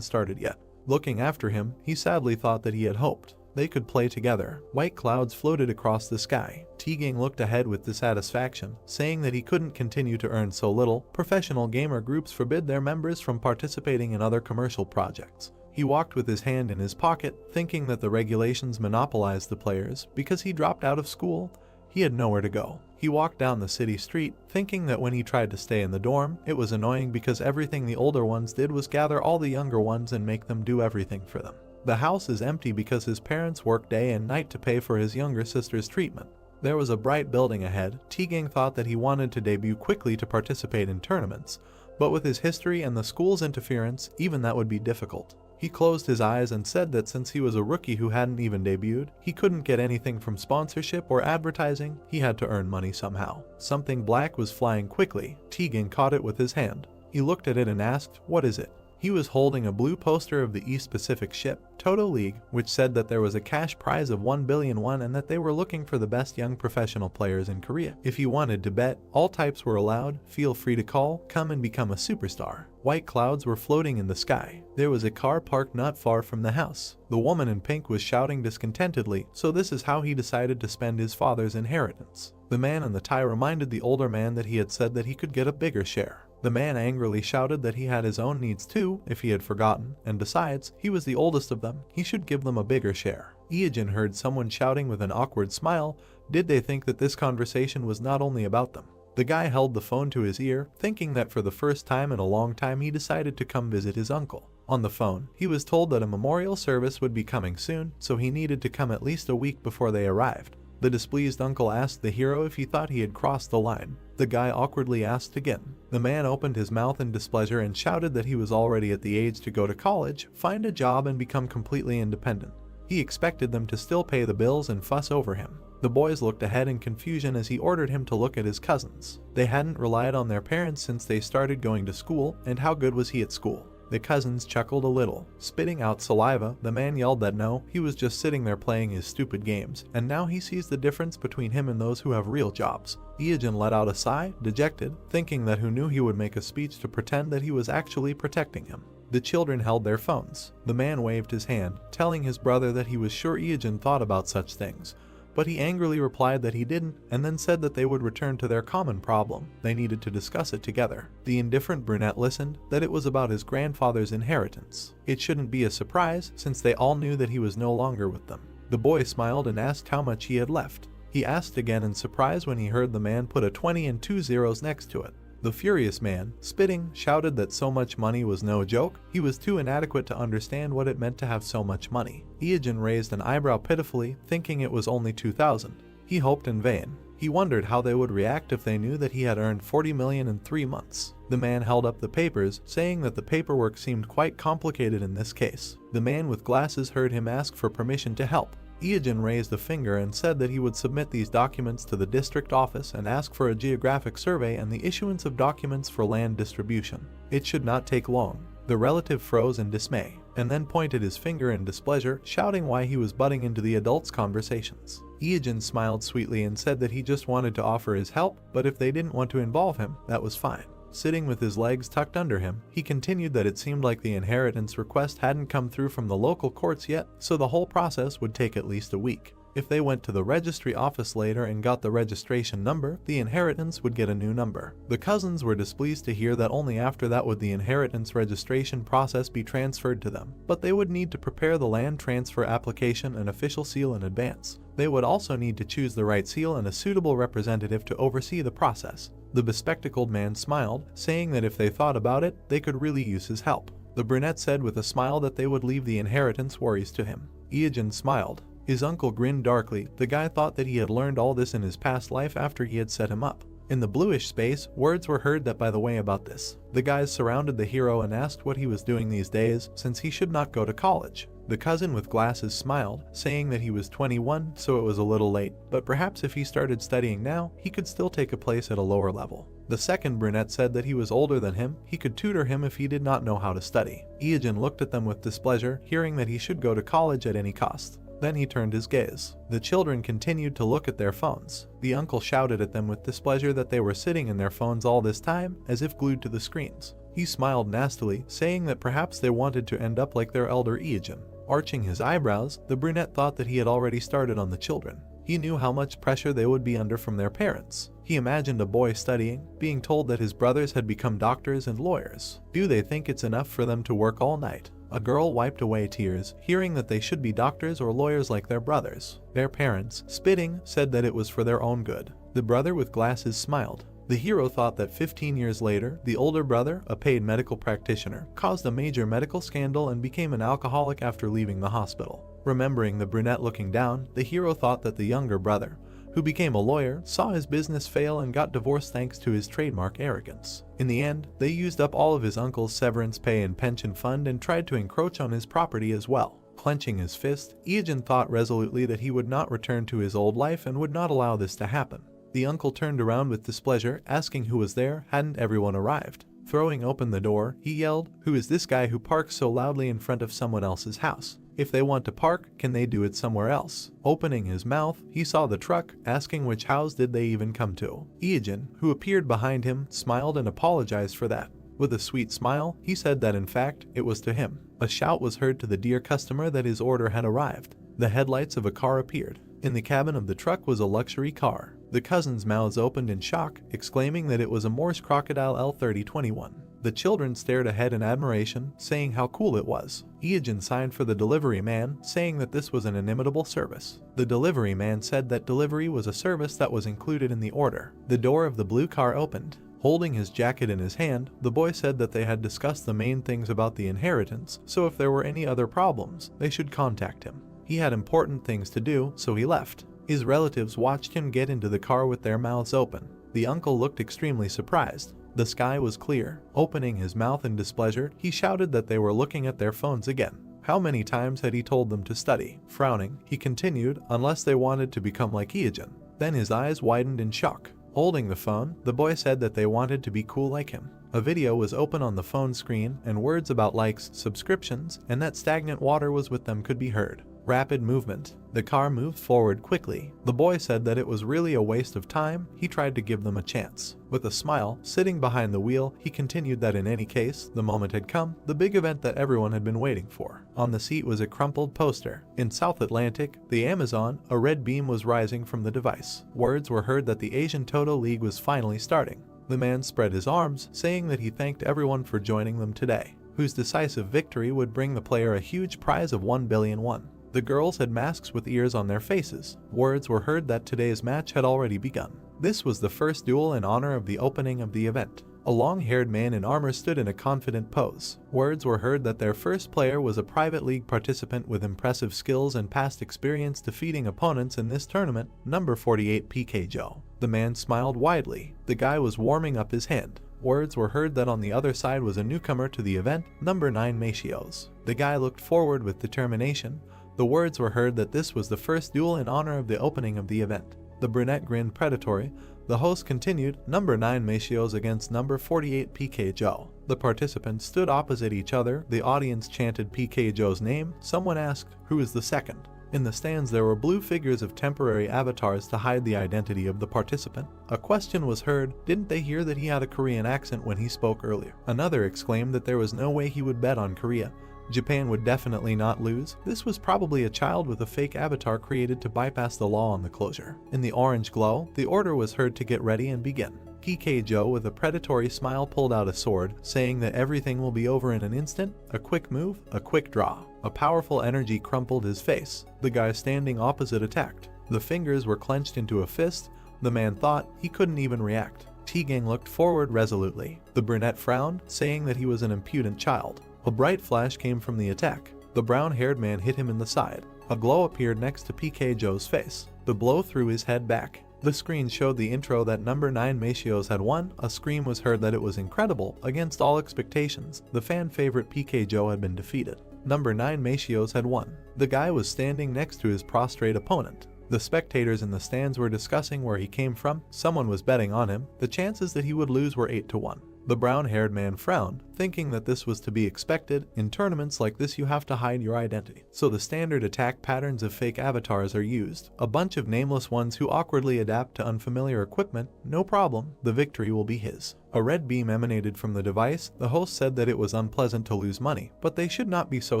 started yet. Looking after him, he sadly thought that he had hoped they could play together. White clouds floated across the sky. Teagang looked ahead with dissatisfaction, saying that he couldn't continue to earn so little. Professional gamer groups forbid their members from participating in other commercial projects. He walked with his hand in his pocket, thinking that the regulations monopolized the players. Because he dropped out of school, he had nowhere to go. He walked down the city street, thinking that when he tried to stay in the dorm, it was annoying because everything the older ones did was gather all the younger ones and make them do everything for them. The house is empty because his parents work day and night to pay for his younger sister's treatment. There was a bright building ahead. Teagang thought that he wanted to debut quickly to participate in tournaments, but with his history and the school's interference, even that would be difficult. He closed his eyes and said that since he was a rookie who hadn't even debuted, he couldn't get anything from sponsorship or advertising. He had to earn money somehow. Something black was flying quickly. Teagang caught it with his hand. He looked at it and asked, "What is it?" He was holding a blue poster of the East Pacific ship, Toto League, which said that there was a cash prize of 1 billion won and that they were looking for the best young professional players in Korea. If you wanted to bet, all types were allowed. Feel free to call, come and become a superstar. White clouds were floating in the sky. There was a car parked not far from the house. The woman in pink was shouting discontentedly, so this is how he decided to spend his father's inheritance. The man in the tie reminded the older man that he had said that he could get a bigger share. The man angrily shouted that he had his own needs too, if he had forgotten, and besides, he was the oldest of them. He should give them a bigger share. Iijin heard someone shouting with an awkward smile. Did they think that this conversation was not only about them? The guy held the phone to his ear, thinking that for the first time in a long time he decided to come visit his uncle. On the phone, he was told that a memorial service would be coming soon, so he needed to come at least a week before they arrived. The displeased uncle asked the hero if he thought he had crossed the line. The guy awkwardly asked again. The man opened his mouth in displeasure and shouted that he was already at the age to go to college, find a job and become completely independent. He expected them to still pay the bills and fuss over him. The boys looked ahead in confusion as he ordered him to look at his cousins. They hadn't relied on their parents since they started going to school, and how good was he at school? The cousins chuckled a little. Spitting out saliva, the man yelled that no, he was just sitting there playing his stupid games, and now he sees the difference between him and those who have real jobs. Iijin let out a sigh, dejected, thinking that who knew he would make a speech to pretend that he was actually protecting him. The children held their phones. The man waved his hand, telling his brother that he was sure Iijin thought about such things. But he angrily replied that he didn't, and then said that they would return to their common problem. They needed to discuss it together. The indifferent brunette listened, that it was about his grandfather's inheritance. It shouldn't be a surprise, since they all knew that he was no longer with them. The boy smiled and asked how much he had left. He asked again in surprise when he heard the man put a 20 and 2 zeros next to it. The furious man, spitting, shouted that so much money was no joke. He was too inadequate to understand what it meant to have so much money. Iijin raised an eyebrow pitifully, thinking it was only 2,000. He hoped in vain. He wondered how they would react if they knew that he had earned 40 million in 3 months. The man held up the papers, saying that the paperwork seemed quite complicated in this case. The man with glasses heard him ask for permission to help. Iijin raised a finger and said that he would submit these documents to the district office and ask for a geographic survey and the issuance of documents for land distribution. It should not take long. The relative froze in dismay, and then pointed his finger in displeasure, shouting why he was butting into the adults' conversations. Iijin smiled sweetly and said that he just wanted to offer his help, but if they didn't want to involve him, that was fine. Sitting with his legs tucked under him, he continued that it seemed like the inheritance request hadn't come through from the local courts yet, so the whole process would take at least a week. If they went to the registry office later and got the registration number, the inheritance would get a new number. The cousins were displeased to hear that only after that would the inheritance registration process be transferred to them, but they would need to prepare the land transfer application and official seal in advance. They would also need to choose the right seal and a suitable representative to oversee the process. The bespectacled man smiled, saying that if they thought about it, they could really use his help. The brunette said with a smile that they would leave the inheritance worries to him. Iijin smiled. His uncle grinned darkly. The guy thought that he had learned all this in his past life after he had set him up. In the bluish space, words were heard that by the way about this. The guys surrounded the hero and asked what he was doing these days, since he should not go to college. The cousin with glasses smiled, saying that he was 21, so it was a little late, but perhaps if he started studying now, he could still take a place at a lower level. The second brunette said that he was older than him, he could tutor him if he did not know how to study. Iijin looked at them with displeasure, hearing that he should go to college at any cost. Then he turned his gaze. The children continued to look at their phones. The uncle shouted at them with displeasure that they were sitting in their phones all this time, as if glued to the screens. He smiled nastily, saying that perhaps they wanted to end up like their elder Iijin. Arching his eyebrows, the brunette thought that he had already started on the children. He knew how much pressure they would be under from their parents. He imagined a boy studying, being told that his brothers had become doctors and lawyers. Do they think it's enough for them to work all night? A girl wiped away tears, hearing that they should be doctors or lawyers like their brothers. Their parents, spitting, said that it was for their own good. The brother with glasses smiled. The hero thought that 15 years later, the older brother, a paid medical practitioner, caused a major medical scandal and became an alcoholic after leaving the hospital. Remembering the brunette looking down, the hero thought that the younger brother, who became a lawyer, saw his business fail and got divorced thanks to his trademark arrogance. In the end, they used up all of his uncle's severance pay and pension fund and tried to encroach on his property as well. Clenching his fist, Iijin thought resolutely that he would not return to his old life and would not allow this to happen. The uncle turned around with displeasure, asking who was there. Hadn't everyone arrived? Throwing open the door, he yelled, "Who is this guy who parks so loudly in front of someone else's house? If they want to park, can they do it somewhere else?" Opening his mouth, he saw the truck, asking which house did they even come to. Iijin, who appeared behind him, smiled and apologized for that. With a sweet smile, he said that in fact, it was to him. A shout was heard to the dear customer that his order had arrived. The headlights of a car appeared. In the cabin of the truck was a luxury car. The cousins' mouths opened in shock, exclaiming that it was a Morse Crocodile L3021. The children stared ahead in admiration, saying how cool it was. Iijin signed for the delivery man, saying that this was an inimitable service. The delivery man said that delivery was a service that was included in the order. The door of the blue car opened. Holding his jacket in his hand, the boy said that they had discussed the main things about the inheritance, so if there were any other problems, they should contact him. He had important things to do, so he left. His relatives watched him get into the car with their mouths open. The uncle looked extremely surprised. The sky was clear. Opening his mouth in displeasure, he shouted that they were looking at their phones again. How many times had he told them to study? Frowning, he continued, unless they wanted to become like Iijin. Then his eyes widened in shock. Holding the phone, the boy said that they wanted to be cool like him. A video was open on the phone screen, and words about likes, subscriptions, and that stagnant water was with them could be heard. Rapid movement. The car moved forward quickly. The boy said that it was really a waste of time. He tried to give them a chance. With a smile, sitting behind the wheel, he continued that in any case, the moment had come, the big event that everyone had been waiting for. On the seat was a crumpled poster. In South Atlantic, the Amazon, a red beam was rising from the device. Words were heard that the Asian Toto League was finally starting. The man spread his arms, saying that he thanked everyone for joining them today, whose decisive victory would bring the player a huge prize of 1 billion won. The girls had masks with ears on their faces. Words were heard that today's match had already begun. This was the first duel in honor of the opening of the event. A long-haired man in armor stood in a confident pose. Words were heard that their first player was a private league participant with impressive skills and past experience defeating opponents in this tournament, number 48 PK Joe. The man smiled widely. The guy was warming up his hand. Words were heard that on the other side was a newcomer to the event, number 9 Machios. The guy looked forward with determination. The words were heard that this was the first duel in honor of the opening of the event. The brunette grinned predatory. The host continued, number 9 Machios against number 48 PK Joe. The participants stood opposite each other. The audience chanted PK Joe's name. Someone asked, who is the second? In the stands there were blue figures of temporary avatars to hide the identity of the participant. A question was heard, didn't they hear that he had a Korean accent when he spoke earlier? Another exclaimed that there was no way he would bet on Korea. Japan would definitely not lose. This was probably a child with a fake avatar created to bypass the law on the closure. In the orange glow, the order was heard to get ready and begin. PK Joe with a predatory smile pulled out a sword, saying that everything will be over in an instant. A quick move, a quick draw. A powerful energy crumpled his face. The guy standing opposite attacked. The fingers were clenched into a fist. The man thought he couldn't even react. T-Gang looked forward resolutely. The brunette frowned, saying that he was an impudent child. A bright flash came from the attack. The brown-haired man hit him in the side. A glow appeared next to PK Joe's face. The blow threw his head back. The screen showed the intro that number 9 Machios had won. A scream was heard that it was incredible. Against all expectations, the fan favorite PK Joe had been defeated. Number 9 Machios had won. The guy was standing next to his prostrate opponent. The spectators in the stands were discussing where he came from. Someone was betting on him. The chances that he would lose were 8-1. The brown-haired man frowned, thinking that this was to be expected. In tournaments like this you have to hide your identity. So the standard attack patterns of fake avatars are used. A bunch of nameless ones who awkwardly adapt to unfamiliar equipment. No problem, the victory will be his. A red beam emanated from the device. The host said that it was unpleasant to lose money, but they should not be so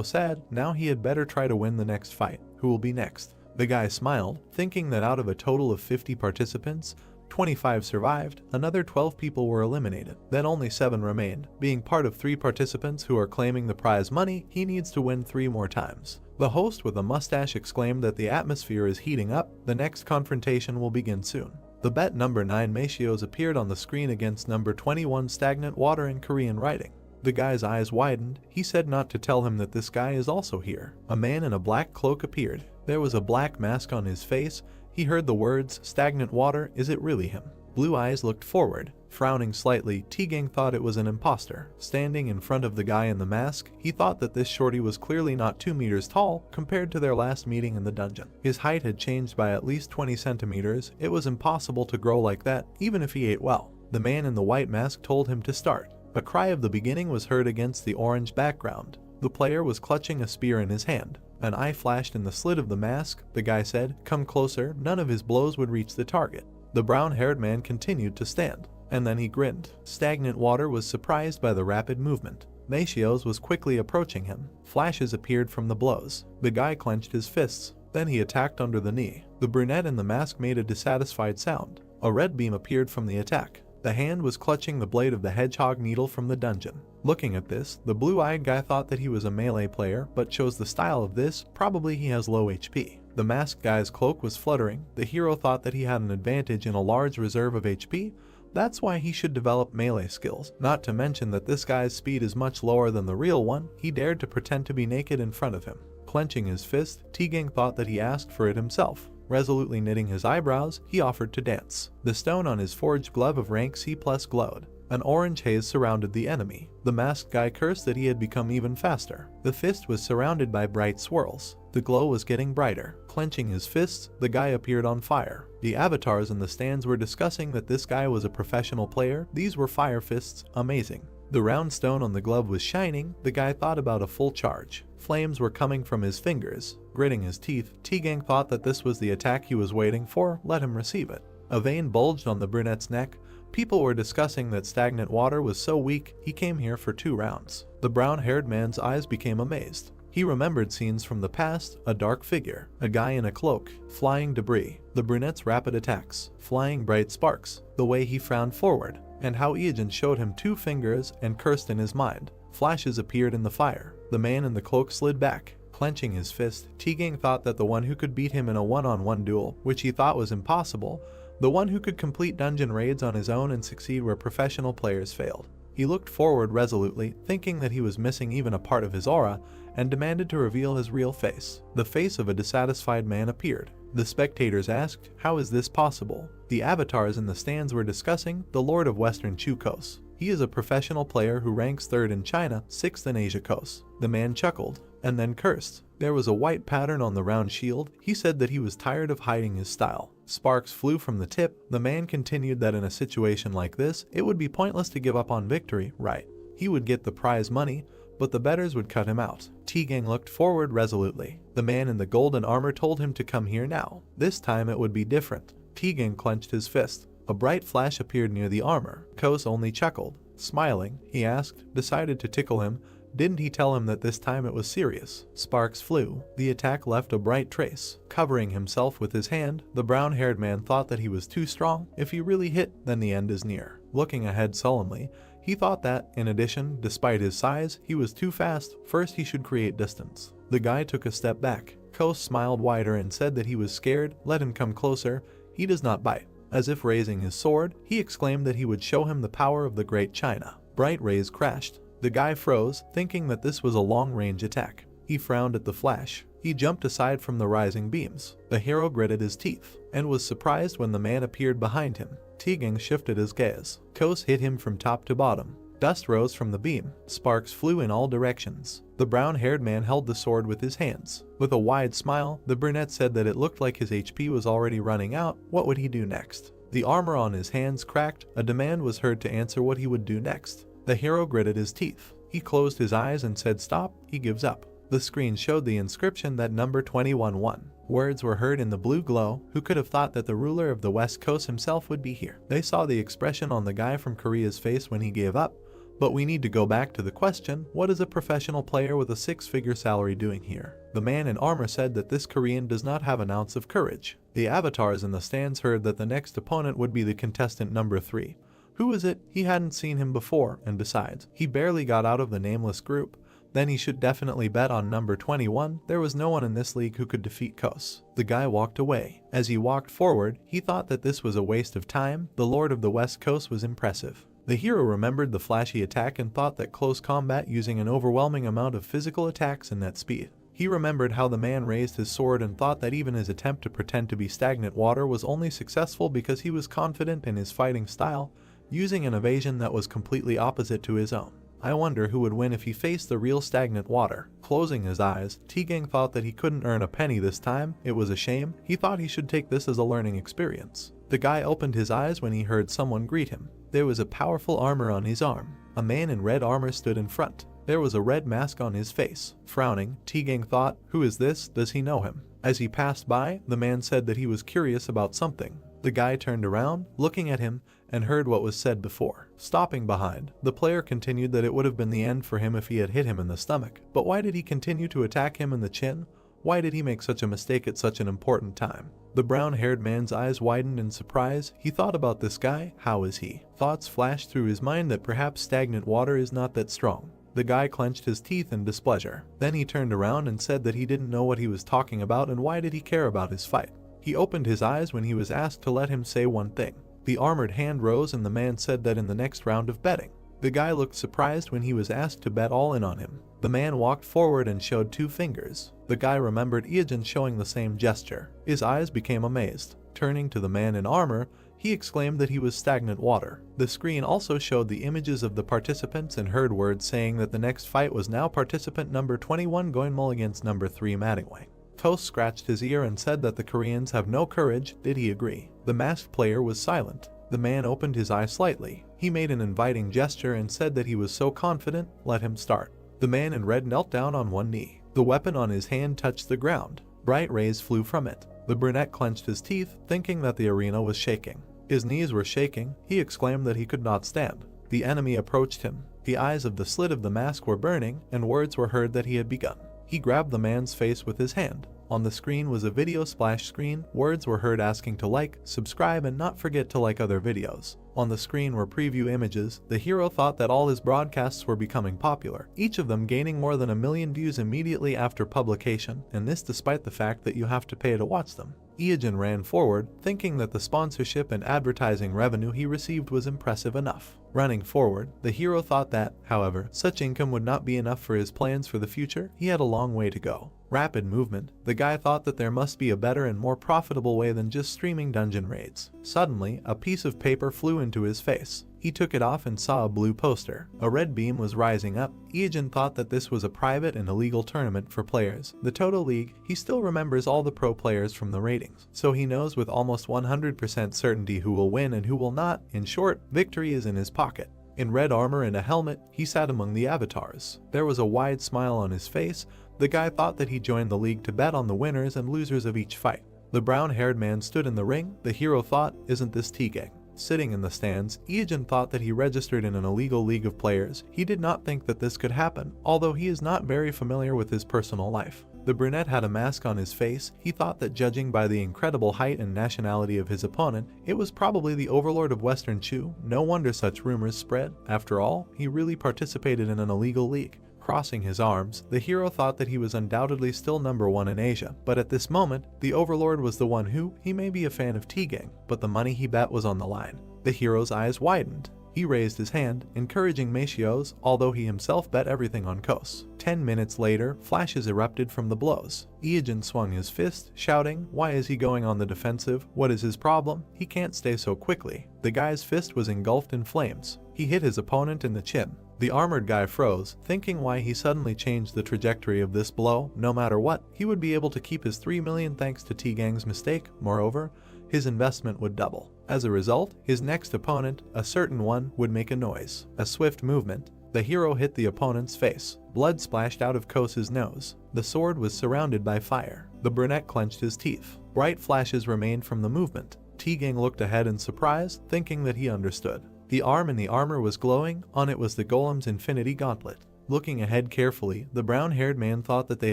sad. Now he had better try to win the next fight. Who will be next? The guy smiled, thinking that out of a total of 50 participants, 25 survived, another 12 people were eliminated, then only 7 remained. Being part of 3 participants who are claiming the prize money, he needs to win 3 more times. The host with a mustache exclaimed that the atmosphere is heating up. The next confrontation will begin soon. The bet number 9 Machios appeared on the screen against number 21 Stagnant Water in Korean writing. The guy's eyes widened. He said not to tell him that this guy is also here. A man in a black cloak appeared. There was a black mask on his face. He heard the words, stagnant water, is it really him? Blue eyes looked forward. Frowning slightly, T-Gang thought it was an imposter. Standing in front of the guy in the mask, he thought that this shorty was clearly not 2 meters tall compared to their last meeting in the dungeon. His height had changed by at least 20 centimeters. It was impossible to grow like that, even if he ate well. The man in the white mask told him to start. A cry of the beginning was heard against the orange background. The player was clutching a spear in his hand. An eye flashed in the slit of the mask. The guy said, "Come closer." None of his blows would reach the target. The brown-haired man continued to stand, and then he grinned. Stagnant Water was surprised by the rapid movement. Machios was quickly approaching him. Flashes appeared from the blows. The guy clenched his fists. Then he attacked under the knee. The brunette in the mask made a dissatisfied sound. A red beam appeared from the attack. The hand was clutching the blade of the hedgehog needle from the dungeon. Looking at this, the blue-eyed guy thought that he was a melee player, but chose the style of this. Probably he has low HP. The masked guy's cloak was fluttering. The hero thought that he had an advantage in a large reserve of HP. That's why he should develop melee skills. Not to mention that this guy's speed is much lower than the real one. He dared to pretend to be naked in front of him. Clenching his fist, T-Gang thought that he asked for it himself. Resolutely knitting his eyebrows, he offered to dance. The stone on his forged glove of rank C+ glowed. An orange haze surrounded the enemy. The masked guy cursed that he had become even faster. The fist was surrounded by bright swirls. The glow was getting brighter. Clenching his fists, the guy appeared on fire. The avatars in the stands were discussing that this guy was a professional player. These were fire fists, amazing. The round stone on the glove was shining. The guy thought about a full charge. Flames were coming from his fingers. Gritting his teeth, T-Gang thought that this was the attack he was waiting for. Let him receive it. A vein bulged on the brunette's neck. People were discussing that Stagnant Water was so weak, he came here for 2 rounds. The brown-haired man's eyes became amazed. He remembered scenes from the past, a dark figure, a guy in a cloak, flying debris, the brunette's rapid attacks, flying bright sparks, the way he frowned forward, and how Iajin showed him 2 fingers and cursed in his mind. Flashes appeared in the fire. The man in the cloak slid back. Clenching his fist, T-Gang thought that the one who could beat him in a one-on-one duel, which he thought was impossible, the one who could complete dungeon raids on his own and succeed where professional players failed. He looked forward resolutely, thinking that he was missing even a part of his aura, and demanded to reveal his real face. The face of a dissatisfied man appeared. The spectators asked, "How is this possible?" The avatars in the stands were discussing the Lord of Western Chukos. He is a professional player who ranks 3rd in China, 6th in Asia Coast. The man chuckled, and then cursed. There was a white pattern on the round shield. He said that he was tired of hiding his style. Sparks flew from the tip. The man continued that in a situation like this, it would be pointless to give up on victory, right? He would get the prize money, but the bettors would cut him out. T-Gang looked forward resolutely. The man in the golden armor told him to come here now. This time it would be different. T-Gang clenched his fist. A bright flash appeared near the armor. Kos only chuckled. Smiling, he asked, decided to tickle him. Didn't he tell him that this time it was serious? Sparks flew. The attack left a bright trace. Covering himself with his hand, the brown-haired man thought that he was too strong. If he really hit, then the end is near. Looking ahead sullenly, he thought that, in addition, despite his size, he was too fast. First he should create distance. The guy took a step back. Kos smiled wider and said that he was scared. Let him come closer. He does not bite. As if raising his sword, he exclaimed that he would show him the power of the Great China. Bright rays crashed. The guy froze, thinking that this was a long-range attack. He frowned at the flash. He jumped aside from the rising beams. The hero gritted his teeth, and was surprised when the man appeared behind him. T-Gang shifted his gaze. Kos hit him from top to bottom. Dust rose from the beam. Sparks flew in all directions. The brown-haired man held the sword with his hands. With a wide smile, the brunette said that it looked like his HP was already running out. What would he do next? The armor on his hands cracked. A demand was heard to answer what he would do next. The hero gritted his teeth. He closed his eyes and said stop. He gives up. The screen showed the inscription that number 21 won. Words were heard in the blue glow. Who could have thought that the ruler of the West Coast himself would be here? They saw the expression on the guy from Korea's face when he gave up. But we need to go back to the question, what is a professional player with a 6-figure salary doing here? The man in armor said that this Korean does not have an ounce of courage. The avatars in the stands heard that the next opponent would be the contestant number 3. Who is it? He hadn't seen him before, and besides, he barely got out of the nameless group. Then he should definitely bet on number 21. There was no one in this league who could defeat Kos. The guy walked away. As he walked forward, he thought that this was a waste of time. The Lord of the West Coast was impressive. The hero remembered the flashy attack and thought that close combat using an overwhelming amount of physical attacks and net speed. He remembered how the man raised his sword and thought that even his attempt to pretend to be stagnant water was only successful because he was confident in his fighting style, using an evasion that was completely opposite to his own. I wonder who would win if he faced the real stagnant water. Closing his eyes, T-Gang thought that he couldn't earn a penny this time. It was a shame. He thought he should take this as a learning experience. The guy opened his eyes when he heard someone greet him. There was a powerful armor on his arm. A man in red armor stood in front. There was a red mask on his face. Frowning, T-Gang thought, who is this? Does he know him? As he passed by, the man said that he was curious about something. The guy turned around, looking at him, and heard what was said before. Stopping behind, the player continued that it would have been the end for him if he had hit him in the stomach. But why did he continue to attack him in the chin? Why did he make such a mistake at such an important time? The brown-haired man's eyes widened in surprise. He thought about this guy. How is he? Thoughts flashed through his mind that perhaps stagnant water is not that strong. The guy clenched his teeth in displeasure. Then he turned around and said that he didn't know what he was talking about and why did he care about his fight. He opened his eyes when he was asked to let him say one thing. The armored hand rose and the man said that in the next round of betting. The guy looked surprised when he was asked to bet all in on him. The man walked forward and showed 2 fingers. The guy remembered Iajin showing the same gesture. His eyes became amazed. Turning to the man in armor, he exclaimed that he was stagnant water. The screen also showed the images of the participants and heard words saying that the next fight was now participant number 21 Goinmul against number 3 Madingwang. Kos scratched his ear and said that the Koreans have no courage. Did he agree? The masked player was silent. The man opened his eyes slightly. He made an inviting gesture and said that he was so confident. Let him start. The man in red knelt down on one knee. The weapon on his hand touched the ground. Bright rays flew from it. The brunette clenched his teeth, thinking that the arena was shaking. His knees were shaking. He exclaimed that he could not stand. The enemy approached him. The eyes of the slit of the mask were burning, and words were heard that he had begun. He grabbed the man's face with his hand. On the screen was a video splash screen. Words were heard asking to like, subscribe, and not forget to like other videos. On the screen were preview images. The hero thought that all his broadcasts were becoming popular, each of them gaining more than 1 million views immediately after publication, and this despite the fact that you have to pay to watch them. Iijin ran forward, thinking that the sponsorship and advertising revenue he received was impressive enough. Running forward, the hero thought that, however, such income would not be enough for his plans for the future. He had a long way to go. Rapid movement, the guy thought that there must be a better and more profitable way than just streaming dungeon raids. Suddenly, a piece of paper flew into his face. He took it off and saw a blue poster. A red beam was rising up. Iijin thought that this was a private and illegal tournament for players. The Toto League. He still remembers all the pro players from the ratings, so he knows with almost 100% certainty who will win and who will not. In short, victory is in his pocket. In red armor and a helmet, he sat among the avatars. There was a wide smile on his face. The guy thought that he joined the league to bet on the winners and losers of each fight. The brown-haired man stood in the ring. The hero thought, isn't this T-Gang? Sitting in the stands, Iijin thought that he registered in an illegal league of players. He did not think that this could happen, although he is not very familiar with his personal life. The brunette had a mask on his face. He thought that judging by the incredible height and nationality of his opponent, it was probably the overlord of Western Chu. No wonder such rumors spread. After all, he really participated in an illegal league. Crossing his arms, the hero thought that he was undoubtedly still #1 in Asia, but at this moment, the overlord was the one who, he may be a fan of T-Gang, but the money he bet was on the line. The hero's eyes widened. He raised his hand, encouraging Meishios, although he himself bet everything on Kos. 10 minutes later, flashes erupted from the blows. Iijin swung his fist, shouting, why is he going on the defensive? What is his problem? He can't stay so quickly. The guy's fist was engulfed in flames. He hit his opponent in the chin. The armored guy froze, thinking why he suddenly changed the trajectory of this blow. No matter what, he would be able to keep his 3 million thanks to T-Gang's mistake. Moreover, his investment would double. As a result, his next opponent, a certain one, would make a noise. A swift movement. The hero hit the opponent's face. Blood splashed out of Kos's nose. The sword was surrounded by fire. The brunette clenched his teeth. Bright flashes remained from the movement. T-Gang looked ahead in surprise, thinking that he understood. The arm in the armor was glowing. On it was the golem's infinity gauntlet. Looking ahead carefully, the brown-haired man thought that they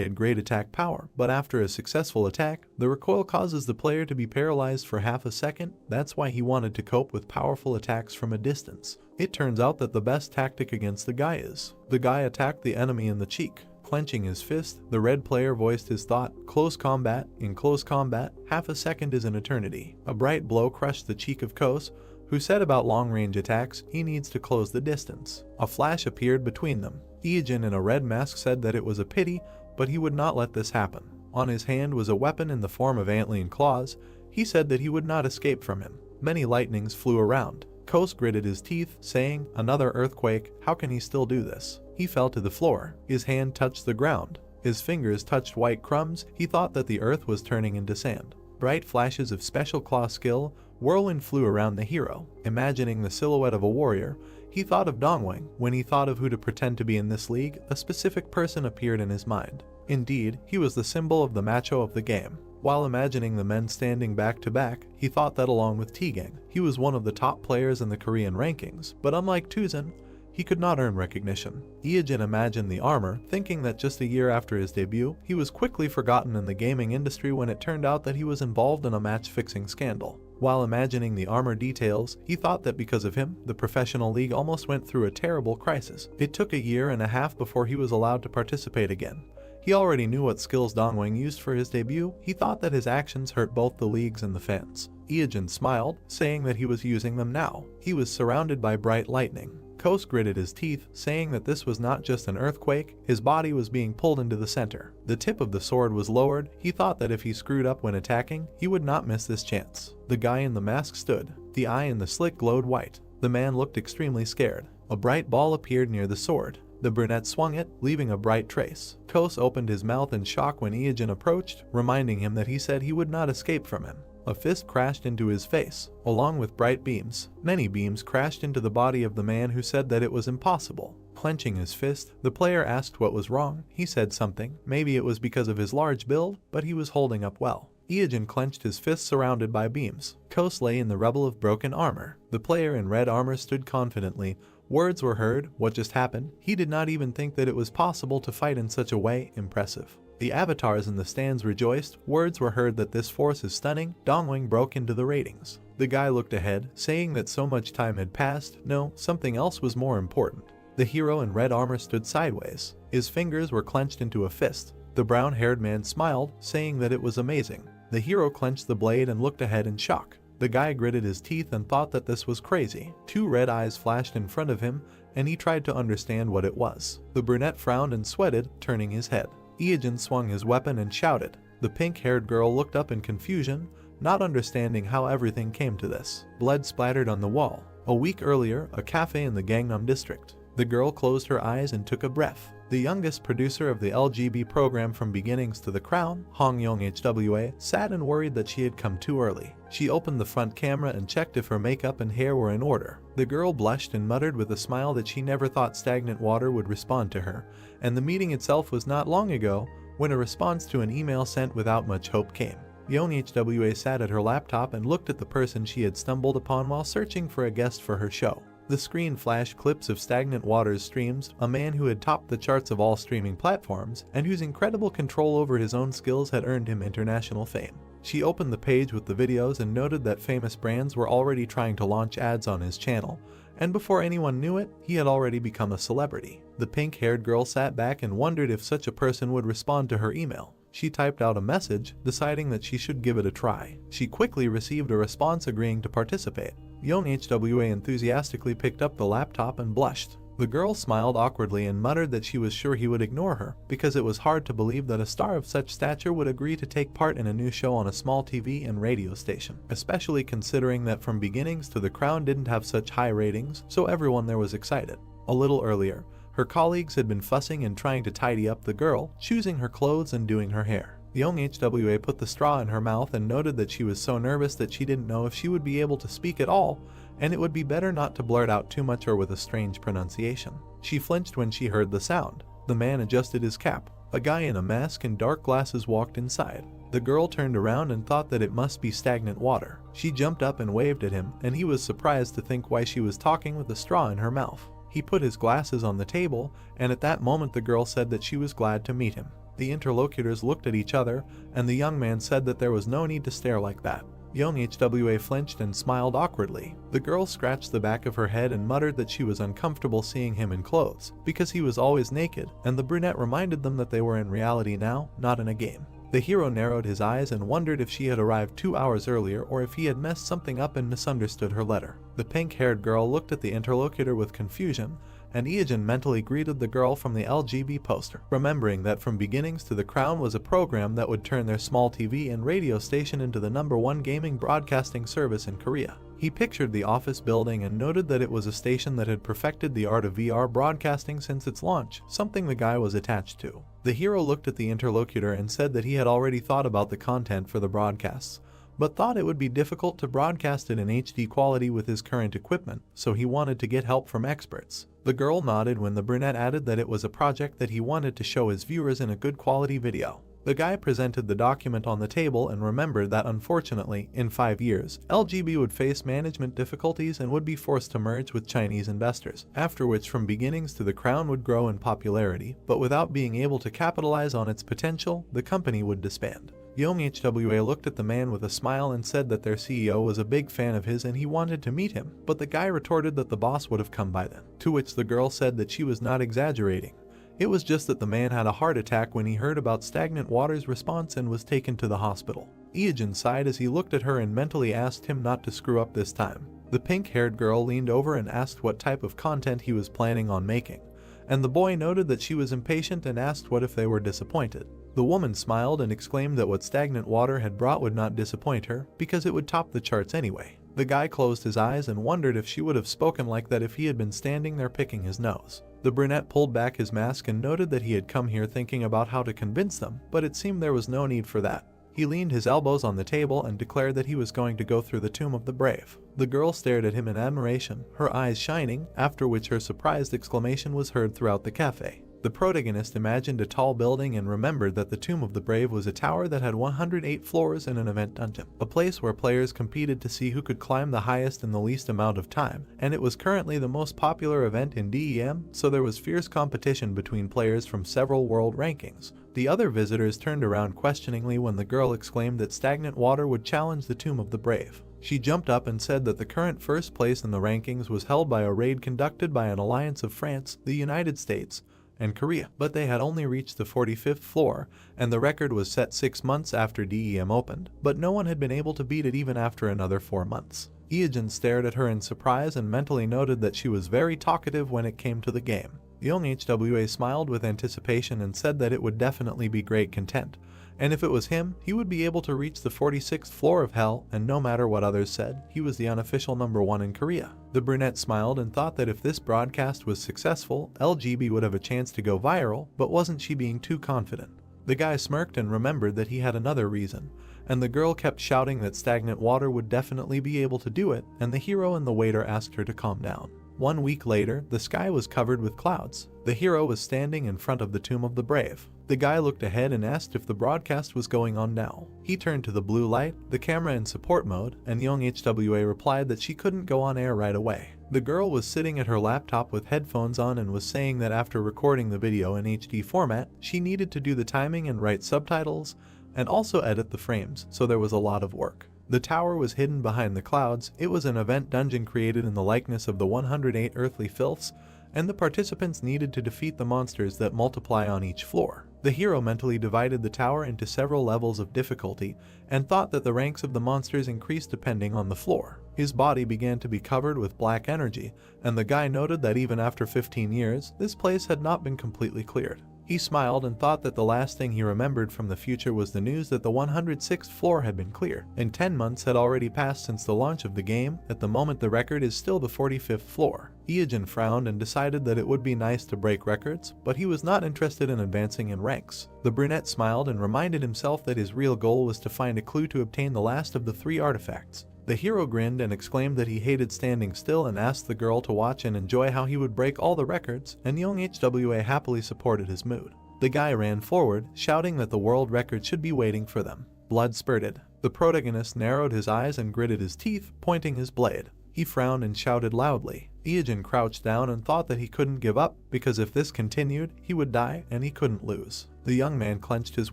had great attack power, but after a successful attack, the recoil causes the player to be paralyzed for half a second. That's why he wanted to cope with powerful attacks from a distance. It turns out that the best tactic against the guy is. The guy attacked the enemy in the cheek. Clenching his fist, the red player voiced his thought, close combat. In close combat, half a second is an eternity. A bright blow crushed the cheek of Kos, who said about long-range attacks, he needs to close the distance. A flash appeared between them. Iijin in a red mask said that it was a pity, but he would not let this happen. On his hand was a weapon in the form of antlion claws. He said that he would not escape from him. Many lightnings flew around. Kos gritted his teeth, saying, another earthquake, how can he still do this? He fell to the floor. His hand touched the ground. His fingers touched white crumbs. He thought that the earth was turning into sand. Bright flashes of special claw skill. Whirlwind flew around the hero. Imagining the silhouette of a warrior, he thought of Dongwang. When he thought of who to pretend to be in this league, a specific person appeared in his mind. Indeed, he was the symbol of the macho of the game. While imagining the men standing back to back, he thought that along with T-Gang, he was one of the top players in the Korean rankings, but unlike Tuzan, he could not earn recognition. Iijin imagined the armor, thinking that just a year after his debut, he was quickly forgotten in the gaming industry when it turned out that he was involved in a match-fixing scandal. While imagining the armor details, he thought that because of him, the professional league almost went through a terrible crisis. It took 1.5 years before he was allowed to participate again. He already knew what skills Dongwang used for his debut. He thought that his actions hurt both the leagues and the fans. Iijin smiled, saying that he was using them now. He was surrounded by bright lightning. Kos gritted his teeth, saying that this was not just an earthquake. His body was being pulled into the center. The tip of the sword was lowered. He thought that if he screwed up when attacking, he would not miss this chance. The guy in the mask stood. The eye in the slit glowed white. The man looked extremely scared. A bright ball appeared near the sword. The brunette swung it, leaving a bright trace. Kos opened his mouth in shock when Iijin approached, reminding him that he said he would not escape from him. A fist crashed into his face, along with bright beams. Many beams crashed into the body of the man who said that it was impossible. Clenching his fist, the player asked what was wrong. He said something. Maybe it was because of his large build, but he was holding up well. Iijin clenched his fist surrounded by beams. Kos lay in the rubble of broken armor. The player in red armor stood confidently, Words were heard. What just happened? He did not even think that it was possible to fight in such a way. Impressive. The avatars in the stands rejoiced. Words were heard that this force is stunning. Dongwing broke into the ratings. The guy looked ahead, saying that so much time had passed. No, something else was more important. The hero in red armor stood sideways. His fingers were clenched into a fist. The brown-haired man smiled, saying that it was amazing. The hero clenched the blade and looked ahead in shock. The guy gritted his teeth and thought that this was crazy. Two red eyes flashed in front of him, and he tried to understand what it was. The brunette frowned and sweated, turning his head. Iajin swung his weapon and shouted. The pink-haired girl looked up in confusion, not understanding how everything came to this. Blood splattered on the wall. A week earlier, a cafe in the Gangnam district. The girl closed her eyes and took a breath. The youngest producer of the LGB program from beginnings to the crown, Hong Yong HWA, sat and worried that she had come too early. She opened the front camera and checked if her makeup and hair were in order. The girl blushed and muttered with a smile that she never thought stagnant water would respond to her, and the meeting itself was not long ago when a response to an email sent without much hope came. Yong HWA sat at her laptop and looked at the person she had stumbled upon while searching for a guest for her show. The screen flashed clips of Stagnant Water's streams, a man who had topped the charts of all streaming platforms, and whose incredible control over his own skills had earned him international fame. She opened the page with the videos and noted that famous brands were already trying to launch ads on his channel, and before anyone knew it, he had already become a celebrity. The pink-haired girl sat back and wondered if such a person would respond to her email. She typed out a message, deciding that she should give it a try. She quickly received a response agreeing to participate. Yong HWA enthusiastically picked up the laptop and blushed. The girl smiled awkwardly and muttered that she was sure he would ignore her, because it was hard to believe that a star of such stature would agree to take part in a new show on a small TV and radio station, especially considering that from beginnings to the crown didn't have such high ratings, so everyone there was excited. A little earlier, her colleagues had been fussing and trying to tidy up the girl, choosing her clothes and doing her hair. Young HWA put the straw in her mouth and noted that she was so nervous that she didn't know if she would be able to speak at all, and it would be better not to blurt out too much or with a strange pronunciation. She flinched when she heard the sound. The man adjusted his cap. A guy in a mask and dark glasses walked inside. The girl turned around and thought that it must be Stagnant Water. She jumped up and waved at him, and he was surprised to think why she was talking with a straw in her mouth. He put his glasses on the table, and at that moment the girl said that she was glad to meet him. The interlocutors looked at each other, and the young man said that there was no need to stare like that. Young HWA flinched and smiled awkwardly. The girl scratched the back of her head and muttered that she was uncomfortable seeing him in clothes, because he was always naked, and the brunette reminded them that they were in reality now, not in a game. The hero narrowed his eyes and wondered if she had arrived 2 hours earlier or if he had messed something up and misunderstood her letter. The pink-haired girl looked at the interlocutor with confusion, and Iajin mentally greeted the girl from the LGB poster, remembering that From Beginnings to the Crown was a program that would turn their small TV and radio station into the #1 gaming broadcasting service in Korea. He pictured the office building and noted that it was a station that had perfected the art of VR broadcasting since its launch, something the guy was attached to. The hero looked at the interlocutor and said that he had already thought about the content for the broadcasts, but thought it would be difficult to broadcast it in HD quality with his current equipment, so he wanted to get help from experts. The girl nodded when the brunette added that it was a project that he wanted to show his viewers in a good quality video. The guy presented the document on the table and remembered that unfortunately, in 5 years, LGB would face management difficulties and would be forced to merge with Chinese investors, after which From Beginnings to the Crown would grow in popularity, but without being able to capitalize on its potential, the company would disband. Young HWA looked at the man with a smile and said that their CEO was a big fan of his and he wanted to meet him, but the guy retorted that the boss would have come by then, to which the girl said that she was not exaggerating. It was just that the man had a heart attack when he heard about Stagnant Water's response and was taken to the hospital. Iajin sighed as he looked at her and mentally asked him not to screw up this time. The pink-haired girl leaned over and asked what type of content he was planning on making, and the boy noted that she was impatient and asked what if they were disappointed. The woman smiled and exclaimed that what Stagnant Water had brought would not disappoint her, because it would top the charts anyway. The guy closed his eyes and wondered if she would have spoken like that if he had been standing there picking his nose. The brunette pulled back his mask and noted that he had come here thinking about how to convince them, but it seemed there was no need for that. He leaned his elbows on the table and declared that he was going to go through the Tomb of the Brave. The girl stared at him in admiration, her eyes shining, after which her surprised exclamation was heard throughout the cafe. The protagonist imagined a tall building and remembered that the Tomb of the Brave was a tower that had 108 floors in an event dungeon, a place where players competed to see who could climb the highest in the least amount of time, and it was currently the most popular event in DEM, so there was fierce competition between players from several world rankings. The other visitors turned around questioningly when the girl exclaimed that stagnant water would challenge the Tomb of the Brave. She jumped up and said that the current first place in the rankings was held by a raid conducted by an alliance of France, the United States, and Korea, but they had only reached the 45th floor, and the record was set 6 months after DEM opened, but no one had been able to beat it even after another 4 months. Iogen stared at her in surprise and mentally noted that she was very talkative when it came to the game. The young HWA smiled with anticipation and said that it would definitely be great content, and if it was him, he would be able to reach the 46th floor of hell, and no matter what others said, he was the unofficial #1 in Korea. The brunette smiled and thought that if this broadcast was successful, LGB would have a chance to go viral, but wasn't she being too confident? The guy smirked and remembered that he had another reason, and the girl kept shouting that stagnant water would definitely be able to do it, and the hero and the waiter asked her to calm down. 1 week later, the sky was covered with clouds. The hero was standing in front of the Tomb of the Brave. The guy looked ahead and asked if the broadcast was going on now. He turned to the blue light, the camera in support mode, and young HWA replied that she couldn't go on air right away. The girl was sitting at her laptop with headphones on and was saying that after recording the video in HD format, she needed to do the timing and write subtitles, and also edit the frames, so there was a lot of work. The tower was hidden behind the clouds. It was an event dungeon created in the likeness of the 108 earthly filths, and the participants needed to defeat the monsters that multiply on each floor. The hero mentally divided the tower into several levels of difficulty and thought that the ranks of the monsters increased depending on the floor. His body began to be covered with black energy, and the guy noted that even after 15 years, this place had not been completely cleared. He smiled and thought that the last thing he remembered from the future was the news that the 106th floor had been cleared, and 10 months had already passed since the launch of the game. At the moment, the record is still the 45th floor. Iogen frowned and decided that it would be nice to break records, but he was not interested in advancing in ranks. The brunette smiled and reminded himself that his real goal was to find a clue to obtain the last of the 3 artifacts. The hero grinned and exclaimed that he hated standing still and asked the girl to watch and enjoy how he would break all the records, and young HWA happily supported his mood. The guy ran forward, shouting that the world record should be waiting for them. Blood spurted. The protagonist narrowed his eyes and gritted his teeth, pointing his blade. He frowned and shouted loudly. Iogen crouched down and thought that he couldn't give up, because if this continued, he would die and he couldn't lose. The young man clenched his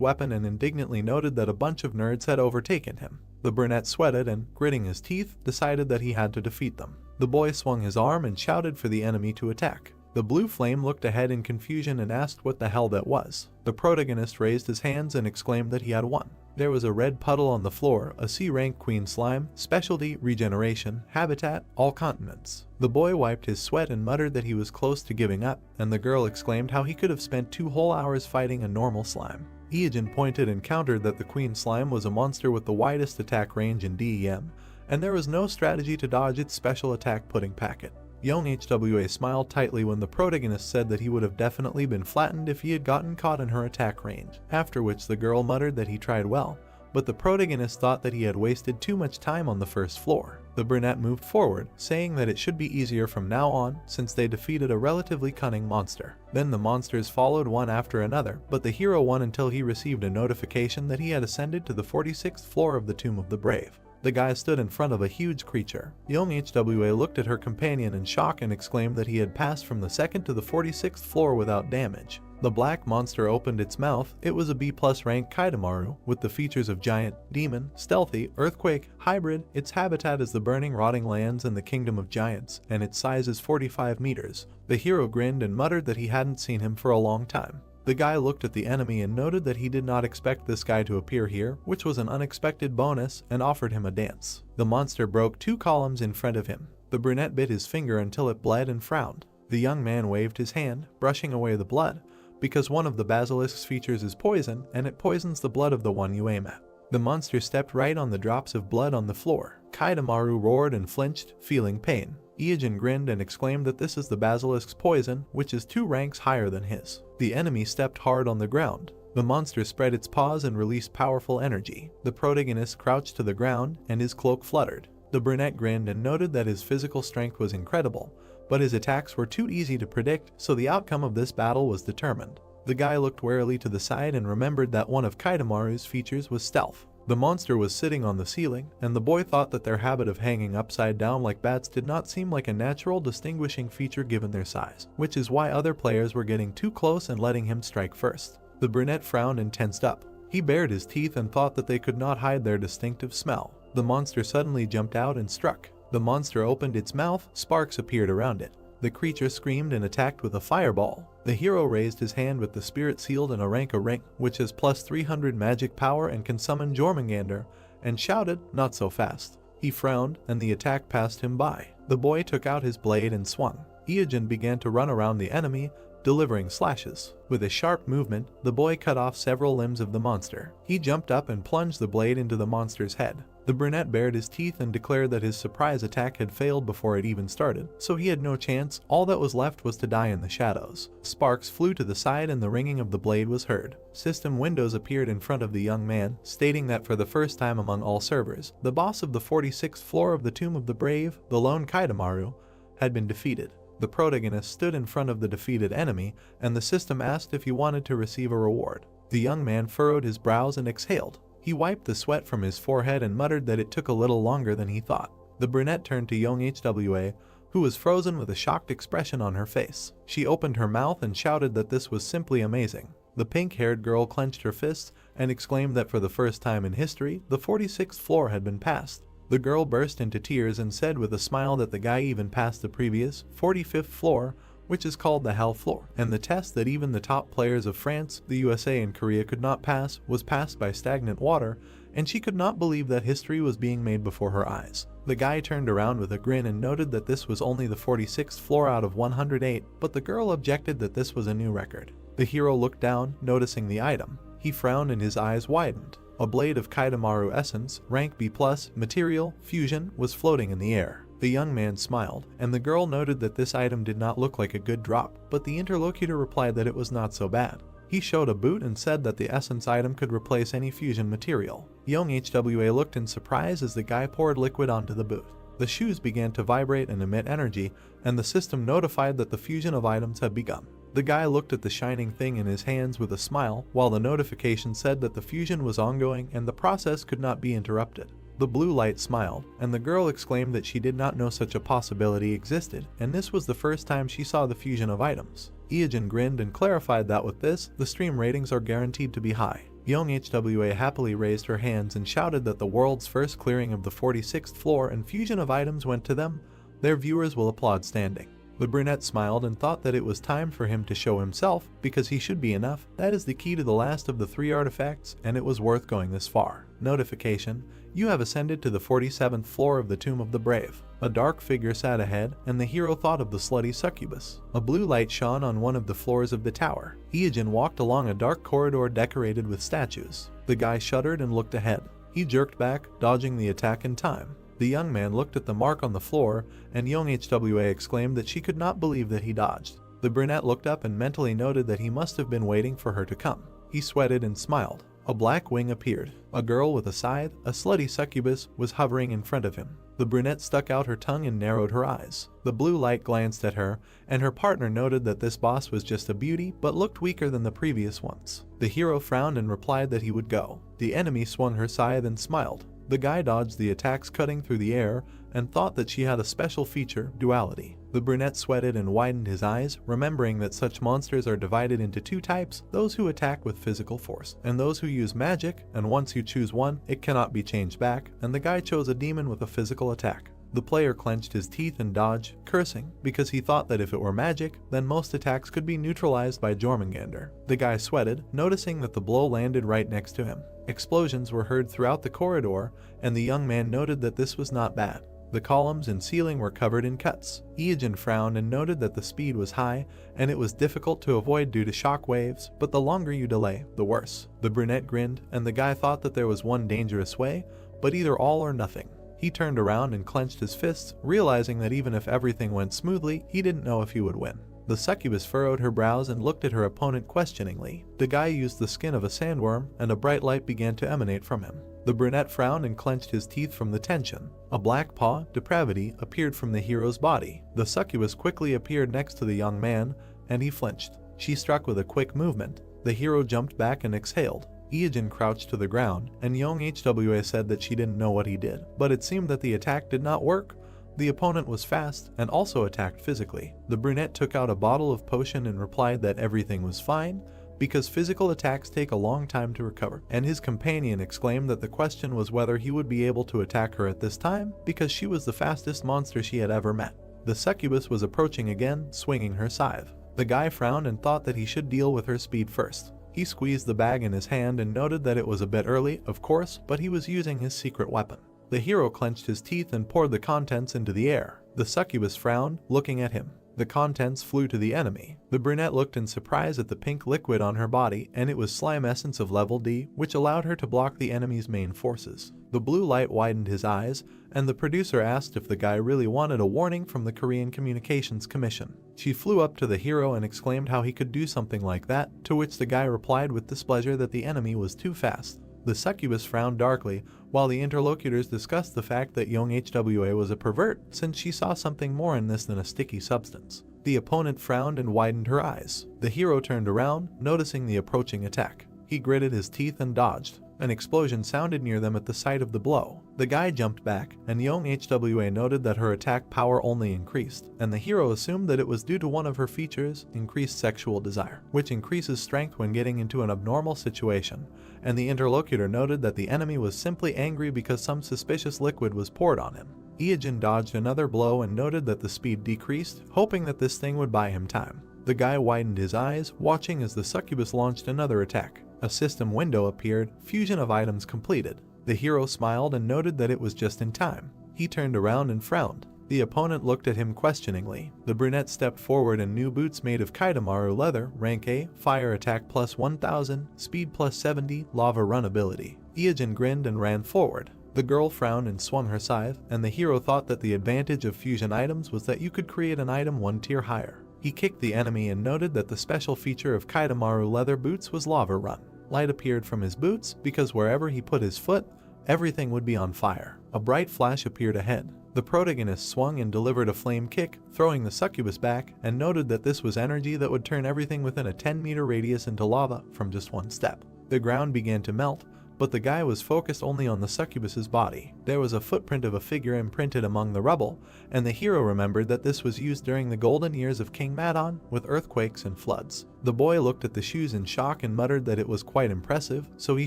weapon and indignantly noted that a bunch of nerds had overtaken him. The brunette sweated and, gritting his teeth, decided that he had to defeat them. The boy swung his arm and shouted for the enemy to attack. The blue flame looked ahead in confusion and asked what the hell that was. The protagonist raised his hands and exclaimed that he had won. There was a red puddle on the floor, a C-rank queen slime, specialty, regeneration, habitat, all continents. The boy wiped his sweat and muttered that he was close to giving up, and the girl exclaimed how he could have spent 2 whole hours fighting a normal slime. Iogen pointed and countered that the queen slime was a monster with the widest attack range in DEM, and there was no strategy to dodge its special attack pudding packet. Young HWA smiled tightly when the protagonist said that he would have definitely been flattened if he had gotten caught in her attack range, after which the girl muttered that he tried well, but the protagonist thought that he had wasted too much time on the first floor. The brunette moved forward, saying that it should be easier from now on since they defeated a relatively cunning monster. Then the monsters followed one after another, but the hero won until he received a notification that he had ascended to the 46th floor of the Tomb of the Brave. The guy stood in front of a huge creature. Young HWA looked at her companion in shock and exclaimed that he had passed from the 2nd to the 46th floor without damage. The black monster opened its mouth. It was a B+ rank Kaitamaru, with the features of giant, demon, stealthy, earthquake, hybrid. Its habitat is the burning rotting lands and the kingdom of giants, and its size is 45 meters. The hero grinned and muttered that he hadn't seen him for a long time. The guy looked at the enemy and noted that he did not expect this guy to appear here, which was an unexpected bonus, and offered him a dance. The monster broke 2 columns in front of him. The brunette bit his finger until it bled and frowned. The young man waved his hand, brushing away the blood, because one of the basilisk's features is poison, and it poisons the blood of the one you aim at. The monster stepped right on the drops of blood on the floor. Kaitamaru roared and flinched, feeling pain. Iogen grinned and exclaimed that this is the basilisk's poison, which is 2 ranks higher than his. The enemy stepped hard on the ground. The monster spread its paws and released powerful energy. The protagonist crouched to the ground, and his cloak fluttered. The brunette grinned and noted that his physical strength was incredible, but his attacks were too easy to predict, so the outcome of this battle was determined. The guy looked warily to the side and remembered that one of Kaitamaru's features was stealth. The monster was sitting on the ceiling, and the boy thought that their habit of hanging upside down like bats did not seem like a natural distinguishing feature given their size, which is why other players were getting too close and letting him strike first. The brunette frowned and tensed up. He bared his teeth and thought that they could not hide their distinctive smell. The monster suddenly jumped out and struck. The monster opened its mouth, sparks appeared around it. The creature screamed and attacked with a fireball. The hero raised his hand with the spirit sealed in a ring, which has plus 300 magic power and can summon Jormungandr, and shouted, "Not so fast." He frowned, and the attack passed him by. The boy took out his blade and swung. Iogen began to run around the enemy, delivering slashes. With a sharp movement, the boy cut off several limbs of the monster. He jumped up and plunged the blade into the monster's head. The brunette bared his teeth and declared that his surprise attack had failed before it even started, so he had no chance. All that was left was to die in the shadows. Sparks flew to the side and the ringing of the blade was heard. System windows appeared in front of the young man, stating that for the first time among all servers, the boss of the 46th floor of the Tomb of the Brave, the lone Kaitamaru, had been defeated. The protagonist stood in front of the defeated enemy, and the system asked if he wanted to receive a reward. The young man furrowed his brows and exhaled. He wiped the sweat from his forehead and muttered that it took a little longer than he thought. The brunette turned to young Hwa, who was frozen with a shocked expression on her face. She opened her mouth and shouted that this was simply amazing. The pink-haired girl clenched her fists and exclaimed that for the first time in history, the 46th floor had been passed. The girl burst into tears and said with a smile that the guy even passed the previous, 45th floor, which is called the Hell Floor, and the test that even the top players of France, the USA, and Korea could not pass was passed by stagnant water, and she could not believe that history was being made before her eyes. The guy turned around with a grin and noted that this was only the 46th floor out of 108, but the girl objected that this was a new record. The hero looked down, noticing the item. He frowned and his eyes widened. A blade of Kaitamaru essence, rank B+, material, fusion, was floating in the air. The young man smiled, and the girl noted that this item did not look like a good drop, but the interlocutor replied that it was not so bad. He showed a boot and said that the essence item could replace any fusion material. Young Hwa looked in surprise as the guy poured liquid onto the boot. The shoes began to vibrate and emit energy, and the system notified that the fusion of items had begun. The guy looked at the shining thing in his hands with a smile, while the notification said that the fusion was ongoing and the process could not be interrupted. The blue light smiled, and the girl exclaimed that she did not know such a possibility existed, and this was the first time she saw the fusion of items. Iogen grinned and clarified that with this, the stream ratings are guaranteed to be high. Young Hwa happily raised her hands and shouted that the world's first clearing of the 46th floor and fusion of items went to them. Their viewers will applaud standing. The brunette smiled and thought that it was time for him to show himself, because he should be enough. That is the key to the last of the 3 artifacts, and it was worth going this far. Notification: you have ascended to the 47th floor of the Tomb of the Brave. A dark figure sat ahead, and the hero thought of the slutty succubus. A blue light shone on one of the floors of the tower. Iogen walked along a dark corridor decorated with statues. The guy shuddered and looked ahead. He jerked back, dodging the attack in time. The young man looked at the mark on the floor, and young Hwa exclaimed that she could not believe that he dodged. The brunette looked up and mentally noted that he must have been waiting for her to come. He sweated and smiled. A black wing appeared. A girl with a scythe, a slutty succubus, was hovering in front of him. The brunette stuck out her tongue and narrowed her eyes. The blue light glanced at her, and her partner noted that this boss was just a beauty, but looked weaker than the previous ones. The hero frowned and replied that he would go. The enemy swung her scythe and smiled. The guy dodged the attacks cutting through the air, and thought that she had a special feature, duality. The brunette sweated and widened his eyes, remembering that such monsters are divided into 2 types, those who attack with physical force, and those who use magic, and once you choose one, it cannot be changed back, and the guy chose a demon with a physical attack. The player clenched his teeth and dodged, cursing, because he thought that if it were magic, then most attacks could be neutralized by Jormungandr. The guy sweated, noticing that the blow landed right next to him. Explosions were heard throughout the corridor, and the young man noted that this was not bad. The columns and ceiling were covered in cuts. Iogen frowned and noted that the speed was high, and it was difficult to avoid due to shock waves, but the longer you delay, the worse. The brunette grinned, and the guy thought that there was one dangerous way, but either all or nothing. He turned around and clenched his fists, realizing that even if everything went smoothly, he didn't know if he would win. The succubus furrowed her brows and looked at her opponent questioningly. The guy used the skin of a sandworm, and a bright light began to emanate from him. The brunette frowned and clenched his teeth from the tension. A black paw, depravity, appeared from the hero's body. The succubus quickly appeared next to the young man, and he flinched. She struck with a quick movement. The hero jumped back and exhaled. Iyajin crouched to the ground, and young Hwa said that she didn't know what he did, but it seemed that the attack did not work. The opponent was fast and also attacked physically. The brunette took out a bottle of potion and replied that everything was fine, because physical attacks take a long time to recover, and his companion exclaimed that the question was whether he would be able to attack her at this time, because she was the fastest monster she had ever met. The succubus was approaching again, swinging her scythe. The guy frowned and thought that he should deal with her speed first. He squeezed the bag in his hand and noted that it was a bit early, of course, but he was using his secret weapon. The hero clenched his teeth and poured the contents into the air. The succubus frowned, looking at him. The contents flew to the enemy. The brunette looked in surprise at the pink liquid on her body, and it was slime essence of level D, which allowed her to block the enemy's main forces. The blue light widened his eyes, and the producer asked if the guy really wanted a warning from the Korean Communications Commission. She flew up to the hero and exclaimed how he could do something like that, to which the guy replied with displeasure that the enemy was too fast. The succubus frowned darkly, while the interlocutors discussed the fact that young Hwa was a pervert, since she saw something more in this than a sticky substance. The opponent frowned and widened her eyes. The hero turned around, noticing the approaching attack. He gritted his teeth and dodged. An explosion sounded near them at the sight of the blow. The guy jumped back, and young Hwa noted that her attack power only increased, and the hero assumed that it was due to one of her features, increased sexual desire, which increases strength when getting into an abnormal situation, and the interlocutor noted that the enemy was simply angry because some suspicious liquid was poured on him. Iyajin dodged another blow and noted that the speed decreased, hoping that this thing would buy him time. The guy widened his eyes, watching as the succubus launched another attack. A system window appeared, fusion of items completed. The hero smiled and noted that it was just in time. He turned around and frowned. The opponent looked at him questioningly. The brunette stepped forward in new boots made of Kaitamaru leather, rank A, fire attack plus 1000, speed plus 70, lava run ability. Iyajin grinned and ran forward. The girl frowned and swung her scythe, and the hero thought that the advantage of fusion items was that you could create an item one tier higher. He kicked the enemy and noted that the special feature of Kaitamaru leather boots was lava run. Light appeared from his boots, because wherever he put his foot, everything would be on fire. A bright flash appeared ahead. The protagonist swung and delivered a flame kick, throwing the succubus back, and noted that this was energy that would turn everything within a 10-meter radius into lava from just one step. The ground began to melt, but the guy was focused only on the succubus's body. There was a footprint of a figure imprinted among the rubble, and the hero remembered that this was used during the golden years of King Madon, with earthquakes and floods. The boy looked at the shoes in shock and muttered that it was quite impressive, so he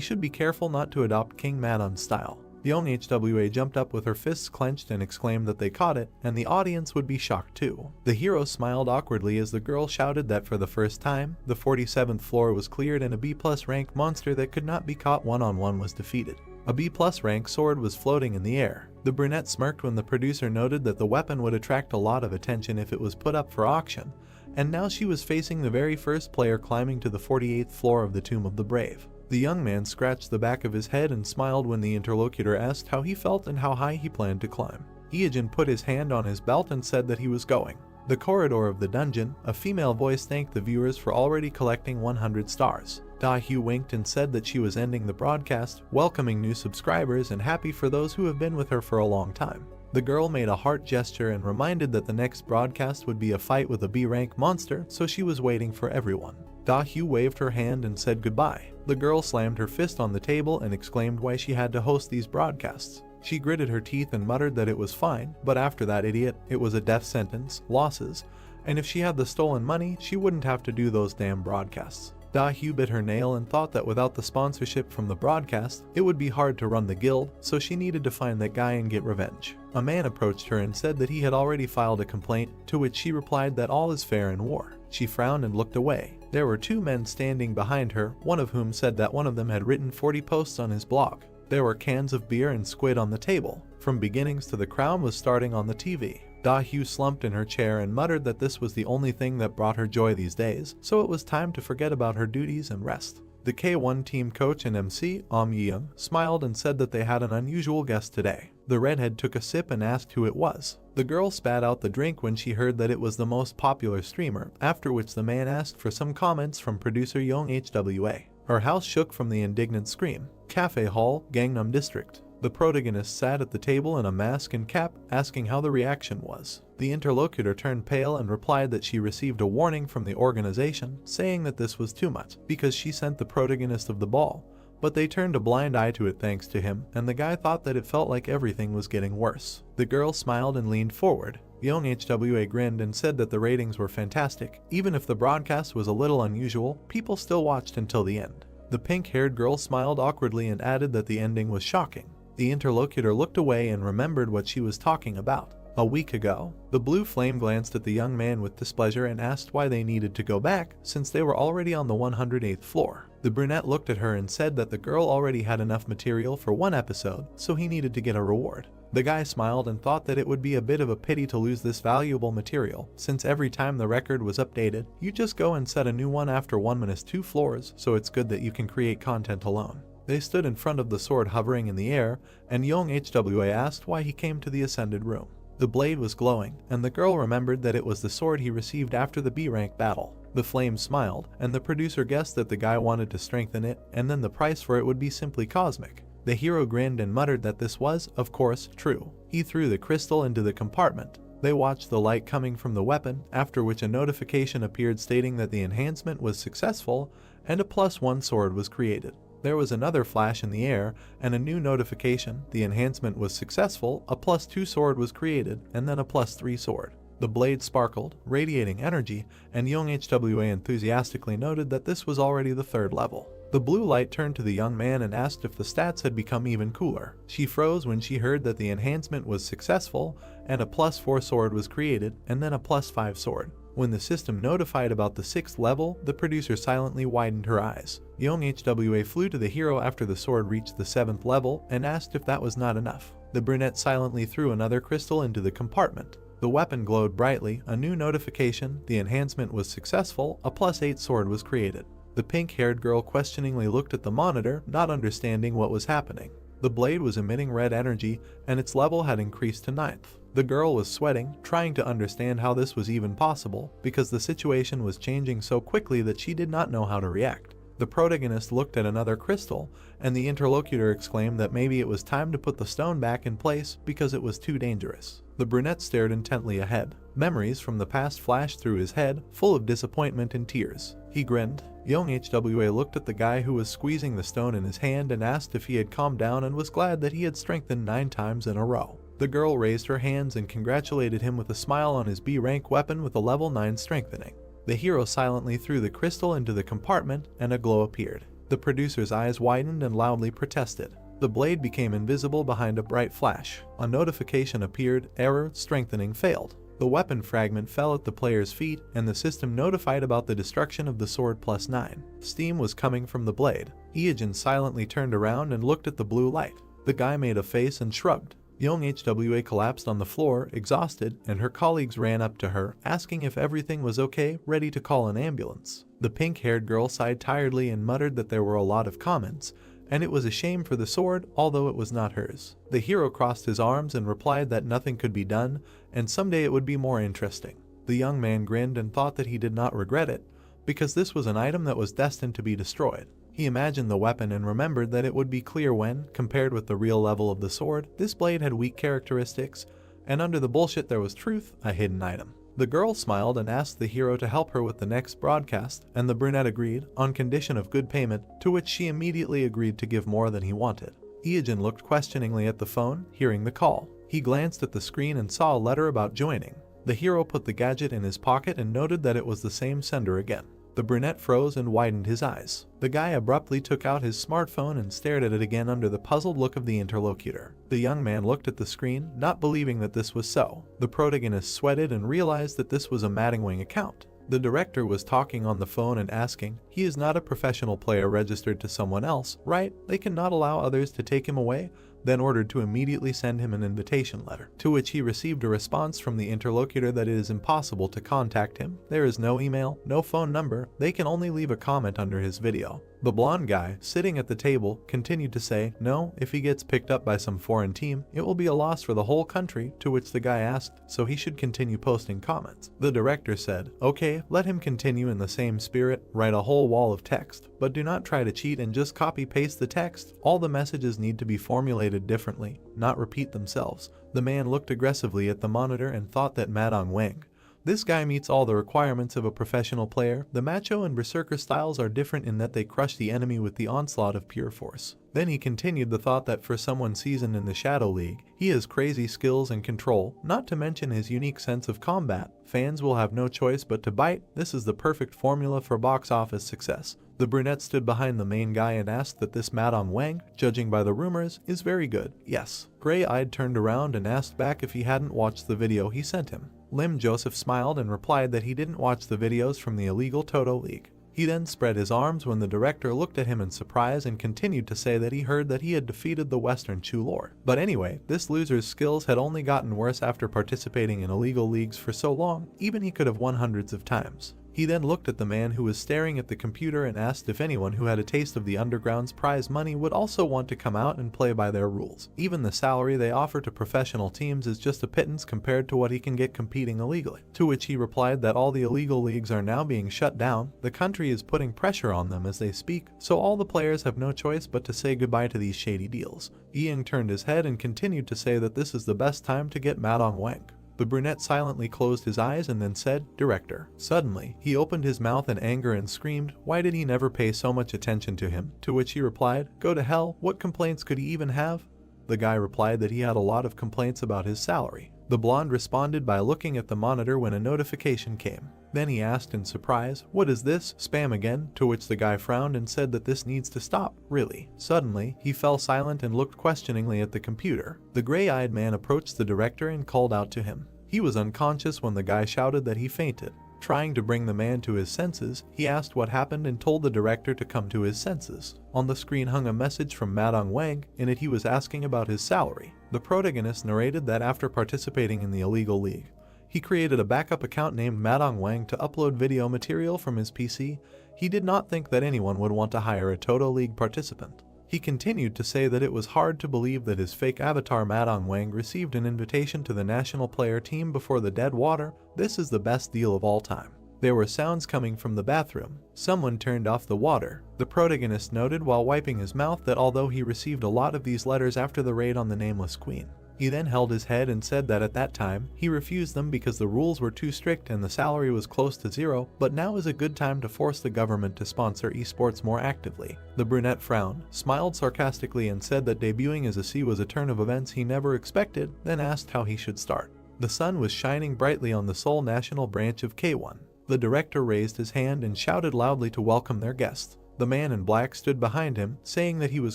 should be careful not to adopt King Madon's style. The young Hwa jumped up with her fists clenched and exclaimed that they caught it, and the audience would be shocked too. The hero smiled awkwardly as the girl shouted that for the first time, the 47th floor was cleared and a B+ rank monster that could not be caught one-on-one was defeated. A B+ rank sword was floating in the air. The brunette smirked when the producer noted that the weapon would attract a lot of attention if it was put up for auction, and now she was facing the very first player climbing to the 48th floor of the Tomb of the Brave. The young man scratched the back of his head and smiled when the interlocutor asked how he felt and how high he planned to climb. Iyajin put his hand on his belt and said that he was going. The corridor of the dungeon, a female voice thanked the viewers for already collecting 100 stars. Da-Hyu winked and said that she was ending the broadcast, welcoming new subscribers and happy for those who have been with her for a long time. The girl made a heart gesture and reminded that the next broadcast would be a fight with a B-rank monster, so she was waiting for everyone. Da-Hyu waved her hand and said goodbye. The girl slammed her fist on the table and exclaimed why she had to host these broadcasts. She gritted her teeth and muttered that it was fine, but after that idiot, it was a death sentence, losses, and if she had the stolen money, she wouldn't have to do those damn broadcasts. Da-Hyu bit her nail and thought that without the sponsorship from the broadcast, it would be hard to run the guild, so she needed to find that guy and get revenge. A man approached her and said that he had already filed a complaint, to which she replied that all is fair in war. She frowned and looked away. There were two men standing behind her, one of whom said that one of them had written 40 posts on his blog. There were cans of beer and squid on the table. From beginnings to the crown was starting on the TV. Da-Hyu slumped in her chair and muttered that this was the only thing that brought her joy these days, so it was time to forget about her duties and rest. The K1 team coach and MC, Yeung, smiled and said that they had an unusual guest today. The redhead took a sip and asked who it was. The girl spat out the drink when she heard that it was the most popular streamer, after which the man asked for some comments from producer Young HWA. Her house shook from the indignant scream. Cafe Hall, Gangnam District. The protagonist sat at the table in a mask and cap, asking how the reaction was. The interlocutor turned pale and replied that she received a warning from the organization, saying that this was too much, because she sent the protagonist of the ball. But they turned a blind eye to it thanks to him, and the guy thought that it felt like everything was getting worse. The girl smiled and leaned forward. Young HWA grinned and said that the ratings were fantastic. Even if the broadcast was a little unusual, people still watched until the end. The pink-haired girl smiled awkwardly and added that the ending was shocking. The interlocutor looked away and remembered what she was talking about. A week ago, the blue flame glanced at the young man with displeasure and asked why they needed to go back, since they were already on the 108th floor. The brunette looked at her and said that the girl already had enough material for one episode, so he needed to get a reward. The guy smiled and thought that it would be a bit of a pity to lose this valuable material, since every time the record was updated, you just go and set a new one after 1 minus 2 floors, so it's good that you can create content alone. They stood in front of the sword hovering in the air, and Young HWA asked why he came to the ascended room. The blade was glowing, and the girl remembered that it was the sword he received after the B-rank battle. The flame smiled, and the producer guessed that the guy wanted to strengthen it, and then the price for it would be simply cosmic. The hero grinned and muttered that this was, of course, true. He threw the crystal into the compartment. They watched the light coming from the weapon, after which a notification appeared stating that the enhancement was successful, and a +1 sword was created. There was another flash in the air, and a new notification. The enhancement was successful, a +2 sword was created, and then a +3 sword. The blade sparkled, radiating energy, and Young HWA enthusiastically noted that this was already the 3rd level. The blue light turned to the young man and asked if the stats had become even cooler. She froze when she heard that the enhancement was successful, and a +4 sword was created, and then a +5 sword. When the system notified about the 6th level, the producer silently widened her eyes. Young HWA flew to the hero after the sword reached the 7th level and asked if that was not enough. The brunette silently threw another crystal into the compartment. The weapon glowed brightly, a new notification, the enhancement was successful, a +8 sword was created. The pink-haired girl questioningly looked at the monitor, not understanding what was happening. The blade was emitting red energy, and its level had increased to 9th. The girl was sweating, trying to understand how this was even possible, because the situation was changing so quickly that she did not know how to react. The protagonist looked at another crystal, and the interlocutor exclaimed that maybe it was time to put the stone back in place because it was too dangerous. The brunette stared intently ahead. Memories from the past flashed through his head, full of disappointment and tears. He grinned. Young HWA looked at the guy who was squeezing the stone in his hand and asked if he had calmed down and was glad that he had strengthened 9 times in a row. The girl raised her hands and congratulated him with a smile on his B-rank weapon with a level 9 strengthening. The hero silently threw the crystal into the compartment and a glow appeared. The producer's eyes widened and loudly protested. The blade became invisible behind a bright flash. A notification appeared, error, strengthening failed. The weapon fragment fell at the player's feet, and the system notified about the destruction of the sword +9. Steam was coming from the blade. Eogen silently turned around and looked at the blue light. The guy made a face and shrugged. Young HWA collapsed on the floor, exhausted, and her colleagues ran up to her, asking if everything was okay, ready to call an ambulance. The pink-haired girl sighed tiredly and muttered that there were a lot of comments, and it was a shame for the sword, although it was not hers. The hero crossed his arms and replied that nothing could be done, and someday it would be more interesting. The young man grinned and thought that he did not regret it, because this was an item that was destined to be destroyed. He imagined the weapon and remembered that it would be clear when, compared with the real level of the sword, this blade had weak characteristics, and under the bullshit there was truth, a hidden item. The girl smiled and asked the hero to help her with the next broadcast, and the brunette agreed, on condition of good payment, to which she immediately agreed to give more than he wanted. Eogen looked questioningly at the phone, hearing the call. He glanced at the screen and saw a letter about joining. The hero put the gadget in his pocket and noted that it was the same sender again. The brunette froze and widened his eyes. The guy abruptly took out his smartphone and stared at it again under the puzzled look of the interlocutor. The young man looked at the screen, not believing that this was so. The protagonist sweated and realized that this was a Madamada account. The director was talking on the phone and asking, He is not a professional player registered to someone else, right? They cannot allow others to take him away. Then ordered to immediately send him an invitation letter, to which he received a response from the interlocutor that it is impossible to contact him. There is no email, no phone number, they can only leave a comment under his video. The blonde guy, sitting at the table, continued to say, no, if he gets picked up by some foreign team, it will be a loss for the whole country, to which the guy asked, so he should continue posting comments. The director said, okay, let him continue in the same spirit, write a whole wall of text, but do not try to cheat and just copy-paste the text. All the messages need to be formulated differently, not repeat themselves. The man looked aggressively at the monitor and thought that Madong Wang. This guy meets all the requirements of a professional player. The macho and berserker styles are different in that they crush the enemy with the onslaught of pure force. Then he continued the thought that for someone seasoned in the Shadow League, he has crazy skills and control, not to mention his unique sense of combat. Fans will have no choice but to bite. This is the perfect formula for box office success. The brunette stood behind the main guy and asked that this Madong Wang, judging by the rumors, is very good. Yes. Gray-eyed turned around and asked back if he hadn't watched the video he sent him. Lim Joseph smiled and replied that he didn't watch the videos from the illegal Toto League. He then spread his arms when the director looked at him in surprise and continued to say that he heard that he had defeated the Western Chu Lord. But anyway, this loser's skills had only gotten worse after participating in illegal leagues for so long, even he could have won hundreds of times. He then looked at the man who was staring at the computer and asked if anyone who had a taste of the underground's prize money would also want to come out and play by their rules. Even the salary they offer to professional teams is just a pittance compared to what he can get competing illegally. To which he replied that all the illegal leagues are now being shut down, the country is putting pressure on them as they speak, so all the players have no choice but to say goodbye to these shady deals. Ying turned his head and continued to say that this is the best time to get Madong Wang. The brunette silently closed his eyes and then said, "Director." Suddenly, he opened his mouth in anger and screamed, why did he never pay so much attention to him? To which he replied, go to hell, what complaints could he even have? The guy replied that he had a lot of complaints about his salary. The blonde responded by looking at the monitor when a notification came. Then he asked in surprise, what is this, spam again? To which the guy frowned and said that this needs to stop, really. Suddenly, he fell silent and looked questioningly at the computer. The gray-eyed man approached the director and called out to him. He was unconscious when the guy shouted that he fainted. Trying to bring the man to his senses, he asked what happened and told the director to come to his senses. On the screen hung a message from Madong Wang. In it he was asking about his salary. The protagonist narrated that after participating in the illegal league, he created a backup account named Madong Wang to upload video material from his PC. He did not think that anyone would want to hire a Toto League participant. He continued to say that it was hard to believe that his fake avatar Madong Wang received an invitation to the national player team before the dead water. This is the best deal of all time. There were sounds coming from the bathroom. Someone turned off the water. The protagonist noted while wiping his mouth that although he received a lot of these letters after the raid on the Nameless Queen, he then held his head and said that at that time, he refused them because the rules were too strict and the salary was close to zero, but now is a good time to force the government to sponsor esports more actively. The brunette frowned, smiled sarcastically and said that debuting as a C was a turn of events he never expected, then asked how he should start. The sun was shining brightly on the Seoul National branch of K1. The director raised his hand and shouted loudly to welcome their guests. The man in black stood behind him, saying that he was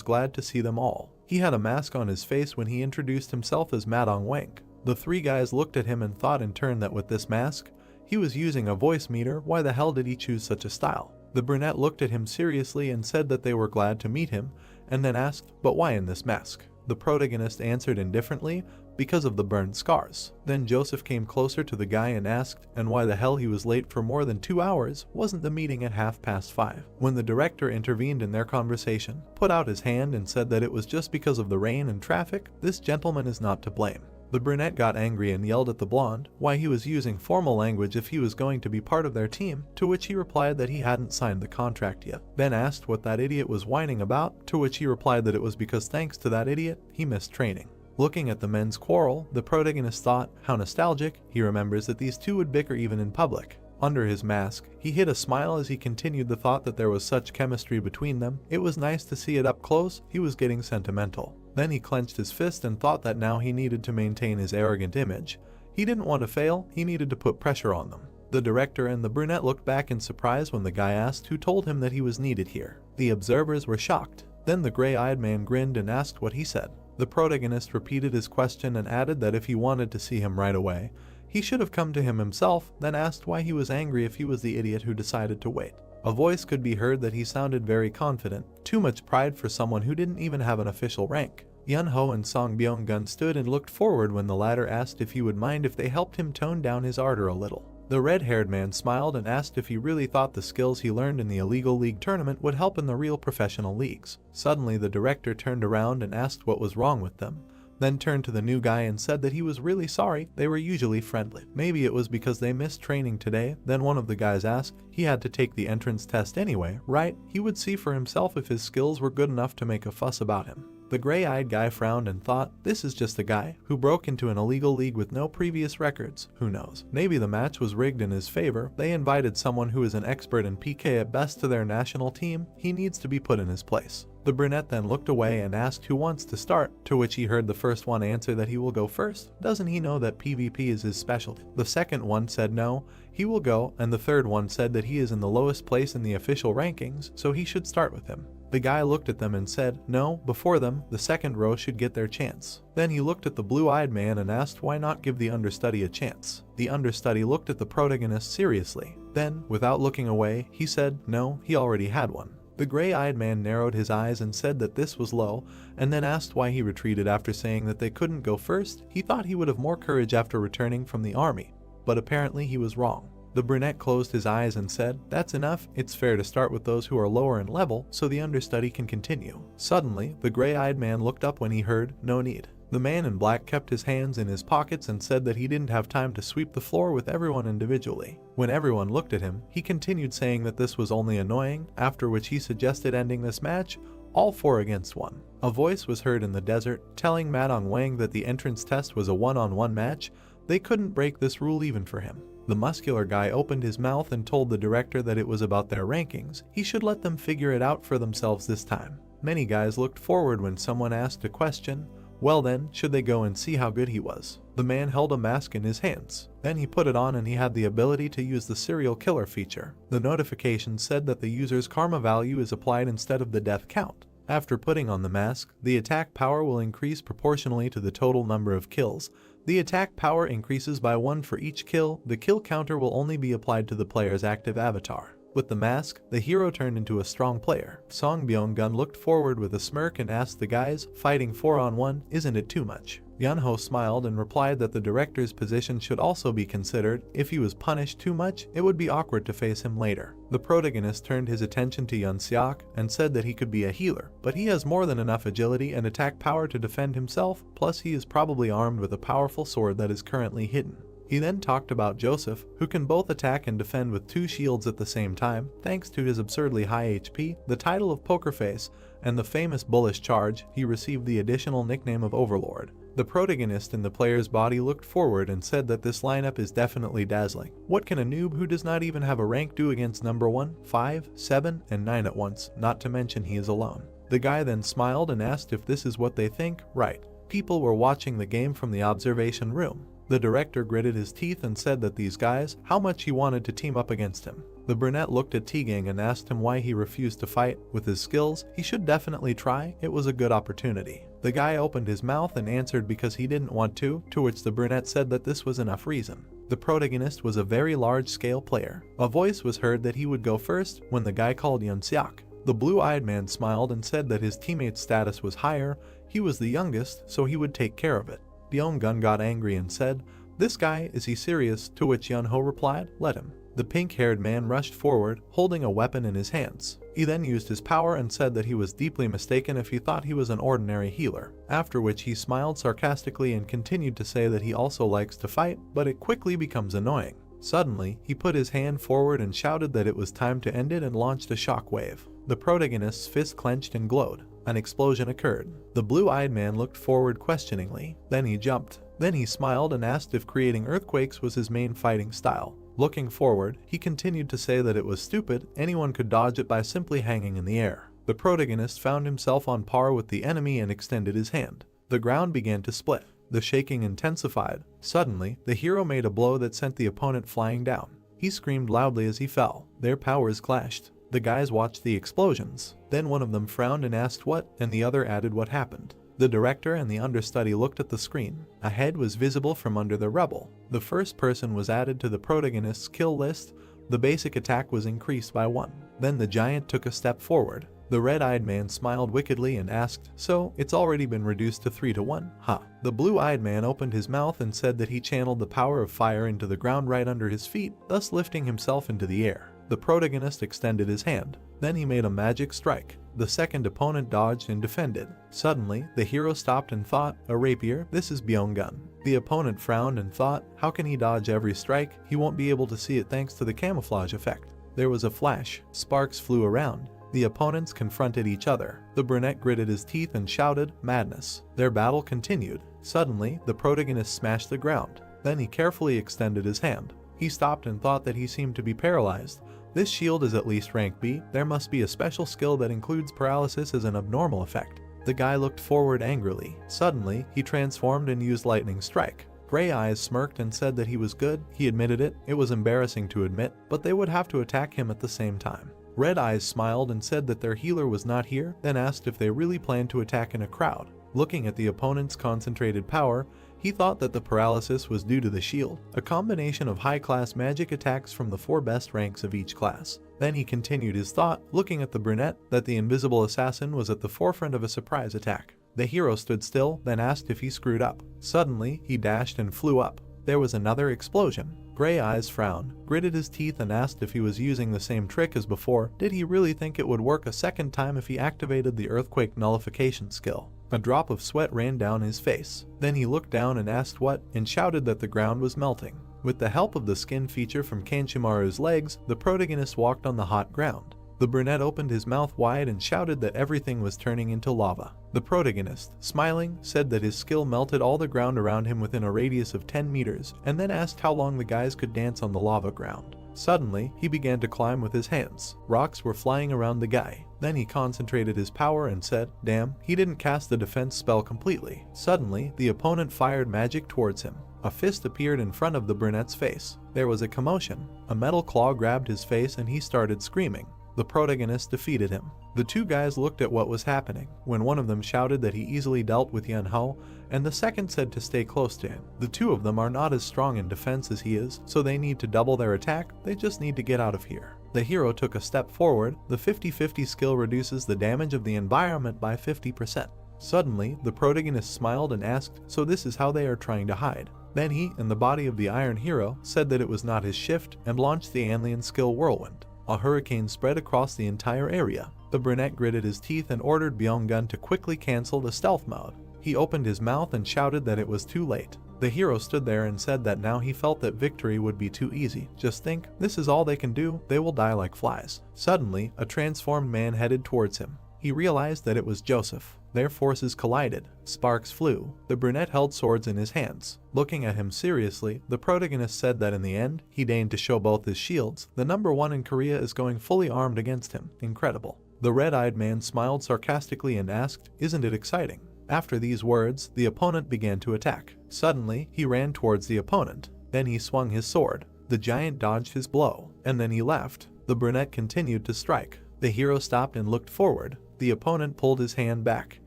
glad to see them all. He had a mask on his face when he introduced himself as Madong Wang. The three guys looked at him and thought in turn that with this mask, he was using a voice meter. Why the hell did he choose such a style? The brunette looked at him seriously and said that they were glad to meet him, and then asked, but why in this mask? The protagonist answered indifferently, because of the burned scars. Then Joseph came closer to the guy and asked, and why the hell he was late for more than 2 hours, wasn't the meeting at 5:30? When the director intervened in their conversation, put out his hand and said that it was just because of the rain and traffic, this gentleman is not to blame. The brunette got angry and yelled at the blonde why he was using formal language if he was going to be part of their team, to which he replied that he hadn't signed the contract yet. Then asked what that idiot was whining about, to which he replied that it was because thanks to that idiot, he missed training. Looking at the men's quarrel, the protagonist thought, how nostalgic. He remembers that these two would bicker even in public. Under his mask, he hid a smile as he continued the thought that there was such chemistry between them. It was nice to see it up close. He was getting sentimental. Then he clenched his fist and thought that now he needed to maintain his arrogant image. He didn't want to fail, he needed to put pressure on them. The director and the brunette looked back in surprise when the guy asked who told him that he was needed here. The observers were shocked. Then the gray-eyed man grinned and asked what he said. The protagonist repeated his question and added that if he wanted to see him right away, he should have come to him himself, then asked why he was angry if he was the idiot who decided to wait. A voice could be heard that he sounded very confident, too much pride for someone who didn't even have an official rank. Yunho and Song Byung-gun stood and looked forward when the latter asked if he would mind if they helped him tone down his ardor a little. The red-haired man smiled and asked if he really thought the skills he learned in the illegal league tournament would help in the real professional leagues. Suddenly the director turned around and asked what was wrong with them, then turned to the new guy and said that he was really sorry, they were usually friendly. Maybe it was because they missed training today. Then one of the guys asked, he had to take the entrance test anyway, right? He would see for himself if his skills were good enough to make a fuss about him. The gray-eyed guy frowned and thought, this is just a guy who broke into an illegal league with no previous records. Who knows? Maybe the match was rigged in his favor. They invited someone who is an expert in PK at best to their national team. He needs to be put in his place. The brunette then looked away and asked who wants to start, to which he heard the first one answer that he will go first. Doesn't he know that PvP is his specialty? The second one said no, he will go, and the third one said that he is in the lowest place in the official rankings, so he should start with him. The guy looked at them and said, no, before them, the second row should get their chance. Then he looked at the blue-eyed man and asked why not give the understudy a chance. The understudy looked at the protagonist seriously. Then, without looking away, he said, no, he already had one. The gray-eyed man narrowed his eyes and said that this was low, and then asked why he retreated after saying that they couldn't go first. He thought he would have more courage after returning from the army, but apparently he was wrong. The brunette closed his eyes and said, that's enough, it's fair to start with those who are lower in level so the understudy can continue. Suddenly, the gray-eyed man looked up when he heard, no need. The man in black kept his hands in his pockets and said that he didn't have time to sweep the floor with everyone individually. When everyone looked at him, he continued saying that this was only annoying, after which he suggested ending this match, all 4 against 1. A voice was heard in the desert, telling Madong Wang that the entrance test was a one-on-one match. They couldn't break this rule even for him. The muscular guy opened his mouth and told the director that it was about their rankings. He should let them figure it out for themselves this time. Many guys looked forward when someone asked a question. Well then, should they go and see how good he was? The man held a mask in his hands. Then he put it on and he had the ability to use the serial killer feature. The notification said that the user's karma value is applied instead of the death count. After putting on the mask, the attack power will increase proportionally to the total number of kills. The attack power increases by 1 for each kill. The kill counter will only be applied to the player's active avatar. With the mask, the hero turned into a strong player. Song Byung-gun looked forward with a smirk and asked the guys, fighting 4-on-1, isn't it too much? Yunho smiled and replied that the director's position should also be considered. If he was punished too much, it would be awkward to face him later. The protagonist turned his attention to Yun-seok and said that he could be a healer, but he has more than enough agility and attack power to defend himself, plus he is probably armed with a powerful sword that is currently hidden. He then talked about Joseph, who can both attack and defend with 2 shields at the same time, thanks to his absurdly high HP, the title of Poker Face, and the famous bullish charge. He received the additional nickname of Overlord. The protagonist in the player's body looked forward and said that this lineup is definitely dazzling. What can a noob who does not even have a rank do against number 1, 5, 7, and 9 at once, not to mention he is alone? The guy then smiled and asked if this is what they think. Right. People were watching the game from the observation room. The director gritted his teeth and said that these guys, how much he wanted to team up against him. The brunette looked at Tegang and asked him why he refused to fight. With his skills, he should definitely try, it was a good opportunity. The guy opened his mouth and answered because he didn't want to which the brunette said that this was enough reason. The protagonist was a very large-scale player. A voice was heard that he would go first when the guy called Yun-seok. The blue-eyed man smiled and said that his teammate's status was higher, he was the youngest, so he would take care of it. Byung-gun got angry and said, this guy, is he serious? To which Yunho replied, let him. The pink-haired man rushed forward, holding a weapon in his hands. He then used his power and said that he was deeply mistaken if he thought he was an ordinary healer, after which he smiled sarcastically and continued to say that he also likes to fight, but it quickly becomes annoying. Suddenly, he put his hand forward and shouted that it was time to end it and launched a shockwave. The protagonist's fist clenched and glowed. An explosion occurred. The blue-eyed man looked forward questioningly. Then he jumped. Then he smiled and asked if creating earthquakes was his main fighting style. Looking forward, he continued to say that it was stupid, anyone could dodge it by simply hanging in the air. The protagonist found himself on par with the enemy and extended his hand. The ground began to split. The shaking intensified. Suddenly, the hero made a blow that sent the opponent flying down. He screamed loudly as he fell. Their powers clashed. The guys watched the explosions. Then one of them frowned and asked what, and the other added what happened. The director and the understudy looked at the screen. A head was visible from under the rubble. The first person was added to the protagonist's kill list, The basic attack was increased by 1. Then the giant took a step forward. The red-eyed man smiled wickedly and asked, "So, it's already been reduced to 3 to 1, huh?" The blue-eyed man opened his mouth and said that he channeled the power of fire into the ground right under his feet, thus lifting himself into the air. The protagonist extended his hand. Then he made a magic strike. The second opponent dodged and defended. Suddenly, the hero stopped and thought, "A rapier? This is Byung-gun." The opponent frowned and thought, "How can he dodge every strike? He won't be able to see it thanks to the camouflage effect." There was a flash. Sparks flew around. The opponents confronted each other. The brunette gritted his teeth and shouted, "Madness." Their battle continued. Suddenly, the protagonist smashed the ground. Then he carefully extended his hand. He stopped and thought that he seemed to be paralyzed. This shield is at least rank B. There must be a special skill that includes paralysis as an abnormal effect. The guy looked forward angrily. Suddenly, he transformed and used lightning strike. Gray Eyes smirked and said that he was good. He admitted it. It was embarrassing to admit, but they would have to attack him at the same time. Red Eyes smiled and said that their healer was not here, then asked if they really planned to attack in a crowd. Looking at the opponent's concentrated power, he thought that the paralysis was due to the shield, a combination of high-class magic attacks from the 4 best ranks of each class. Then he continued his thought, looking at the brunette, that the invisible assassin was at the forefront of a surprise attack. The hero stood still, then asked if he screwed up. Suddenly, he dashed and flew up. There was another explosion. Gray Eyes frowned, gritted his teeth and asked if he was using the same trick as before. Did he really think it would work a second time if he activated the earthquake nullification skill? A drop of sweat ran down his face. Then he looked down and asked what, and shouted that the ground was melting. With the help of the skin feature from Kanchimaru's legs, the protagonist walked on the hot ground. The brunette opened his mouth wide and shouted that everything was turning into lava. The protagonist, smiling, said that his skill melted all the ground around him within a radius of 10 meters, and then asked how long the guys could dance on the lava ground. Suddenly, he began to climb with his hands. Rocks were flying around the guy. Then he concentrated his power and said, "Damn, he didn't cast the defense spell completely." Suddenly, the opponent fired magic towards him. A fist appeared in front of the brunette's face. There was a commotion. A metal claw grabbed his face and he started screaming. The protagonist defeated him. The 2 guys looked at what was happening, when one of them shouted that he easily dealt with Yahello, and the second said to stay close to him. The 2 of them are not as strong in defense as he is, so they need to double their attack. They just need to get out of here. The hero took a step forward. The 50-50 skill reduces the damage of the environment by 50%. Suddenly, the protagonist smiled and asked, "So this is how they are trying to hide?" Then he, in the body of the Iron Hero, said that it was not his shift, and launched the alien skill Whirlwind. A hurricane spread across the entire area. The brunette gritted his teeth and ordered Byung-gun to quickly cancel the stealth mode. He opened his mouth and shouted that it was too late. The hero stood there and said that now he felt that victory would be too easy. Just think, this is all they can do, they will die like flies. Suddenly, a transformed man headed towards him. He realized that it was Joseph. Their forces collided. Sparks flew. The brunette held swords in his hands. Looking at him seriously, the protagonist said that in the end, he deigned to show both his shields. The #1 in Korea is going fully armed against him. Incredible. The red-eyed man smiled sarcastically and asked, "Isn't it exciting?" After these words, the opponent began to attack. Suddenly, he ran towards the opponent. Then he swung his sword. The giant dodged his blow, and then he left. The brunette continued to strike. The hero stopped and looked forward. The opponent pulled his hand back.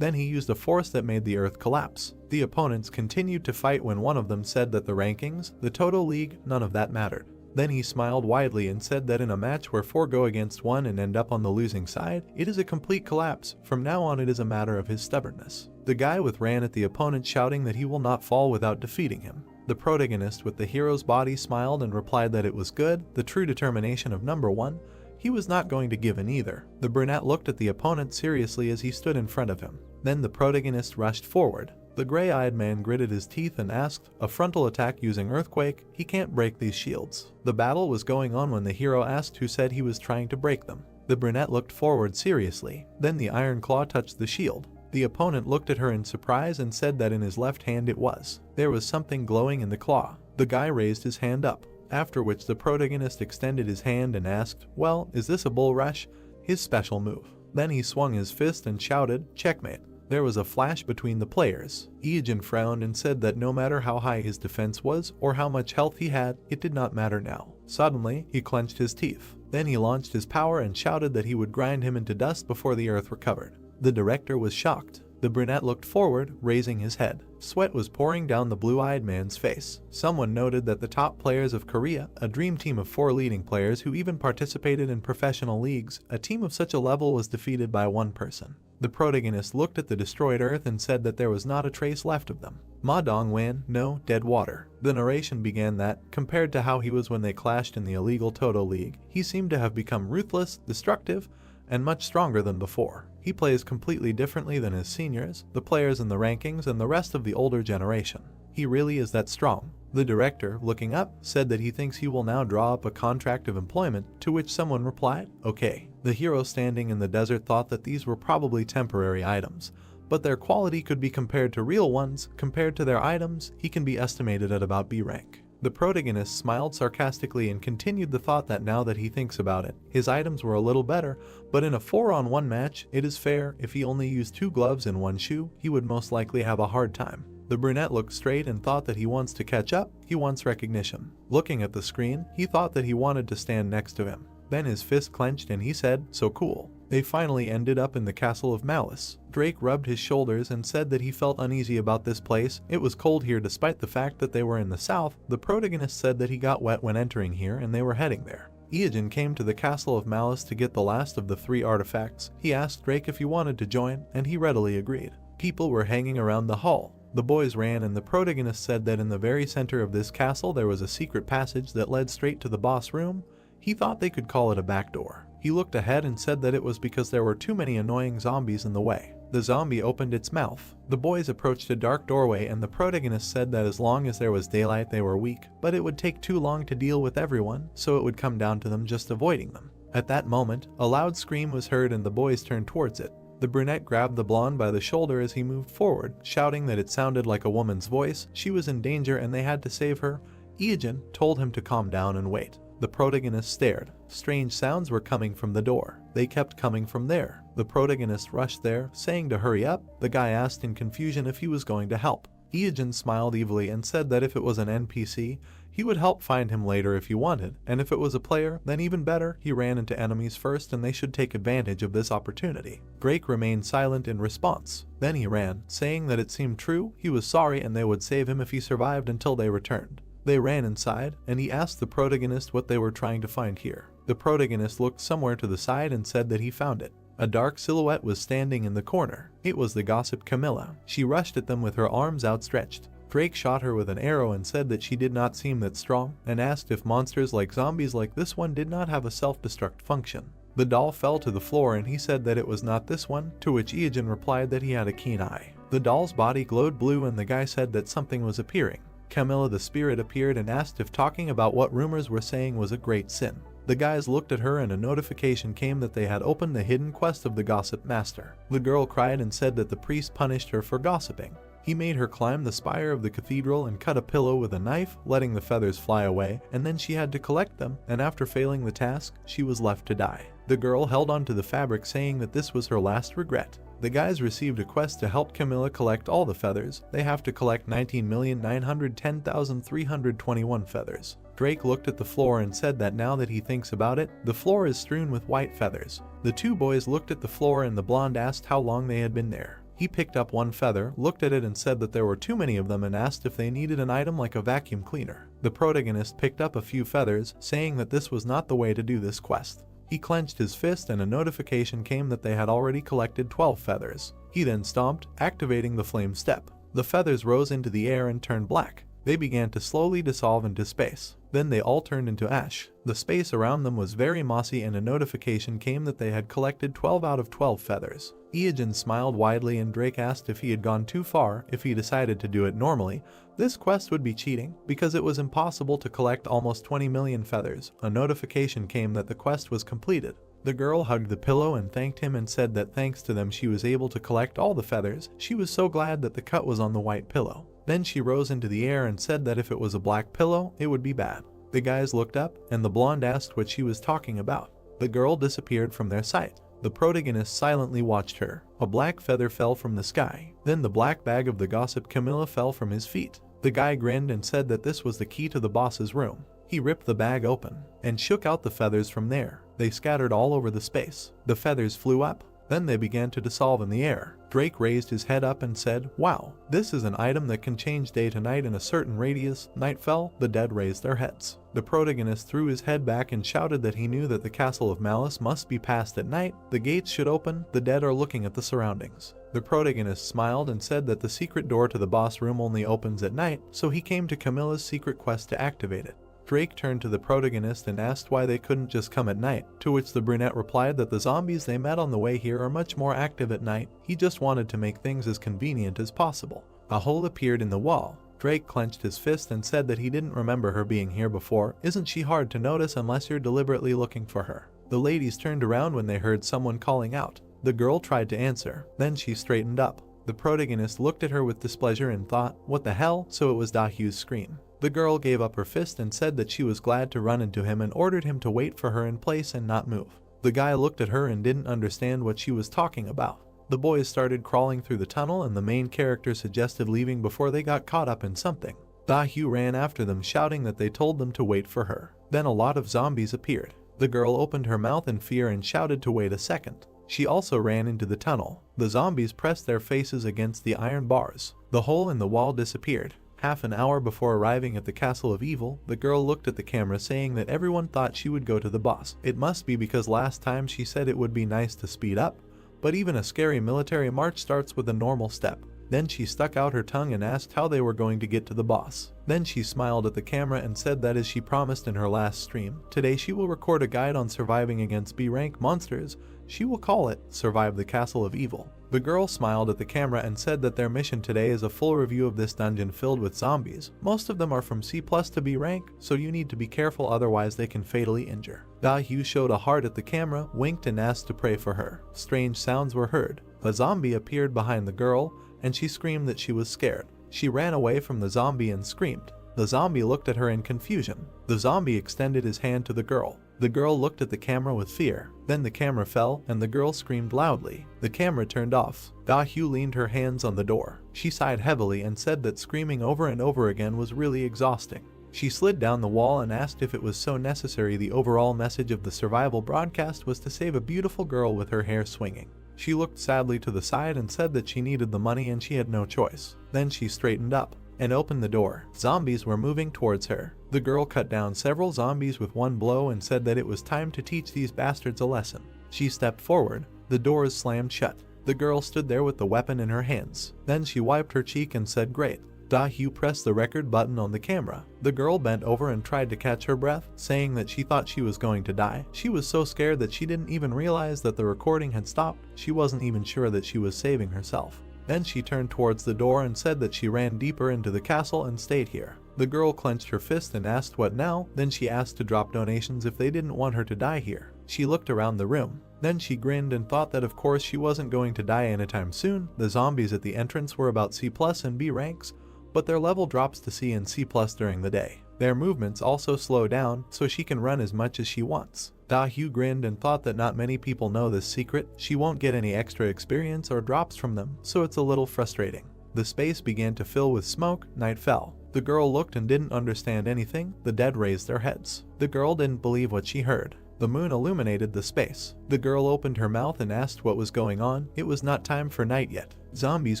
Then he used a force that made the earth collapse. The opponents continued to fight when one of them said that the rankings, the total league, none of that mattered. Then he smiled widely and said that in a match where 4 go against 1 and end up on the losing side, it is a complete collapse. From now on it is a matter of his stubbornness. The guy ran at the opponent shouting that he will not fall without defeating him. The protagonist with the hero's body smiled and replied that it was good, the true determination of #1. He was not going to give in either. The brunette looked at the opponent seriously as he stood in front of him. Then the protagonist rushed forward. The gray-eyed man gritted his teeth and asked, "A frontal attack using earthquake? He can't break these shields." The battle was going on when the hero asked who said he was trying to break them. The brunette looked forward seriously. Then the iron claw touched the shield. The opponent looked at her in surprise and said that in his left hand it was. There was something glowing in the claw. The guy raised his hand up. After which the protagonist extended his hand and asked, "Well, is this a bull rush?" His special move. Then he swung his fist and shouted, "Checkmate." There was a flash between the players. Ijin frowned and said that no matter how high his defense was or how much health he had, it did not matter now. Suddenly, he clenched his teeth. Then he launched his power and shouted that he would grind him into dust before the earth recovered. The director was shocked. The brunette looked forward, raising his head. Sweat was pouring down the blue-eyed man's face. Someone noted that the top players of Korea, a dream team of 4 leading players who even participated in professional leagues, a team of such a level was defeated by one person. The protagonist looked at the destroyed earth and said that there was not a trace left of them. Ma Dong-wan, no, dead water. The narration began that, compared to how he was when they clashed in the illegal Toto League, he seemed to have become ruthless, destructive, and much stronger than before. He plays completely differently than his seniors, the players in the rankings, and the rest of the older generation. He really is that strong. The director, looking up, said that he thinks he will now draw up a contract of employment, to which someone replied, "Okay." The hero standing in the desert thought that these were probably temporary items, but their quality could be compared to real ones. Compared to their items, he can be estimated at about B rank. The protagonist smiled sarcastically and continued the thought that now that he thinks about it, his items were a little better, but in a 4-on-1 match, it is fair. If he only used 2 gloves and 1 shoe, he would most likely have a hard time. The brunette looked straight and thought that he wants to catch up, he wants recognition. Looking at the screen, he thought that he wanted to stand next to him. Then his fist clenched and he said, "So cool." They finally ended up in the castle of Malice. Drake rubbed his shoulders and said that he felt uneasy about this place. It was cold here despite the fact that they were in the south. The protagonist said that he got wet when entering here and they were heading there. Ijin came to the castle of Malice to get the last of the 3 artifacts. He asked Drake if he wanted to join, and he readily agreed. People were hanging around the hall. The boys ran and the protagonist said that in the very center of this castle there was a secret passage that led straight to the boss room. He thought they could call it a back door. He looked ahead and said that it was because there were too many annoying zombies in the way. The zombie opened its mouth. The boys approached a dark doorway and the protagonist said that as long as there was daylight they were weak, but it would take too long to deal with everyone, so it would come down to them just avoiding them. At that moment, a loud scream was heard and the boys turned towards it. The brunette grabbed the blonde by the shoulder as he moved forward, shouting that it sounded like a woman's voice. She was in danger and they had to save her. Ijin told him to calm down and wait. The protagonist stared. Strange sounds were coming from the door. They kept coming from there. The protagonist rushed there, saying to hurry up. The guy asked in confusion if he was going to help. Ijin smiled evilly and said that if it was an NPC, he would help find him later if he wanted, and if it was a player, then even better. He ran into enemies first and they should take advantage of this opportunity. Drake remained silent in response. Then he ran, saying that it seemed true, he was sorry and they would save him if he survived until they returned. They ran inside, and he asked the protagonist what they were trying to find here. The protagonist looked somewhere to the side and said that he found it. A dark silhouette was standing in the corner. It was the gossip Camilla. She rushed at them with her arms outstretched. Drake shot her with an arrow and said that she did not seem that strong, and asked if monsters like zombies like this one did not have a self-destruct function. The doll fell to the floor and he said that it was not this one, to which Ijin replied that he had a keen eye. The doll's body glowed blue and the guy said that something was appearing. Camilla the spirit appeared and asked if talking about what rumors were saying was a great sin. The guys looked at her and a notification came that they had opened the hidden quest of the gossip master. The girl cried and said that the priest punished her for gossiping. He made her climb the spire of the cathedral and cut a pillow with a knife, letting the feathers fly away, and then she had to collect them, and after failing the task, she was left to die. The girl held onto the fabric saying that this was her last regret. The guys received a quest to help Camilla collect all the feathers. They have to collect 19,910,321 feathers. Drake looked at the floor and said that now that he thinks about it, the floor is strewn with white feathers. The 2 boys looked at the floor and the blonde asked how long they had been there. He picked up 1 feather, looked at it and said that there were too many of them and asked if they needed an item like a vacuum cleaner. The protagonist picked up a few feathers, saying that this was not the way to do this quest. He clenched his fist and a notification came that they had already collected 12 feathers. He then stomped, activating the flame step. The feathers rose into the air and turned black. They began to slowly dissolve into space. Then they all turned into ash. The space around them was very mossy and a notification came that they had collected 12 out of 12 feathers. Ijin smiled widely and Drake asked if he had gone too far. If he decided to do it normally, this quest would be cheating, because it was impossible to collect almost 20 million feathers. A notification came that the quest was completed. The girl hugged the pillow and thanked him and said that thanks to them she was able to collect all the feathers. She was so glad that the cut was on the white pillow. Then she rose into the air and said that if it was a black pillow, it would be bad. The guys looked up, and the blonde asked what she was talking about. The girl disappeared from their sight. The protagonist silently watched her. A black feather fell from the sky. Then the black bag of the gossip Camilla fell from his feet. The guy grinned and said that this was the key to the boss's room. He ripped the bag open and shook out the feathers from there. They scattered all over the space. The feathers flew up. Then they began to dissolve in the air. Drake raised his head up and said, "Wow, this is an item that can change day to night in a certain radius." Night fell, the dead raised their heads. The protagonist threw his head back and shouted that he knew that the castle of malice must be passed at night, the gates should open, the dead are looking at the surroundings. The protagonist smiled and said that the secret door to the boss room only opens at night, so he came to Camilla's secret quest to activate it. Drake turned to the protagonist and asked why they couldn't just come at night, to which the brunette replied that the zombies they met on the way here are much more active at night, he just wanted to make things as convenient as possible. A hole appeared in the wall. Drake clenched his fist and said that he didn't remember her being here before. Isn't she hard to notice unless you're deliberately looking for her? The ladies turned around when they heard someone calling out. The girl tried to answer, then she straightened up. The protagonist looked at her with displeasure and thought, what the hell? So it was Dahyu's scream. The girl gave up her fist and said that she was glad to run into him and ordered him to wait for her in place and not move. The guy looked at her and didn't understand what she was talking about. The boys started crawling through the tunnel and the main character suggested leaving before they got caught up in something. Dahyu ran after them shouting that they told them to wait for her. Then a lot of zombies appeared. The girl opened her mouth in fear and shouted to wait a second. She also ran into the tunnel. The zombies pressed their faces against the iron bars. The hole in the wall disappeared. Half an hour before arriving at the Castle of Evil, the girl looked at the camera saying that everyone thought she would go to the boss. It must be because last time she said it would be nice to speed up, but even a scary military march starts with a normal step. Then she stuck out her tongue and asked how they were going to get to the boss. Then she smiled at the camera and said that as she promised in her last stream, today she will record a guide on surviving against B-rank monsters. She will call it Survive the Castle of Evil. The girl smiled at the camera and said that their mission today is a full review of this dungeon filled with zombies. Most of them are from C+ to B rank, so you need to be careful otherwise they can fatally injure. Dahyu showed a heart at the camera, winked and asked to pray for her. Strange sounds were heard. A zombie appeared behind the girl, and she screamed that she was scared. She ran away from the zombie and screamed. The zombie looked at her in confusion. The zombie extended his hand to the girl. The girl looked at the camera with fear. Then the camera fell and the girl screamed loudly. The camera turned off. Dahyu leaned her hands on the door. She sighed heavily and said that screaming over and over again was really exhausting. She slid down the wall and asked if it was so necessary. The overall message of the survival broadcast was to save a beautiful girl with her hair swinging. She looked sadly to the side and said that she needed the money and she had no choice. Then she straightened up and opened the door. Zombies were moving towards her. The girl cut down several zombies with one blow and said that it was time to teach these bastards a lesson. She stepped forward. The doors slammed shut. The girl stood there with the weapon in her hands. Then she wiped her cheek and said, "Great." Dahyu pressed the record button on the camera. The girl bent over and tried to catch her breath, saying that she thought she was going to die. She was so scared that she didn't even realize that the recording had stopped. She wasn't even sure that she was saving herself. Then she turned towards the door and said that she ran deeper into the castle and stayed here. The girl clenched her fist and asked what now. Then she asked to drop donations if they didn't want her to die here. She looked around the room. Then she grinned and thought that of course she wasn't going to die anytime soon. The zombies at the entrance were about C+ and B ranks, but their level drops to C and C+ during the day. Their movements also slow down, so she can run as much as she wants. Dahyu grinned and thought that not many people know this secret. She won't get any extra experience or drops from them, so it's a little frustrating. The space began to fill with smoke. Night fell. The girl looked and didn't understand anything. The dead raised their heads. The girl didn't believe what she heard. The moon illuminated the space. The girl opened her mouth and asked what was going on. It was not time for night yet. Zombies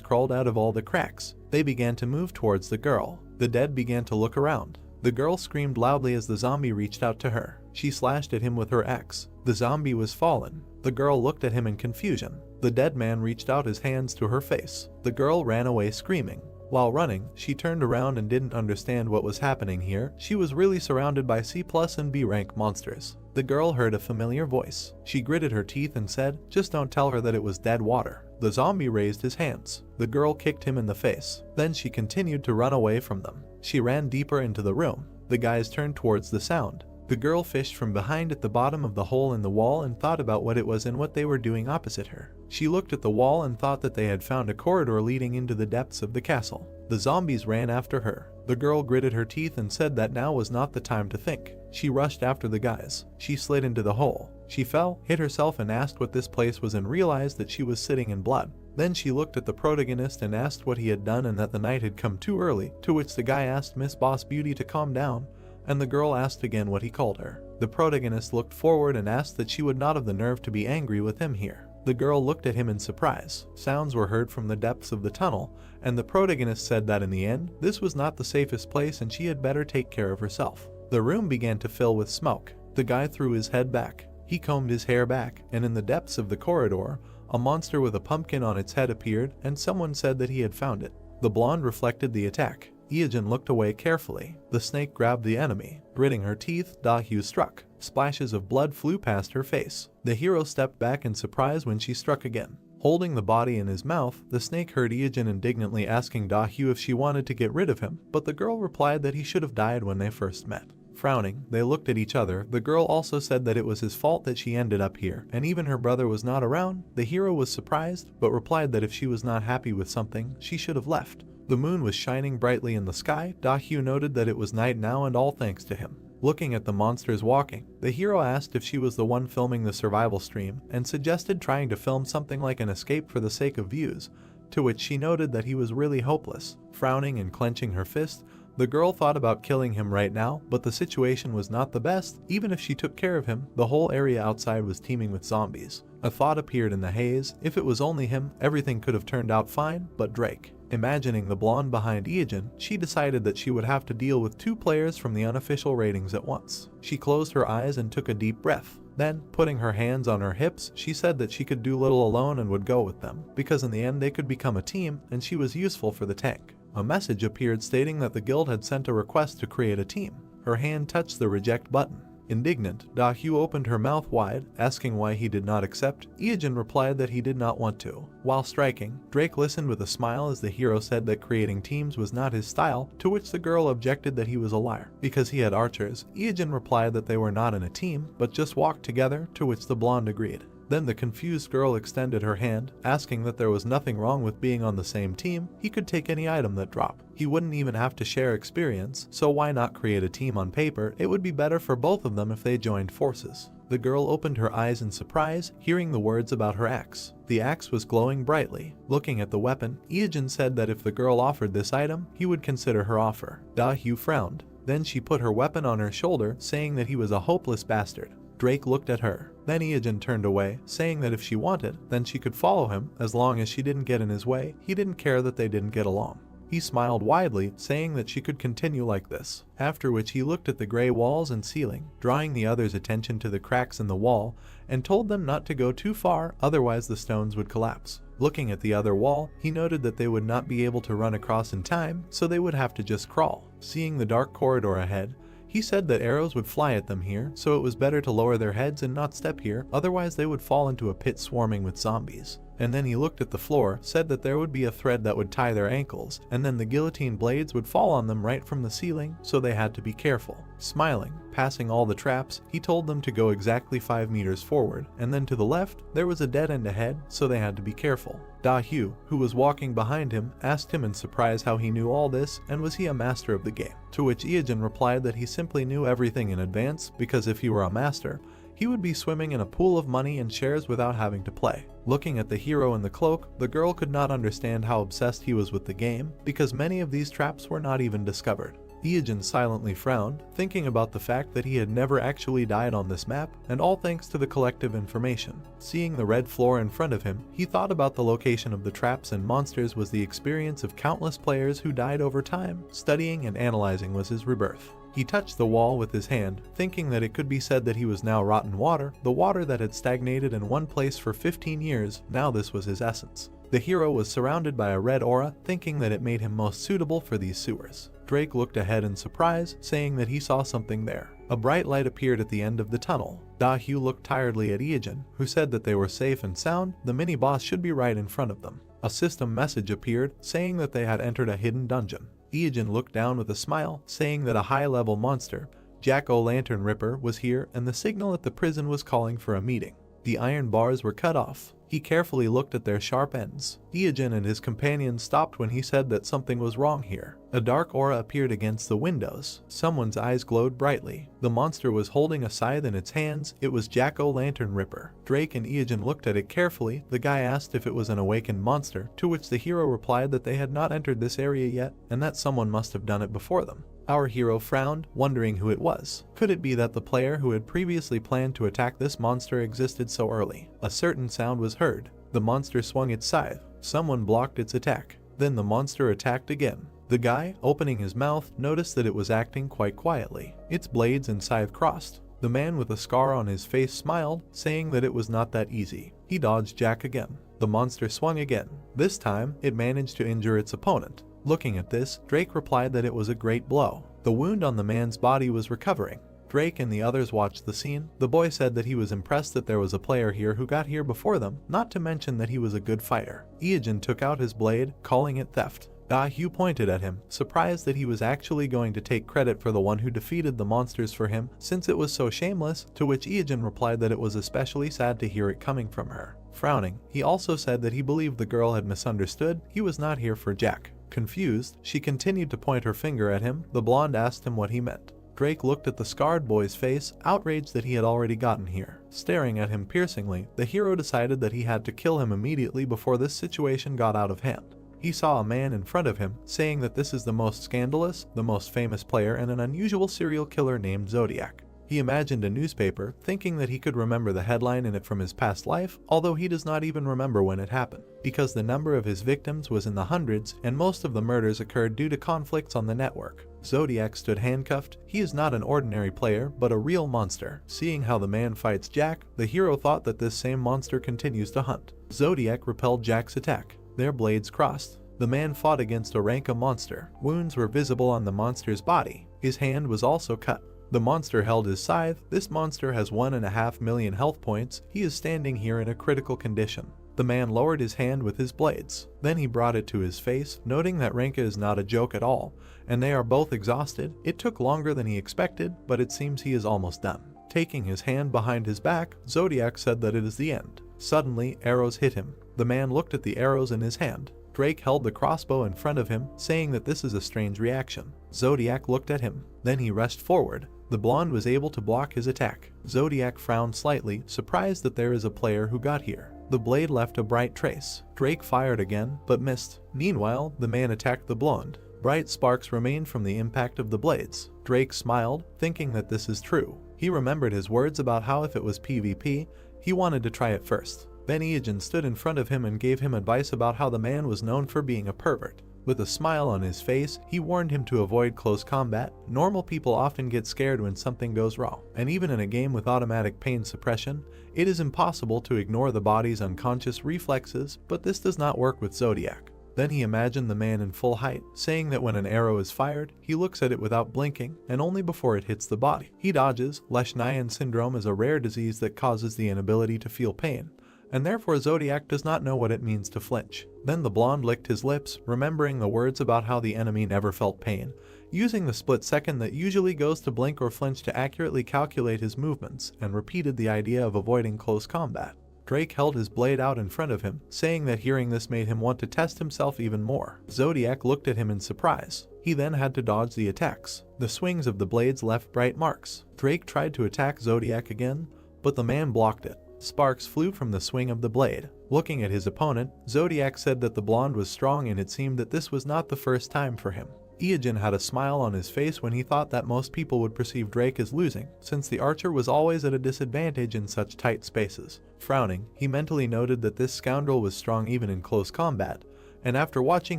crawled out of all the cracks. They began to move towards the girl. The dead began to look around. The girl screamed loudly as the zombie reached out to her. She slashed at him with her axe. The zombie was fallen. The girl looked at him in confusion. The dead man reached out his hands to her face. The girl ran away screaming. While running, she turned around and didn't understand what was happening here. She was really surrounded by C+ and B rank monsters. The girl heard a familiar voice. She gritted her teeth and said, "Just don't tell her that it was dead water." The zombie raised his hands. The girl kicked him in the face. Then she continued to run away from them. She ran deeper into the room. The guys turned towards the sound. The girl fished from behind at the bottom of the hole in the wall and thought about what it was and what they were doing opposite her. She looked at the wall and thought that they had found a corridor leading into the depths of the castle. The zombies ran after her. The girl gritted her teeth and said that now was not the time to think. She rushed after the guys. She slid into the hole. She fell, hit herself and asked what this place was and realized that she was sitting in blood. Then she looked at the protagonist and asked what he had done and that the night had come too early, to which the guy asked Miss Boss Beauty to calm down, and the girl asked again what he called her. The protagonist looked forward and asked that she would not have the nerve to be angry with him here. The girl looked at him in surprise. Sounds were heard from the depths of the tunnel, and the protagonist said that in the end, this was not the safest place and she had better take care of herself. The room began to fill with smoke. The guy threw his head back. He combed his hair back, and in the depths of the corridor, a monster with a pumpkin on its head appeared, and someone said that he had found it. The blonde reflected the attack. Ijin looked away carefully. The snake grabbed the enemy. Gritting her teeth, Da-hyu struck. Splashes of blood flew past her face. The hero stepped back in surprise when she struck again. Holding the body in his mouth, the snake heard Ijin indignantly asking Da-hyu if she wanted to get rid of him, but the girl replied that he should have died when they first met. Frowning, they looked at each other. The girl also said that it was his fault that she ended up here, and even her brother was not around. The hero was surprised, but replied that if she was not happy with something, she should have left. The moon was shining brightly in the sky. Da-hyu noted that it was night now, and all thanks to him. Looking at the monsters walking, the hero asked if she was the one filming the survival stream, and suggested trying to film something like an escape for the sake of views, to which she noted that he was really hopeless. Frowning and clenching her fist, the girl thought about killing him right now, but the situation was not the best. Even if she took care of him, the whole area outside was teeming with zombies. A thought appeared in the haze. If it was only him, everything could have turned out fine, but Drake. Imagining the blonde behind Ijin, she decided that she would have to deal with 2 players from the unofficial ratings at once. She closed her eyes and took a deep breath. Then, putting her hands on her hips, she said that she could do little alone and would go with them, because in the end they could become a team, and she was useful for the tank. A message appeared stating that the guild had sent a request to create a team. Her hand touched the reject button. Indignant, Da-hyu opened her mouth wide, asking why he did not accept. Ijin replied that he did not want to. While striking, Drake listened with a smile as the hero said that creating teams was not his style, to which the girl objected that he was a liar. Because he had archers, Ijin replied that they were not in a team, but just walked together, to which the blonde agreed. Then the confused girl extended her hand, asking that there was nothing wrong with being on the same team. He could take any item that dropped. He wouldn't even have to share experience, so why not create a team on paper? It would be better for both of them if they joined forces. The girl opened her eyes in surprise, hearing the words about her axe. The axe was glowing brightly. Looking at the weapon, Ijin said that if the girl offered this item, he would consider her offer. Da-hyu frowned. Then she put her weapon on her shoulder, saying that he was a hopeless bastard. Drake looked at her. Then Ijin turned away, saying that if she wanted, then she could follow him, as long as she didn't get in his way. He didn't care that they didn't get along. He smiled widely, saying that she could continue like this, after which he looked at the gray walls and ceiling, drawing the others' attention to the cracks in the wall, and told them not to go too far, otherwise the stones would collapse. Looking at the other wall, he noted that they would not be able to run across in time, so they would have to just crawl. Seeing the dark corridor ahead, he said that arrows would fly at them here, so it was better to lower their heads and not step here, otherwise they would fall into a pit swarming with zombies. And then he looked at the floor, said that there would be a thread that would tie their ankles, and then the guillotine blades would fall on them right from the ceiling, so they had to be careful. Smiling, passing all the traps, he told them to go exactly 5 meters forward, and then to the left, there was a dead end ahead, so they had to be careful. Da-hyu, who was walking behind him, asked him in surprise how he knew all this, and was he a master of the game? To which Ijin replied that he simply knew everything in advance, because if he were a master, he would be swimming in a pool of money and shares without having to play. Looking at the hero in the cloak, the girl could not understand how obsessed he was with the game, because many of these traps were not even discovered. Ijin silently frowned, thinking about the fact that he had never actually died on this map, and all thanks to the collective information. Seeing the red floor in front of him, he thought about the location of the traps and monsters was the experience of countless players who died over time. Studying and analyzing was his rebirth. He touched the wall with his hand, thinking that it could be said that he was now rotten water, the water that had stagnated in one place for 15 years, now this was his essence. The hero was surrounded by a red aura, thinking that it made him most suitable for these sewers. Drake looked ahead in surprise, saying that he saw something there. A bright light appeared at the end of the tunnel. Da-hyu looked tiredly at Ijin, who said that they were safe and sound. The mini-boss should be right in front of them. A system message appeared, saying that they had entered a hidden dungeon. Ijin looked down with a smile, saying that a high-level monster, Jack-o'-lantern Ripper, was here, and the signal at the prison was calling for a meeting. The iron bars were cut off. He carefully looked at their sharp ends. Ijin and his companion stopped when he said that something was wrong here. A dark aura appeared against the windows. Someone's eyes glowed brightly. The monster was holding a scythe in its hands. It was Jack-o'-lantern Ripper. Drake and Ijin looked at it carefully. The guy asked if it was an awakened monster, to which the hero replied that they had not entered this area yet, and that someone must have done it before them. Our hero frowned, wondering who it was. Could it be that the player who had previously planned to attack this monster existed so early? A certain sound was heard. The monster swung its scythe. Someone blocked its attack. Then the monster attacked again. The guy, opening his mouth, noticed that it was acting quite quietly. Its blades and scythe crossed. The man with a scar on his face smiled, saying that it was not that easy. He dodged Jack again. The monster swung again. This time, it managed to injure its opponent. Looking at this, Drake replied that it was a great blow. The wound on the man's body was recovering. Drake and the others watched the scene. The boy said that he was impressed that there was a player here who got here before them, not to mention that he was a good fighter. Ieogen took out his blade, calling it theft. Hugh pointed at him, surprised that he was actually going to take credit for the one who defeated the monsters for him, since it was so shameless, to which Ieogen replied that it was especially sad to hear it coming from her. Frowning, he also said that he believed the girl had misunderstood, he was not here for Jack. Confused, she continued to point her finger at him. The blonde asked him what he meant. Drake looked at the scarred boy's face, outraged that he had already gotten here. Staring at him piercingly, the hero decided that he had to kill him immediately before this situation got out of hand. He saw a man in front of him, saying that this is the most scandalous, the most famous player, and an unusual serial killer named Zodiac. He imagined a newspaper, thinking that he could remember the headline in it from his past life, although he does not even remember when it happened, because the number of his victims was in the hundreds, and most of the murders occurred due to conflicts on the network. Zodiac stood handcuffed. He is not an ordinary player, but a real monster. Seeing how the man fights Jack, the hero thought that this same monster continues to hunt. Zodiac repelled Jack's attack. Their blades crossed. The man fought against a Ranka monster. Wounds were visible on the monster's body. His hand was also cut. The monster held his scythe. This monster has 1.5 million health points. He is standing here in a critical condition. The man lowered his hand with his blades. Then he brought it to his face, noting that Ranka is not a joke at all, and they are both exhausted. It took longer than he expected, but it seems he is almost done. Taking his hand behind his back, Zodiac said that it is the end. Suddenly, arrows hit him. The man looked at the arrows in his hand. Drake held the crossbow in front of him, saying that this is a strange reaction. Zodiac looked at him. Then he rushed forward. The blonde was able to block his attack. Zodiac frowned slightly, surprised that there is a player who got here. The blade left a bright trace. Drake fired again, but missed. Meanwhile, the man attacked the blonde. Bright sparks remained from the impact of the blades. Drake smiled, thinking that this is true. He remembered his words about how if it was PvP, he wanted to try it first. Then Ieogen stood in front of him and gave him advice about how the man was known for being a pervert. With a smile on his face, he warned him to avoid close combat. Normal people often get scared when something goes wrong, and even in a game with automatic pain suppression, it is impossible to ignore the body's unconscious reflexes, but this does not work with Zodiac. Then he imagined the man in full height, saying that when an arrow is fired, he looks at it without blinking, and only before it hits the body. He dodges. Leschnayan syndrome is a rare disease that causes the inability to feel pain, and therefore Zodiac does not know what it means to flinch. Then the blonde licked his lips, remembering the words about how the enemy never felt pain, using the split second that usually goes to blink or flinch to accurately calculate his movements, and repeated the idea of avoiding close combat. Drake held his blade out in front of him, saying that hearing this made him want to test himself even more. Zodiac looked at him in surprise. He then had to dodge the attacks. The swings of the blades left bright marks. Drake tried to attack Zodiac again, but the man blocked it. Sparks flew from the swing of the blade. Looking at his opponent, Zodiac said that the blonde was strong, and it seemed that this was not the first time for him. Ieogen had a smile on his face when he thought that most people would perceive Drake as losing, since the archer was always at a disadvantage in such tight spaces. Frowning, he mentally noted that this scoundrel was strong even in close combat, and after watching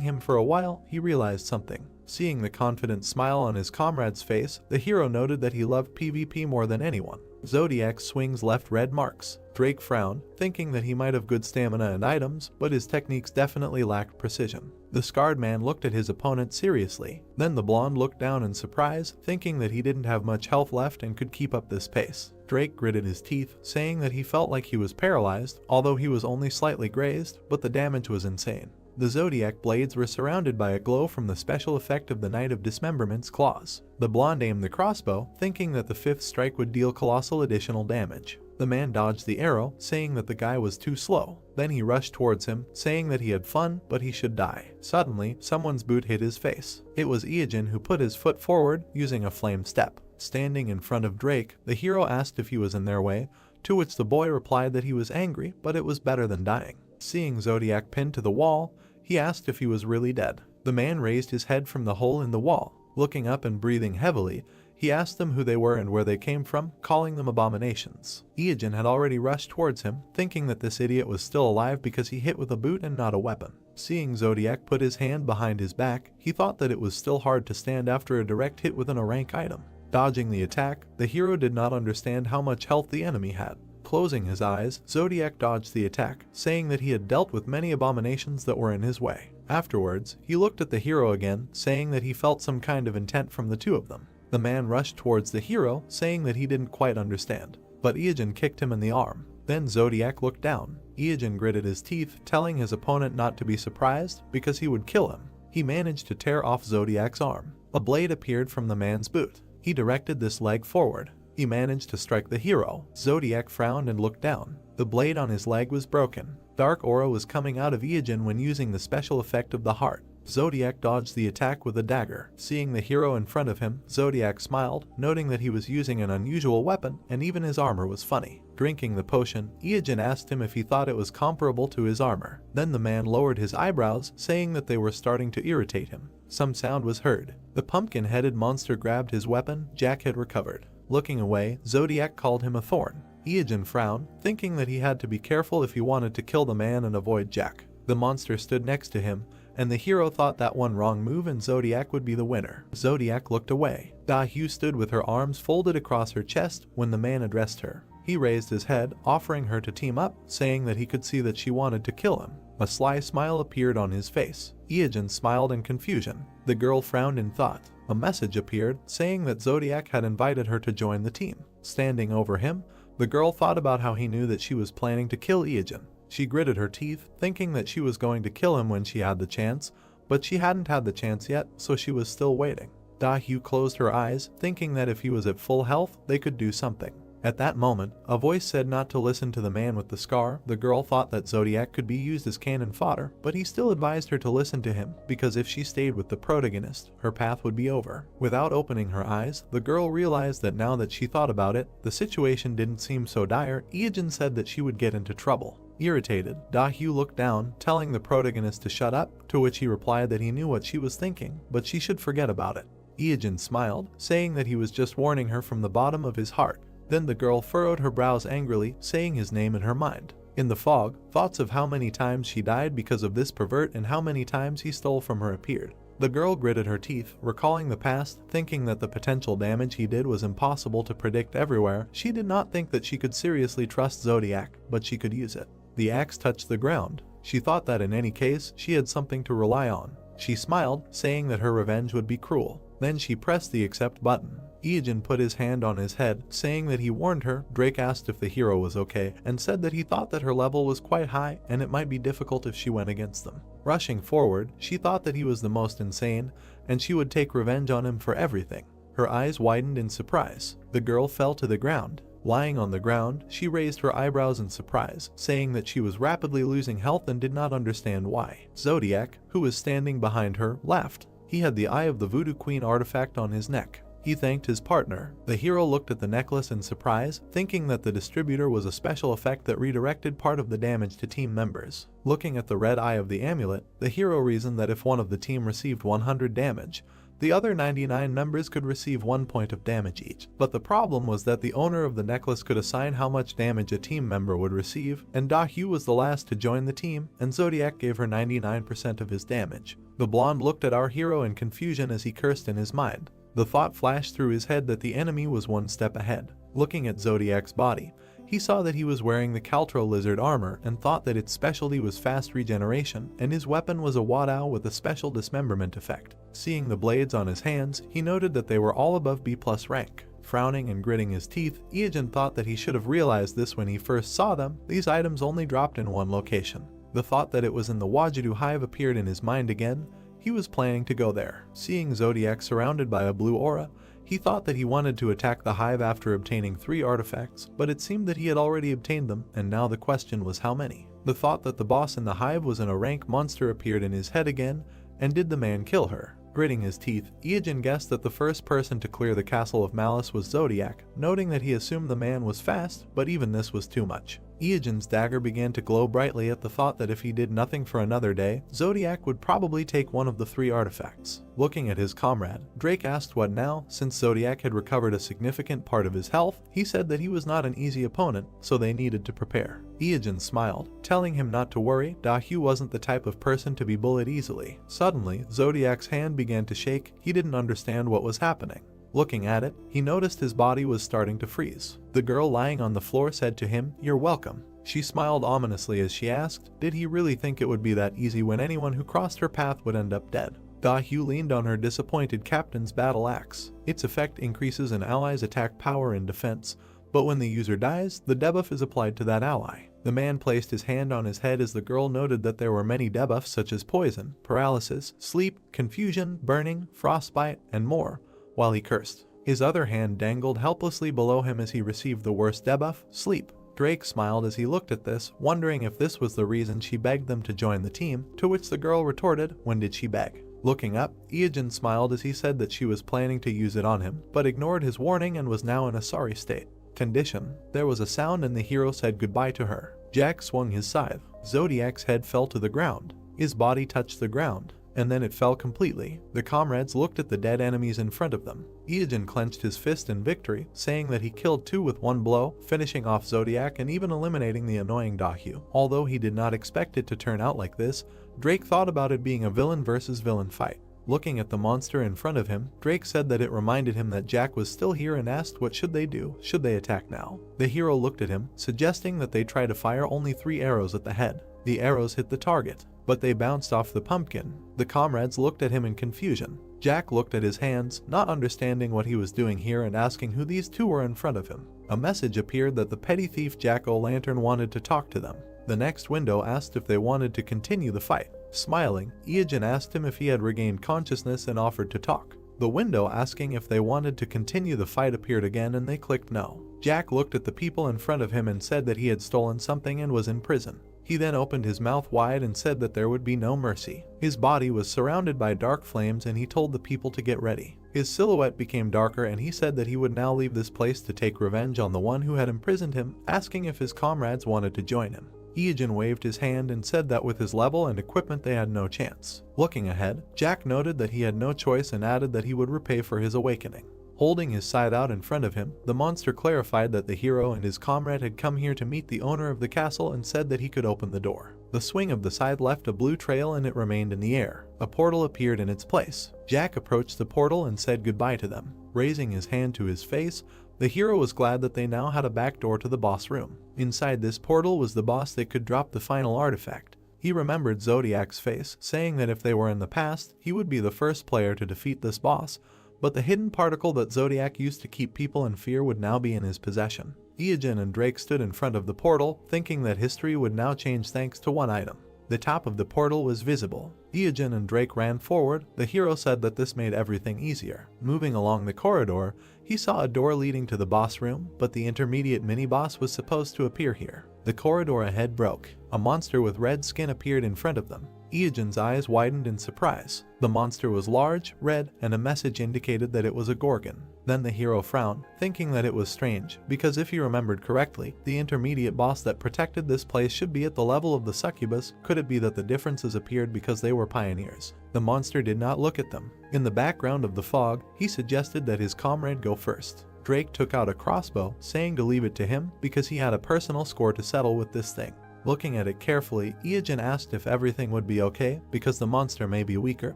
him for a while, he realized something. Seeing the confident smile on his comrade's face, the hero noted that he loved PvP more than anyone. Zodiac's swings left red marks. Drake frowned, thinking that he might have good stamina and items, but his techniques definitely lacked precision. The scarred man looked at his opponent seriously. Then the blonde looked down in surprise, thinking that he didn't have much health left and could keep up this pace. Drake gritted his teeth, saying that he felt like he was paralyzed, although he was only slightly grazed, but the damage was insane. The Zodiac blades were surrounded by a glow from the special effect of the Knight of Dismemberment's claws. The blonde aimed the crossbow, thinking that the fifth strike would deal colossal additional damage. The man dodged the arrow, saying that the guy was too slow. Then he rushed towards him, saying that he had fun, but he should die. Suddenly, someone's boot hit his face. It was Ieogen, who put his foot forward, using a flame step. Standing in front of Drake, the hero asked if he was in their way, to which the boy replied that he was angry, but it was better than dying. Seeing Zodiac pinned to the wall, he asked if he was really dead. The man raised his head from the hole in the wall. Looking up and breathing heavily, he asked them who they were and where they came from, calling them abominations. Iajin had already rushed towards him, thinking that this idiot was still alive because he hit with a boot and not a weapon. Seeing Zodiac put his hand behind his back, he thought that it was still hard to stand after a direct hit with an rank item. Dodging the attack, the hero did not understand how much health the enemy had. Closing his eyes, Zodiac dodged the attack, saying that he had dealt with many abominations that were in his way. Afterwards, he looked at the hero again, saying that he felt some kind of intent from the two of them. The man rushed towards the hero, saying that he didn't quite understand, but Iajin kicked him in the arm. Then Zodiac looked down. Iajin gritted his teeth, telling his opponent not to be surprised because he would kill him. He managed to tear off Zodiac's arm. A blade appeared from the man's boot. He directed this leg forward. He managed to strike the hero. Zodiac frowned and looked down. The blade on his leg was broken. Dark aura was coming out of Iajin when using the special effect of the heart. Zodiac dodged the attack with a dagger. Seeing the hero in front of him, Zodiac smiled, noting that he was using an unusual weapon and even his armor was funny. Drinking the potion, Iajin asked him if he thought it was comparable to his armor. Then the man lowered his eyebrows, saying that they were starting to irritate him. Some sound was heard. The pumpkin-headed monster grabbed his weapon Jack had recovered. Looking away, Zodiac called him a thorn. Iajin frowned, thinking that he had to be careful if he wanted to kill the man and avoid Jack. The monster stood next to him, and the hero thought that one wrong move and Zodiac would be the winner. Zodiac looked away. Da-Hyu stood with her arms folded across her chest when the man addressed her. He raised his head, offering her to team up, saying that he could see that she wanted to kill him. A sly smile appeared on his face. Iajin smiled in confusion. The girl frowned in thought. A message appeared, saying that Zodiac had invited her to join the team. Standing over him, the girl thought about how he knew that she was planning to kill Iajin. She gritted her teeth, thinking that she was going to kill him when she had the chance, but she hadn't had the chance yet, so she was still waiting. Da-Hyu closed her eyes, thinking that if he was at full health, they could do something. At that moment, a voice said not to listen to the man with the scar. The girl thought that Zodiac could be used as cannon fodder, but he still advised her to listen to him, because if she stayed with the protagonist, her path would be over. Without opening her eyes, the girl realized that now that she thought about it, the situation didn't seem so dire. Iajin said that she would get into trouble. Irritated, Da-Hyu looked down, telling the protagonist to shut up, to which he replied that he knew what she was thinking, but she should forget about it. Iajin smiled, saying that he was just warning her from the bottom of his heart. Then the girl furrowed her brows angrily, saying his name in her mind. In the fog, thoughts of how many times she died because of this pervert and how many times he stole from her appeared. The girl gritted her teeth, recalling the past, thinking that the potential damage he did was impossible to predict everywhere. She did not think that she could seriously trust Zodiac, but she could use it. The axe touched the ground. She thought that in any case, she had something to rely on. She smiled, saying that her revenge would be cruel. Then she pressed the accept button. Iajin put his hand on his head, saying that he warned her. Drake asked if the hero was okay, and said that he thought that her level was quite high and it might be difficult if she went against them. Rushing forward, she thought that he was the most insane, and she would take revenge on him for everything. Her eyes widened in surprise. The girl fell to the ground. Lying on the ground, she raised her eyebrows in surprise, saying that she was rapidly losing health and did not understand why. Zodiac, who was standing behind her, laughed. He had the Eye of the Voodoo Queen artifact on his neck. He thanked his partner. The hero looked at the necklace in surprise, thinking that the distributor was a special effect that redirected part of the damage to team members. Looking at the red eye of the amulet, the hero reasoned that if one of the team received 100 damage, the other 99 members could receive 1 point of damage each. But the problem was that the owner of the necklace could assign how much damage a team member would receive, and Da-Hyu was the last to join the team, and Zodiac gave her 99% of his damage. The blonde looked at our hero in confusion as he cursed in his mind. The thought flashed through his head that the enemy was one step ahead. Looking at Zodiac's body, he saw that he was wearing the Caltro lizard armor and thought that its specialty was fast regeneration, and his weapon was a Wadao with a special dismemberment effect. Seeing the blades on his hands, he noted that they were all above B+ rank. Frowning and gritting his teeth, Iajin thought that he should have realized this when he first saw them. These items only dropped in one location. The thought that it was in the Wajidu hive appeared in his mind again. He was planning to go there. Seeing Zodiac surrounded by a blue aura, he thought that he wanted to attack the hive after obtaining 3 artifacts, but it seemed that he had already obtained them, and now the question was how many. The thought that the boss in the hive was a rank monster appeared in his head again, and did the man kill her? Gritting his teeth, Iajin guessed that the first person to clear the Castle of Malice was Zodiac, noting that he assumed the man was fast, but even this was too much. Iogen's dagger began to glow brightly at the thought that if he did nothing for another day, Zodiac would probably take one of the 3 artifacts. Looking at his comrade, Drake asked what now. Since Zodiac had recovered a significant part of his health, he said that he was not an easy opponent, so they needed to prepare. Iogen smiled, telling him not to worry. Dahu wasn't the type of person to be bullied easily. Suddenly, Zodiac's hand began to shake. He didn't understand what was happening. Looking at it, he noticed his body was starting to freeze. The girl lying on the floor said to him, "You're welcome." She smiled ominously as she asked, did he really think it would be that easy when anyone who crossed her path would end up dead? Dahu leaned on her disappointed captain's battle axe. Its effect increases an ally's attack power and defense, but when the user dies, the debuff is applied to that ally. The man placed his hand on his head as the girl noted that there were many debuffs such as poison, paralysis, sleep, confusion, burning, frostbite, and more, while he cursed. His other hand dangled helplessly below him as he received the worst debuff, sleep. Drake smiled as he looked at this, wondering if this was the reason she begged them to join the team, to which the girl retorted, when did she beg? Looking up, Iogen smiled as he said that she was planning to use it on him, but ignored his warning and was now in a sorry state. Condition. There was a sound and the hero said goodbye to her. Jack swung his scythe. Zodiac's head fell to the ground. His body touched the ground, and then it fell completely. The comrades looked at the dead enemies in front of them. Iogen clenched his fist in victory, saying that he killed 2 with 1 blow, finishing off Zodiac and even eliminating the annoying Dahu. Although he did not expect it to turn out like this, Drake thought about it being a villain versus villain fight. Looking at the monster in front of him, Drake said that it reminded him that Jack was still here and asked what should they do, should they attack now? The hero looked at him, suggesting that they try to fire only 3 arrows at the head. The arrows hit the target, but they bounced off the pumpkin. The comrades looked at him in confusion. Jack looked at his hands, not understanding what he was doing here and asking who these 2 were in front of him. A message appeared that the petty thief Jack-o'-lantern wanted to talk to them. The next window asked if they wanted to continue the fight. Smiling, Iogen asked him if he had regained consciousness and offered to talk. The window asking if they wanted to continue the fight appeared again and they clicked no. Jack looked at the people in front of him and said that he had stolen something and was in prison. He then opened his mouth wide and said that there would be no mercy. His body was surrounded by dark flames and he told the people to get ready. His silhouette became darker and he said that he would now leave this place to take revenge on the one who had imprisoned him, asking if his comrades wanted to join him. Iogen waved his hand and said that with his level and equipment they had no chance. Looking ahead, Jack noted that he had no choice and added that he would repay for his awakening. Holding his scythe out in front of him, the monster clarified that the hero and his comrade had come here to meet the owner of the castle and said that he could open the door. The swing of the scythe left a blue trail and it remained in the air. A portal appeared in its place. Jack approached the portal and said goodbye to them. Raising his hand to his face, the hero was glad that they now had a back door to the boss room. Inside this portal was the boss that could drop the final artifact. He remembered Zodiac's face, saying that if they were in the past, he would be the first player to defeat this boss, but the hidden particle that Zodiac used to keep people in fear would now be in his possession. Iogen and Drake stood in front of the portal, thinking that history would now change thanks to one item. The top of the portal was visible. Iogen and Drake ran forward. The hero said that this made everything easier. Moving along the corridor, he saw a door leading to the boss room, but the intermediate mini-boss was supposed to appear here. The corridor ahead broke. A monster with red skin appeared in front of them. Iogen's eyes widened in surprise. The monster was large, red, and a message indicated that it was a gorgon. Then the hero frowned, thinking that it was strange, because if he remembered correctly, the intermediate boss that protected this place should be at the level of the succubus. Could it be that the differences appeared because they were pioneers? The monster did not look at them. In the background of the fog, he suggested that his comrade go first. Drake took out a crossbow, saying to leave it to him because he had a personal score to settle with this thing. Looking at it carefully, Iogen asked if everything would be okay, because the monster may be weaker,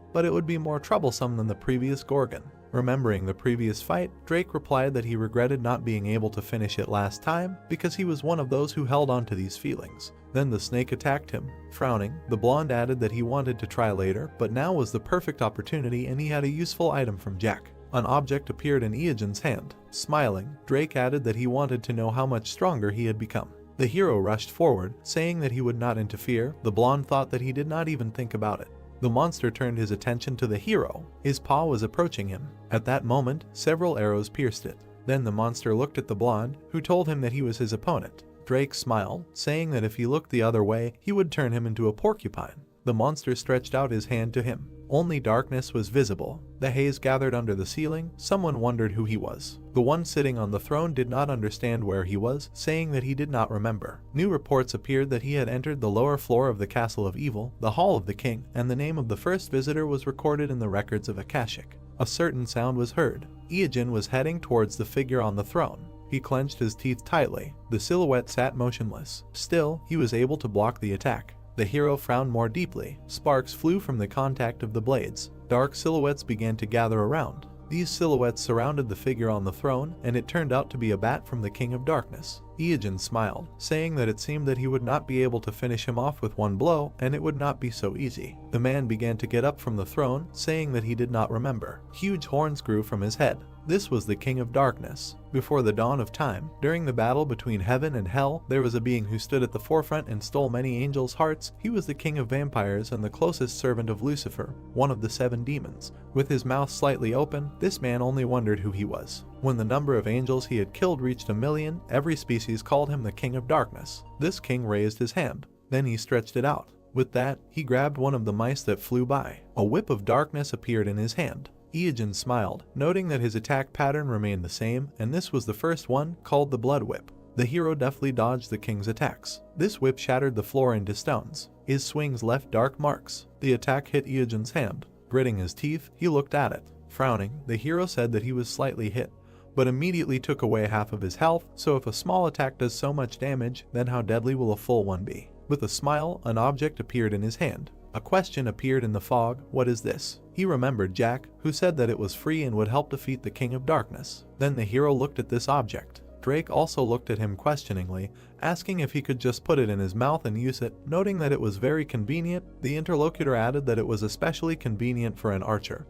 but it would be more troublesome than the previous gorgon. Remembering the previous fight, Drake replied that he regretted not being able to finish it last time, because he was one of those who held on to these feelings. Then the snake attacked him. Frowning, the blonde added that he wanted to try later, but now was the perfect opportunity and he had a useful item from Jack. An object appeared in Iogen's hand. Smiling, Drake added that he wanted to know how much stronger he had become. The hero rushed forward, saying that he would not interfere. The blonde thought that he did not even think about it. The monster turned his attention to the hero. His paw was approaching him. At that moment, several arrows pierced it. Then the monster looked at the blonde, who told him that he was his opponent. Drake smiled, saying that if he looked the other way, he would turn him into a porcupine. The monster stretched out his hand to him. Only darkness was visible. The haze gathered under the ceiling. Someone wondered who he was. The one sitting on the throne did not understand where he was, saying that he did not remember. New reports appeared that he had entered the lower floor of the Castle of Evil, the Hall of the King, and the name of the first visitor was recorded in the records of Akashic. A certain sound was heard. Iyajin was heading towards the figure on the throne. He clenched his teeth tightly. The silhouette sat motionless. Still, he was able to block the attack. The hero frowned more deeply. Sparks flew from the contact of the blades. Dark silhouettes began to gather around. These silhouettes surrounded the figure on the throne, and it turned out to be a bat from the King of Darkness. Iyajin smiled, saying that it seemed that he would not be able to finish him off with one blow, and it would not be so easy. The man began to get up from the throne, saying that he did not remember. Huge horns grew from his head. This was the King of Darkness. Before the dawn of time, during the battle between heaven and hell, there was a being who stood at the forefront and stole many angels' hearts. He was the king of vampires and the closest servant of Lucifer, one of the 7 demons. With his mouth slightly open, this man only wondered who he was. When the number of angels he had killed reached 1,000,000, every species called him the King of Darkness. This king raised his hand. Then he stretched it out. With that, he grabbed one of the mice that flew by. A whip of darkness appeared in his hand. Iyajin smiled, noting that his attack pattern remained the same, and this was the first one, called the Blood Whip. The hero deftly dodged the king's attacks. This whip shattered the floor into stones. His swings left dark marks. The attack hit Iyajin's hand. Gritting his teeth, he looked at it. Frowning, the hero said that he was slightly hit, but immediately took away half of his health, so if a small attack does so much damage, then how deadly will a full one be? With a smile, an object appeared in his hand. A question appeared in the fog. What is this? He remembered Jack, who said that it was free and would help defeat the King of Darkness. Then the hero looked at this object. Drake also looked at him questioningly, asking if he could just put it in his mouth and use it. Noting that it was very convenient, the interlocutor added that it was especially convenient for an archer,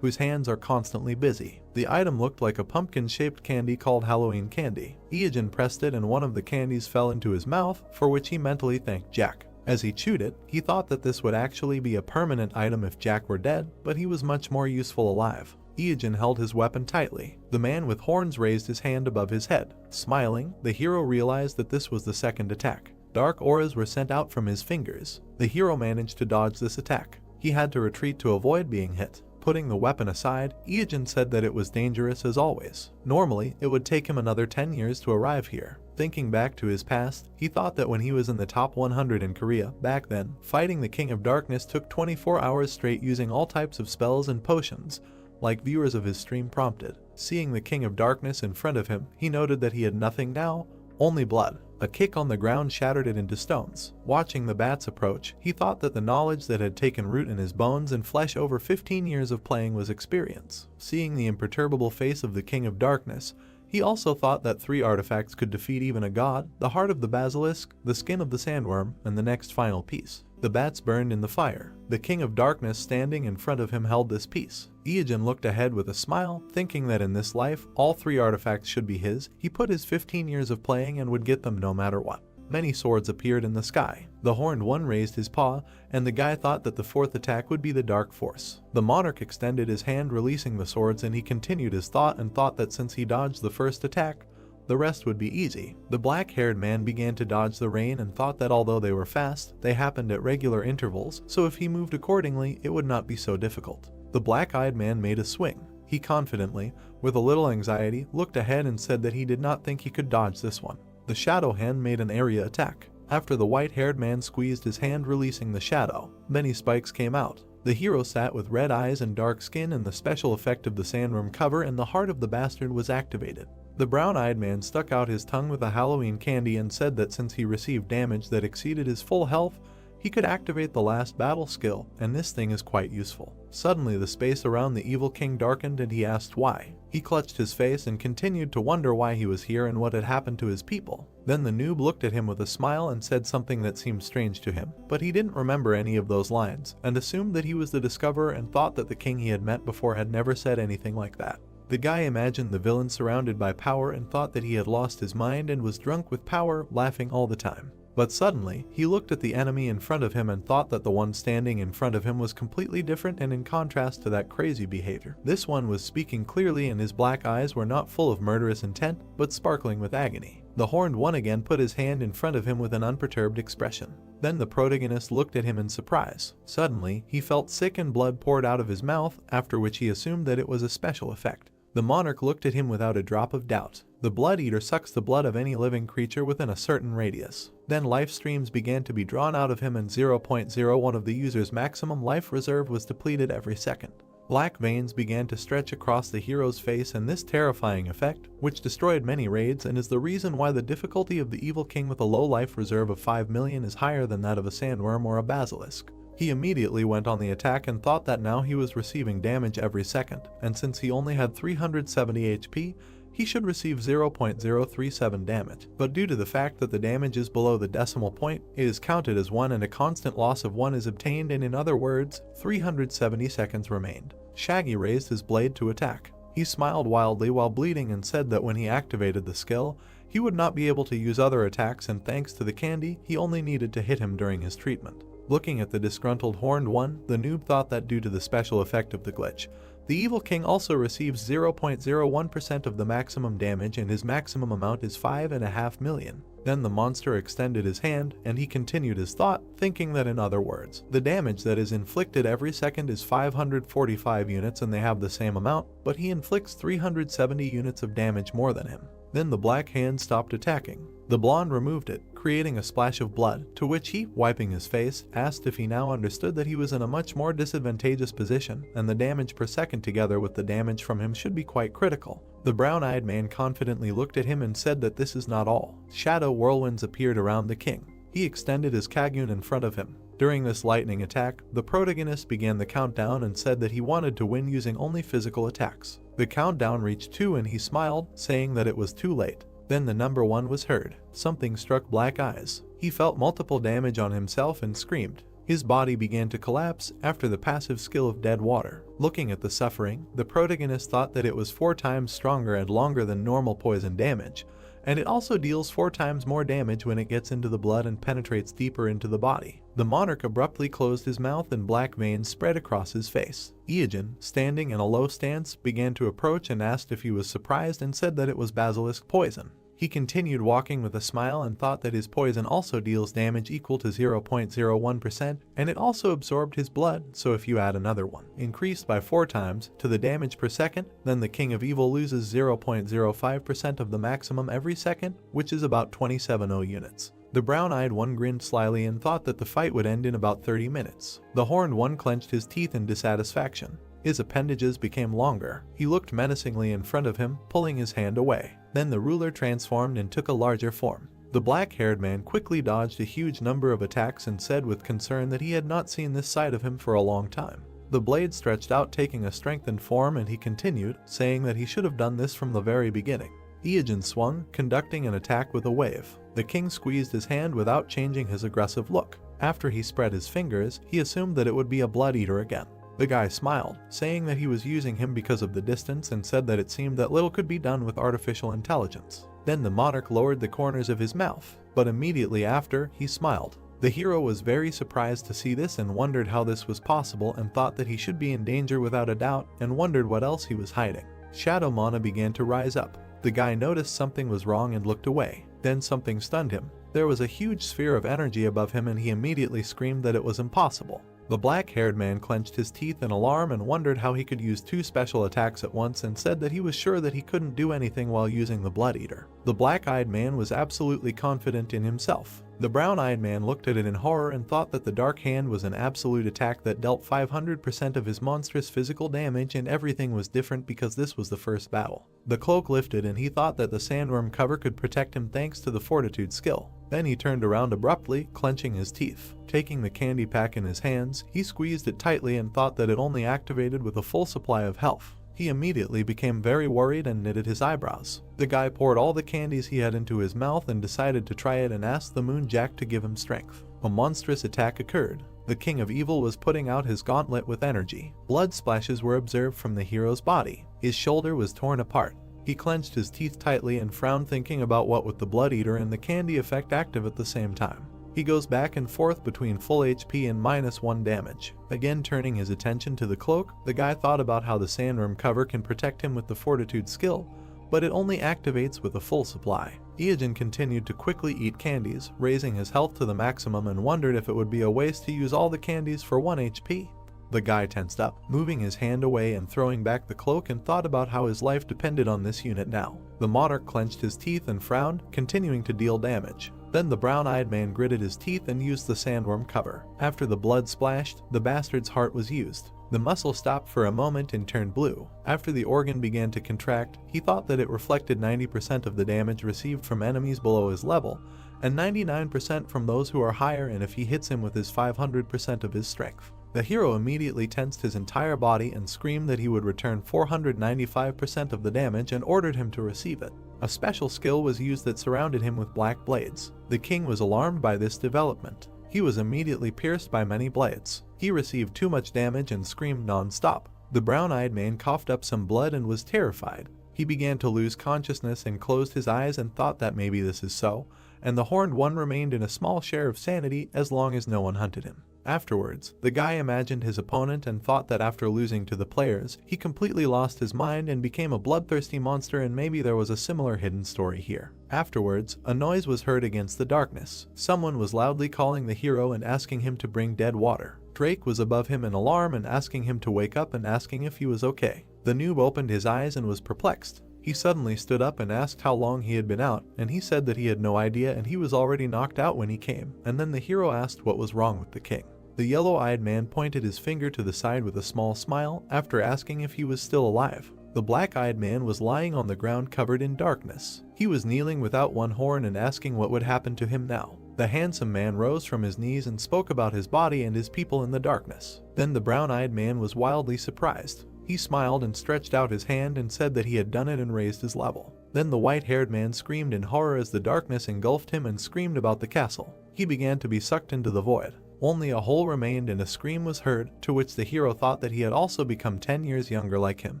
whose hands are constantly busy. The item looked like a pumpkin-shaped candy called Halloween candy. Iyajin pressed it and one of the candies fell into his mouth, for which he mentally thanked Jack. As he chewed it, he thought that this would actually be a permanent item if Jack were dead, but he was much more useful alive. Iyajin held his weapon tightly. The man with horns raised his hand above his head. Smiling, the hero realized that this was the second attack. Dark auras were sent out from his fingers. The hero managed to dodge this attack. He had to retreat to avoid being hit. Putting the weapon aside, Iyajin said that it was dangerous as always. Normally, it would take him another 10 years to arrive here. Thinking back to his past, he thought that when he was in the top 100 in Korea, back then, fighting the King of Darkness took 24 hours straight using all types of spells and potions, like viewers of his stream prompted. Seeing the King of Darkness in front of him, he noted that he had nothing now, only blood. A kick on the ground shattered it into stones. Watching the bats approach, he thought that the knowledge that had taken root in his bones and flesh over 15 years of playing was experience. Seeing the imperturbable face of the King of Darkness, he also thought that 3 artifacts could defeat even a god: the heart of the basilisk, the skin of the sandworm, and the next final piece. The bats burned in the fire. The King of Darkness standing in front of him held this piece. Iyajin looked ahead with a smile, thinking that in this life, all 3 artifacts should be his. He put his 15 years of playing and would get them no matter what. Many swords appeared in the sky. The horned one raised his paw, and the guy thought that the 4th attack would be the Dark Force. The monarch extended his hand, releasing the swords, and he continued his thought and thought that since he dodged the first attack, the rest would be easy. The black-haired man began to dodge the rain and thought that although they were fast, they happened at regular intervals, so if he moved accordingly, it would not be so difficult. The black-eyed man made a swing. He confidently, with a little anxiety, looked ahead and said that he did not think he could dodge this one. The shadow hand made an area attack. After the white-haired man squeezed his hand, releasing the shadow, many spikes came out. The hero sat with red eyes and dark skin, and the special effect of the sandworm cover and the heart of the bastard was activated. The brown-eyed man stuck out his tongue with a Halloween candy and said that since he received damage that exceeded his full health, he could activate the last battle skill, and this thing is quite useful. Suddenly the space around the evil king darkened and he asked why. He clutched his face and continued to wonder why he was here and what had happened to his people. Then the noob looked at him with a smile and said something that seemed strange to him, but he didn't remember any of those lines, and assumed that he was the discoverer and thought that the king he had met before had never said anything like that. The guy imagined the villain surrounded by power and thought that he had lost his mind and was drunk with power, laughing all the time. But suddenly, he looked at the enemy in front of him and thought that the one standing in front of him was completely different and in contrast to that crazy behavior. This one was speaking clearly and his black eyes were not full of murderous intent, but sparkling with agony. The horned one again put his hand in front of him with an unperturbed expression. Then the protagonist looked at him in surprise. Suddenly, he felt sick and blood poured out of his mouth, after which he assumed that it was a special effect. The monarch looked at him without a drop of doubt. The blood eater sucks the blood of any living creature within a certain radius. Then life streams began to be drawn out of him and 0.01 of the user's maximum life reserve was depleted every second. Black veins began to stretch across the hero's face, and this terrifying effect, which destroyed many raids and is the reason why the difficulty of the evil king with a low life reserve of 5 million is higher than that of a sandworm or a basilisk. He immediately went on the attack and thought that now he was receiving damage every second, and since he only had 370 HP, he should receive 0.037 damage. But due to the fact that the damage is below the decimal point, it is counted as 1 and a constant loss of 1 is obtained, and in other words, 370 seconds remained. Shaggy raised his blade to attack. He smiled wildly while bleeding and said that when he activated the skill, he would not be able to use other attacks, and thanks to the candy, he only needed to hit him during his treatment. Looking at the disgruntled horned one, the noob thought that due to the special effect of the glitch, the evil king also receives 0.01% of the maximum damage, and his maximum amount is 5.5 million. Then the monster extended his hand, and he continued his thought, thinking that in other words, the damage that is inflicted every second is 545 units and they have the same amount, but he inflicts 370 units of damage more than him. Then the black hand stopped attacking. The blonde removed it, creating a splash of blood, to which he, wiping his face, asked if he now understood that he was in a much more disadvantageous position, and the damage per second together with the damage from him should be quite critical. The brown-eyed man confidently looked at him and said that this is not all. Shadow whirlwinds appeared around the king. He extended his kagun in front of him. During this lightning attack, the protagonist began the countdown and said that he wanted to win using only physical attacks. The countdown reached 2 and he smiled, saying that it was too late. Then the number 1 was heard. Something struck Black Eyes. He felt multiple damage on himself and screamed. His body began to collapse after the passive skill of Dead Water. Looking at the suffering, the protagonist thought that it was 4 times stronger and longer than normal poison damage, and it also deals 4 times more damage when it gets into the blood and penetrates deeper into the body. The monarch abruptly closed his mouth and black veins spread across his face. Iogen, standing in a low stance, began to approach and asked if he was surprised and said that it was basilisk poison. He continued walking with a smile and thought that his poison also deals damage equal to 0.01%, and it also absorbed his blood, so if you add another one, increased by 4 times, to the damage per second, then the King of Evil loses 0.05% of the maximum every second, which is about 270 units. The brown-eyed one grinned slyly and thought that the fight would end in about 30 minutes. The horned one clenched his teeth in dissatisfaction. His appendages became longer. He looked menacingly in front of him, pulling his hand away. Then the ruler transformed and took a larger form. The black-haired man quickly dodged a huge number of attacks and said with concern that he had not seen this side of him for a long time. The blade stretched out, taking a strengthened form, and he continued, saying that he should have done this from the very beginning. Iogen swung, conducting an attack with a wave. The king squeezed his hand without changing his aggressive look. After he spread his fingers, he assumed that it would be a blood eater again. The guy smiled, saying that he was using him because of the distance, and said that it seemed that little could be done with artificial intelligence. Then the monarch lowered the corners of his mouth, but immediately after, he smiled. The hero was very surprised to see this and wondered how this was possible, and thought that he should be in danger without a doubt, and wondered what else he was hiding. Shadow Mana began to rise up. The guy noticed something was wrong and looked away. Then something stunned him. There was a huge sphere of energy above him, and he immediately screamed that it was impossible. The black-haired man clenched his teeth in alarm and wondered how he could use 2 special attacks at once, and said that he was sure that he couldn't do anything while using the Blood Eater. The black-eyed man was absolutely confident in himself. The brown-eyed man looked at it in horror and thought that the Dark Hand was an absolute attack that dealt 500% of his monstrous physical damage, and everything was different because this was the first battle. The cloak lifted and he thought that the sandworm cover could protect him thanks to the Fortitude skill. Then he turned around abruptly, clenching his teeth. Taking the candy pack in his hands, he squeezed it tightly and thought that it only activated with a full supply of health. He immediately became very worried and knitted his eyebrows. The guy poured all the candies he had into his mouth and decided to try it and asked the Moon Jack to give him strength. A monstrous attack occurred. The King of Evil was putting out his gauntlet with energy. Blood splashes were observed from the hero's body. His shoulder was torn apart. He clenched his teeth tightly and frowned, thinking about what with the Blood Eater and the candy effect active at the same time. He goes back and forth between full HP and -1 damage. Again turning his attention to the cloak, the guy thought about how the sandworm cover can protect him with the Fortitude skill, but it only activates with a full supply. Iojin continued to quickly eat candies, raising his health to the maximum, and wondered if it would be a waste to use all the candies for 1 HP. The guy tensed up, moving his hand away and throwing back the cloak, and thought about how his life depended on this unit now. The monarch clenched his teeth and frowned, continuing to deal damage. Then the brown-eyed man gritted his teeth and used the sandworm cover. After the blood splashed, the bastard's heart was used. The muscle stopped for a moment and turned blue. After the organ began to contract, he thought that it reflected 90% of the damage received from enemies below his level, and 99% from those who are higher, and if he hits him with his 500% of his strength. The hero immediately tensed his entire body and screamed that he would return 495% of the damage and ordered him to receive it. A special skill was used that surrounded him with black blades. The king was alarmed by this development. He was immediately pierced by many blades. He received too much damage and screamed non-stop. The brown-eyed man coughed up some blood and was terrified. He began to lose consciousness and closed his eyes and thought that maybe this is so, and the horned one remained in a small share of sanity as long as no one hunted him. Afterwards, the guy imagined his opponent and thought that after losing to the players, he completely lost his mind and became a bloodthirsty monster, and maybe there was a similar hidden story here. Afterwards, a noise was heard against the darkness. Someone was loudly calling the hero and asking him to bring dead water. Drake was above him in alarm and asking him to wake up and asking if he was okay. The noob opened his eyes and was perplexed. He suddenly stood up and asked how long he had been out, and he said that he had no idea and he was already knocked out when he came. And then the hero asked what was wrong with the king. The yellow-eyed man pointed his finger to the side with a small smile after asking if he was still alive. The black-eyed man was lying on the ground covered in darkness. He was kneeling without one horn and asking what would happen to him now. The handsome man rose from his knees and spoke about his body and his people in the darkness. Then the brown-eyed man was wildly surprised. He smiled and stretched out his hand and said that he had done it and raised his level. Then the white-haired man screamed in horror as the darkness engulfed him and screamed about the castle. He began to be sucked into the void. Only a hole remained and a scream was heard, to which the hero thought that he had also become 10 years younger like him,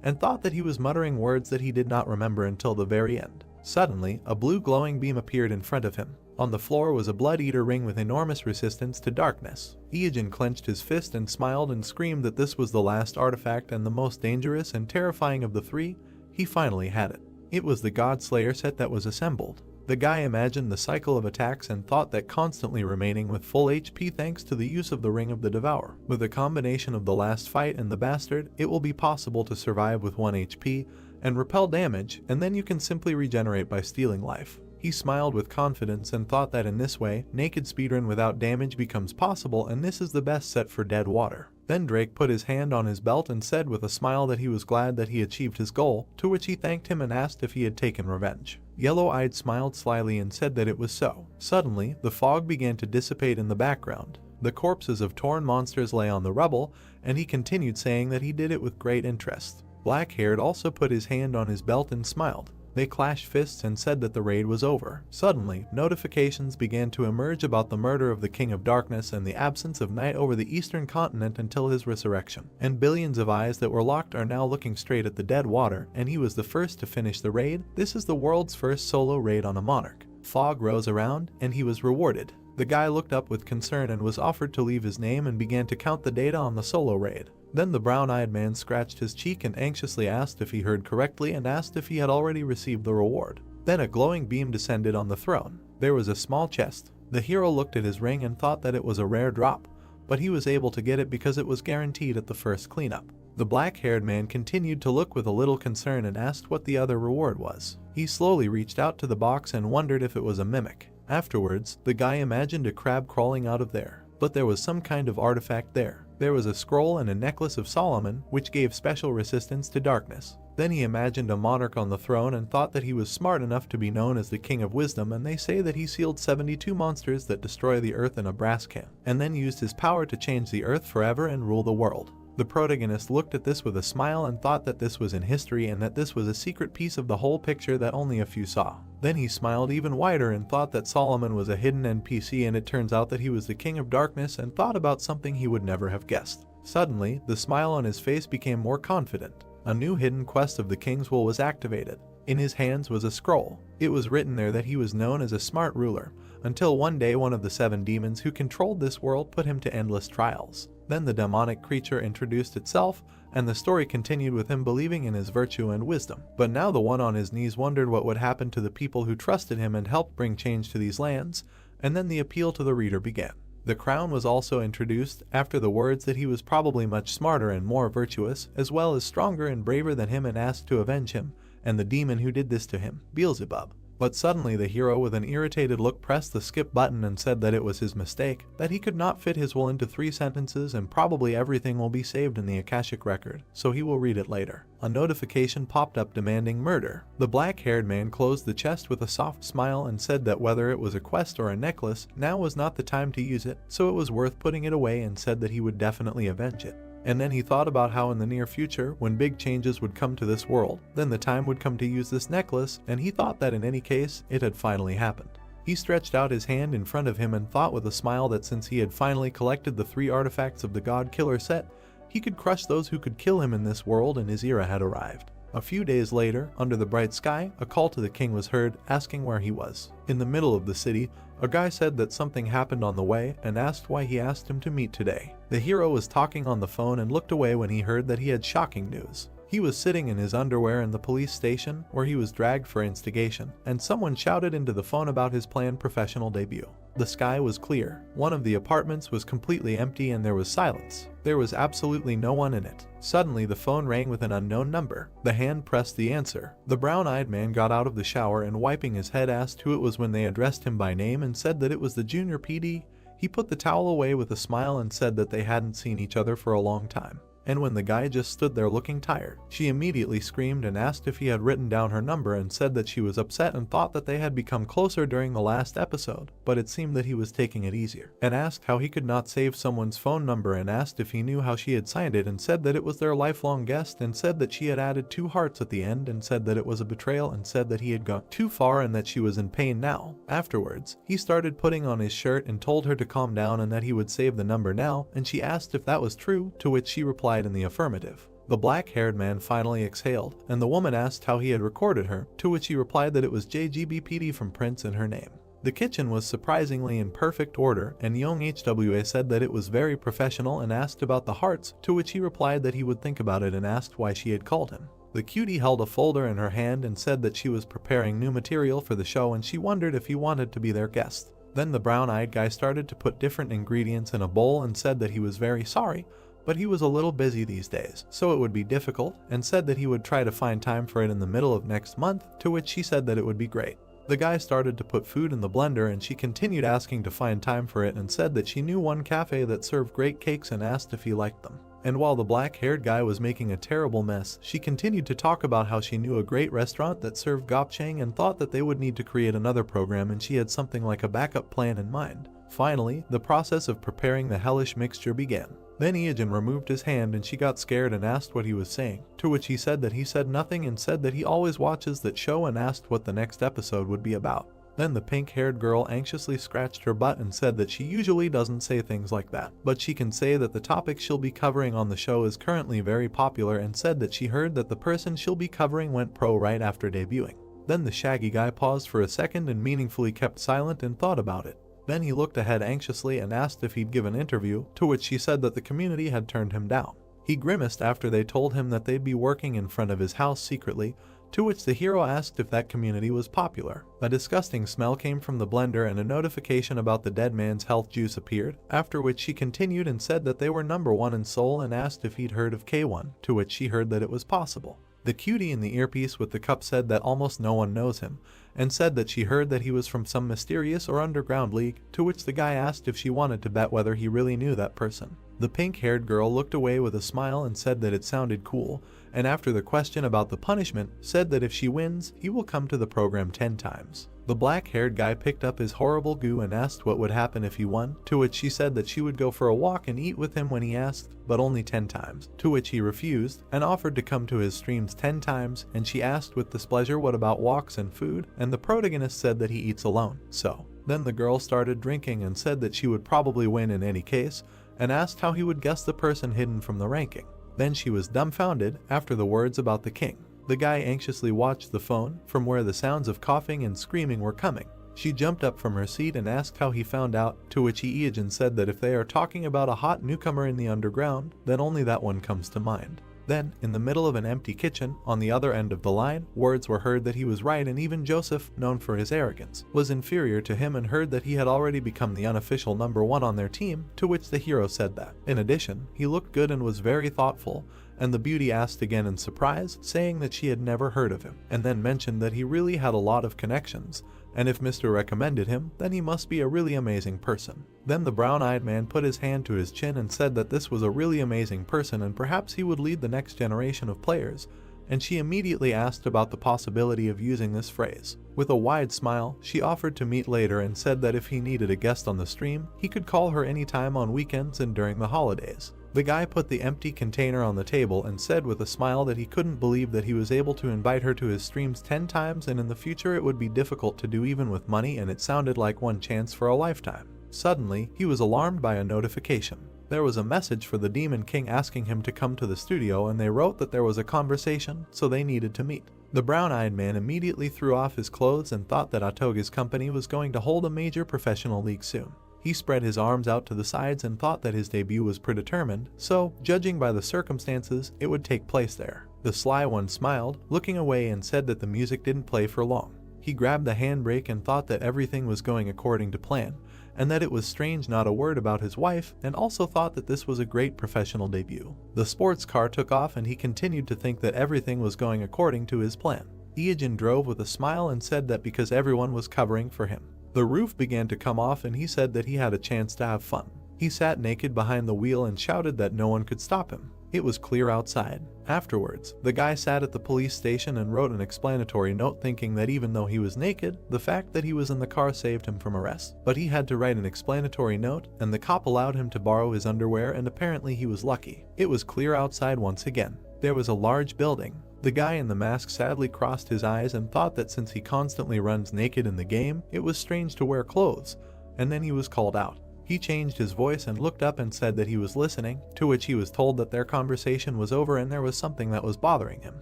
and thought that he was muttering words that he did not remember until the very end. Suddenly, a blue glowing beam appeared in front of him. On the floor was a blood-eater ring with enormous resistance to darkness. Iojin clenched his fist and smiled and screamed that this was the last artifact and the most dangerous and terrifying of the three. He finally had it. It was the God Slayer set that was assembled. The guy imagined the cycle of attacks and thought that constantly remaining with full HP thanks to the use of the Ring of the Devourer. With a combination of the last fight and the bastard, it will be possible to survive with 1 HP and repel damage, and then you can simply regenerate by stealing life. He smiled with confidence and thought that in this way, naked speedrun without damage becomes possible, and this is the best set for dead water. Then Drake put his hand on his belt and said with a smile that he was glad that he achieved his goal, to which he thanked him and asked if he had taken revenge. Yellow-eyed smiled slyly and said that it was so. Suddenly, the fog began to dissipate in the background. The corpses of torn monsters lay on the rubble, and he continued saying that he did it with great interest. Black-haired also put his hand on his belt and smiled. They clashed fists and said that the raid was over. Suddenly, notifications began to emerge about the murder of the King of Darkness and the absence of night over the eastern continent until his resurrection. And billions of eyes that were locked are now looking straight at the dead water, and he was the first to finish the raid. This is the world's first solo raid on a monarch. Fog rose around, and he was rewarded. The guy looked up with concern and was offered to leave his name and began to count the data on the solo raid. Then the brown-eyed man scratched his cheek and anxiously asked if he heard correctly and asked if he had already received the reward. Then a glowing beam descended on the throne. There was a small chest. The hero looked at his ring and thought that it was a rare drop, but he was able to get it because it was guaranteed at the first cleanup. The black-haired man continued to look with a little concern and asked what the other reward was. He slowly reached out to the box and wondered if it was a mimic. Afterwards, the guy imagined a crab crawling out of there, but there was some kind of artifact there. There was a scroll and a necklace of Solomon, which gave special resistance to darkness. Then he imagined a monarch on the throne and thought that he was smart enough to be known as the King of Wisdom, and they say that he sealed 72 monsters that destroy the earth in a brass can, and then used his power to change the earth forever and rule the world. The protagonist looked at this with a smile and thought that this was in history and that this was a secret piece of the whole picture that only a few saw. Then he smiled even wider and thought that Solomon was a hidden NPC, and it turns out that he was the King of Darkness, and thought about something he would never have guessed. Suddenly, the smile on his face became more confident. A new hidden quest of the King's Will was activated. In his hands was a scroll. It was written there that he was known as a smart ruler, until one day one of the 7 demons who controlled this world put him to endless trials. Then the demonic creature introduced itself, and the story continued with him believing in his virtue and wisdom. But now the one on his knees wondered what would happen to the people who trusted him and helped bring change to these lands, and then the appeal to the reader began. The crown was also introduced after the words that he was probably much smarter and more virtuous, as well as stronger and braver than him, and asked to avenge him, and the demon who did this to him, Beelzebub. But suddenly the hero with an irritated look pressed the skip button and said that it was his mistake, that he could not fit his will into 3 sentences and probably everything will be saved in the Akashic record, so he will read it later. A notification popped up demanding murder. The black-haired man closed the chest with a soft smile and said that whether it was a quest or a necklace, now was not the time to use it, so it was worth putting it away, and said that he would definitely avenge it. And then he thought about how in the near future, when big changes would come to this world, then the time would come to use this necklace, and he thought that in any case, it had finally happened. He stretched out his hand in front of him and thought with a smile that since he had finally collected the 3 artifacts of the God Killer set, he could crush those who could kill him in this world, and his era had arrived. A few days later, under the bright sky, a call to the king was heard, asking where he was. In the middle of the city, a guy said that something happened on the way and asked why he asked him to meet today. The hero was talking on the phone and looked away when he heard that he had shocking news. He was sitting in his underwear in the police station where he was dragged for instigation, and someone shouted into the phone about his planned professional debut. The sky was clear. One of the apartments was completely empty and there was silence. There was absolutely no one in it. Suddenly the phone rang with an unknown number. The hand pressed the answer. The brown-eyed man got out of the shower and wiping his head asked who it was. When they addressed him by name and said that it was the junior PD, he put the towel away with a smile and said that they hadn't seen each other for a long time. And when the guy just stood there looking tired, she immediately screamed and asked if he had written down her number and said that she was upset and thought that they had become closer during the last episode, but it seemed that he was taking it easier, and asked how he could not save someone's phone number and asked if he knew how she had signed it and said that it was their lifelong guest and said that she had added 2 hearts at the end and said that it was a betrayal and said that he had gone too far and that she was in pain now. Afterwards, he started putting on his shirt and told her to calm down and that he would save the number now, and she asked if that was true, to which she replied in the affirmative. The black-haired man finally exhaled, and the woman asked how he had recorded her, to which he replied that it was JGBPD from Prince in her name. The kitchen was surprisingly in perfect order, and young HWA said that it was very professional and asked about the hearts, to which he replied that he would think about it and asked why she had called him. The cutie held a folder in her hand and said that she was preparing new material for the show and she wondered if he wanted to be their guest. Then the brown-eyed guy started to put different ingredients in a bowl and said that he was very sorry, but he was a little busy these days, so it would be difficult, and said that he would try to find time for it in the middle of next month, to which she said that it would be great. The guy started to put food in the blender and she continued asking to find time for it and said that she knew one cafe that served great cakes and asked if he liked them. And while the black-haired guy was making a terrible mess, she continued to talk about how she knew a great restaurant that served gopchang and thought that they would need to create another program and she had something like a backup plan in mind. Finally, the process of preparing the hellish mixture began. Then Iogen removed his hand and she got scared and asked what he was saying, to which he said that he said nothing and said that he always watches that show and asked what the next episode would be about. Then the pink-haired girl anxiously scratched her butt and said that she usually doesn't say things like that, but she can say that the topic she'll be covering on the show is currently very popular and said that she heard that the person she'll be covering went pro right after debuting. Then the shaggy guy paused for a second and meaningfully kept silent and thought about it. Then he looked ahead anxiously and asked if he'd give an interview, to which she said that the community had turned him down. He grimaced after they told him that they'd be working in front of his house secretly, to which the hero asked if that community was popular. A disgusting smell came from the blender and a notification about the dead man's health juice appeared, after which she continued and said that they were #1 in Seoul and asked if he'd heard of K1, to which she heard that it was possible. The cutie in the earpiece with the cup said that almost no one knows him, and said that she heard that he was from some mysterious or underground league, to which the guy asked if she wanted to bet whether he really knew that person. The pink-haired girl looked away with a smile and said that it sounded cool, and after the question about the punishment, said that if she wins, he will come to the program 10 times. The black-haired guy picked up his horrible goo and asked what would happen if he won, to which she said that she would go for a walk and eat with him when he asked, but only 10 times, to which he refused, and offered to come to his streams 10 times, and she asked with displeasure what about walks and food, and the protagonist said that he eats alone, so. Then the girl started drinking and said that she would probably win in any case, and asked how he would guess the person hidden from the ranking. Then she was dumbfounded after the words about the king. The guy anxiously watched the phone from where the sounds of coughing and screaming were coming. She jumped up from her seat and asked how he found out, to which Iijin said that if they are talking about a hot newcomer in the underground, then only that one comes to mind. Then, in the middle of an empty kitchen, on the other end of the line, words were heard that he was right, and even Joseph, known for his arrogance, was inferior to him, and heard that he had already become the unofficial #1 on their team, to which the hero said that. In addition, he looked good and was very thoughtful, and the beauty asked again in surprise, saying that she had never heard of him, and then mentioned that he really had a lot of connections, and if Mr. recommended him, then he must be a really amazing person. Then the brown-eyed man put his hand to his chin and said that this was a really amazing person and perhaps he would lead the next generation of players, and she immediately asked about the possibility of using this phrase. With a wide smile, she offered to meet later and said that if he needed a guest on the stream, he could call her anytime on weekends and during the holidays. The guy put the empty container on the table and said with a smile that he couldn't believe that he was able to invite her to his streams 10 times and in the future it would be difficult to do even with money, and it sounded like one chance for a lifetime. Suddenly, he was alarmed by a notification. There was a message for the Demon King asking him to come to the studio, and they wrote that there was a conversation, so they needed to meet. The brown-eyed man immediately threw off his clothes and thought that Atoga's company was going to hold a major professional league soon. He spread his arms out to the sides and thought that his debut was predetermined, so, judging by the circumstances, it would take place there. The sly one smiled, looking away, and said that the music didn't play for long. He grabbed the handbrake and thought that everything was going according to plan, and that it was strange not a word about his wife, and also thought that this was a great professional debut. The sports car took off and he continued to think that everything was going according to his plan. Iijin drove with a smile and said that because everyone was covering for him. The roof began to come off and he said that he had a chance to have fun. He sat naked behind the wheel and shouted that no one could stop him. It was clear outside. Afterwards, the guy sat at the police station and wrote an explanatory note, thinking that even though he was naked, the fact that he was in the car saved him from arrest. But he had to write an explanatory note, and the cop allowed him to borrow his underwear, and apparently he was lucky. It was clear outside once again. There was a large building. The guy in the mask sadly crossed his eyes and thought that since he constantly runs naked in the game, it was strange to wear clothes, and then he was called out. He changed his voice and looked up and said that he was listening, to which he was told that their conversation was over and there was something that was bothering him.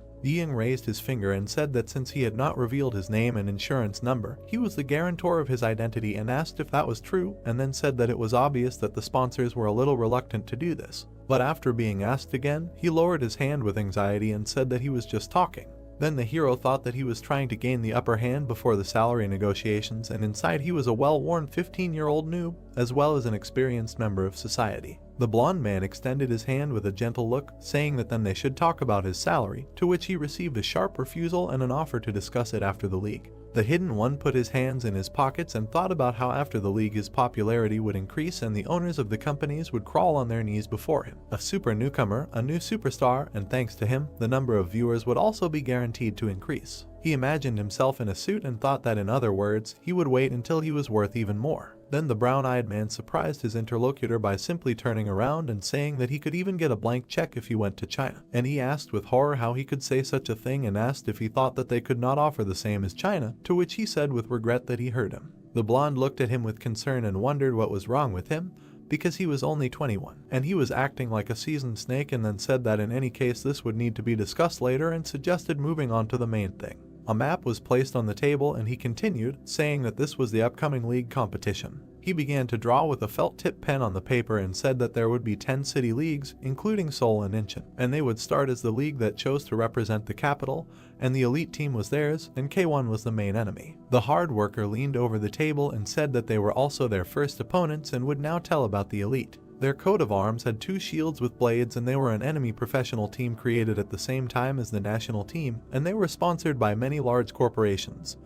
Ying raised his finger and said that since he had not revealed his name and insurance number, he was the guarantor of his identity, and asked if that was true, and then said that it was obvious that the sponsors were a little reluctant to do this. But after being asked again, he lowered his hand with anxiety and said that he was just talking. Then the hero thought that he was trying to gain the upper hand before the salary negotiations, and inside he was a well-worn 15-year-old noob, as well as an experienced member of society. The blonde man extended his hand with a gentle look, saying that then they should talk about his salary, to which he received a sharp refusal and an offer to discuss it after the league. The hidden one put his hands in his pockets and thought about how after the league his popularity would increase and the owners of the companies would crawl on their knees before him. A super newcomer, a new superstar, and thanks to him, the number of viewers would also be guaranteed to increase. He imagined himself in a suit and thought that in other words, he would wait until he was worth even more. Then the brown-eyed man surprised his interlocutor by simply turning around and saying that he could even get a blank check if he went to China. And he asked with horror how he could say such a thing and asked if he thought that they could not offer the same as China, to which he said with regret that he heard him. The blonde looked at him with concern and wondered what was wrong with him, because he was only 21, and he was acting like a seasoned snake, and then said that in any case this would need to be discussed later and suggested moving on to the main thing. A map was placed on the table and he continued, saying that this was the upcoming league competition. He began to draw with a felt-tip pen on the paper and said that there would be 10 city leagues, including Seoul and Incheon, and they would start as the league that chose to represent the capital, and the elite team was theirs, and K1 was the main enemy. The hard worker leaned over the table and said that they were also their first opponents and would now tell about the elite. Their coat of arms had 2 shields with blades, and they were an enemy professional team created at the same time as the national team, and they were sponsored by many large corporations.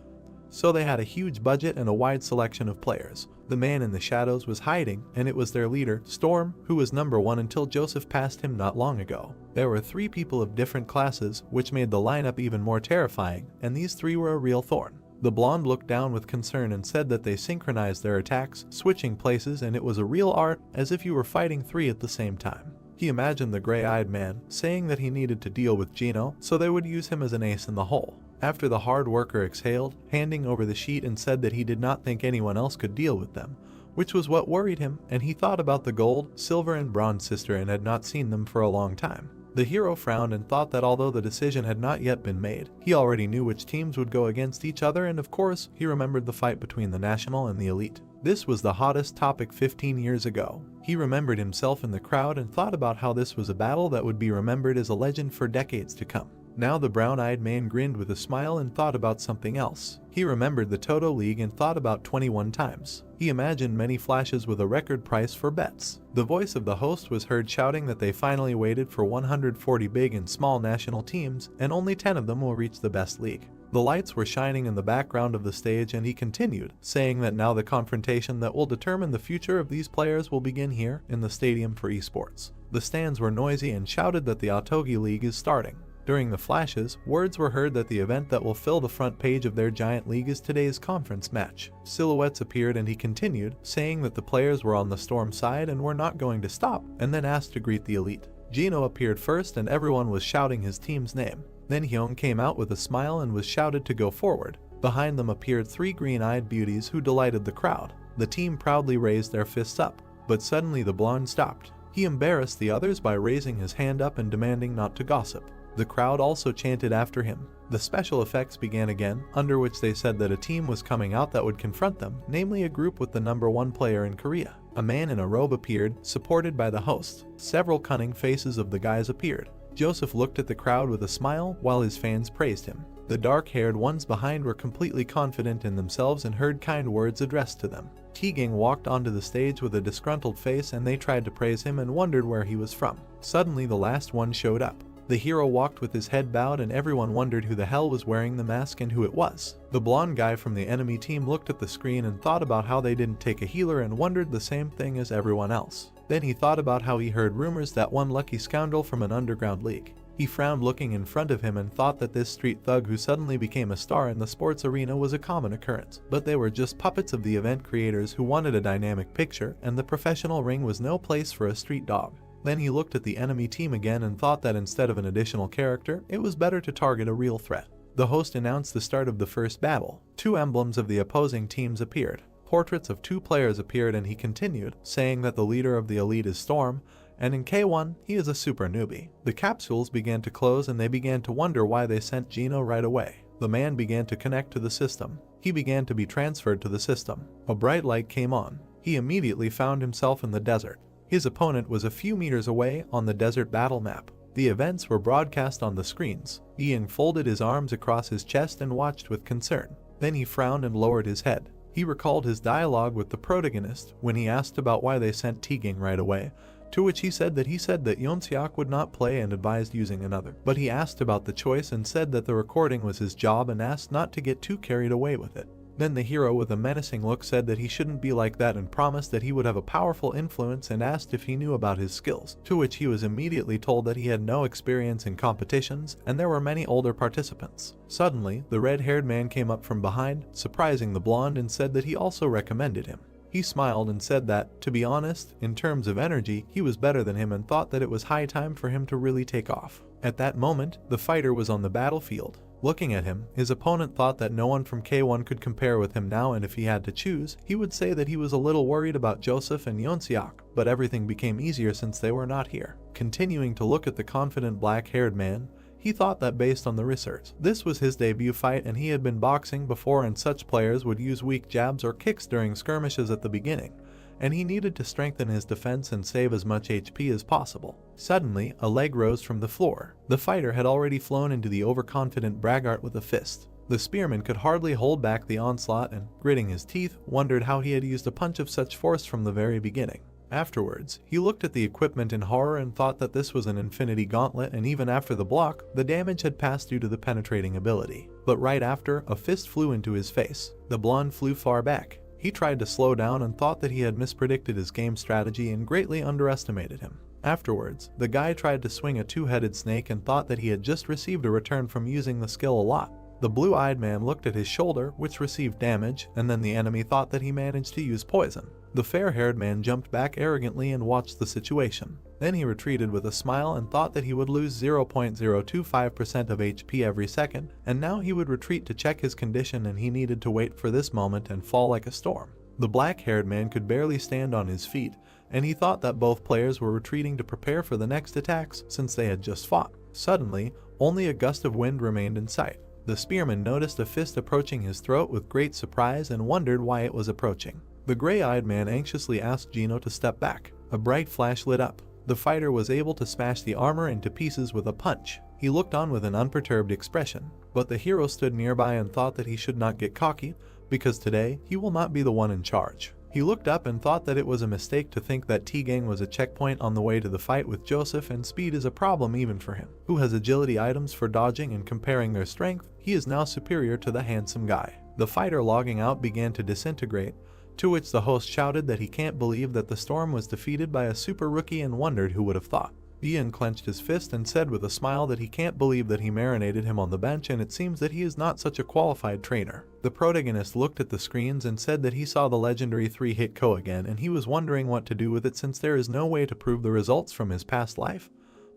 So they had a huge budget and a wide selection of players. The man in the shadows was hiding, and it was their leader, Storm, who was number 1 until Joseph passed him not long ago. There were 3 people of different classes, which made the lineup even more terrifying, and these 3 were a real thorn. The blonde looked down with concern and said that they synchronized their attacks, switching places, and it was a real art, as if you were fighting 3 at the same time. He imagined the gray-eyed man, saying that he needed to deal with Gino, so they would use him as an ace in the hole. After the hard worker exhaled, handing over the sheet and said that he did not think anyone else could deal with them, which was what worried him, and he thought about the gold, silver, and bronze sister and had not seen them for a long time. The hero frowned and thought that although the decision had not yet been made, he already knew which teams would go against each other, and of course, he remembered the fight between the national and the elite. This was the hottest topic 15 years ago. He remembered himself in the crowd and thought about how this was a battle that would be remembered as a legend for decades to come. Now the brown-eyed man grinned with a smile and thought about something else. He remembered the Toto League and thought about 21 times. He imagined many flashes with a record price for bets. The voice of the host was heard shouting that they finally waited for 140 big and small national teams, and only 10 of them will reach the best league. The lights were shining in the background of the stage, and he continued, saying that now the confrontation that will determine the future of these players will begin here in the stadium for esports. The stands were noisy and shouted that the Otogi League is starting. During the flashes, words were heard that the event that will fill the front page of their giant league is today's conference match. Silhouettes appeared and he continued, saying that the players were on the storm side and were not going to stop, and then asked to greet the elite. Gino appeared first and everyone was shouting his team's name. Then Hyung came out with a smile and was shouted to go forward. Behind them appeared 3 green-eyed beauties who delighted the crowd. The team proudly raised their fists up, but suddenly the blonde stopped. He embarrassed the others by raising his hand up and demanding not to gossip. The crowd also chanted after him. The special effects began again, under which they said that a team was coming out that would confront them, namely a group with the #1 player in Korea. A man in a robe appeared, supported by the host. Several cunning faces of the guys appeared. Joseph looked at the crowd with a smile while his fans praised him. The dark-haired ones behind were completely confident in themselves and heard kind words addressed to them. Teagang walked onto the stage with a disgruntled face and they tried to praise him and wondered where he was from. Suddenly the last one showed up. The hero walked with his head bowed and everyone wondered who the hell was wearing the mask and who it was. The blonde guy from the enemy team looked at the screen and thought about how they didn't take a healer and wondered the same thing as everyone else. Then he thought about how he heard rumors that one lucky scoundrel from an underground league. He frowned looking in front of him and thought that this street thug who suddenly became a star in the sports arena was a common occurrence. But they were just puppets of the event creators who wanted a dynamic picture, and the professional ring was no place for a street dog. Then he looked at the enemy team again and thought that instead of an additional character, it was better to target a real threat. The host announced the start of the first battle. 2 emblems of the opposing teams appeared. Portraits of 2 players appeared and he continued, saying that the leader of the elite is Storm, and in K1, he is a super newbie. The capsules began to close and they began to wonder why they sent Gino right away. The man began to connect to the system. He began to be transferred to the system. A bright light came on. He immediately found himself in the desert. His opponent was a few meters away on the desert battle map. The events were broadcast on the screens. Ian folded his arms across his chest and watched with concern. Then he frowned and lowered his head. He recalled his dialogue with the protagonist when he asked about why they sent Teagang right away, to which he said that Yeonseok would not play and advised using another. But he asked about the choice and said that the recording was his job and asked not to get too carried away with it. Then the hero with a menacing look said that he shouldn't be like that and promised that he would have a powerful influence and asked if he knew about his skills, to which he was immediately told that he had no experience in competitions and there were many older participants. Suddenly, the red-haired man came up from behind, surprising the blonde, and said that he also recommended him. He smiled and said that, to be honest, in terms of energy, he was better than him and thought that it was high time for him to really take off. At that moment, the fighter was on the battlefield. Looking at him, his opponent thought that no one from K1 could compare with him now, and if he had to choose, he would say that he was a little worried about Joseph and Yeonseok, but everything became easier since they were not here. Continuing to look at the confident black-haired man, he thought that based on the research, this was his debut fight and he had been boxing before and such players would use weak jabs or kicks during skirmishes at the beginning, and he needed to strengthen his defense and save as much HP as possible. Suddenly, a leg rose from the floor. The fighter had already flown into the overconfident braggart with a fist. The spearman could hardly hold back the onslaught and, gritting his teeth, wondered how he had used a punch of such force from the very beginning. Afterwards, he looked at the equipment in horror and thought that this was an infinity gauntlet, and even after the block, the damage had passed due to the penetrating ability. But right after, a fist flew into his face. The blonde flew far back. He tried to slow down and thought that he had mispredicted his game strategy and greatly underestimated him. Afterwards, the guy tried to swing a 2-headed snake and thought that he had just received a return from using the skill a lot. The blue-eyed man looked at his shoulder, which received damage, and then the enemy thought that he managed to use poison. The fair-haired man jumped back arrogantly and watched the situation. Then he retreated with a smile and thought that he would lose 0.025% of HP every second, and now he would retreat to check his condition and he needed to wait for this moment and fall like a storm. The black-haired man could barely stand on his feet, and he thought that both players were retreating to prepare for the next attacks since they had just fought. Suddenly, only a gust of wind remained in sight. The spearman noticed a fist approaching his throat with great surprise and wondered why it was approaching. The gray-eyed man anxiously asked Gino to step back. A bright flash lit up. The fighter was able to smash the armor into pieces with a punch. He looked on with an unperturbed expression, but the hero stood nearby and thought that he should not get cocky, because today he will not be the one in charge. He looked up and thought that it was a mistake to think that T-Gang was a checkpoint on the way to the fight with Joseph, and speed is a problem even for him, who has agility items for dodging and comparing their strength. He is now superior to the handsome guy. The fighter logging out began to disintegrate, to which the host shouted that he can't believe that the storm was defeated by a super rookie and wondered who would have thought. Ian clenched his fist and said with a smile that he can't believe that he marinated him on the bench, and it seems that he is not such a qualified trainer. The protagonist looked at the screens and said that he saw the legendary 3-hit KO again, and he was wondering what to do with it since there is no way to prove the results from his past life.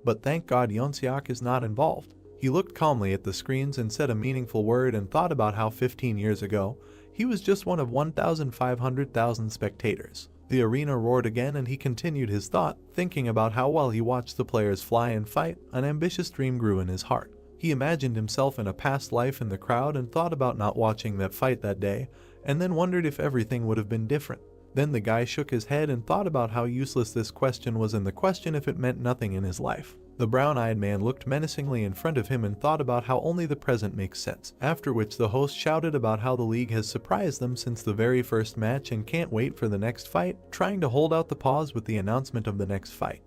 But thank God Yonsiak is not involved. He looked calmly at the screens and said a meaningful word and thought about how 15 years ago, he was just one of 1,500,000 spectators. The arena roared again and he continued his thought, thinking about how while he watched the players fly and fight, an ambitious dream grew in his heart. He imagined himself in a past life in the crowd and thought about not watching that fight that day, and then wondered if everything would have been different. Then the guy shook his head and thought about how useless this question was, and the question if it meant nothing in his life. The brown-eyed man looked menacingly in front of him and thought about how only the present makes sense, after which the host shouted about how the league has surprised them since the very first match and can't wait for the next fight, trying to hold out the pause with the announcement of the next fight.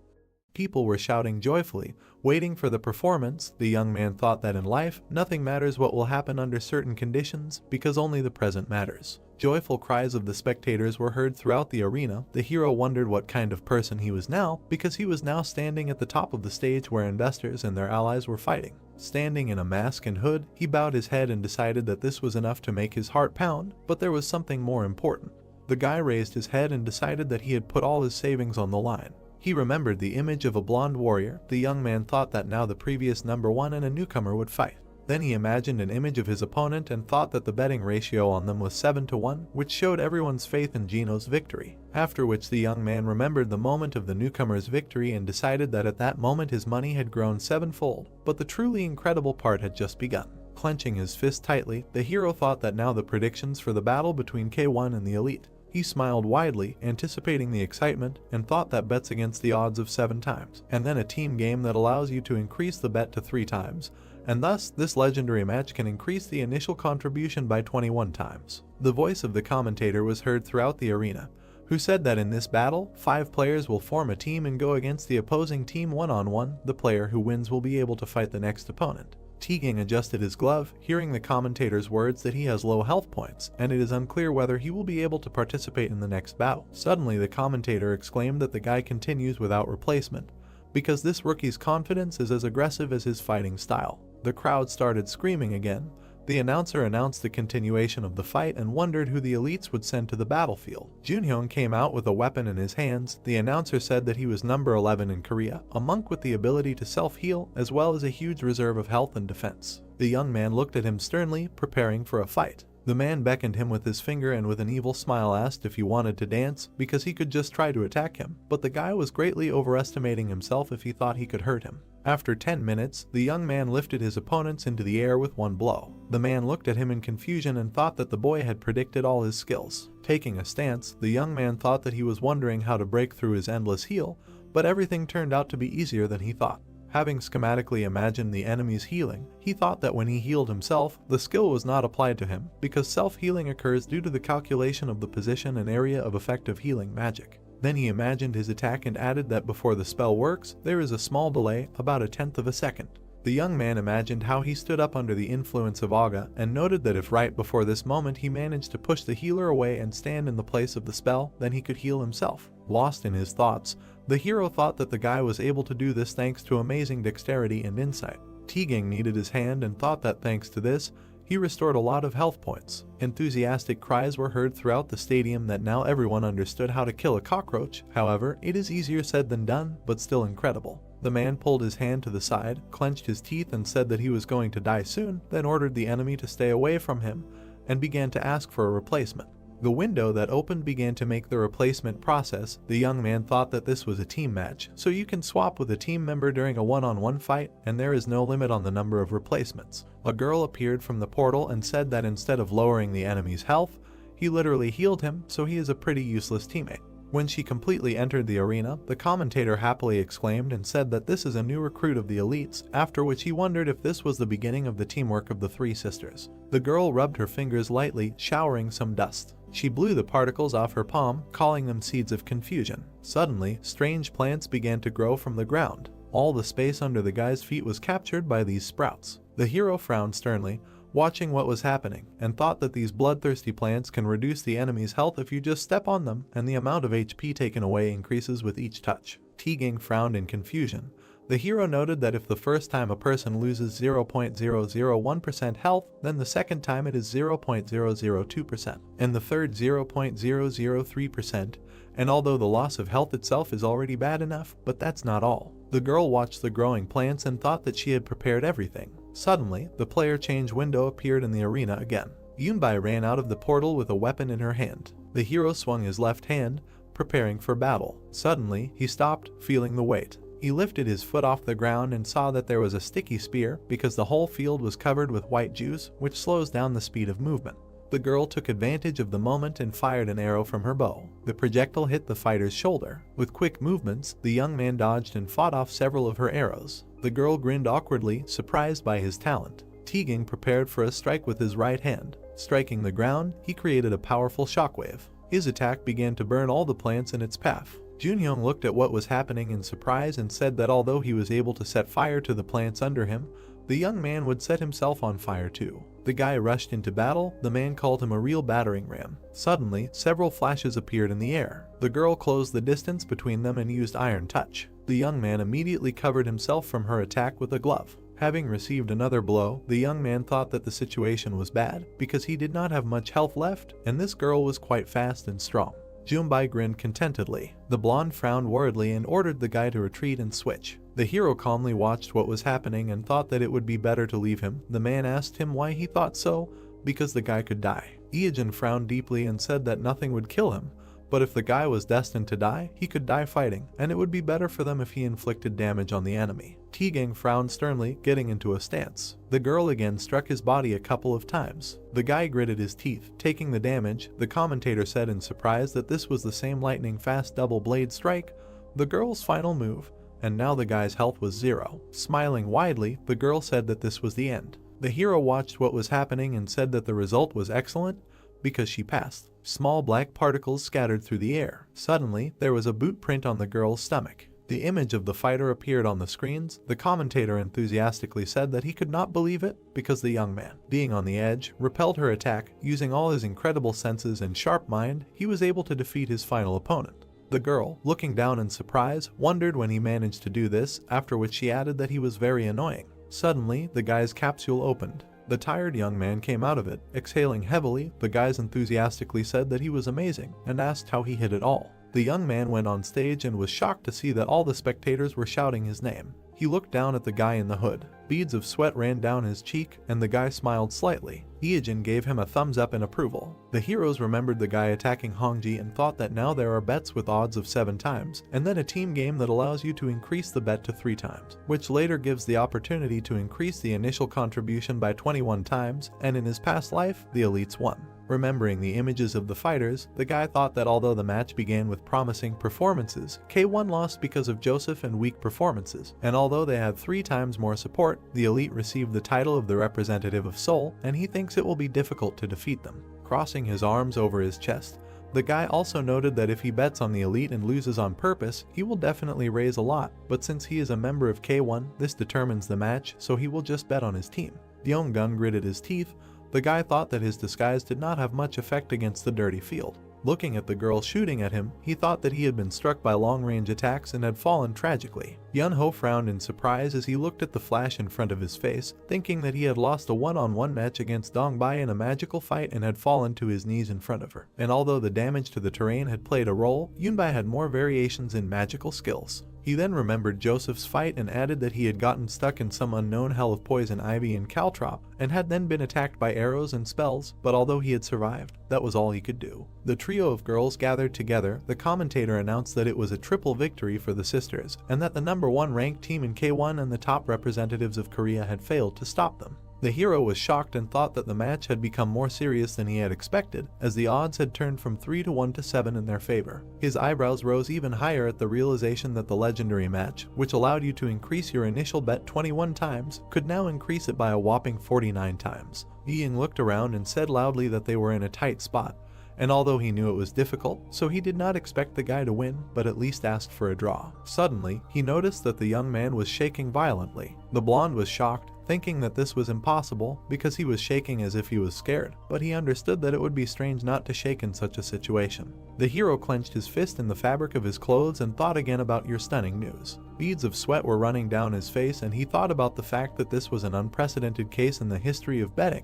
People were shouting joyfully, waiting for the performance. The young man thought that in life, nothing matters what will happen under certain conditions, because only the present matters. Joyful cries of the spectators were heard throughout the arena. The hero wondered what kind of person he was now, because he was now standing at the top of the stage where investors and their allies were fighting. Standing in a mask and hood, he bowed his head and decided that this was enough to make his heart pound, but there was something more important. The guy raised his head and decided that he had put all his savings on the line. He remembered the image of a blonde warrior. The young man thought that now the previous number 1 and a newcomer would fight. Then he imagined an image of his opponent and thought that the betting ratio on them was 7-1, which showed everyone's faith in Gino's victory. After which the young man remembered the moment of the newcomer's victory and decided that at that moment his money had grown 7-fold, but the truly incredible part had just begun. Clenching his fist tightly, the hero thought that now the predictions for the battle between K1 and the Elite. He smiled widely, anticipating the excitement, and thought that bets against the odds of 7 times, and then a team game that allows you to increase the bet to 3 times, and thus this legendary match can increase the initial contribution by 21 times. The voice of the commentator was heard throughout the arena, who said that in this battle, 5 players will form a team and go against the opposing team one-on-one. The player who wins will be able to fight the next opponent. T-Gang adjusted his glove, hearing the commentator's words that he has low health points, and it is unclear whether he will be able to participate in the next battle. Suddenly the commentator exclaimed that the guy continues without replacement, because this rookie's confidence is as aggressive as his fighting style. The crowd started screaming again. The announcer announced the continuation of the fight and wondered who the elites would send to the battlefield. Junhyun came out with a weapon in his hands. The announcer said that he was number 11 in Korea, a monk with the ability to self-heal as well as a huge reserve of health and defense. The young man looked at him sternly, preparing for a fight. The man beckoned him with his finger and with an evil smile asked if he wanted to dance, because he could just try to attack him, but the guy was greatly overestimating himself if he thought he could hurt him. After 10 minutes, the young man lifted his opponents into the air with one blow. The man looked at him in confusion and thought that the boy had predicted all his skills. Taking a stance, the young man thought that he was wondering how to break through his endless heal, but everything turned out to be easier than he thought. Having schematically imagined the enemy's healing, he thought that when he healed himself, the skill was not applied to him, because self-healing occurs due to the calculation of the position and area of effective healing magic. Then he imagined his attack and added that before the spell works, there is a small delay, about 1/10 of a second. The young man imagined how he stood up under the influence of Aga and noted that if right before this moment he managed to push the healer away and stand in the place of the spell, then he could heal himself. Lost in his thoughts, the hero thought that the guy was able to do this thanks to amazing dexterity and insight. T-Gang needed his hand and thought that thanks to this, he restored a lot of health points. Enthusiastic cries were heard throughout the stadium that now everyone understood how to kill a cockroach. However, it is easier said than done, but still incredible. The man pulled his hand to the side, clenched his teeth and said that he was going to die soon, then ordered the enemy to stay away from him and began to ask for a replacement. The window that opened began to make the replacement process. The young man thought that this was a team match, so you can swap with a team member during a one-on-one fight, and there is no limit on the number of replacements. A girl appeared from the portal and said that instead of lowering the enemy's health, he literally healed him, so he is a pretty useless teammate. When she completely entered the arena, the commentator happily exclaimed and said that this is a new recruit of the elites, after which he wondered if this was the beginning of the teamwork of the three sisters. The girl rubbed her fingers lightly, showering some dust. She blew the particles off her palm, calling them seeds of confusion. Suddenly, strange plants began to grow from the ground. All the space under the guy's feet was captured by these sprouts. The hero frowned sternly, watching what was happening, and thought that these bloodthirsty plants can reduce the enemy's health if you just step on them, and the amount of HP taken away increases with each touch. Teagang frowned in confusion. The hero noted that if the first time a person loses 0.001% health, then the second time it is 0.002%, and the third 0.003%, and although the loss of health itself is already bad enough, but that's not all. The girl watched the growing plants and thought that she had prepared everything. Suddenly, the player change window appeared in the arena again. Yunbai ran out of the portal with a weapon in her hand. The hero swung his left hand, preparing for battle. Suddenly, he stopped, feeling the weight. He lifted his foot off the ground and saw that there was a sticky spear because the whole field was covered with white juice, which slows down the speed of movement. The girl took advantage of the moment and fired an arrow from her bow. The projectile hit the fighter's shoulder. With quick movements, the young man dodged and fought off several of her arrows. The girl grinned awkwardly, surprised by his talent. Teagang prepared for a strike with his right hand. Striking the ground, he created a powerful shockwave. His attack began to burn all the plants in its path. Junhyung looked at what was happening in surprise and said that although he was able to set fire to the plants under him, the young man would set himself on fire too. The guy rushed into battle. The man called him a real battering ram. Suddenly, several flashes appeared in the air. The girl closed the distance between them and used iron touch. The young man immediately covered himself from her attack with a glove. Having received another blow, the young man thought that the situation was bad because he did not have much health left, and this girl was quite fast and strong. Junbai grinned contentedly. The blonde frowned worriedly and ordered the guy to retreat and switch. The hero calmly watched what was happening and thought that it would be better to leave him. The man asked him why he thought so, because the guy could die. Ieojin frowned deeply and said that nothing would kill him, but if the guy was destined to die, he could die fighting, and it would be better for them if he inflicted damage on the enemy. Teagang frowned sternly, getting into a stance. The girl again struck his body a couple of times. The guy gritted his teeth, taking the damage. The commentator said in surprise that this was the same lightning-fast double blade strike, the girl's final move, and now the guy's health was 0. Smiling widely, the girl said that this was the end. The hero watched what was happening and said that the result was excellent because she passed. Small black particles scattered through the air. Suddenly, there was a boot print on the girl's stomach. The image of the fighter appeared on the screens. The commentator enthusiastically said that he could not believe it because the young man, being on the edge, repelled her attack. Using all his incredible senses and sharp mind, he was able to defeat his final opponent. The girl, looking down in surprise, wondered when he managed to do this, after which she added that he was very annoying. Suddenly, the guy's capsule opened. The tired young man came out of it, exhaling heavily. The guys enthusiastically said that he was amazing and asked how he hit it all. The young man went on stage and was shocked to see that all the spectators were shouting his name. He looked down at the guy in the hood. Beads of sweat ran down his cheek, and the guy smiled slightly. Ieojin gave him a thumbs up in approval. The heroes remembered the guy attacking Hongji and thought that now there are bets with odds of 7 times, and then a team game that allows you to increase the bet to 3 times, which later gives the opportunity to increase the initial contribution by 21 times, and in his past life, the elites won. Remembering the images of the fighters, the guy thought that although the match began with promising performances, K1 lost because of Joseph and weak performances, and although they had 3 times more support, the elite received the title of the representative of Seoul, and he thinks it will be difficult to defeat them. Crossing his arms over his chest, the guy also noted that if he bets on the elite and loses on purpose, he will definitely raise a lot, but since he is a member of K1, this determines the match, so he will just bet on his team. Yeongun gritted his teeth. The guy thought that his disguise did not have much effect against the dirty field. Looking at the girl shooting at him, he thought that he had been struck by long-range attacks and had fallen tragically. Yunho frowned in surprise as he looked at the flash in front of his face, thinking that he had lost a one-on-one match against Dongbai in a magical fight and had fallen to his knees in front of her. And although the damage to the terrain had played a role, Yunbai had more variations in magical skills. He then remembered Joseph's fight and added that he had gotten stuck in some unknown hell of poison ivy and caltrop and had then been attacked by arrows and spells, but although he had survived, that was all he could do. The trio of girls gathered together. The commentator announced that it was a triple victory for the sisters and that the #1 ranked team in K1 and the top representatives of Korea had failed to stop them. The hero was shocked and thought that the match had become more serious than he had expected, as the odds had turned from 3-1 to 7 in their favor. His eyebrows rose even higher at the realization that the legendary match, which allowed you to increase your initial bet 21 times, could now increase it by a whopping 49 times. Ian looked around and said loudly that they were in a tight spot, and although he knew it was difficult, so he did not expect the guy to win, but at least asked for a draw. Suddenly, he noticed that the young man was shaking violently. The blonde was shocked, thinking that this was impossible because he was shaking as if he was scared, but he understood that it would be strange not to shake in such a situation. The hero clenched his fist in the fabric of his clothes and thought again about your stunning news. Beads of sweat were running down his face, and he thought about the fact that this was an unprecedented case in the history of betting,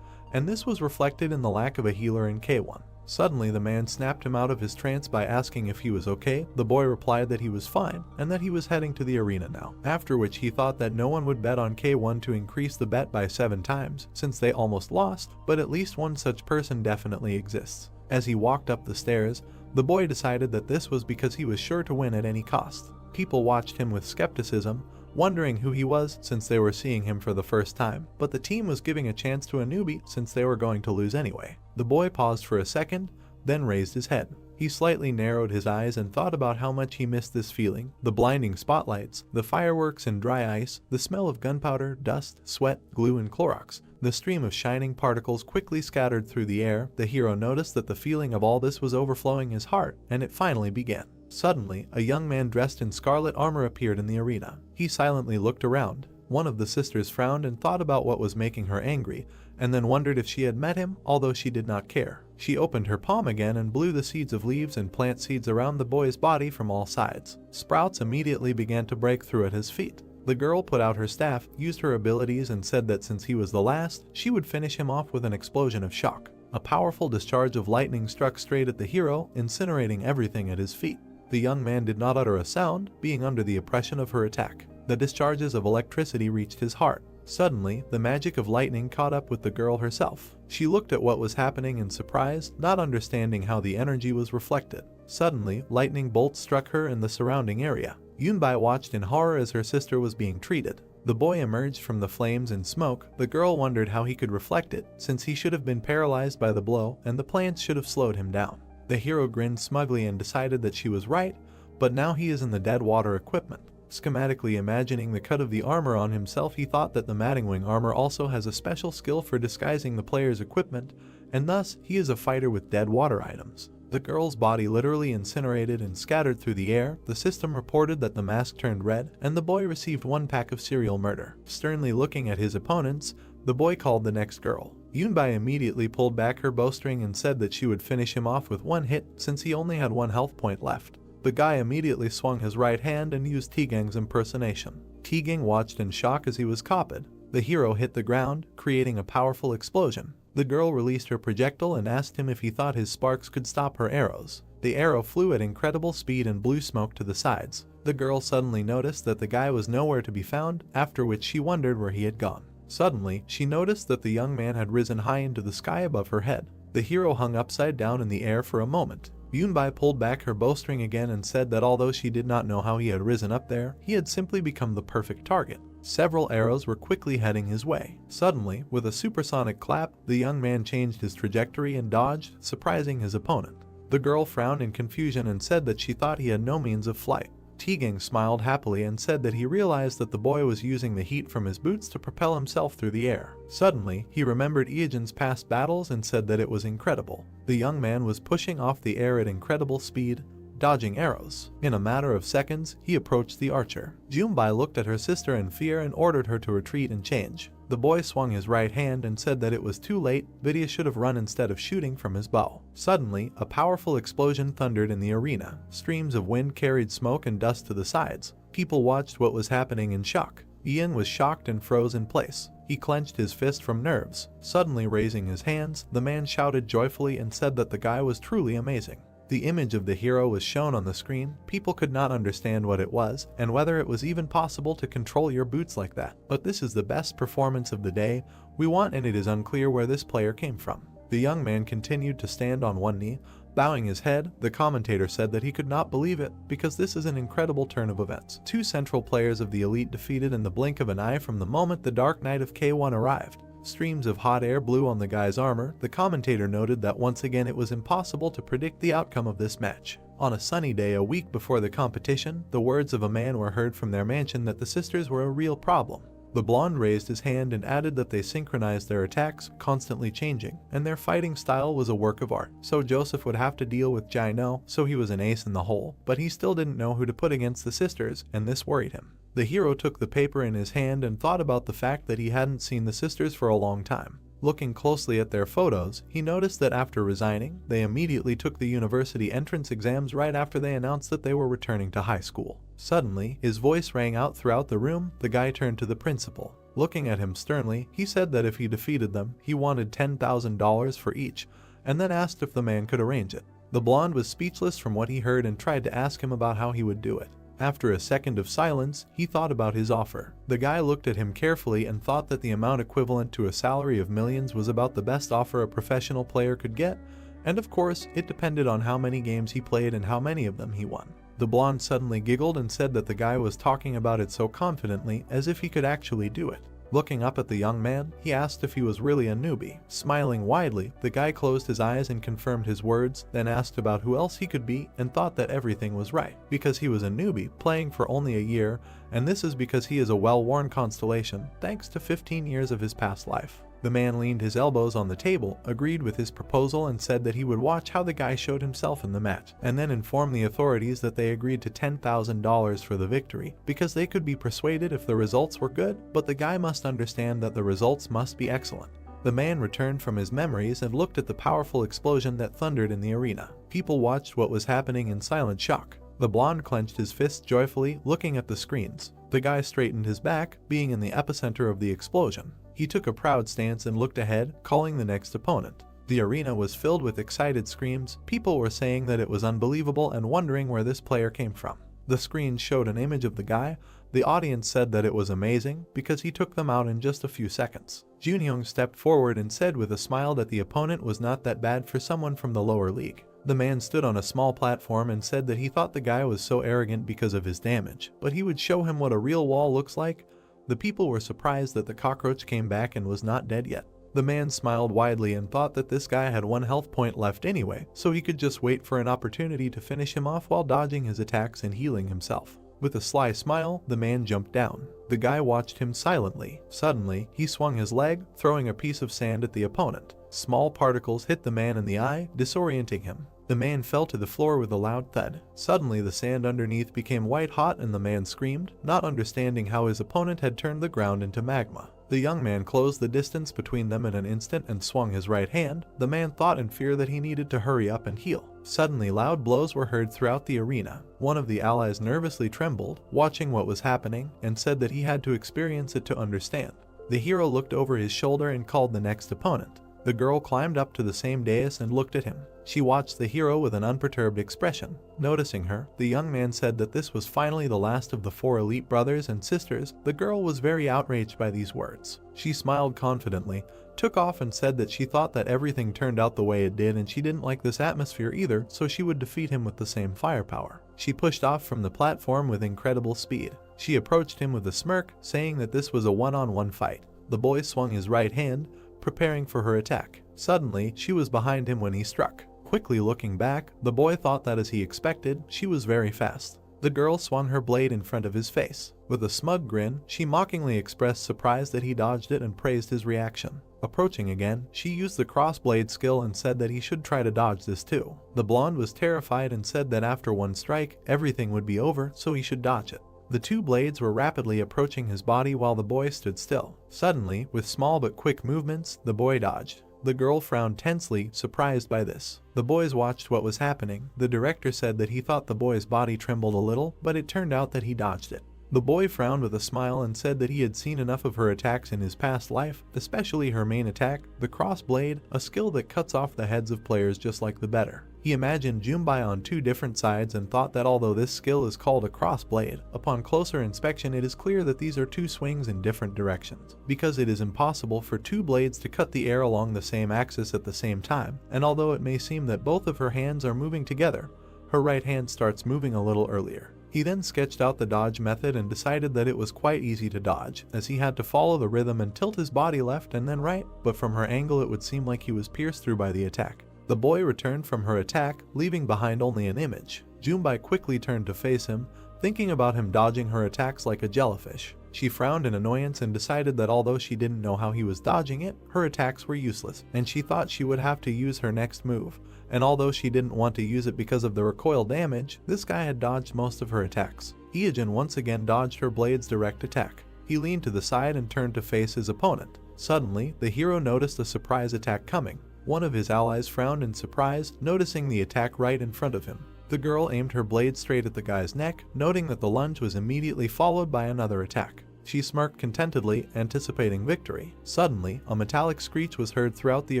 and this was reflected in the lack of a healer in K1. Suddenly, the man snapped him out of his trance by asking if he was okay. The boy replied that he was fine and that he was heading to the arena now, after which he thought that no one would bet on K1 to increase the bet by 7 times, since they almost lost, but at least one such person definitely exists. As he walked up the stairs, the boy decided that this was because he was sure to win at any cost. People watched him with skepticism, wondering who he was since they were seeing him for the first time, but the team was giving a chance to a newbie since they were going to lose anyway. The boy paused for a second, then raised his head. He slightly narrowed his eyes and thought about how much he missed this feeling. The blinding spotlights, the fireworks and dry ice, the smell of gunpowder, dust, sweat, glue and Clorox. The stream of shining particles quickly scattered through the air. The hero noticed that the feeling of all this was overflowing his heart, and it finally began. Suddenly, a young man dressed in scarlet armor appeared in the arena. He silently looked around. One of the sisters frowned and thought about what was making her angry, and then wondered if she had met him, although she did not care. She opened her palm again and blew the seeds of leaves and plant seeds around the boy's body from all sides. Sprouts immediately began to break through at his feet. The girl put out her staff, used her abilities, and said that since he was the last, she would finish him off with an explosion of shock. A powerful discharge of lightning struck straight at the hero, incinerating everything at his feet. The young man did not utter a sound, being under the oppression of her attack. The discharges of electricity reached his heart. Suddenly, the magic of lightning caught up with the girl herself. She looked at what was happening in surprise, not understanding how the energy was reflected. Suddenly, lightning bolts struck her in the surrounding area. Yunbai watched in horror as her sister was being treated. The boy emerged from the flames and smoke. The girl wondered how he could reflect it, since he should have been paralyzed by the blow, and the plants should have slowed him down. The hero grinned smugly and decided that she was right, but now he is in the dead water equipment. Schematically imagining the cut of the armor on himself, he thought that the Mattingwing armor also has a special skill for disguising the player's equipment, and thus he is a fighter with dead water items. The girl's body literally incinerated and scattered through the air. The system reported that the mask turned red, and the boy received 1 pack of serial murder. Sternly looking at his opponents, the boy called the next girl. Yunbai immediately pulled back her bowstring and said that she would finish him off with 1 hit since he only had 1 health point left. The guy immediately swung his right hand and used Tigang's impersonation. Tigang watched in shock as he was copied. The hero hit the ground, creating a powerful explosion. The girl released her projectile and asked him if he thought his sparks could stop her arrows. The arrow flew at incredible speed and blew smoke to the sides. The girl suddenly noticed that the guy was nowhere to be found, after which she wondered where he had gone. Suddenly, she noticed that the young man had risen high into the sky above her head. The hero hung upside down in the air for a moment. Yunbai pulled back her bowstring again and said that although she did not know how he had risen up there, he had simply become the perfect target. Several arrows were quickly heading his way. Suddenly, with a supersonic clap, the young man changed his trajectory and dodged, surprising his opponent. The girl frowned in confusion and said that she thought he had no means of flight. Tigang smiled happily and said that he realized that the boy was using the heat from his boots to propel himself through the air. Suddenly, he remembered Iajin's past battles and said that it was incredible. The young man was pushing off the air at incredible speed, dodging arrows. In a matter of seconds, he approached the archer. Junbai looked at her sister in fear and ordered her to retreat and change. The boy swung his right hand and said that it was too late. Vidya should have run instead of shooting from his bow. Suddenly, a powerful explosion thundered in the arena. Streams of wind carried smoke and dust to the sides. People watched what was happening in shock. Ian was shocked and froze in place. He clenched his fist from nerves. Suddenly raising his hands, the man shouted joyfully and said that the guy was truly amazing. The image of the hero was shown on the screen. People could not understand what it was, and whether it was even possible to control your boots like that. But this is the best performance of the day we want, and it is unclear where this player came from. The young man continued to stand on one knee, bowing his head. The commentator said that he could not believe it, because this is an incredible turn of events. Two central players of the elite defeated in the blink of an eye from the moment the Dark Knight of K1 arrived. Streams of hot air blew on the guy's armor. The commentator noted that once again it was impossible to predict the outcome of this match. On a sunny day a week before the competition, the words of a man were heard from their mansion that the sisters were a real problem. The blonde raised his hand and added that they synchronized their attacks, constantly changing, and their fighting style was a work of art. So Joseph would have to deal with Jino, so he was an ace in the hole, but he still didn't know who to put against the sisters, and this worried him. The hero took the paper in his hand and thought about the fact that he hadn't seen the sisters for a long time. Looking closely at their photos, he noticed that after resigning, they immediately took the university entrance exams right after they announced that they were returning to high school. Suddenly, his voice rang out throughout the room. The guy turned to the principal. Looking at him sternly, he said that if he defeated them, he wanted $10,000 for each, and then asked if the man could arrange it. The blonde was speechless from what he heard and tried to ask him about how he would do it. After a second of silence, he thought about his offer. The guy looked at him carefully and thought that the amount equivalent to a salary of millions was about the best offer a professional player could get, and of course, it depended on how many games he played and how many of them he won. The blonde suddenly giggled and said that the guy was talking about it so confidently as if he could actually do it. Looking up at the young man, he asked if he was really a newbie. Smiling widely, the guy closed his eyes and confirmed his words, then asked about who else he could be and thought that everything was right, because he was a newbie playing for only a year, and this is because he is a well-worn constellation thanks to 15 years of his past life. The man leaned his elbows on the table, agreed with his proposal, and said that he would watch how the guy showed himself in the match, and then inform the authorities that they agreed to $10,000 for the victory, because they could be persuaded if the results were good, but the guy must understand that the results must be excellent. The man returned from his memories and looked at the powerful explosion that thundered in the arena. People watched what was happening in silent shock. The blonde clenched his fists joyfully, looking at the screens. The guy straightened his back, being in the epicenter of the explosion. He took a proud stance and looked ahead, calling the next opponent. The arena was filled with excited screams. People were saying that it was unbelievable and wondering where this player came from. The screen showed an image of the guy. The audience said that it was amazing because he took them out in just a few seconds. Junhyung stepped forward and said with a smile that the opponent was not that bad for someone from the lower league. The man stood on a small platform and said that he thought the guy was so arrogant because of his damage, but he would show him what a real wall looks like. The people were surprised that the cockroach came back and was not dead yet. The man smiled widely and thought that this guy had 1 health point left anyway, so he could just wait for an opportunity to finish him off while dodging his attacks and healing himself. With a sly smile, the man jumped down. The guy watched him silently. Suddenly, he swung his leg, throwing a piece of sand at the opponent. Small particles hit the man in the eye, disorienting him. The man fell to the floor with a loud thud. Suddenly, the sand underneath became white hot and the man screamed, not understanding how his opponent had turned the ground into magma. The young man closed the distance between them in an instant and swung his right hand. The man thought in fear that he needed to hurry up and heal. Suddenly, loud blows were heard throughout the arena. One of the allies nervously trembled, watching what was happening, and said that he had to experience it to understand. The hero looked over his shoulder and called the next opponent. The girl climbed up to the same dais and looked at him. She watched the hero with an unperturbed expression. Noticing her, the young man said that this was finally the last of the 4 elite brothers and sisters. The girl was very outraged by these words. She smiled confidently, took off and said that she thought that everything turned out the way it did and she didn't like this atmosphere either, so she would defeat him with the same firepower. She pushed off from the platform with incredible speed. She approached him with a smirk, saying that this was a one-on-one fight. The boy swung his right hand, preparing for her attack. Suddenly, she was behind him when he struck. Quickly looking back, the boy thought that as he expected, she was very fast. The girl swung her blade in front of his face. With a smug grin, she mockingly expressed surprise that he dodged it and praised his reaction. Approaching again, she used the crossblade skill and said that he should try to dodge this too. The blonde was terrified and said that after one strike, everything would be over, so he should dodge it. The 2 blades were rapidly approaching his body while the boy stood still. Suddenly, with small but quick movements, the boy dodged. The girl frowned tensely, surprised by this. The boys watched what was happening. The director said that he thought the boy's body trembled a little, but it turned out that he dodged it. The boy frowned with a smile and said that he had seen enough of her attacks in his past life, especially her main attack, the cross blade, a skill that cuts off the heads of players just like the better. He imagined Junbai on two different sides and thought that although this skill is called a cross blade, upon closer inspection it is clear that these are two swings in different directions, because it is impossible for two blades to cut the air along the same axis at the same time, and although it may seem that both of her hands are moving together, her right hand starts moving a little earlier. He then sketched out the dodge method and decided that it was quite easy to dodge, as he had to follow the rhythm and tilt his body left and then right, but from her angle it would seem like he was pierced through by the attack. The boy returned from her attack, leaving behind only an image. Junbai quickly turned to face him, thinking about him dodging her attacks like a jellyfish. She frowned in annoyance and decided that although she didn't know how he was dodging it, her attacks were useless, and she thought she would have to use her next move. And although she didn't want to use it because of the recoil damage, this guy had dodged most of her attacks. Iyajin once again dodged her blade's direct attack. He leaned to the side and turned to face his opponent. Suddenly, the hero noticed a surprise attack coming. One of his allies frowned in surprise, noticing the attack right in front of him. The girl aimed her blade straight at the guy's neck, noting that the lunge was immediately followed by another attack. She smirked contentedly, anticipating victory. Suddenly, a metallic screech was heard throughout the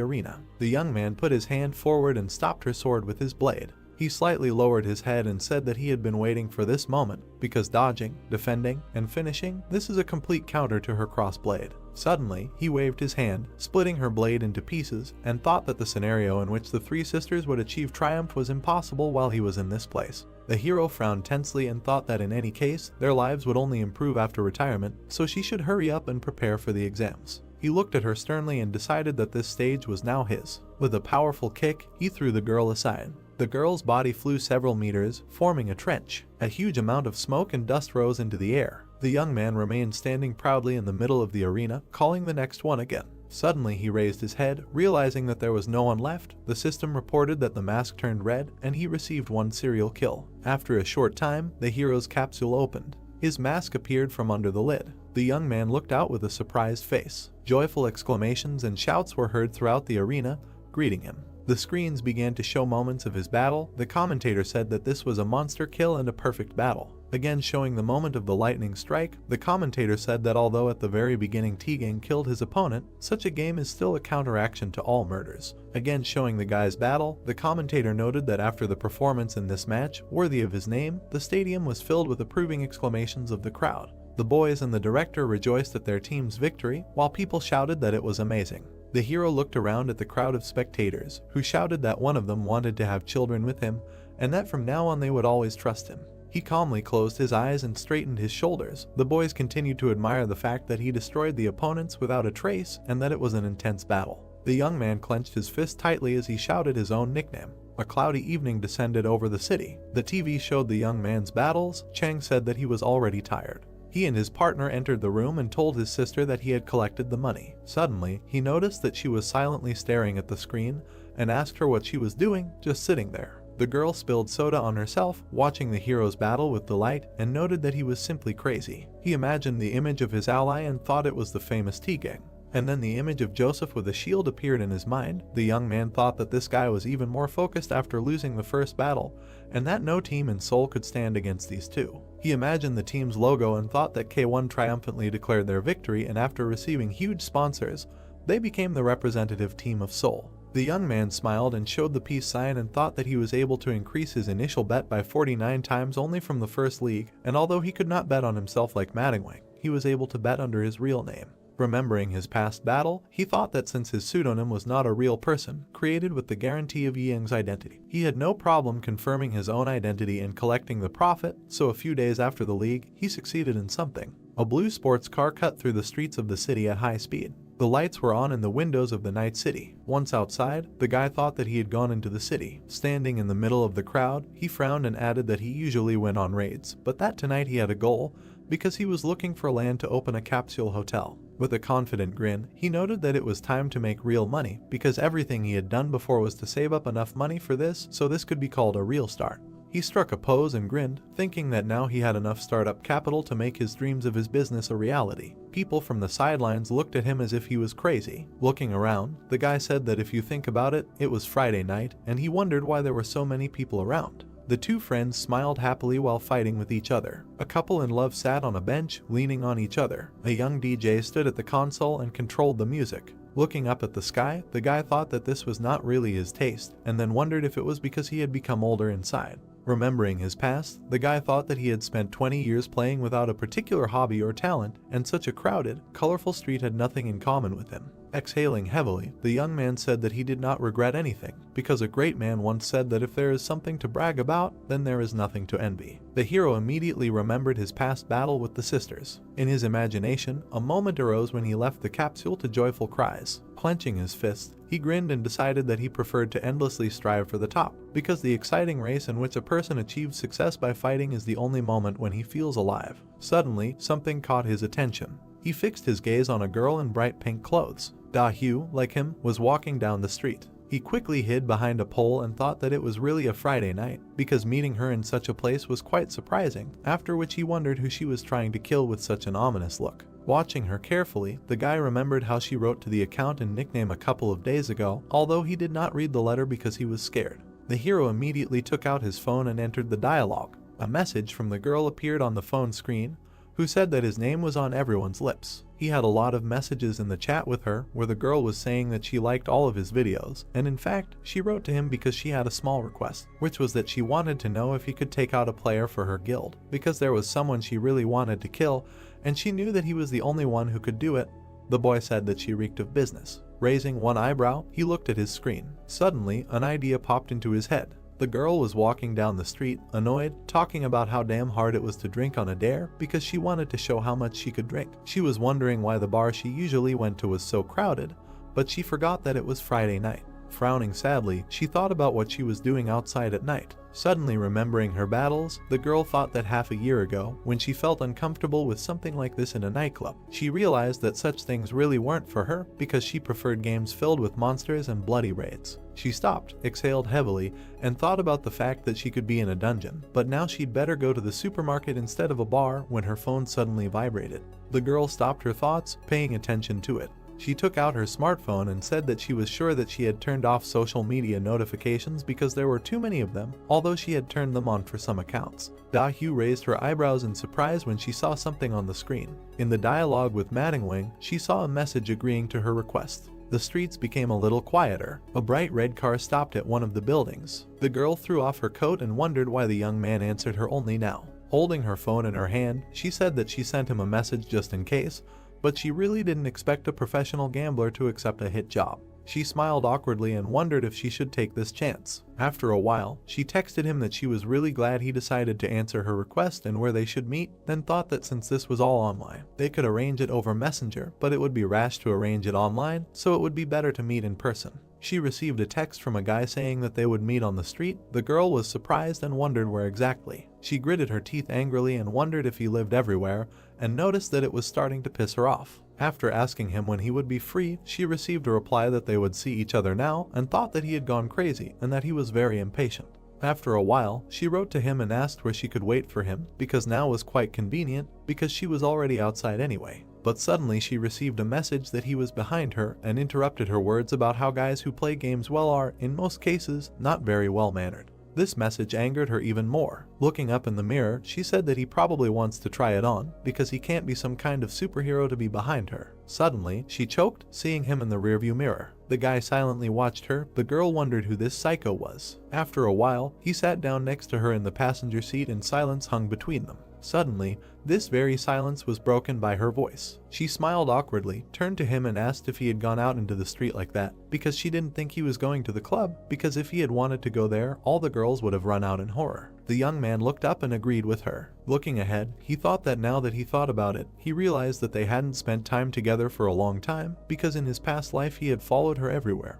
arena. The young man put his hand forward and stopped her sword with his blade. He slightly lowered his head and said that he had been waiting for this moment, because dodging, defending, and finishing, this is a complete counter to her cross blade. Suddenly, he waved his hand, splitting her blade into pieces, and thought that the scenario in which the three sisters would achieve triumph was impossible while he was in this place. The hero frowned tensely and thought that in any case, their lives would only improve after retirement, so she should hurry up and prepare for the exams. He looked at her sternly and decided that this stage was now his. With a powerful kick, he threw the girl aside. The girl's body flew several meters, forming a trench. A huge amount of smoke and dust rose into the air. The young man remained standing proudly in the middle of the arena, calling the next one again. Suddenly he raised his head, realizing that there was no one left. The system reported that the mask turned red, and he received one serial kill. After a short time, the hero's capsule opened. His mask appeared from under the lid. The young man looked out with a surprised face. Joyful exclamations and shouts were heard throughout the arena, greeting him. The screens began to show moments of his battle. The commentator said that this was a monster kill and a perfect battle. Again showing the moment of the lightning strike, the commentator said that although at the very beginning Tegan killed his opponent, such a game is still a counteraction to all murders. Again showing the guy's battle, the commentator noted that after the performance in this match, worthy of his name, the stadium was filled with approving exclamations of the crowd. The boys and the director rejoiced at their team's victory, while people shouted that it was amazing. The hero looked around at the crowd of spectators, who shouted that one of them wanted to have children with him, and that from now on they would always trust him. He calmly closed his eyes and straightened his shoulders. The boys continued to admire the fact that he destroyed the opponents without a trace and that it was an intense battle. The young man clenched his fist tightly as he shouted his own nickname. A cloudy evening descended over the city. The TV showed the young man's battles. Chang said that he was already tired. He and his partner entered the room and told his sister that he had collected the money. Suddenly, he noticed that she was silently staring at the screen and asked her what she was doing, just sitting there. The girl spilled soda on herself, watching the hero's battle with delight, and noted that he was simply crazy. He imagined the image of his ally and thought it was the famous Tegang. And then the image of Joseph with a shield appeared in his mind. The young man thought that this guy was even more focused after losing the first battle, and that no team in Seoul could stand against these two. He imagined the team's logo and thought that K1 triumphantly declared their victory, and after receiving huge sponsors, they became the representative team of Seoul. The young man smiled and showed the peace sign and thought that he was able to increase his initial bet by 49 times only from the first league, and although he could not bet on himself like Madingwang, he was able to bet under his real name. Remembering his past battle, he thought that since his pseudonym was not a real person, created with the guarantee of Ying's identity, he had no problem confirming his own identity and collecting the profit, so a few days after the league, he succeeded in something. A blue sports car cut through the streets of the city at high speed. The lights were on in the windows of the night city. Once outside, the guy thought that he had gone into the city. Standing in the middle of the crowd, he frowned and added that he usually went on raids, but that tonight he had a goal, because he was looking for land to open a capsule hotel. With a confident grin, he noted that it was time to make real money, because everything he had done before was to save up enough money for this, so this could be called a real start. He struck a pose and grinned, thinking that now he had enough startup capital to make his dreams of his business a reality. People from the sidelines looked at him as if he was crazy. Looking around, the guy said that if you think about it, it was Friday night, and he wondered why there were so many people around. The two friends smiled happily while fighting with each other. A couple in love sat on a bench, leaning on each other. A young DJ stood at the console and controlled the music. Looking up at the sky, the guy thought that this was not really his taste, and then wondered if it was because he had become older inside. Remembering his past, the guy thought that he had spent 20 years playing without a particular hobby or talent, and such a crowded, colorful street had nothing in common with him. Exhaling heavily, the young man said that he did not regret anything, because a great man once said that if there is something to brag about, then there is nothing to envy. The hero immediately remembered his past battle with the sisters. In his imagination, a moment arose when he left the capsule to joyful cries. Clenching his fist, he grinned and decided that he preferred to endlessly strive for the top, because the exciting race in which a person achieves success by fighting is the only moment when he feels alive. Suddenly, something caught his attention. He fixed his gaze on a girl in bright pink clothes. Da-Hyu, like him, was walking down the street. He quickly hid behind a pole and thought that it was really a Friday night, because meeting her in such a place was quite surprising, after which he wondered who she was trying to kill with such an ominous look. Watching her carefully, the guy remembered how she wrote to the account and nickname a couple of days ago, although he did not read the letter because he was scared. The hero immediately took out his phone and entered the dialogue. A message from the girl appeared on the phone screen, who said that his name was on everyone's lips. He had a lot of messages in the chat with her where the girl was saying that she liked all of his videos, and in fact, she wrote to him because she had a small request, which was that she wanted to know if he could take out a player for her guild, because there was someone she really wanted to kill, and she knew that he was the only one who could do it. The boy said that she reeked of business. Raising one eyebrow, he looked at his screen. Suddenly, an idea popped into his head. The girl was walking down the street, annoyed, talking about how damn hard it was to drink on a dare because she wanted to show how much she could drink. She was wondering why the bar she usually went to was so crowded, but she forgot that it was Friday night. Frowning sadly, she thought about what she was doing outside at night. Suddenly remembering her battles, the girl thought that half a year ago, when she felt uncomfortable with something like this in a nightclub, she realized that such things really weren't for her because she preferred games filled with monsters and bloody raids. She stopped, exhaled heavily, and thought about the fact that she could be in a dungeon, but now she'd better go to the supermarket instead of a bar when her phone suddenly vibrated. The girl stopped her thoughts, paying attention to it. She took out her smartphone and said that she was sure that she had turned off social media notifications because there were too many of them, although she had turned them on for some accounts. Da-Hyu raised her eyebrows in surprise when she saw something on the screen. In the dialogue with Madingwing, she saw a message agreeing to her request. The streets became a little quieter. A bright red car stopped at one of the buildings. The girl threw off her coat and wondered why the young man answered her only now. Holding her phone in her hand, she said that she sent him a message just in case, but she really didn't expect a professional gambler to accept a hit job. She smiled awkwardly and wondered if she should take this chance. After a while, she texted him that she was really glad he decided to answer her request and where they should meet, then thought that since this was all online, they could arrange it over Messenger, but it would be rash to arrange it online, so it would be better to meet in person. She received a text from a guy saying that they would meet on the street. The girl was surprised and wondered where exactly. She gritted her teeth angrily and wondered if he lived everywhere, and noticed that it was starting to piss her off. After asking him when he would be free, she received a reply that they would see each other now and thought that he had gone crazy and that he was very impatient. After a while, she wrote to him and asked where she could wait for him, because now was quite convenient because she was already outside anyway. But suddenly she received a message that he was behind her and interrupted her words about how guys who play games well are, in most cases, not very well-mannered. This message angered her even more. Looking up in the mirror, she said that he probably wants to try it on, because he can't be some kind of superhero to be behind her. Suddenly, she choked, seeing him in the rearview mirror. The guy silently watched her. The girl wondered who this psycho was. After a while, he sat down next to her in the passenger seat and silence hung between them. Suddenly, this very silence was broken by her voice. She smiled awkwardly, turned to him and asked if he had gone out into the street like that, because she didn't think he was going to the club, because if he had wanted to go there, all the girls would have run out in horror. The young man looked up and agreed with her. Looking ahead, he thought that now that he thought about it, he realized that they hadn't spent time together for a long time, because in his past life he had followed her everywhere,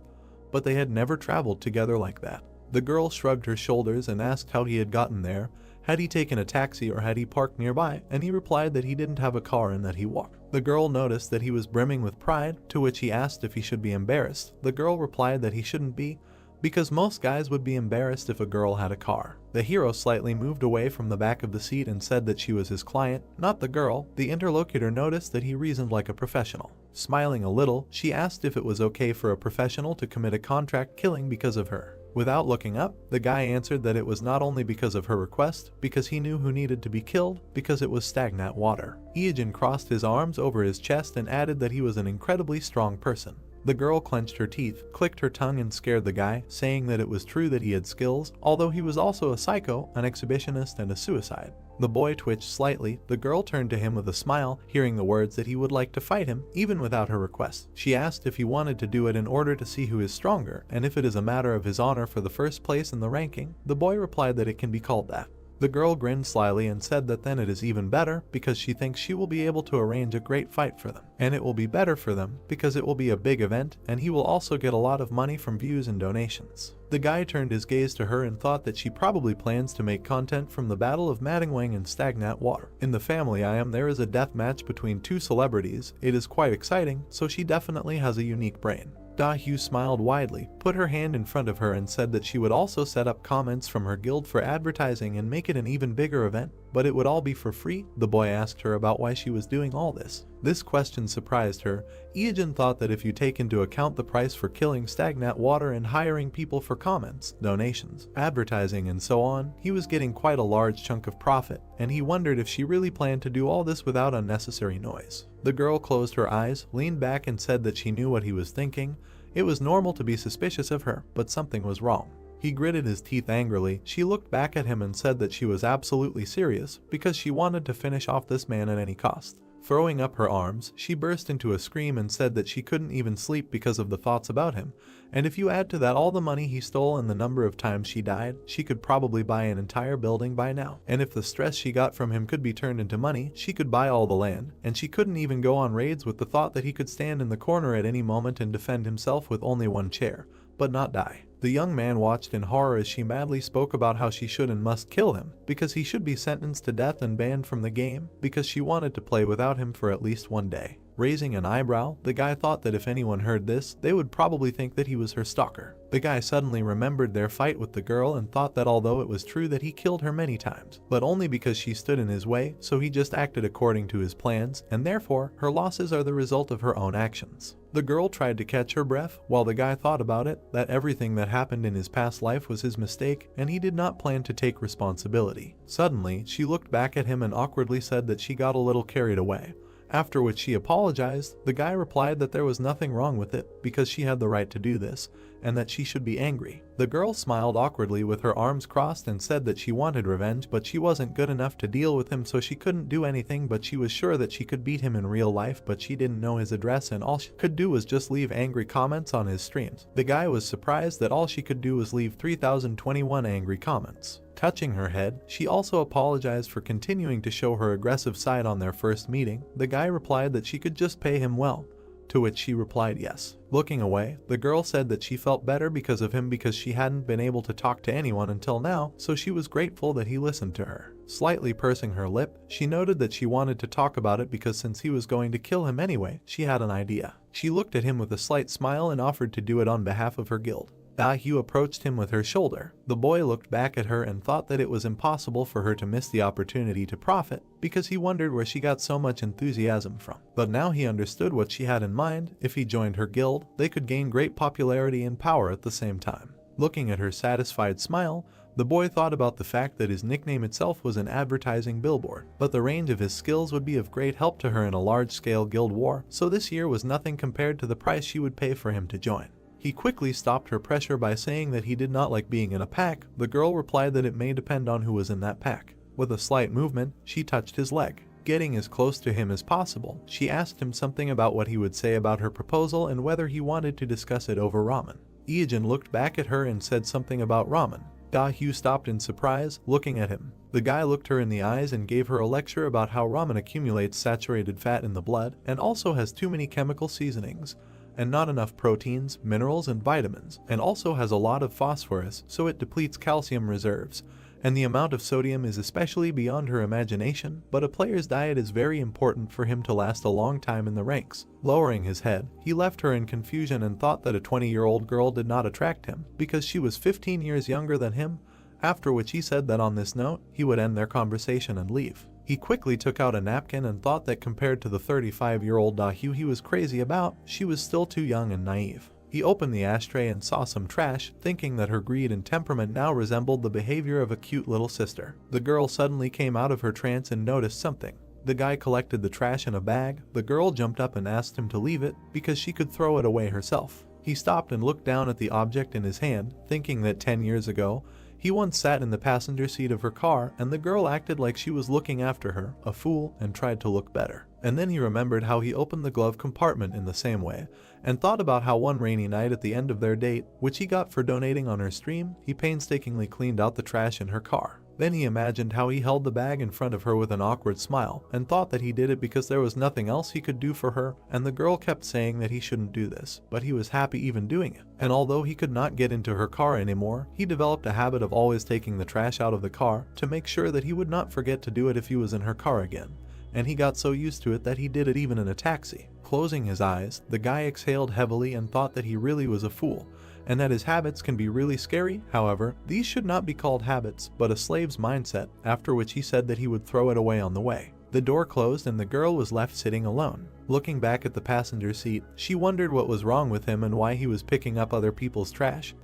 but they had never traveled together like that. The girl shrugged her shoulders and asked how he had gotten there. Had he taken a taxi or had he parked nearby, and he replied that he didn't have a car and that he walked. The girl noticed that he was brimming with pride, to which he asked if he should be embarrassed. The girl replied that he shouldn't be, because most guys would be embarrassed if a girl had a car. The hero slightly moved away from the back of the seat and said that she was his client, not the girl. The interlocutor noticed that he reasoned like a professional. Smiling a little, she asked if it was okay for a professional to commit a contract killing because of her. Without looking up, the guy answered that it was not only because of her request, because he knew who needed to be killed, because it was stagnant water. Ijin crossed his arms over his chest and added that he was an incredibly strong person. The girl clenched her teeth, clicked her tongue and scared the guy, saying that it was true that he had skills, although he was also a psycho, an exhibitionist and a suicide. The boy twitched slightly. The girl turned to him with a smile, hearing the words that he would like to fight him, even without her request. She asked if he wanted to do it in order to see who is stronger, and if it is a matter of his honor for the first place in the ranking. The boy replied that it can be called that. The girl grinned slyly and said that then it is even better because she thinks she will be able to arrange a great fight for them. And it will be better for them because it will be a big event and he will also get a lot of money from views and donations. The guy turned his gaze to her and thought that she probably plans to make content from the Battle of Madingwang and Stagnant Water. In the family I am there is a death match between two celebrities. It is quite exciting, so she definitely has a unique brain. Da-hyu smiled widely, put her hand in front of her and said that she would also set up comments from her guild for advertising and make it an even bigger event, but it would all be for free. The boy asked her about why she was doing all this. This question surprised her. Ijin thought that if you take into account the price for killing stagnant water and hiring people for comments, donations, advertising and so on, he was getting quite a large chunk of profit, and he wondered if she really planned to do all this without unnecessary noise. The girl closed her eyes, leaned back and said that she knew what he was thinking. It was normal to be suspicious of her, but something was wrong. He gritted his teeth angrily. She looked back at him and said that she was absolutely serious because she wanted to finish off this man at any cost. Throwing up her arms, she burst into a scream and said that she couldn't even sleep because of the thoughts about him, and if you add to that all the money he stole and the number of times she died, she could probably buy an entire building by now. And if the stress she got from him could be turned into money, she could buy all the land, and she couldn't even go on raids with the thought that he could stand in the corner at any moment and defend himself with only one chair, but not die. The young man watched in horror as she madly spoke about how she should and must kill him, because he should be sentenced to death and banned from the game, because she wanted to play without him for at least one day. Raising an eyebrow, the guy thought that if anyone heard this, they would probably think that he was her stalker. The guy suddenly remembered their fight with the girl and thought that although it was true that he killed her many times, but only because she stood in his way, so he just acted according to his plans, and therefore, her losses are the result of her own actions. The girl tried to catch her breath, while the guy thought about it, that everything that happened in his past life was his mistake, and he did not plan to take responsibility. Suddenly, she looked back at him and awkwardly said that she got a little carried away. After which she apologized. The guy replied that there was nothing wrong with it, because she had the right to do this, and that she should be angry. The girl smiled awkwardly with her arms crossed and said that she wanted revenge, but she wasn't good enough to deal with him, so she couldn't do anything, but she was sure that she could beat him in real life, but she didn't know his address and all she could do was just leave angry comments on his streams. The guy was surprised that all she could do was leave 3021 angry comments. Touching her head, she also apologized for continuing to show her aggressive side on their first meeting. The guy replied that she could just pay him well, to which she replied yes. Looking away, the girl said that she felt better because of him because she hadn't been able to talk to anyone until now, so she was grateful that he listened to her. Slightly pursing her lip, she noted that she wanted to talk about it because since he was going to kill him anyway, she had an idea. She looked at him with a slight smile and offered to do it on behalf of her guild. Da-hyu approached him with her shoulder. The boy looked back at her and thought that it was impossible for her to miss the opportunity to profit, because he wondered where she got so much enthusiasm from. But now he understood what she had in mind. If he joined her guild, they could gain great popularity and power at the same time. Looking at her satisfied smile, the boy thought about the fact that his nickname itself was an advertising billboard, but the range of his skills would be of great help to her in a large-scale guild war, so this year was nothing compared to the price she would pay for him to join. He quickly stopped her pressure by saying that he did not like being in a pack. The girl replied that it may depend on who was in that pack. With a slight movement, she touched his leg. Getting as close to him as possible, she asked him something about what he would say about her proposal and whether he wanted to discuss it over ramen. Ijin looked back at her and said something about ramen. Da-hyu stopped in surprise, looking at him. The guy looked her in the eyes and gave her a lecture about how ramen accumulates saturated fat in the blood and also has too many chemical seasonings, and not enough proteins, minerals, and vitamins, and also has a lot of phosphorus, so it depletes calcium reserves, and the amount of sodium is especially beyond her imagination, but a player's diet is very important for him to last a long time in the ranks. Lowering his head, he left her in confusion and thought that a 20-year-old girl did not attract him, because she was 15 years younger than him, after which he said that on this note, he would end their conversation and leave. He quickly took out a napkin and thought that compared to the 35-year-old Da-hyu he was crazy about, she was still too young and naive. He opened the ashtray and saw some trash, thinking that her greed and temperament now resembled the behavior of a cute little sister. The girl suddenly came out of her trance and noticed something. The guy collected the trash in a bag. The girl jumped up and asked him to leave it because she could throw it away herself. He stopped and looked down at the object in his hand, thinking that 10 years ago, he once sat in the passenger seat of her car and the girl acted like she was looking after her, a fool, and tried to look better. And then he remembered how he opened the glove compartment in the same way, and thought about how one rainy night at the end of their date, which he got for donating on her stream, he painstakingly cleaned out the trash in her car. Then he imagined how he held the bag in front of her with an awkward smile, and thought that he did it because there was nothing else he could do for her, and the girl kept saying that he shouldn't do this, but he was happy even doing it. And although he could not get into her car anymore, he developed a habit of always taking the trash out of the car to make sure that he would not forget to do it if he was in her car again. And he got so used to it that he did it even in a taxi. Closing his eyes, the guy exhaled heavily and thought that he really was a fool, and that his habits can be really scary. However, these should not be called habits, but a slave's mindset, after which he said that he would throw it away on the way. The door closed and the girl was left sitting alone. Looking back at the passenger seat, she wondered what was wrong with him and why he was picking up other people's trash.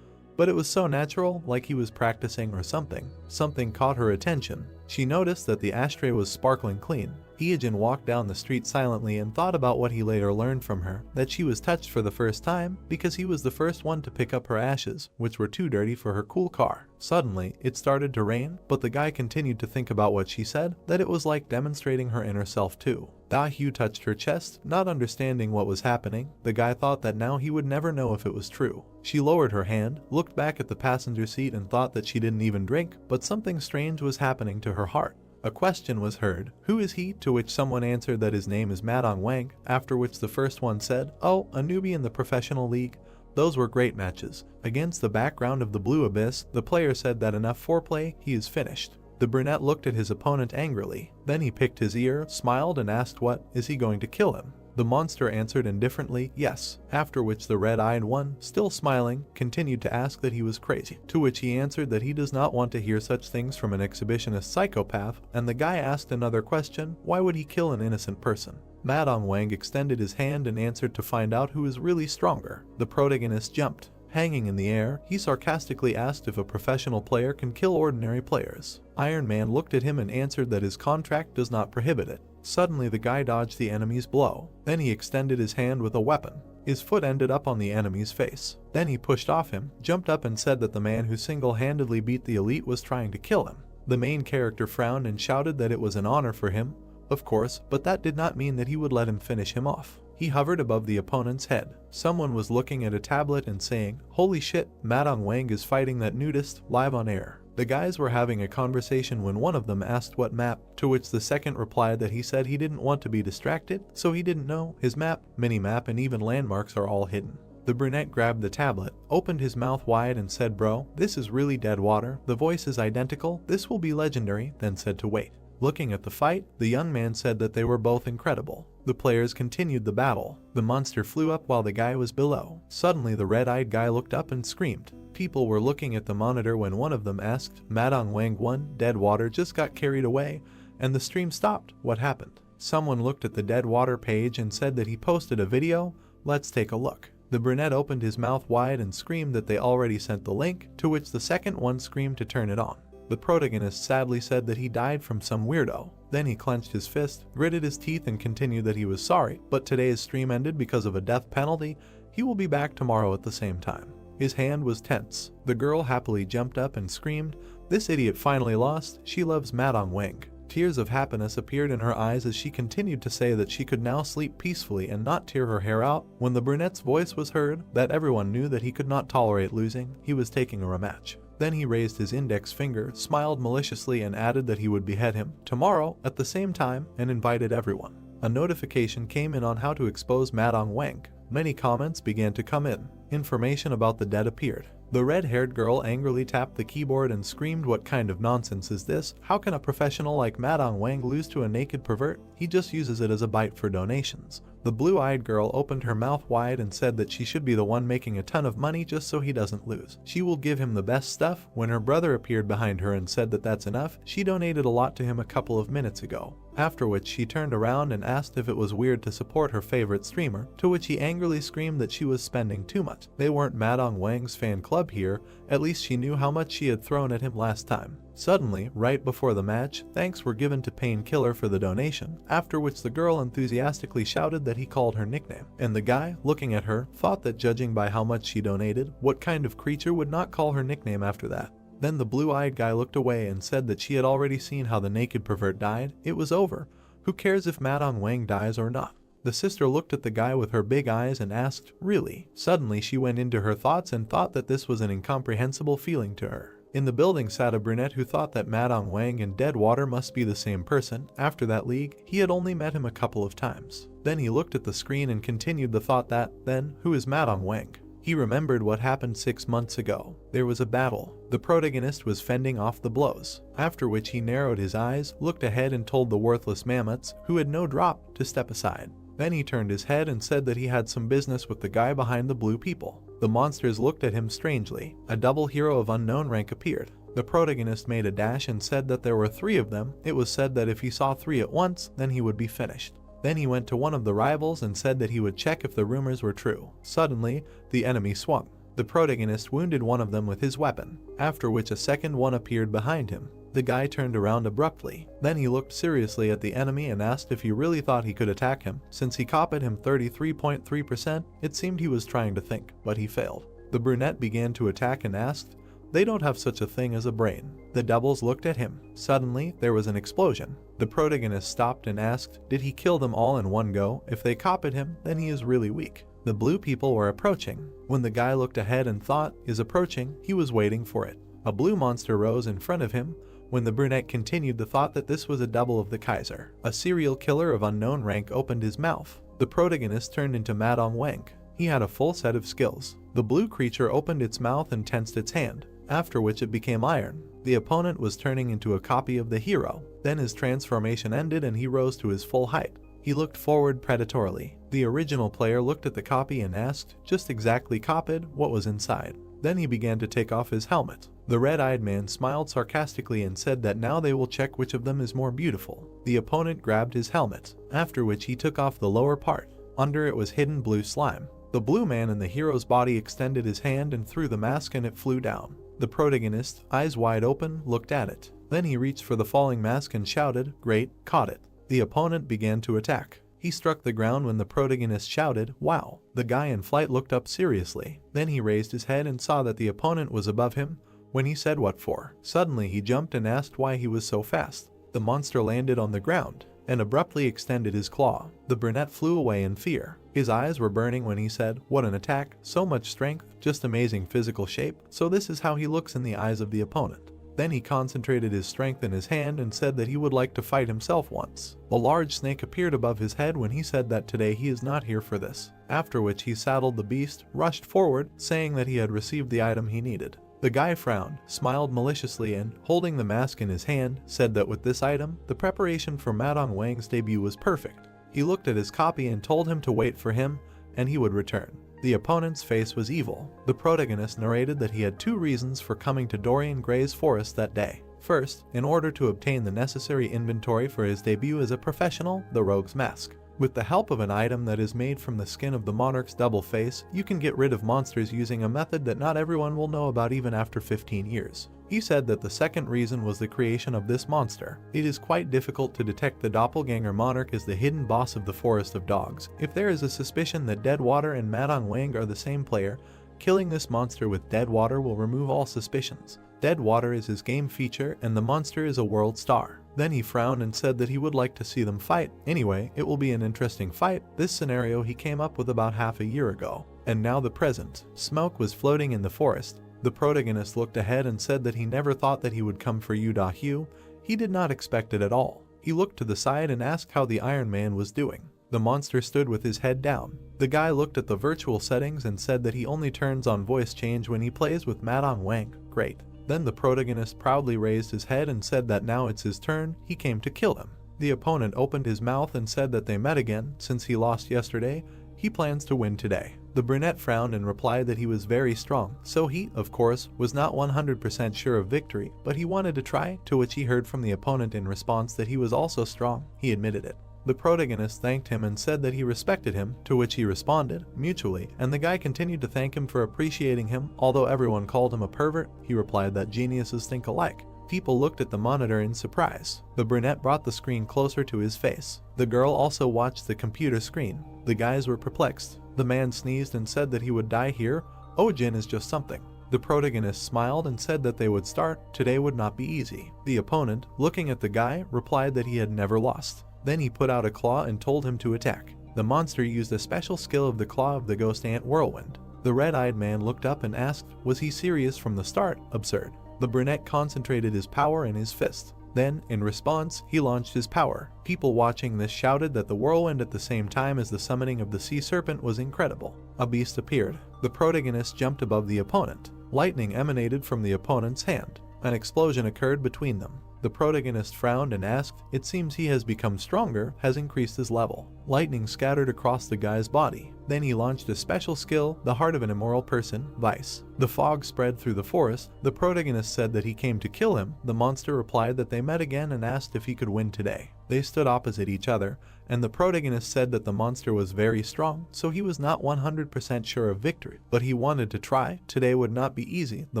But it was so natural, like he was practicing or something. Something caught her attention. She noticed that the ashtray was sparkling clean. Hyejin walked down the street silently and thought about what he later learned from her, that she was touched for the first time because he was the first one to pick up her ashes, which were too dirty for her cool car. Suddenly, it started to rain, but the guy continued to think about what she said, that it was like demonstrating her inner self too. Hyu touched her chest, not understanding what was happening. The guy thought that now he would never know if it was true. She lowered her hand, looked back at the passenger seat and thought that she didn't even drink, but something strange was happening to her heart. A question was heard, "Who is he?" to which someone answered that his name is Madong Wang, after which the first one said, "Oh, a newbie in the professional league. Those were great matches." Against the background of the blue abyss, the player said that enough foreplay, he is finished. The brunette looked at his opponent angrily. Then he picked his ear, smiled and asked what, is he going to kill him? The monster answered indifferently, yes, after which the red-eyed one, still smiling, continued to ask that he was crazy, to which he answered that he does not want to hear such things from an exhibitionist psychopath, and the guy asked another question, why would he kill an innocent person? Madong Wang extended his hand and answered to find out who is really stronger. The protagonist jumped. Hanging in the air, he sarcastically asked if a professional player can kill ordinary players. Iron Man looked at him and answered that his contract does not prohibit it. Suddenly the guy dodged the enemy's blow. Then he extended his hand with a weapon. His foot ended up on the enemy's face. Then he pushed off him, jumped up and said that the man who single-handedly beat the elite was trying to kill him. The main character frowned and shouted that it was an honor for him, of course, but that did not mean that he would let him finish him off. He hovered above the opponent's head. Someone was looking at a tablet and saying, "Holy shit, Madong Wang is fighting that nudist, live on air." The guys were having a conversation when one of them asked what map, to which the second replied that he said he didn't want to be distracted, so he didn't know. His map, mini-map and even landmarks are all hidden. The brunette grabbed the tablet, opened his mouth wide and said, "Bro, this is really dead water. The voice is identical. This will be legendary," then said to wait. Looking at the fight, the young man said that they were both incredible. The players continued the battle. The monster flew up while the guy was below. Suddenly the red-eyed guy looked up and screamed. People were looking at the monitor when one of them asked, "Madong Wang won, dead water just got carried away, and the stream stopped. What happened?" Someone looked at the dead water page and said that he posted a video. Let's take a look. The brunette opened his mouth wide and screamed that they already sent the link, to which the second one screamed to turn it on. The protagonist sadly said that he died from some weirdo. Then he clenched his fist, gritted his teeth and continued that he was sorry, but today's stream ended because of a death penalty. He will be back tomorrow at the same time. His hand was tense. The girl happily jumped up and screamed, "This idiot finally lost. She loves Madong Wang." Tears of happiness appeared in her eyes as she continued to say that she could now sleep peacefully and not tear her hair out. When the brunette's voice was heard, that everyone knew that he could not tolerate losing, he was taking a rematch. Then he raised his index finger, smiled maliciously and added that he would behead him tomorrow at the same time and invited everyone. A notification came in on how to expose Madong Wang. Many comments began to come in. Information about the dead appeared. The red-haired girl angrily tapped the keyboard and screamed, "What kind of nonsense is this? How can a professional like Madong Wang lose to a naked pervert? He just uses it as a bite for donations." The blue-eyed girl opened her mouth wide and said that she should be the one making a ton of money just so he doesn't lose. She will give him the best stuff. When her brother appeared behind her and said that that's enough, she donated a lot to him a couple of minutes ago. after which she turned around and asked if it was weird to support her favorite streamer, to which he angrily screamed that she was spending too much. They weren't Madong Wang's fan club here, at least she knew how much she had thrown at him last time. Suddenly, right before the match, thanks were given to Painkiller for the donation, after which the girl enthusiastically shouted that he called her nickname, and the guy, looking at her, thought that judging by how much she donated, what kind of creature would not call her nickname after that? Then the blue-eyed guy looked away and said that she had already seen how the naked pervert died. It was over. Who cares if Madong Wang dies or not? The sister looked at the guy with her big eyes and asked, really? Suddenly she went into her thoughts and thought that this was an incomprehensible feeling to her. In the building sat a brunette who thought that Madong Wang and Deadwater must be the same person. After that league, he had only met him a couple of times. Then he looked at the screen and continued the thought that, then, who is Madong Wang? He remembered what happened 6 months ago. There was a battle. The protagonist was fending off the blows, after which he narrowed his eyes, looked ahead and told the worthless mammoths, who had no drop, to step aside. Then he turned his head and said that he had some business with the guy behind the blue people. The monsters looked at him strangely. A double hero of unknown rank appeared. The protagonist made a dash and said that there were 3 of them. It was said that if he saw 3 at once, then he would be finished. Then he went to one of the rivals and said that he would check if the rumors were true. Suddenly, the enemy swung. The protagonist wounded one of them with his weapon, after which a second one appeared behind him. The guy turned around abruptly. Then he looked seriously at the enemy and asked if he really thought he could attack him. Since he copied him 33.3%, it seemed he was trying to think, but he failed. The brunette began to attack and asked, "They don't have such a thing as a brain." The doubles looked at him. Suddenly, there was an explosion. The protagonist stopped and asked, did he kill them all in one go? If they copied him, then he is really weak. The blue people were approaching. When the guy looked ahead and thought, is approaching, he was waiting for it. A blue monster rose in front of him. When the brunette continued the thought that this was a double of the Kaiser. A serial killer of unknown rank opened his mouth. The protagonist turned into Madong Wang. He had a full set of skills. The blue creature opened its mouth and tensed its hand, after which it became iron. The opponent was turning into a copy of the hero. Then his transformation ended and he rose to his full height. He looked forward predatorily. The original player looked at the copy and asked, just exactly copied, what was inside. Then he began to take off his helmet. The red-eyed man smiled sarcastically and said that now they will check which of them is more beautiful. The opponent grabbed his helmet, after which he took off the lower part. Under it was hidden blue slime. The blue man in the hero's body extended his hand and threw the mask and it flew down. The protagonist, eyes wide open, looked at it. Then he reached for the falling mask and shouted, "Great, caught it." The opponent began to attack. He struck the ground when the protagonist shouted, "Wow." The guy in flight looked up seriously. Then he raised his head and saw that the opponent was above him. When he said what for, suddenly he jumped and asked why he was so fast. The monster landed on the ground and abruptly extended his claw. The brunette flew away in fear. His eyes were burning when he said, "What an attack, so much strength, just amazing physical shape, so this is how he looks in the eyes of the opponent." Then he concentrated his strength in his hand and said that he would like to fight himself once. A large snake appeared above his head when he said that today he is not here for this. After which he saddled the beast, rushed forward, saying that he had received the item he needed. The guy frowned, smiled maliciously and, holding the mask in his hand, said that with this item, the preparation for Madong Wang's debut was perfect. He looked at his copy and told him to wait for him, and he would return. The opponent's face was evil. The protagonist narrated that he had 2 reasons for coming to Dorian Gray's forest that day. First, in order to obtain the necessary inventory for his debut as a professional, the Rogue's Mask. With the help of an item that is made from the skin of the monarch's double face, you can get rid of monsters using a method that not everyone will know about even after 15 years. He said that the second reason was the creation of this monster. It is quite difficult to detect the doppelganger monarch as the hidden boss of the Forest of Dogs. If there is a suspicion that Deadwater and Madong Wang are the same player, killing this monster with Deadwater will remove all suspicions. Deadwater is his game feature and the monster is a world star. Then he frowned and said that he would like to see them fight. Anyway, it will be an interesting fight. This scenario he came up with about half a year ago. And now the present. Smoke was floating in the forest. The protagonist looked ahead and said that he never thought that he would come for Yu. He did not expect it at all. He looked to the side and asked how the Iron Man was doing. The monster stood with his head down. The guy looked at the virtual settings and said that he only turns on voice change when he plays with Madong Wang. Great. Then the protagonist proudly raised his head and said that now it's his turn, he came to kill him. The opponent opened his mouth and said that they met again, since he lost yesterday, He plans to win today. The brunette frowned and replied that he was very strong, so he, of course, was not 100% sure of victory, but he wanted to try, to which he heard from the opponent in response that he was also strong. He admitted it. The protagonist thanked him and said that he respected him, to which he responded, mutually, and the guy continued to thank him for appreciating him. Although everyone called him a pervert, he replied that geniuses think alike. People looked at the monitor in surprise. The brunette brought the screen closer to his face. The girl also watched the computer screen. The guys were perplexed. The man sneezed and said that he would die here. Oh, Jin is just something. The protagonist smiled and said that they would start. Today would not be easy. The opponent, looking at the guy, replied that he had never lost. Then he put out a claw and told him to attack. The monster used a special skill of the claw of the ghost ant whirlwind. The red-eyed man looked up and asked, was he serious from the start? Absurd. The brunette concentrated his power in his fist. Then, in response, he launched his power. People watching this shouted that the whirlwind at the same time as the summoning of the sea serpent was incredible. A beast appeared. The protagonist jumped above the opponent. Lightning emanated from the opponent's hand. An explosion occurred between them. The protagonist frowned and asked, it seems he has become stronger, has increased his level. Lightning scattered across the guy's body. Then he launched a special skill, the heart of an immoral person, vice. The fog spread through the forest. The protagonist said that he came to kill him. The monster replied that they met again and asked if he could win today. They stood opposite each other, and the protagonist said that the monster was very strong, so he was not 100% sure of victory, but he wanted to try. Today would not be easy. The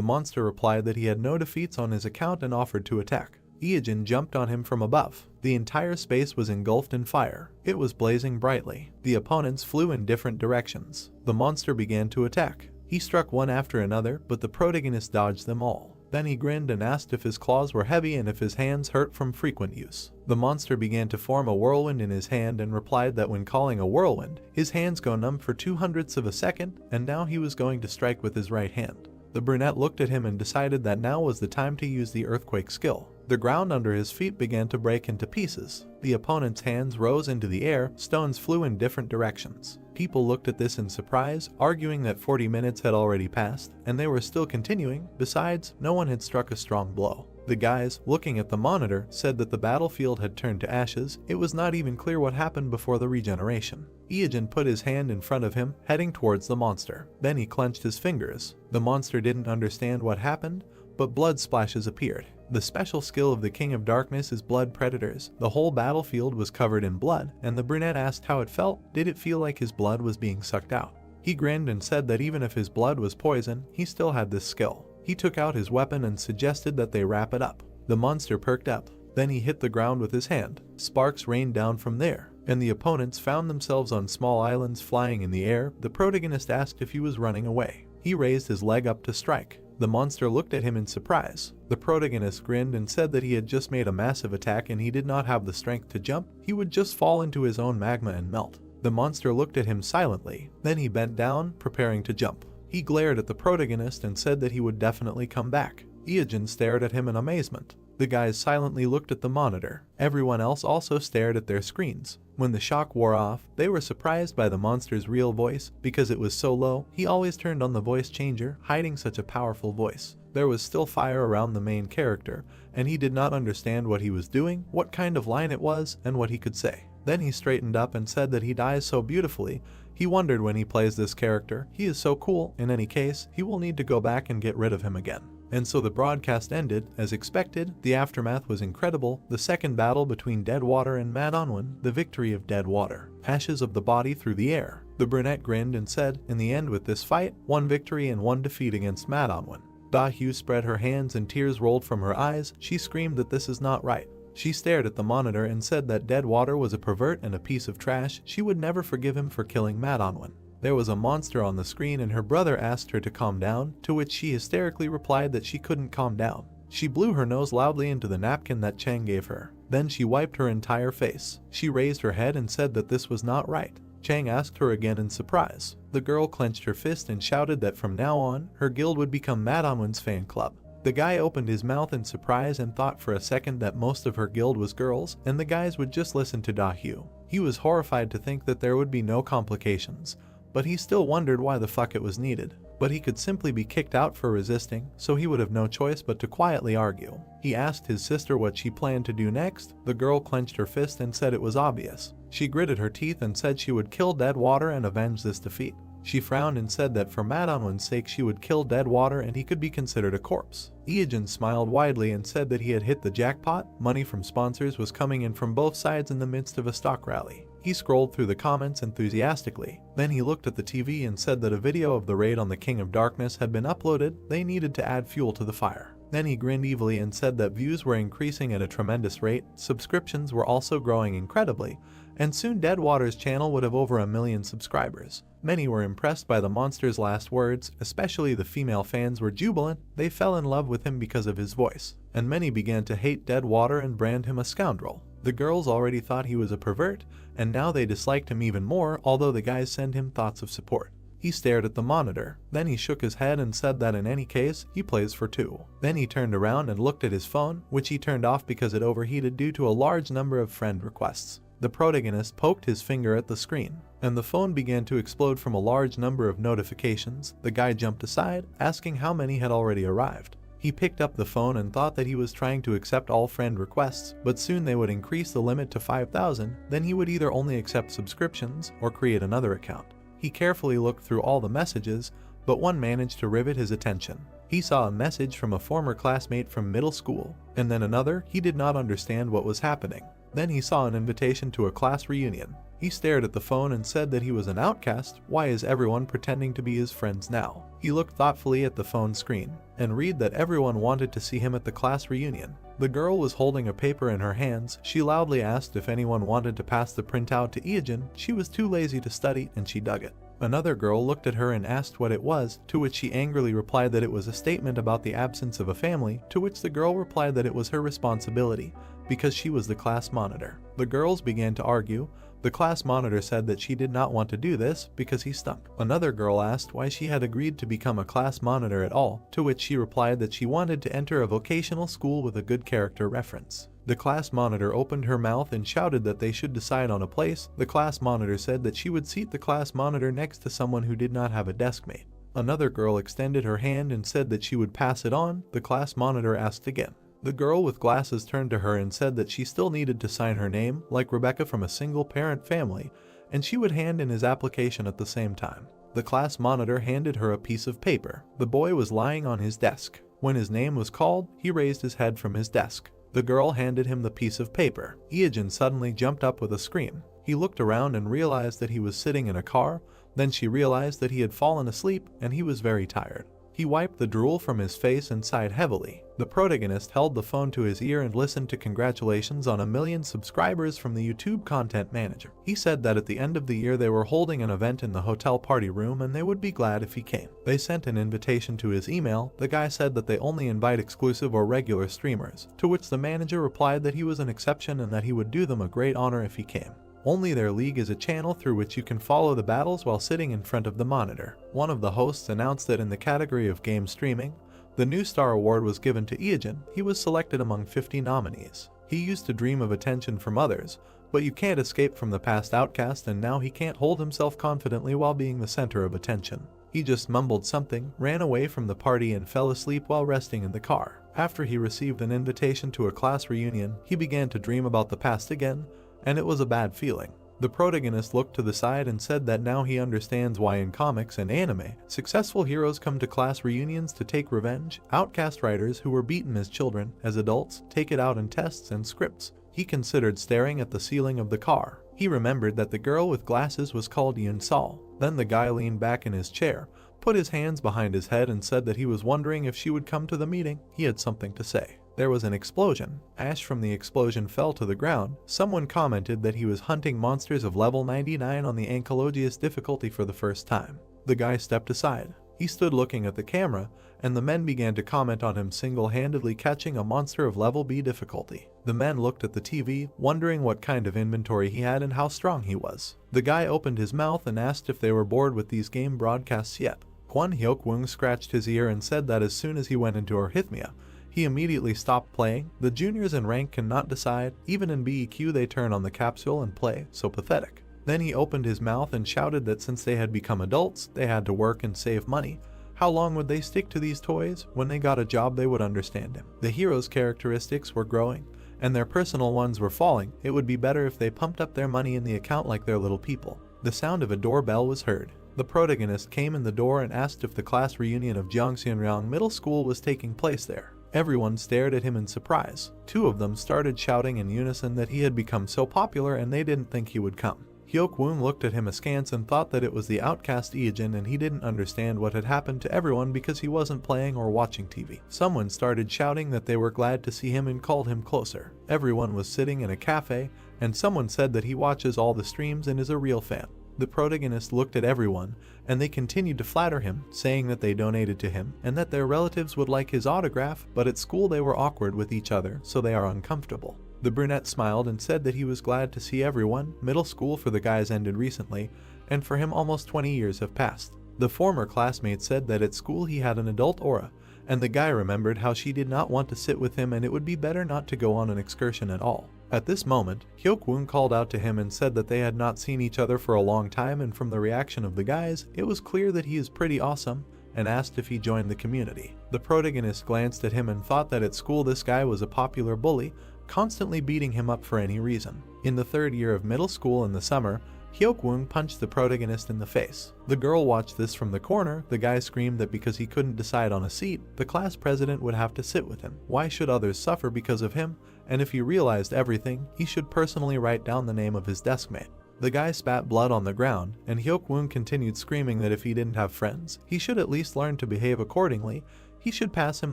monster replied that he had no defeats on his account and offered to attack. Iijin jumped on him from above. The entire space was engulfed in fire. It was blazing brightly. The opponents flew in different directions. The monster began to attack. He struck one after another, but the protagonist dodged them all. Then he grinned and asked if his claws were heavy and if his hands hurt from frequent use. The monster began to form a whirlwind in his hand and replied that when calling a whirlwind, his hands go numb for 0.02 of a second, and now he was going to strike with his right hand. The brunette looked at him and decided that now was the time to use the earthquake skill. The ground under his feet began to break into pieces. The opponent's hands rose into the air, stones flew in different directions. People looked at this in surprise, arguing that 40 minutes had already passed, and they were still continuing. Besides, no one had struck a strong blow. The guys, looking at the monitor, said that the battlefield had turned to ashes. It was not even clear what happened before the regeneration. Iijin put his hand in front of him, heading towards the monster. Then he clenched his fingers. The monster didn't understand what happened, but blood splashes appeared. The special skill of the King of Darkness is Blood Predators. The whole battlefield was covered in blood, and the brunette asked how it felt. Did it feel like his blood was being sucked out? He grinned and said that even if his blood was poison, he still had this skill. He took out his weapon and suggested that they wrap it up. The monster perked up. Then he hit the ground with his hand. Sparks rained down from there, and the opponents found themselves on small islands flying in the air. The protagonist asked if he was running away. He raised his leg up to strike. The monster looked at him in surprise. The protagonist grinned and said that he had just made a massive attack and he did not have the strength to jump. He would just fall into his own magma and melt. The monster looked at him silently. Then he bent down, preparing to jump. He glared at the protagonist and said that he would definitely come back. Iijin stared at him in amazement. The guys silently looked at the monitor. Everyone else also stared at their screens. When the shock wore off, they were surprised by the monster's real voice. Because it was so low, he always turned on the voice changer, hiding such a powerful voice. There was still fire around the main character, and he did not understand what he was doing, what kind of line it was, and what he could say. Then he straightened up and said that he dies so beautifully. He wondered when he plays this character. He is so cool. In any case, he will need to go back and get rid of him again. And so the broadcast ended. As expected, the aftermath was incredible. The second battle between Deadwater and Madonwan, the victory of Deadwater. Ashes of the body through the air. The brunette grinned and said, in the end with this fight, 1 victory and 1 defeat against Madonwan. Dahu spread her hands and tears rolled from her eyes. She screamed that this is not right. She stared at the monitor and said that Deadwater was a pervert and a piece of trash. She would never forgive him for killing Madonwan. There was a monster on the screen and her brother asked her to calm down, to which she hysterically replied that she couldn't calm down. She blew her nose loudly into the napkin that Chang gave her. Then she wiped her entire face. She raised her head and said that this was not right. Chang asked her again in surprise. The girl clenched her fist and shouted that from now on, her guild would become Madonwan's fan club. The guy opened his mouth in surprise and thought for a second that most of her guild was girls, and the guys would just listen to Dahu. He was horrified to think that there would be no complications, but he still wondered why the fuck it was needed. but he could simply be kicked out for resisting, so he would have no choice but to quietly argue. He asked his sister what she planned to do next. The girl clenched her fist and said it was obvious. She gritted her teeth and said she would kill Deadwater and avenge this defeat. She frowned and said that for Madamada's sake she would kill Deadwater and he could be considered a corpse. Iijin smiled widely and said that he had hit the jackpot. Money from sponsors was coming in from both sides in the midst of a stock rally. He scrolled through the comments enthusiastically. Then he looked at the TV and said that a video of the raid on the King of Darkness had been uploaded. They needed to add fuel to the fire. Then he grinned evilly and said that views were increasing at a tremendous rate, subscriptions were also growing incredibly, and soon Deadwater's channel would have over 1 million subscribers. Many were impressed by the monster's last words, especially the female fans were jubilant. They fell in love with him because of his voice, and many began to hate Deadwater and brand him a scoundrel. The girls already thought he was a pervert, and now they disliked him even more, although the guys sent him thoughts of support. He stared at the monitor, then he shook his head and said that in any case, he plays for 2. Then he turned around and looked at his phone, which he turned off because it overheated due to a large number of friend requests. The protagonist poked his finger at the screen, and the phone began to explode from a large number of notifications. The guy jumped aside, asking how many had already arrived. He picked up the phone and thought that he was trying to accept all friend requests, but soon they would increase the limit to 5,000, then he would either only accept subscriptions or create another account. He carefully looked through all the messages, but one managed to rivet his attention. He saw a message from a former classmate from middle school, and then another. He did not understand what was happening. Then he saw an invitation to a class reunion. He stared at the phone and said that he was an outcast. Why is everyone pretending to be his friends now? He looked thoughtfully at the phone screen and read that everyone wanted to see him at the class reunion. The girl was holding a paper in her hands. She loudly asked if anyone wanted to pass the printout to Iijin. She was too lazy to study and she dug it. Another girl looked at her and asked what it was, to which she angrily replied that it was a statement about the absence of a family, to which the girl replied that it was her responsibility because she was the class monitor. The girls began to argue. The class monitor said that she did not want to do this because he stunk. Another girl asked why she had agreed to become a class monitor at all, to which she replied that she wanted to enter a vocational school with a good character reference. The class monitor opened her mouth and shouted that they should decide on a place. The class monitor said that she would seat the class monitor next to someone who did not have a deskmate. Another girl extended her hand and said that she would pass it on. The class monitor asked again. The girl with glasses turned to her and said that she still needed to sign her name, like Rebecca from a single-parent family, and she would hand in his application at the same time. The class monitor handed her a piece of paper. The boy was lying on his desk. When his name was called, he raised his head from his desk. The girl handed him the piece of paper. Iijin suddenly jumped up with a scream. He looked around and realized that he was sitting in a car. Then she realized that he had fallen asleep and he was very tired. He wiped the drool from his face and sighed heavily. The protagonist held the phone to his ear and listened to congratulations on 1 million subscribers from the YouTube content manager. He said that at the end of the year they were holding an event in the hotel party room and they would be glad if he came. They sent an invitation to his email. The guy said that they only invite exclusive or regular streamers, to which the manager replied that he was an exception and that he would do them a great honor if he came. Only Their League is a channel through which you can follow the battles while sitting in front of the monitor. One of the hosts announced that in the category of game streaming, the New Star Award was given to Iijin. He was selected among 50 nominees. He used to dream of attention from others, but you can't escape from the past outcast, and now he can't hold himself confidently while being the center of attention. He just mumbled something, ran away from the party and fell asleep while resting in the car. After he received an invitation to a class reunion, he began to dream about the past again, and it was a bad feeling. The protagonist looked to the side and said that now he understands why in comics and anime, successful heroes come to class reunions to take revenge. Outcast writers who were beaten as children, as adults, take it out in tests and scripts. He considered staring at the ceiling of the car. He remembered that the girl with glasses was called Yun Sol. Then the guy leaned back in his chair, put his hands behind his head and said that he was wondering if she would come to the meeting. He had something to say. There was an explosion. Ash from the explosion fell to the ground. Someone commented that he was hunting monsters of level 99 on the Ankylogius difficulty for the first time. The guy stepped aside. He stood looking at the camera, and the men began to comment on him single-handedly catching a monster of level B difficulty. The men looked at the TV, wondering what kind of inventory he had and how strong he was. The guy opened his mouth and asked if they were bored with these game broadcasts yet. Kwon Hyuk-woong scratched his ear and said that as soon as he went into arrhythmia, he immediately stopped playing. The juniors in rank cannot decide. Even in BEQ they turn on the capsule and play. So pathetic. Then he opened his mouth and shouted that since they had become adults, they had to work and save money. How long would they stick to these toys? When they got a job they would understand him. The hero's characteristics were growing, and their personal ones were falling. It would be better if they pumped up their money in the account like their little people. The sound of a doorbell was heard. The protagonist came in the door and asked if the class reunion of Jiangxinryang Middle School was taking place there. Everyone stared at him in surprise. Two of them started shouting in unison that he had become so popular and they didn't think he would come. Hyuk-woon looked at him askance and thought that it was the outcast Eejin, and he didn't understand what had happened to everyone because he wasn't playing or watching TV. Someone started shouting that they were glad to see him and called him closer. Everyone was sitting in a cafe, and someone said that he watches all the streams and is a real fan. The protagonist looked at everyone, and they continued to flatter him, saying that they donated to him, and that their relatives would like his autograph, but at school they were awkward with each other, so they are uncomfortable. The brunette smiled and said that he was glad to see everyone. Middle school for the guys ended recently, and for him almost 20 years have passed. The former classmate said that at school he had an adult aura, and the guy remembered how she did not want to sit with him and it would be better not to go on an excursion at all. At this moment, Hyuk-woon called out to him and said that they had not seen each other for a long time, and from the reaction of the guys, it was clear that he is pretty awesome, and asked if he joined the community. The protagonist glanced at him and thought that at school this guy was a popular bully, constantly beating him up for any reason. In the third year of middle school in the summer, Hyuk-woon punched the protagonist in the face. The girl watched this from the corner. The guy screamed that because he couldn't decide on a seat, the class president would have to sit with him. Why should others suffer because of him? And if he realized everything, he should personally write down the name of his deskmate. The guy spat blood on the ground, and Hyuk-woon continued screaming that if he didn't have friends, he should at least learn to behave accordingly. He should pass him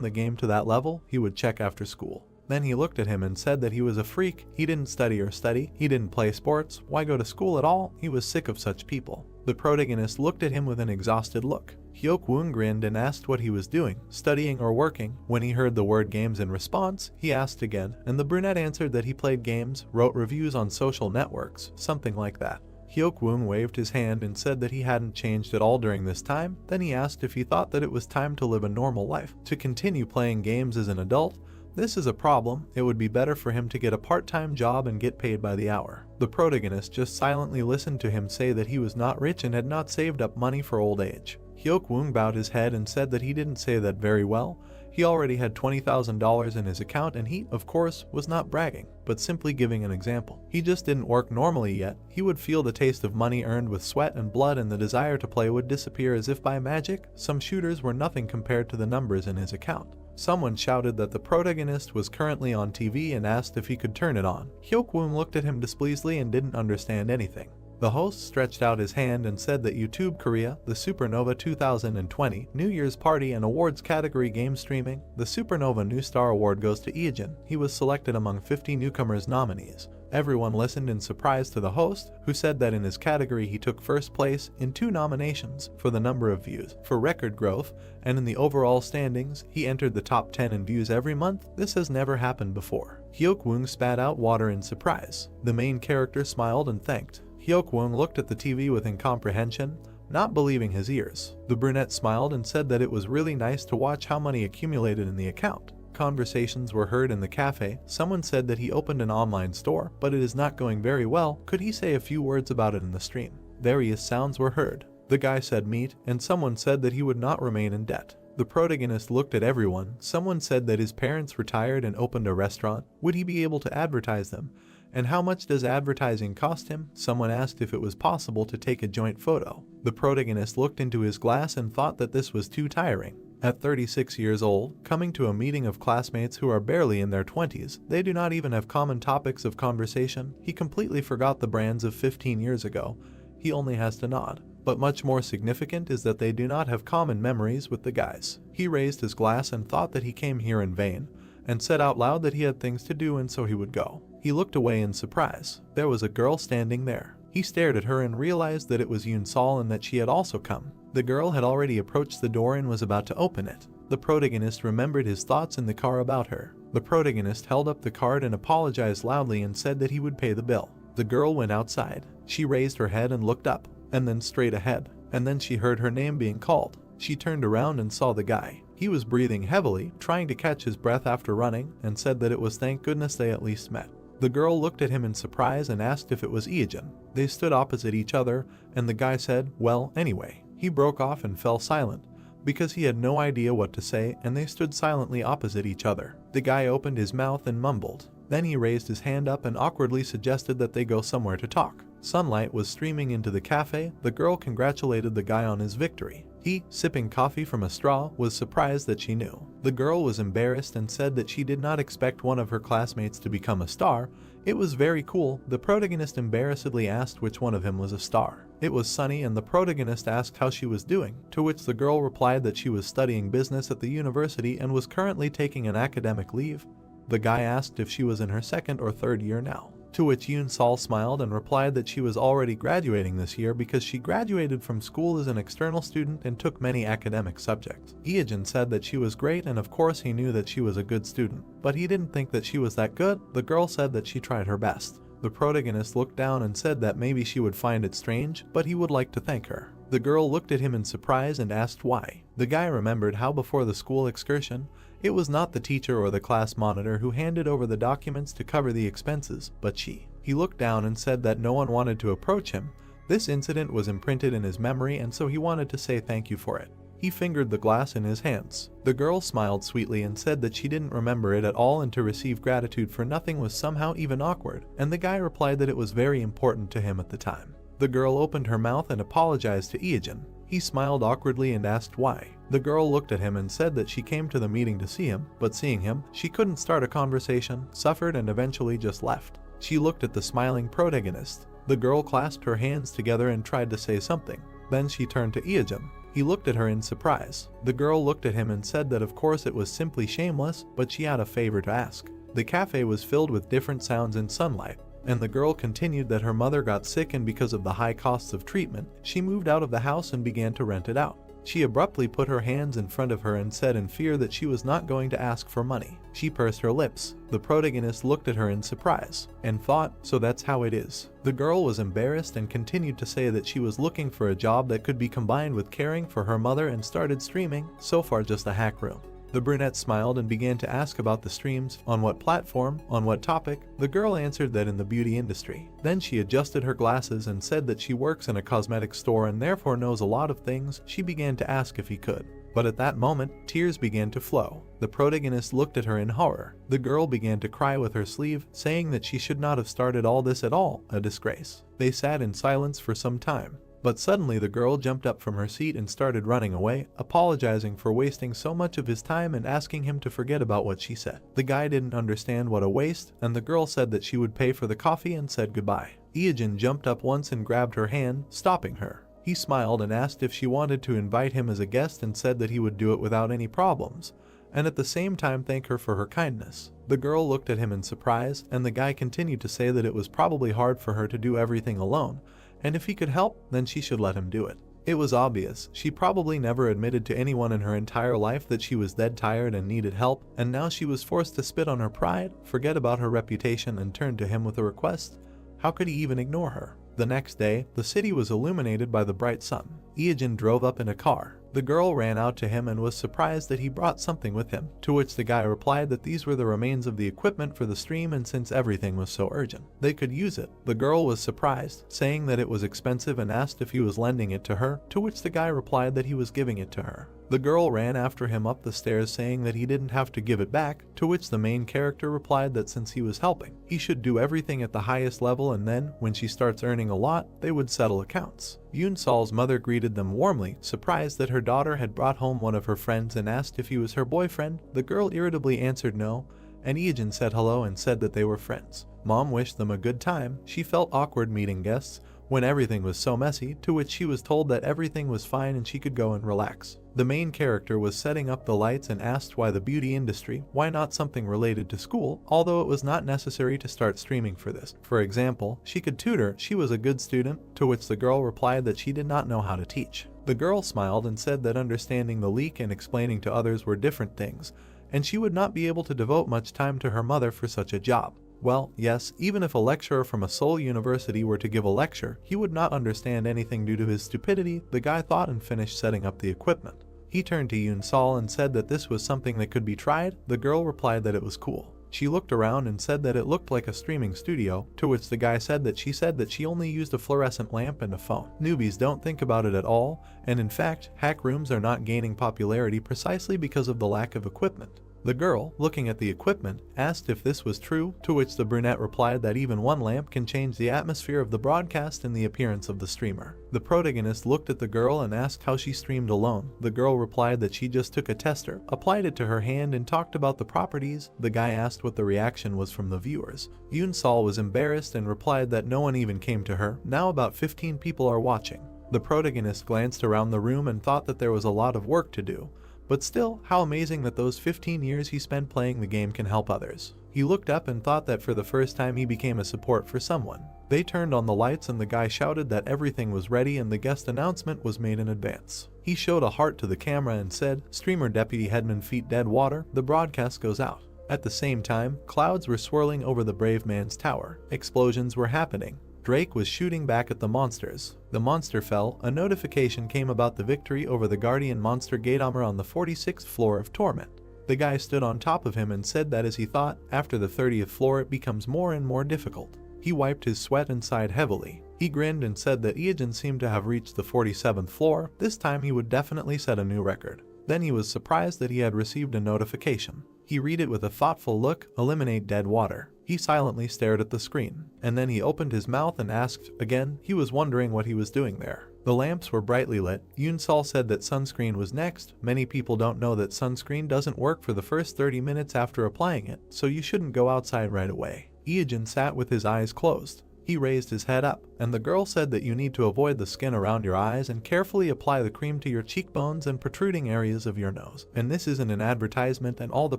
the game to that level. He would check after school. Then he looked at him and said that he was a freak. He didn't study, he didn't play sports, why go to school at all? He was sick of such people. The protagonist looked at him with an exhausted look. Hyuk-woon grinned and asked what he was doing, studying or working. When he heard the word games in response, he asked again, and the brunette answered that he played games, wrote reviews on social networks, something like that. Hyuk-woon waved his hand and said that he hadn't changed at all during this time. Then he asked if he thought that it was time to live a normal life, to continue playing games as an adult. This is a problem. It would be better for him to get a part-time job and get paid by the hour. The protagonist just silently listened to him say that he was not rich and had not saved up money for old age. Hyuk-woon bowed his head and said that he didn't say that very well. He already had $20,000 in his account, and he, of course, was not bragging, but simply giving an example. He just didn't work normally yet. He would feel the taste of money earned with sweat and blood, and the desire to play would disappear as if by magic. Some shooters were nothing compared to the numbers in his account. Someone shouted that the protagonist was currently on TV and asked if he could turn it on. Hyuk-woon looked at him displeasedly and didn't understand anything. The host stretched out his hand and said that YouTube Korea, the Supernova 2020 New Year's Party and Awards category game streaming, the Supernova New Star Award goes to Eejin. He was selected among 50 newcomers nominees. Everyone listened in surprise to the host, who said that in his category he took first place in 2 nominations for the number of views, for record growth, and in the overall standings, he entered the top 10 in views every month. This has never happened before. Hyuk-woon spat out water in surprise. The main character smiled and thanked. Hyuk-woon looked at the TV with incomprehension, not believing his ears. The brunette smiled and said that it was really nice to watch how money accumulated in the account. Conversations were heard in the cafe. Someone said that he opened an online store, but it is not going very well. Could he say a few words about it in the stream? Various sounds were heard. The guy said meat, and someone said that he would not remain in debt. The protagonist looked at everyone. Someone said that his parents retired and opened a restaurant. Would he be able to advertise them? And how much does advertising cost him? Someone asked if it was possible to take a joint photo. The protagonist looked into his glass and thought that this was too tiring. At 36 years old, coming to a meeting of classmates who are barely in their 20s, they do not even have common topics of conversation. He completely forgot the brands of 15 years ago. He only has to nod. But much more significant is that they do not have common memories with the guys. He raised his glass and thought that he came here in vain, and said out loud that he had things to do and so he would go. He looked away in surprise. There was a girl standing there. He stared at her and realized that it was Yoon Sol and that she had also come. The girl had already approached the door and was about to open it. The protagonist remembered his thoughts in the car about her. The protagonist held up the card and apologized loudly and said that he would pay the bill. The girl went outside. She raised her head and looked up, and then straight ahead, and then she heard her name being called. She turned around and saw the guy. He was breathing heavily, trying to catch his breath after running, and said that it was thank goodness they at least met. The girl looked at him in surprise and asked if it was Eejin. They stood opposite each other, and the guy said, "Well, anyway." He broke off and fell silent. because he had no idea what to say, and they stood silently opposite each other. The guy opened his mouth and mumbled. Then he raised his hand up and awkwardly suggested that they go somewhere to talk. Sunlight was streaming into the cafe. The girl congratulated the guy on his victory. He, sipping coffee from a straw, was surprised that she knew. The girl was embarrassed and said that she did not expect one of her classmates to become a star. It was very cool. The protagonist embarrassedly asked which one of him was a star. It was Sunny, and the protagonist asked how she was doing, to which the girl replied that she was studying business at the university and was currently taking an academic leave. The guy asked if she was in her second or third year now, to which Yoon Sol smiled and replied that she was already graduating this year because she graduated from school as an external student and took many academic subjects. Eejin said that she was great, and of course he knew that she was a good student, but he didn't think that she was that good. The girl said that she tried her best. The protagonist looked down and said that maybe she would find it strange, but he would like to thank her. The girl looked at him in surprise and asked why. The guy remembered how before the school excursion, it was not the teacher or the class monitor who handed over the documents to cover the expenses, but she. He looked down and said that no one wanted to approach him. This incident was imprinted in his memory, and so he wanted to say thank you for it. He fingered the glass in his hands. The girl smiled sweetly and said that she didn't remember it at all, and to receive gratitude for nothing was somehow even awkward, and the guy replied that it was very important to him at the time. The girl opened her mouth and apologized to Eejin. He smiled awkwardly and asked why. The girl looked at him and said that she came to the meeting to see him, but seeing him, she couldn't start a conversation, suffered, and eventually just left. She looked at the smiling protagonist. The girl clasped her hands together and tried to say something. Then she turned to Eejin. He looked at her in surprise. The girl looked at him and said that of course it was simply shameless, but she had a favor to ask. The cafe was filled with different sounds and sunlight, and the girl continued that her mother got sick, and because of the high costs of treatment, she moved out of the house and began to rent it out. She abruptly put her hands in front of her and said in fear that she was not going to ask for money. She pursed her lips. The protagonist looked at her in surprise and thought, so that's how it is. The girl was embarrassed and continued to say that she was looking for a job that could be combined with caring for her mother and started streaming, so far just a hack room. The brunette smiled and began to ask about the streams, on what platform, on what topic. The girl answered that in the beauty industry. Then she adjusted her glasses and said that she works in a cosmetic store and therefore knows a lot of things. She began to ask if he could. But at that moment, tears began to flow. The protagonist looked at her in horror. The girl began to cry with her sleeve, saying that she should not have started all this at all, a disgrace. They sat in silence for some time. But suddenly the girl jumped up from her seat and started running away, apologizing for wasting so much of his time and asking him to forget about what she said. The guy didn't understand what a waste, and the girl said that she would pay for the coffee and said goodbye. Eejin jumped up once and grabbed her hand, stopping her. He smiled and asked if she wanted to invite him as a guest and said that he would do it without any problems, and at the same time thank her for her kindness. The girl looked at him in surprise, and the guy continued to say that it was probably hard for her to do everything alone, and if he could help, then she should let him do it. It was obvious. She probably never admitted to anyone in her entire life that she was dead tired and needed help, and now she was forced to spit on her pride, forget about her reputation, and turn to him with a request. How could he even ignore her? The next day, the city was illuminated by the bright sun. Eejin drove up in a car. The girl ran out to him and was surprised that he brought something with him, to which the guy replied that these were the remains of the equipment for the stream, and since everything was so urgent, they could use it. The girl was surprised, saying that it was expensive, and asked if he was lending it to her, to which the guy replied that he was giving it to her. The girl ran after him up the stairs, saying that he didn't have to give it back, to which the main character replied that since he was helping, he should do everything at the highest level, and then, when she starts earning a lot, they would settle accounts. Yoon Sol's mother greeted them warmly, surprised that her daughter had brought home one of her friends, and asked if he was her boyfriend. The girl irritably answered no, and Eejin said hello and said that they were friends. Mom wished them a good time. She felt awkward meeting guests when everything was so messy, to which she was told that everything was fine and she could go and relax. The main character was setting up the lights and asked why the beauty industry, why not something related to school, although it was not necessary to start streaming for this. For example, she could tutor, she was a good student, to which the girl replied that she did not know how to teach. The girl smiled and said that understanding the leak and explaining to others were different things, and she would not be able to devote much time to her mother for such a job. Well, yes, even if a lecturer from a Seoul university were to give a lecture, he would not understand anything due to his stupidity, the guy thought, and finished setting up the equipment. He turned to Yoon Sol and said that this was something that could be tried. The girl replied that it was cool. She looked around and said that it looked like a streaming studio, to which the guy said that she only used a fluorescent lamp and a phone. Newbies don't think about it at all, and in fact, hack rooms are not gaining popularity precisely because of the lack of equipment. The girl, looking at the equipment, asked if this was true, to which the brunette replied that even one lamp can change the atmosphere of the broadcast and the appearance of the streamer. The protagonist looked at the girl and asked how she streamed alone. The girl replied that she just took a tester, applied it to her hand and talked about the properties. The guy asked what the reaction was from the viewers. Yoon Sol was embarrassed and replied that no one even came to her. Now about 15 people are watching. The protagonist glanced around the room and thought that there was a lot of work to do. But still, how amazing that those 15 years he spent playing the game can help others. He looked up and thought that for the first time he became a support for someone. They turned on the lights and the guy shouted that everything was ready and the guest announcement was made in advance. He showed a heart to the camera and said, "Streamer Deputy Headman feet dead water, the broadcast goes out." At the same time, clouds were swirling over the brave man's tower. Explosions were happening. Drake was shooting back at the monsters. The monster fell. A notification came about the victory over the guardian monster Gaidammer on the 46th floor of Torment. The guy stood on top of him and said that as he thought, after the 30th floor it becomes more and more difficult. He wiped his sweat and sighed heavily. He grinned and said that Eugene seemed to have reached the 47th floor. This time he would definitely set a new record. Then he was surprised that he had received a notification. He read it with a thoughtful look, "Eliminate dead water." He silently stared at the screen, and then he opened his mouth and asked again. He was wondering what he was doing there. The lamps were brightly lit. Yoon Sol said that sunscreen was next. Many people don't know that sunscreen doesn't work for the first 30 minutes after applying it, so you shouldn't go outside right away. Eugene sat with his eyes closed. He raised his head up, and the girl said that you need to avoid the skin around your eyes and carefully apply the cream to your cheekbones and protruding areas of your nose. And this isn't an advertisement, and all the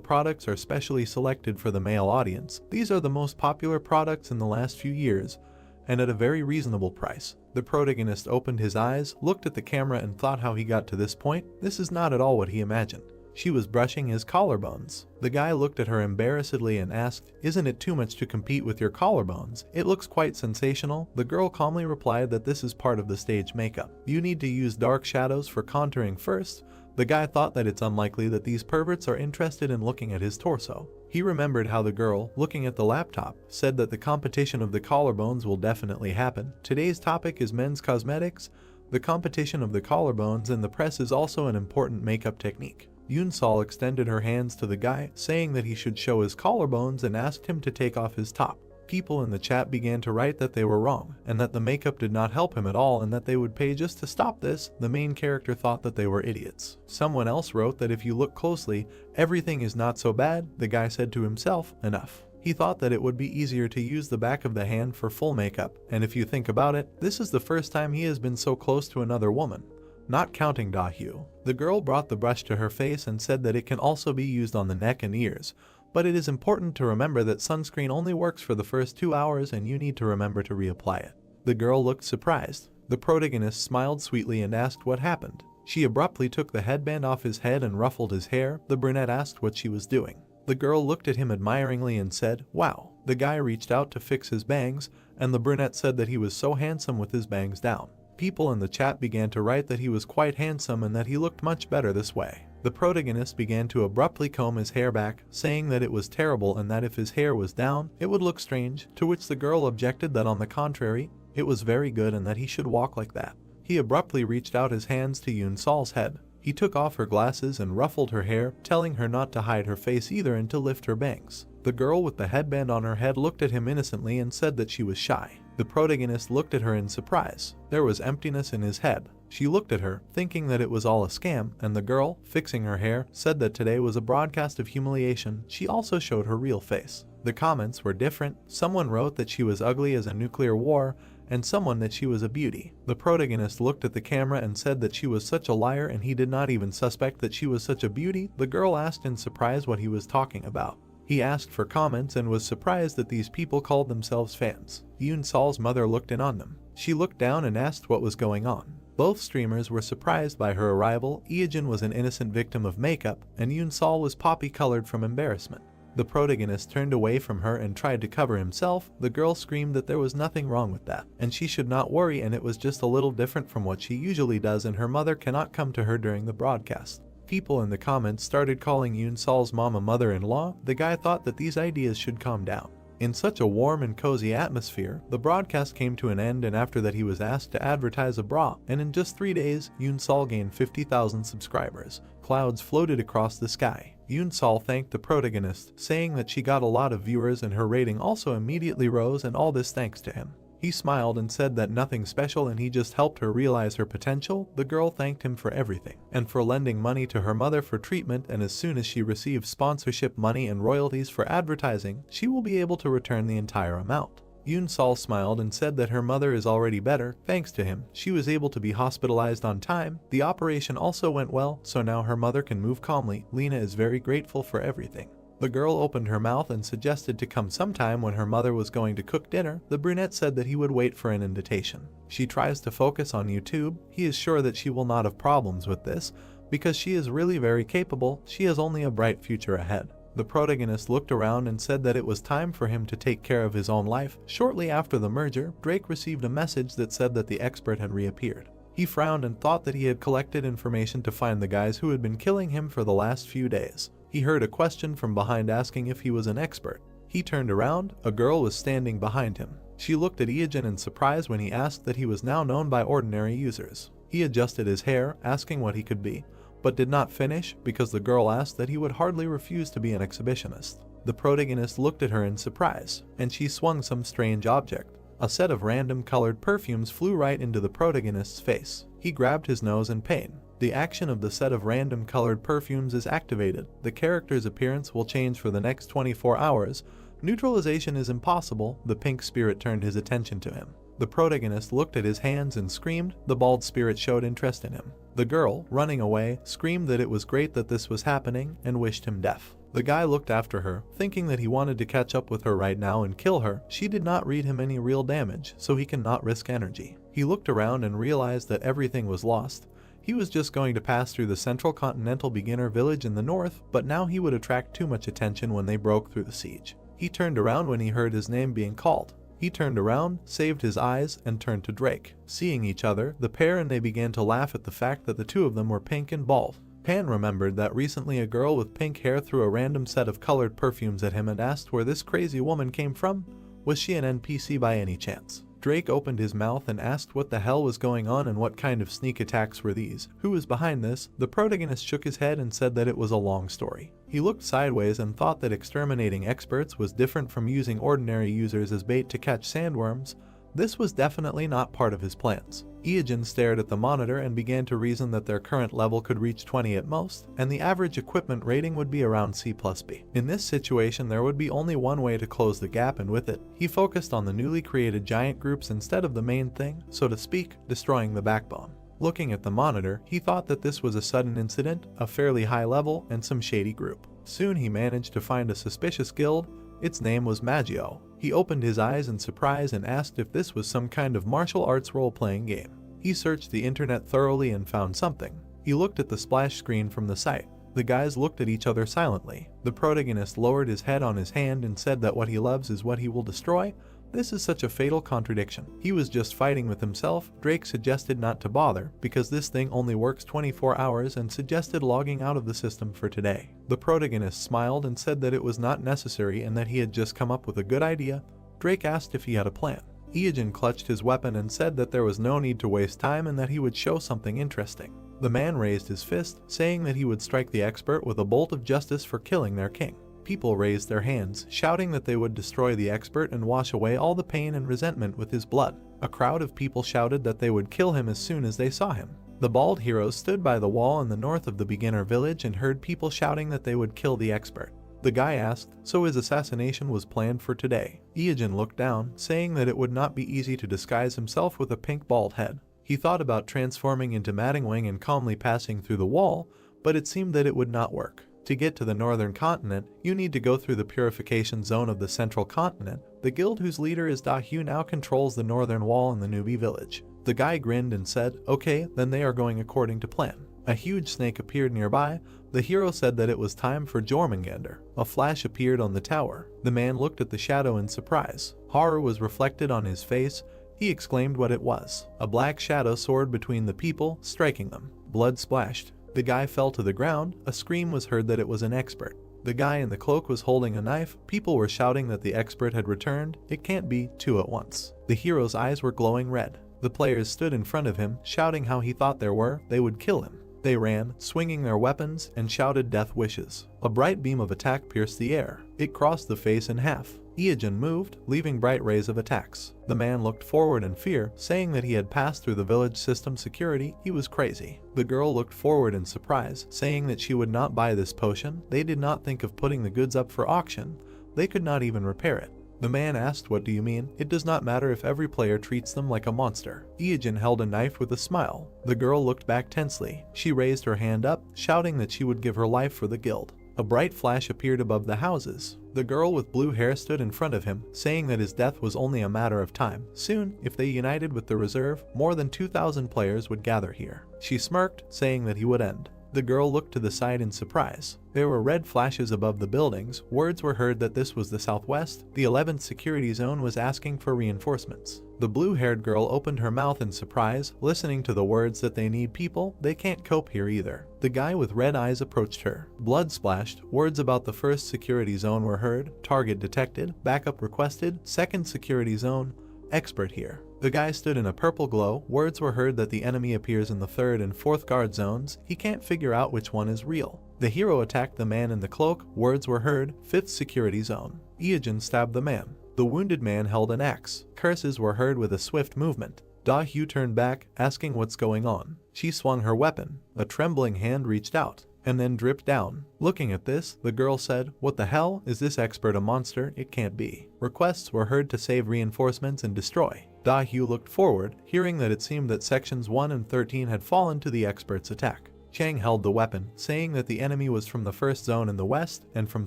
products are specially selected for the male audience. These are the most popular products in the last few years, and at a very reasonable price. The protagonist opened his eyes, looked at the camera and thought how he got to this point. This is not at all what he imagined. She was brushing his collarbones. The guy looked at her embarrassedly and asked, "Isn't it too much to compete with your collarbones? It looks quite sensational." The girl calmly replied that this is part of the stage makeup. You need to use dark shadows for contouring first. The guy thought that it's unlikely that these perverts are interested in looking at his torso. He remembered how the girl, looking at the laptop, said that the competition of the collarbones will definitely happen. Today's topic is men's cosmetics. The competition of the collarbones in the press is also an important makeup technique. Yoon Sol extended her hands to the guy, saying that he should show his collarbones and asked him to take off his top. People in the chat began to write that they were wrong, and that the makeup did not help him at all and that they would pay just to stop this. The main character thought that they were idiots. Someone else wrote that if you look closely, everything is not so bad. The guy said to himself, "Enough." He thought that it would be easier to use the back of the hand for full makeup, and if you think about it, this is the first time he has been so close to another woman. Not counting Dahyu. The girl brought the brush to her face and said that it can also be used on the neck and ears, but it is important to remember that sunscreen only works for the first 2 hours and you need to remember to reapply it. The girl looked surprised. The protagonist smiled sweetly and asked what happened. She abruptly took the headband off his head and ruffled his hair. The brunette asked what she was doing. The girl looked at him admiringly and said, "Wow." The guy reached out to fix his bangs, and the brunette said that he was so handsome with his bangs down. People in the chat began to write that he was quite handsome and that he looked much better this way. The protagonist began to abruptly comb his hair back, saying that it was terrible and that if his hair was down, it would look strange, to which the girl objected that on the contrary, it was very good and that he should walk like that. He abruptly reached out his hands to Yoon Sol's head. He took off her glasses and ruffled her hair, telling her not to hide her face either and to lift her bangs. The girl with the headband on her head looked at him innocently and said that she was shy. The protagonist looked at her in surprise. There was emptiness in his head. She looked at her, thinking that it was all a scam, and the girl, fixing her hair, said that today was a broadcast of humiliation. She also showed her real face. The comments were different. Someone wrote that she was ugly as a nuclear war, and someone that she was a beauty. The protagonist looked at the camera and said that she was such a liar and he did not even suspect that she was such a beauty. The girl asked in surprise what he was talking about. He asked for comments and was surprised that these people called themselves fans. Yoon Sol's mother looked in on them. She looked down and asked what was going on. Both streamers were surprised by her arrival. Eugene was an innocent victim of makeup, and Yoon Sol was poppy-colored from embarrassment. The protagonist turned away from her and tried to cover himself. The girl screamed that there was nothing wrong with that, and she should not worry, and it was just a little different from what she usually does, and her mother cannot come to her during the broadcast. People in the comments started calling Yoon Sol's mama mother-in-law. The guy thought that these ideas should calm down. In such a warm and cozy atmosphere, the broadcast came to an end, and after that he was asked to advertise a bra, and in just 3 days, Yoon Sol gained 50,000 subscribers. Clouds floated across the sky. Yoon Sol thanked the protagonist, saying that she got a lot of viewers and her rating also immediately rose, and all this thanks to him. He smiled and said that nothing special and he just helped her realize her potential. The girl thanked him for everything and for lending money to her mother for treatment, and as soon as she receives sponsorship money and royalties for advertising, she will be able to return the entire amount. Yoon Sol smiled and said that her mother is already better. Thanks to him, she was able to be hospitalized on time. The operation also went well, so now her mother can move calmly. Lena is very grateful for everything. The girl opened her mouth and suggested to come sometime when her mother was going to cook dinner. The brunette said that he would wait for an invitation. She tries to focus on YouTube. He is sure that she will not have problems with this because she is really very capable. She has only a bright future ahead. The protagonist looked around and said that it was time for him to take care of his own life. Shortly after the merger, Drake received a message that said that the expert had reappeared. He frowned and thought that he had collected information to find the guys who had been killing him for the last few days. He heard a question from behind asking if he was an expert. He turned around. A girl was standing behind him. She looked at Eugene in surprise when he asked that he was now known by ordinary users. He adjusted his hair, asking what he could be, but did not finish because the girl asked that he would hardly refuse to be an exhibitionist. The protagonist looked at her in surprise, and she swung some strange object. A set of random colored perfumes flew right into the protagonist's face. He grabbed his nose in pain. The action of the set of random colored perfumes is activated. The character's appearance will change for the next 24 hours. Neutralization is impossible. The pink spirit turned his attention to him. The protagonist looked at his hands and screamed. The bald spirit showed interest in him. The girl, running away, screamed that it was great that this was happening and wished him death. The guy looked after her, thinking that he wanted to catch up with her right now and kill her. She did not read him any real damage, so he cannot risk energy. He looked around and realized that everything was lost. He was just going to pass through the central continental beginner village in the north, but now he would attract too much attention when they broke through the siege. He turned around when he heard his name being called. He turned around, saved his eyes, and turned to Drake. Seeing each other, the pair and they began to laugh at the fact that the two of them were pink and bald. Pan remembered that recently a girl with pink hair threw a random set of colored perfumes at him and asked where this crazy woman came from. Was she an NPC by any chance? Drake opened his mouth and asked what the hell was going on and what kind of sneak attacks were these. Who was behind this? The protagonist shook his head and said that it was a long story. He looked sideways and thought that exterminating experts was different from using ordinary users as bait to catch sandworms. This was definitely not part of his plans. Eugene stared at the monitor and began to reason that their current level could reach 20 at most, and the average equipment rating would be around C+B. In this situation, there would be only one way to close the gap, and with it, he focused on the newly created giant groups instead of the main thing, so to speak, destroying the backbone. Looking at the monitor, he thought that this was a sudden incident, a fairly high level, and some shady group. Soon he managed to find a suspicious guild. Its name was Magio. He opened his eyes in surprise and asked if this was some kind of martial arts role-playing game. He searched the internet thoroughly and found something. He looked at the splash screen from the site. The guys looked at each other silently. The protagonist lowered his head on his hand and said that what he loves is what he will destroy. This is such a fatal contradiction. He was just fighting with himself. Drake suggested not to bother because this thing only works 24 hours and suggested logging out of the system for today. The protagonist smiled and said that it was not necessary and that he had just come up with a good idea. Drake asked if he had a plan. Eugene clutched his weapon and said that there was no need to waste time and that he would show something interesting. The man raised his fist, saying that he would strike the expert with a bolt of justice for killing their king. People raised their hands, shouting that they would destroy the expert and wash away all the pain and resentment with his blood. A crowd of people shouted that they would kill him as soon as they saw him. The bald hero stood by the wall in the north of the beginner village and heard people shouting that they would kill the expert. The guy asked, so his assassination was planned for today. Eugene looked down, saying that it would not be easy to disguise himself with a pink bald head. He thought about transforming into Madamwing and calmly passing through the wall, but it seemed that it would not work. To get to the northern continent, you need to go through the purification zone of the central continent. The guild whose leader is Dahu now controls the northern wall in the newbie village. The guy grinned and said, okay, then they are going according to plan. A huge snake appeared nearby. The hero said that it was time for Jormungandr. A flash appeared on the tower. The man looked at the shadow in surprise. Horror was reflected on his face. He exclaimed what it was. A black shadow soared between the people, striking them. Blood splashed. The guy fell to the ground. A scream was heard that it was an expert. The guy in the cloak was holding a knife. People were shouting that the expert had returned. It can't be two at once. The hero's eyes were glowing red. The players stood in front of him, shouting how he thought they would kill him. They ran, swinging their weapons, and shouted death wishes. A bright beam of attack pierced the air. It crossed the face in half. Iojin moved, leaving bright rays of attacks. The man looked forward in fear, saying that he had passed through the village system security. He was crazy. The girl looked forward in surprise, saying that she would not buy this potion. They did not think of putting the goods up for auction. They could not even repair it. The man asked, "What do you mean? It does not matter if every player treats them like a monster." Iojin held a knife with a smile. The girl looked back tensely. She raised her hand up, shouting that she would give her life for the guild. A bright flash appeared above the houses. The girl with blue hair stood in front of him, saying that his death was only a matter of time. Soon, if they united with the reserve, more than 2,000 players would gather here. She smirked, saying that he would end. The girl looked to the side in surprise. There were red flashes above the buildings. Words were heard that this was the southwest. The 11th security zone was asking for reinforcements. The blue-haired girl opened her mouth in surprise, listening to the words that they need people. They can't cope here either. The guy with red eyes approached her. Blood splashed. Words about the first security zone were heard. Target detected. Backup requested. Second security zone. Expert here. The guy stood in a purple glow. Words were heard that the enemy appears in the third and fourth guard zones. He can't figure out which one is real. The hero attacked the man in the cloak. Words were heard. Fifth security zone. Iojin stabbed the man. The wounded man held an axe. Curses were heard with a swift movement. Da-hyu turned back, asking what's going on. She swung her weapon. A trembling hand reached out, and then dripped down. Looking at this, the girl said, "What the hell? Is this expert a monster? It can't be." Requests were heard to save reinforcements and destroy. Da-hyu looked forward, hearing that it seemed that sections 1 and 13 had fallen to the expert's attack. Chang held the weapon, saying that the enemy was from the first zone in the west and from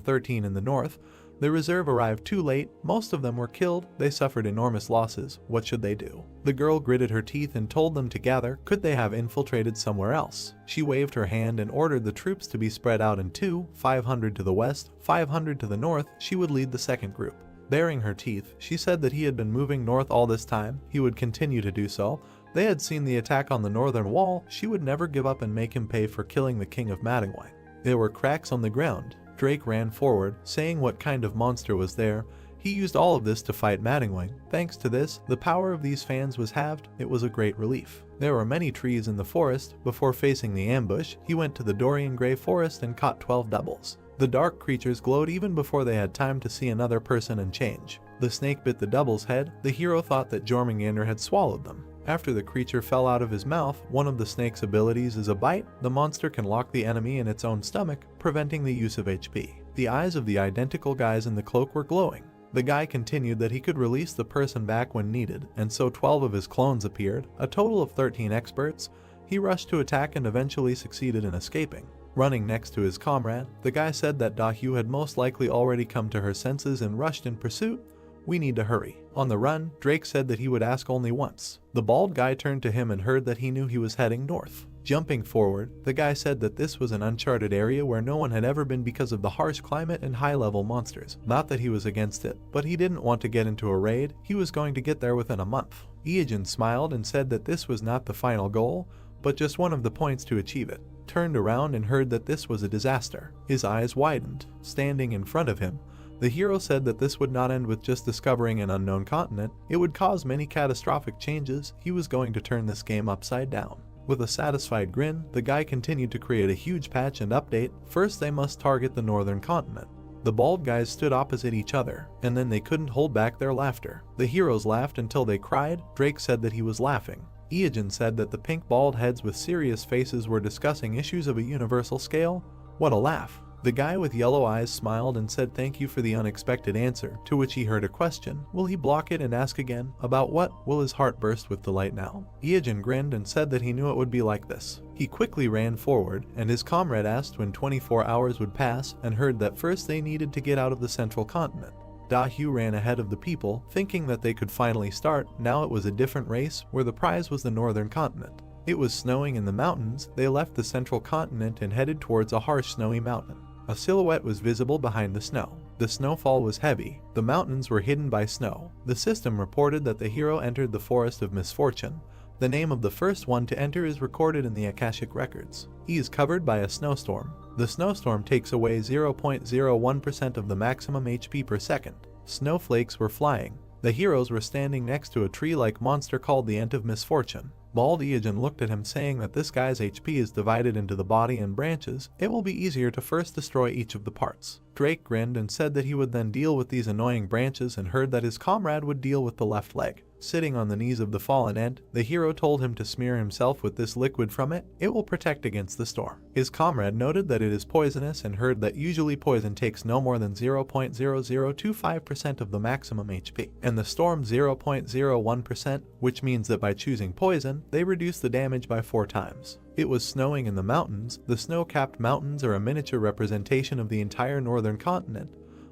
13 in the north. The reserve arrived too late. Most of them were killed. They suffered enormous losses. What should they do? The girl gritted her teeth and told them to gather. Could they have infiltrated somewhere else? She waved her hand and ordered the troops to be spread out in two, 500 to the west, 500 to the north. She would lead the second group. Baring her teeth, she said that he had been moving north all this time. He would continue to do so. They had seen the attack on the northern wall. She would never give up and make him pay for killing the king of Madamada. There were cracks on the ground. Drake ran forward, saying what kind of monster was there. He used all of this to fight Madamada. Thanks to this, the power of these fans was halved. It was a great relief. There were many trees in the forest. Before facing the ambush, he went to the Dorian Gray forest and caught 12 doubles. The dark creatures glowed even before they had time to see another person and change. The snake bit the double's head. The hero thought that Jormungandr had swallowed them. After the creature fell out of his mouth, one of the snake's abilities is a bite. The monster can lock the enemy in its own stomach, preventing the use of HP. The eyes of the identical guys in the cloak were glowing. The guy continued that he could release the person back when needed, and so 12 of his clones appeared, a total of 13 experts. He rushed to attack and eventually succeeded in escaping. Running next to his comrade, the guy said that Da-hyu had most likely already come to her senses and rushed in pursuit. "We need to hurry." On the run, Drake said that he would ask only once. The bald guy turned to him and heard that he knew he was heading north. Jumping forward, the guy said that this was an uncharted area where no one had ever been because of the harsh climate and high-level monsters. Not that he was against it, but he didn't want to get into a raid. He was going to get there within a month. Iojin smiled and said that this was not the final goal, but just one of the points to achieve it. Turned around and heard that this was a disaster. His eyes widened. Standing in front of him, the hero said that this would not end with just discovering an unknown continent. It would cause many catastrophic changes. He was going to turn this game upside down. With a satisfied grin, the guy continued to create a huge patch and update. First, they must target the northern continent. The bald guys stood opposite each other, and then they couldn't hold back their laughter. The heroes laughed until they cried. Drake said that he was laughing. Iojin said that the pink bald heads with serious faces were discussing issues of a universal scale. What a laugh. The guy with yellow eyes smiled and said thank you for the unexpected answer, to which he heard a question. Will he block it and ask again? About what? Will his heart burst with delight now? Iojin grinned and said that he knew it would be like this. He quickly ran forward, and his comrade asked when 24 hours would pass, and heard that first they needed to get out of the central continent. Da-hyu ran ahead of the people, thinking that they could finally start. Now it was a different race, where the prize was the northern continent. It was snowing in the mountains. They left the central continent and headed towards a harsh snowy mountain. A silhouette was visible behind the snow. The snowfall was heavy. The mountains were hidden by snow. The system reported that the hero entered the forest of misfortune. The name of the first one to enter is recorded in the Akashic records. He is covered by a snowstorm. The snowstorm takes away 0.01% of the maximum HP per second. Snowflakes were flying. The heroes were standing next to a tree-like monster called the Ent of Misfortune. Bald Iajin looked at him, saying that this guy's HP is divided into the body and branches. It will be easier to first destroy each of the parts. Drake grinned and said that he would then deal with these annoying branches, and heard that his comrade would deal with the left leg. Sitting on the knees of the fallen Ent, the hero told him to smear himself with this liquid from it. It will protect against the storm. His comrade noted that it is poisonous and heard that usually poison takes no more than 0.0025% of the maximum HP, and the storm 0.01%, which means that by choosing poison, they reduce the damage by 4 times. It was snowing in the mountains. The snow-capped mountains are a miniature representation of the entire northern continent,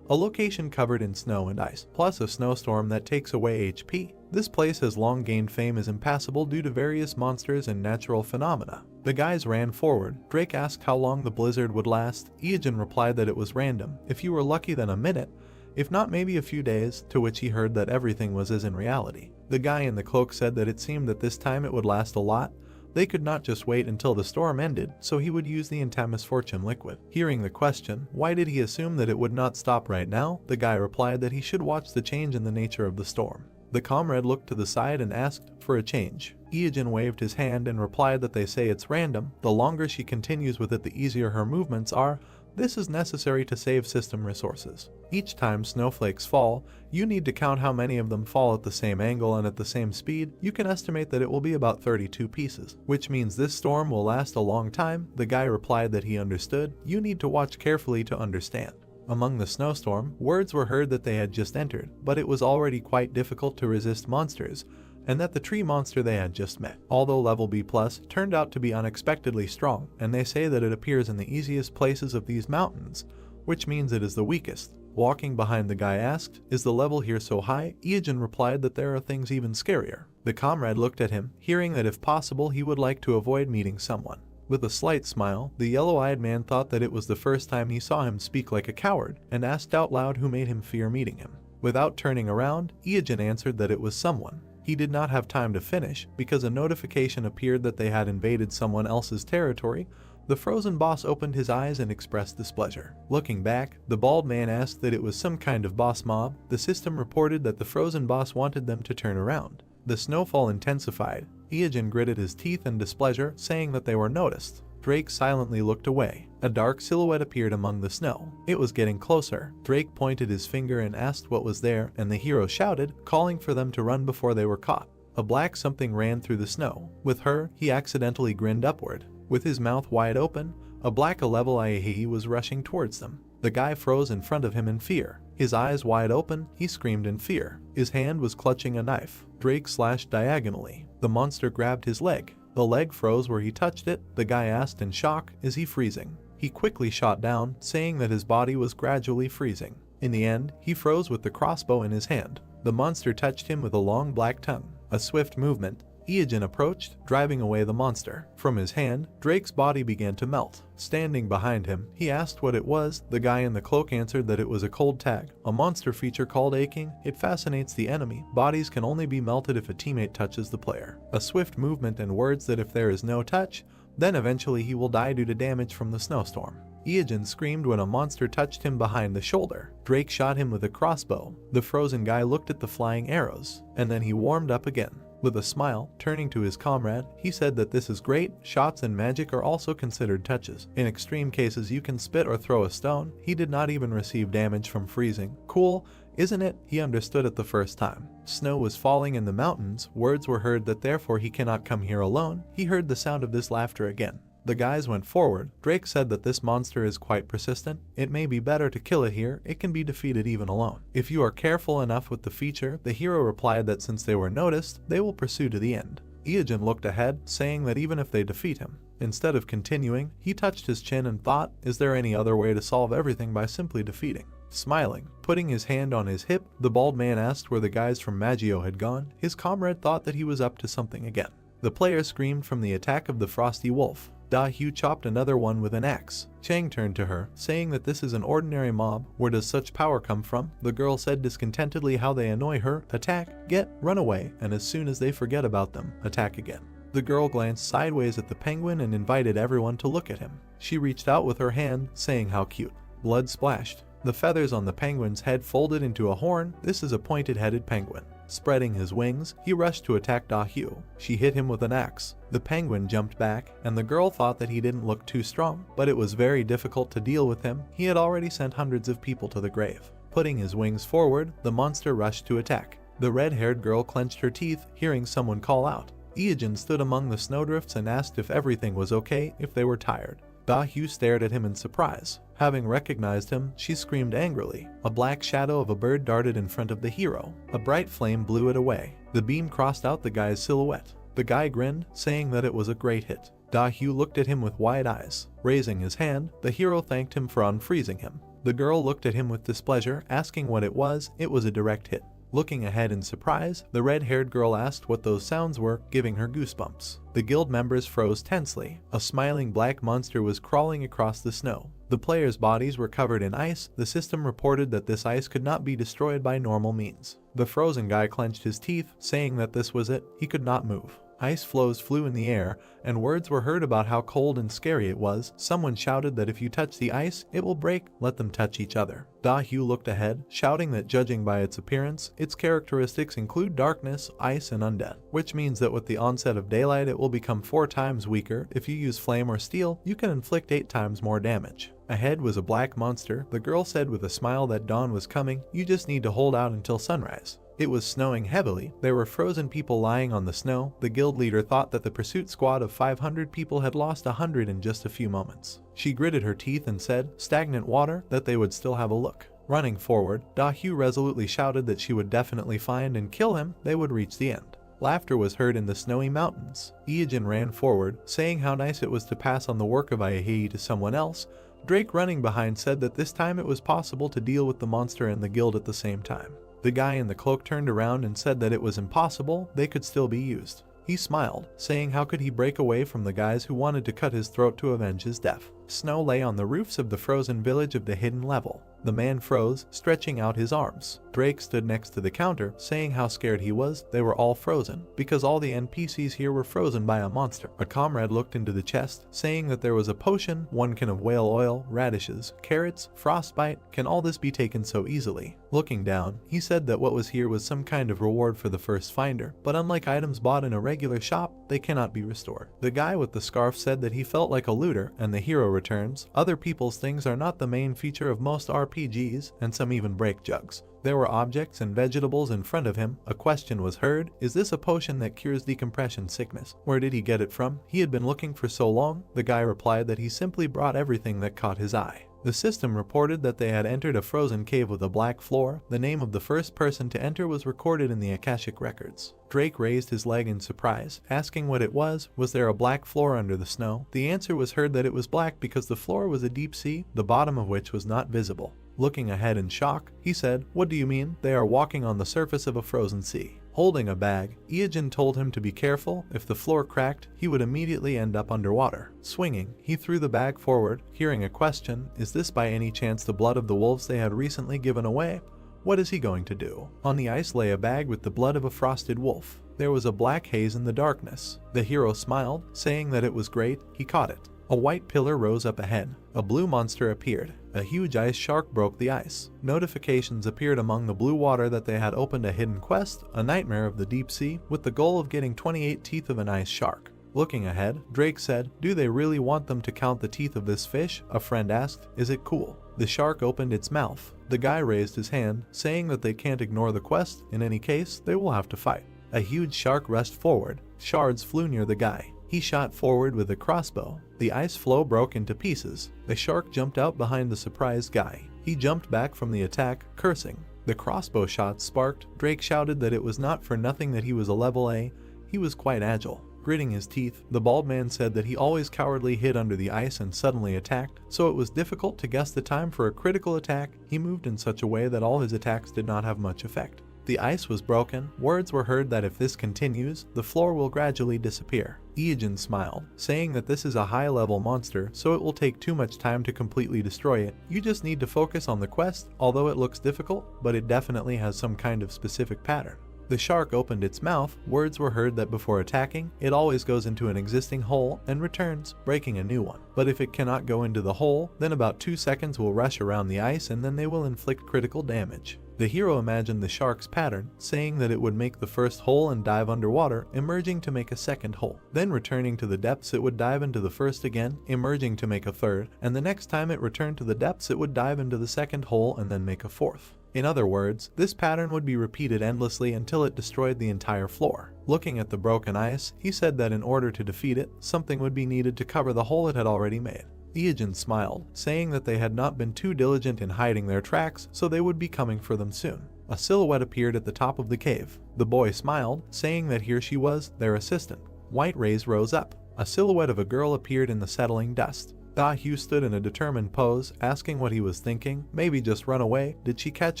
a location covered in snow and ice, plus a snowstorm that takes away HP. This place has long gained fame as impassable due to various monsters and natural phenomena. The guys ran forward. Drake asked how long the blizzard would last. Iajin replied that it was random. If you were lucky, then a minute, if not maybe a few days, to which he heard that everything was as in reality. The guy in the cloak said that it seemed that this time it would last a lot. They could not just wait until the storm ended, so he would use the Ent Misfortune liquid. Hearing the question, why did he assume that it would not stop right now, the guy replied that he should watch the change in the nature of the storm. The comrade looked to the side and asked for a change. Iajin waved his hand and replied that they say it's random. The longer she continues with it, the easier her movements are. This is necessary to save system resources. Each time snowflakes fall, you need to count how many of them fall at the same angle and at the same speed. You can estimate that it will be about 32 pieces, which means this storm will last a long time. The guy replied that he understood. You need to watch carefully to understand. Among the snowstorm, words were heard that they had just entered, but it was already quite difficult to resist monsters, and that the tree monster they had just met, although level B+, turned out to be unexpectedly strong, and they say that it appears in the easiest places of these mountains, which means it is the weakest. Walking behind, the guy asked, "Is the level here so high?" Iajin replied that there are things even scarier. The comrade looked at him, hearing that if possible he would like to avoid meeting someone. With a slight smile, the yellow-eyed man thought that it was the first time he saw him speak like a coward, and asked out loud who made him fear meeting him. Without turning around, Iajin answered that it was someone. He did not have time to finish, because a notification appeared that they had invaded someone else's territory. The frozen boss opened his eyes and expressed displeasure. Looking back, the bald man asked that it was some kind of boss mob. The system reported that the frozen boss wanted them to turn around. The snowfall intensified. Iajin gritted his teeth in displeasure, saying that they were noticed. Drake silently looked away. A dark silhouette appeared among the snow. It was getting closer. Drake pointed his finger and asked what was there, and the hero shouted, calling for them to run before they were caught. A black something ran through the snow. With her, he accidentally grinned upward. With his mouth wide open, a black level Iahehe was rushing towards them. The guy froze in front of him in fear. His eyes wide open, he screamed in fear. His hand was clutching a knife. Drake slashed diagonally. The monster grabbed his leg. The leg froze where he touched it. The guy asked in shock, "Is he freezing?" He quickly shot down, saying that his body was gradually freezing. In the end, he froze with the crossbow in his hand. The monster touched him with a long black tongue. A swift movement. Iajin approached, driving away the monster. From his hand, Drake's body began to melt. Standing behind him, he asked what it was. The guy in the cloak answered that it was a cold tag, a monster feature called aching. It fascinates the enemy. Bodies can only be melted if a teammate touches the player. A swift movement and words that if there is no touch, then eventually he will die due to damage from the snowstorm. Iajin screamed when a monster touched him behind the shoulder. Drake shot him with a crossbow. The frozen guy looked at the flying arrows, and then he warmed up again. With a smile, turning to his comrade, he said that this is great. Shots and magic are also considered touches. In extreme cases you can spit or throw a stone. He did not even receive damage from freezing. Cool, isn't it? He understood it the first time. Snow was falling in the mountains. Words were heard that therefore he cannot come here alone. He heard the sound of this laughter again. The guys went forward. Drake said that this monster is quite persistent. It may be better to kill it here. It can be defeated even alone. If you are careful enough with the feature, the hero replied that since they were noticed, they will pursue to the end. Iajin looked ahead, saying that even if they defeat him. Instead of continuing, he touched his chin and thought, is there any other way to solve everything by simply defeating? Smiling, putting his hand on his hip, the bald man asked where the guys from Maggio had gone. His comrade thought that he was up to something again. The player screamed from the attack of the Frosty Wolf. Da-hyu chopped another one with an axe. Chang turned to her, saying that this is an ordinary mob. Where does such power come from? The girl said discontentedly how they annoy her, attack, get, run away, and as soon as they forget about them, attack again. The girl glanced sideways at the penguin and invited everyone to look at him. She reached out with her hand, saying how cute. Blood splashed. The feathers on the penguin's head folded into a horn. This is a pointed-headed penguin. Spreading his wings, he rushed to attack Da-hyu. She hit him with an axe. The penguin jumped back, and the girl thought that he didn't look too strong, but it was very difficult to deal with him. He had already sent hundreds of people to the grave. Putting his wings forward, the monster rushed to attack. The red-haired girl clenched her teeth, hearing someone call out. Ijin stood among the snowdrifts and asked if everything was okay, if they were tired. Da-hyu stared at him in surprise. Having recognized him, she screamed angrily. A black shadow of a bird darted in front of the hero. A bright flame blew it away. The beam crossed out the guy's silhouette. The guy grinned, saying that it was a great hit. Da-hyu looked at him with wide eyes. Raising his hand, the hero thanked him for unfreezing him. The girl looked at him with displeasure, asking what it was. It was a direct hit. Looking ahead in surprise, the red-haired girl asked what those sounds were, giving her goosebumps. The guild members froze tensely. A smiling black monster was crawling across the snow. The players' bodies were covered in ice. The system reported that this ice could not be destroyed by normal means. The frozen guy clenched his teeth, saying that this was it. He could not move. Ice floes flew in the air, and words were heard about how cold and scary it was. Someone shouted that if you touch the ice, it will break. Let them touch each other. Da-hyu looked ahead, shouting that judging by its appearance, its characteristics include darkness, ice, and undead, which means that with the onset of daylight it will become 4 times weaker. If you use flame or steel, you can inflict 8 times more damage. Ahead was a black monster. The girl said with a smile that dawn was coming. You just need to hold out until sunrise. It was snowing heavily. There were frozen people lying on the snow. The guild leader thought that the pursuit squad of 500 people had lost 100 in just a few moments. She gritted her teeth and said, stagnant water, that they would still have a look. Running forward, Da-hyu resolutely shouted that she would definitely find and kill him. They would reach the end. Laughter was heard in the snowy mountains. Ijin ran forward, saying how nice it was to pass on the work of Yahello to someone else. Drake, running behind, said that this time it was possible to deal with the monster and the guild at the same time. The guy in the cloak turned around and said that it was impossible, they could still be used. He smiled, saying how could he break away from the guys who wanted to cut his throat to avenge his death. Snow lay on the roofs of the frozen village of the hidden level. The man froze, stretching out his arms. Drake stood next to the counter, saying how scared he was. They were all frozen, because all the NPCs here were frozen by a monster. A comrade looked into the chest, saying that there was a potion, 1 can of whale oil, radishes, carrots, frostbite. Can all this be taken so easily? Looking down, he said that what was here was some kind of reward for the first finder, but unlike items bought in a regular shop, they cannot be restored. The guy with the scarf said that he felt like a looter, and the hero returns. Other people's things are not the main feature of most RPGs, and some even break jugs. There were objects and vegetables in front of him. A question was heard. Is this a potion that cures decompression sickness? Where did he get it from? He had been looking for so long. The guy replied that he simply brought everything that caught his eye. The system reported that they had entered a frozen cave with a black floor. The name of the first person to enter was recorded in the Akashic records. Drake raised his leg in surprise, asking what it was. Was there a black floor under the snow? The answer was heard that it was black because the floor was a deep sea, the bottom of which was not visible. Looking ahead in shock, he said, "What do you mean? They are walking on the surface of a frozen sea." Holding a bag, Ijin told him to be careful. If the floor cracked, he would immediately end up underwater. Swinging, he threw the bag forward, hearing a question. Is this by any chance the blood of the wolves they had recently given away? What is he going to do? On the ice lay a bag with the blood of a frosted wolf. There was a black haze in the darkness. The hero smiled, saying that it was great. He caught it. A white pillar rose up ahead. A blue monster appeared. A huge ice shark broke the ice. Notifications appeared among the blue water that they had opened a hidden quest, a nightmare of the deep sea, with the goal of getting 28 teeth of an ice shark. Looking ahead, Drake said, "Do they really want them to count the teeth of this fish?" A friend asked, "Is it cool?" The shark opened its mouth. The guy raised his hand, saying that they can't ignore the quest. In any case, they will have to fight. A huge shark rushed forward. Shards flew near the guy. He shot forward with a crossbow. The ice floe broke into pieces. The shark jumped out behind the surprised guy. He jumped back from the attack, cursing. The crossbow shot sparked. Drake shouted that it was not for nothing that he was a level A. He was quite agile. Gritting his teeth, the bald man said that he always cowardly hid under the ice and suddenly attacked, so it was difficult to guess the time for a critical attack. He moved in such a way that all his attacks did not have much effect. The ice was broken. Words were heard that if this continues, the floor will gradually disappear. Ijin smiled, saying that this is a high-level monster, so it will take too much time to completely destroy it. You just need to focus on the quest, although it looks difficult, but it definitely has some kind of specific pattern. The shark opened its mouth. Words were heard that before attacking, it always goes into an existing hole and returns, breaking a new one. But if it cannot go into the hole, then about 2 seconds will rush around the ice and then they will inflict critical damage. The hero imagined the shark's pattern, saying that it would make the first hole and dive underwater, emerging to make a second hole. Then returning to the depths, it would dive into the first again, emerging to make a third, and the next time it returned to the depths, it would dive into the second hole and then make a fourth. In other words, this pattern would be repeated endlessly until it destroyed the entire floor. Looking at the broken ice, he said that in order to defeat it, something would be needed to cover the hole it had already made. Ijin smiled, saying that they had not been too diligent in hiding their tracks, so they would be coming for them soon. A silhouette appeared at the top of the cave. The boy smiled, saying that here she was, their assistant. White rays rose up. A silhouette of a girl appeared in the settling dust. Da-hyu stood in a determined pose, asking what he was thinking. Maybe just run away. Did she catch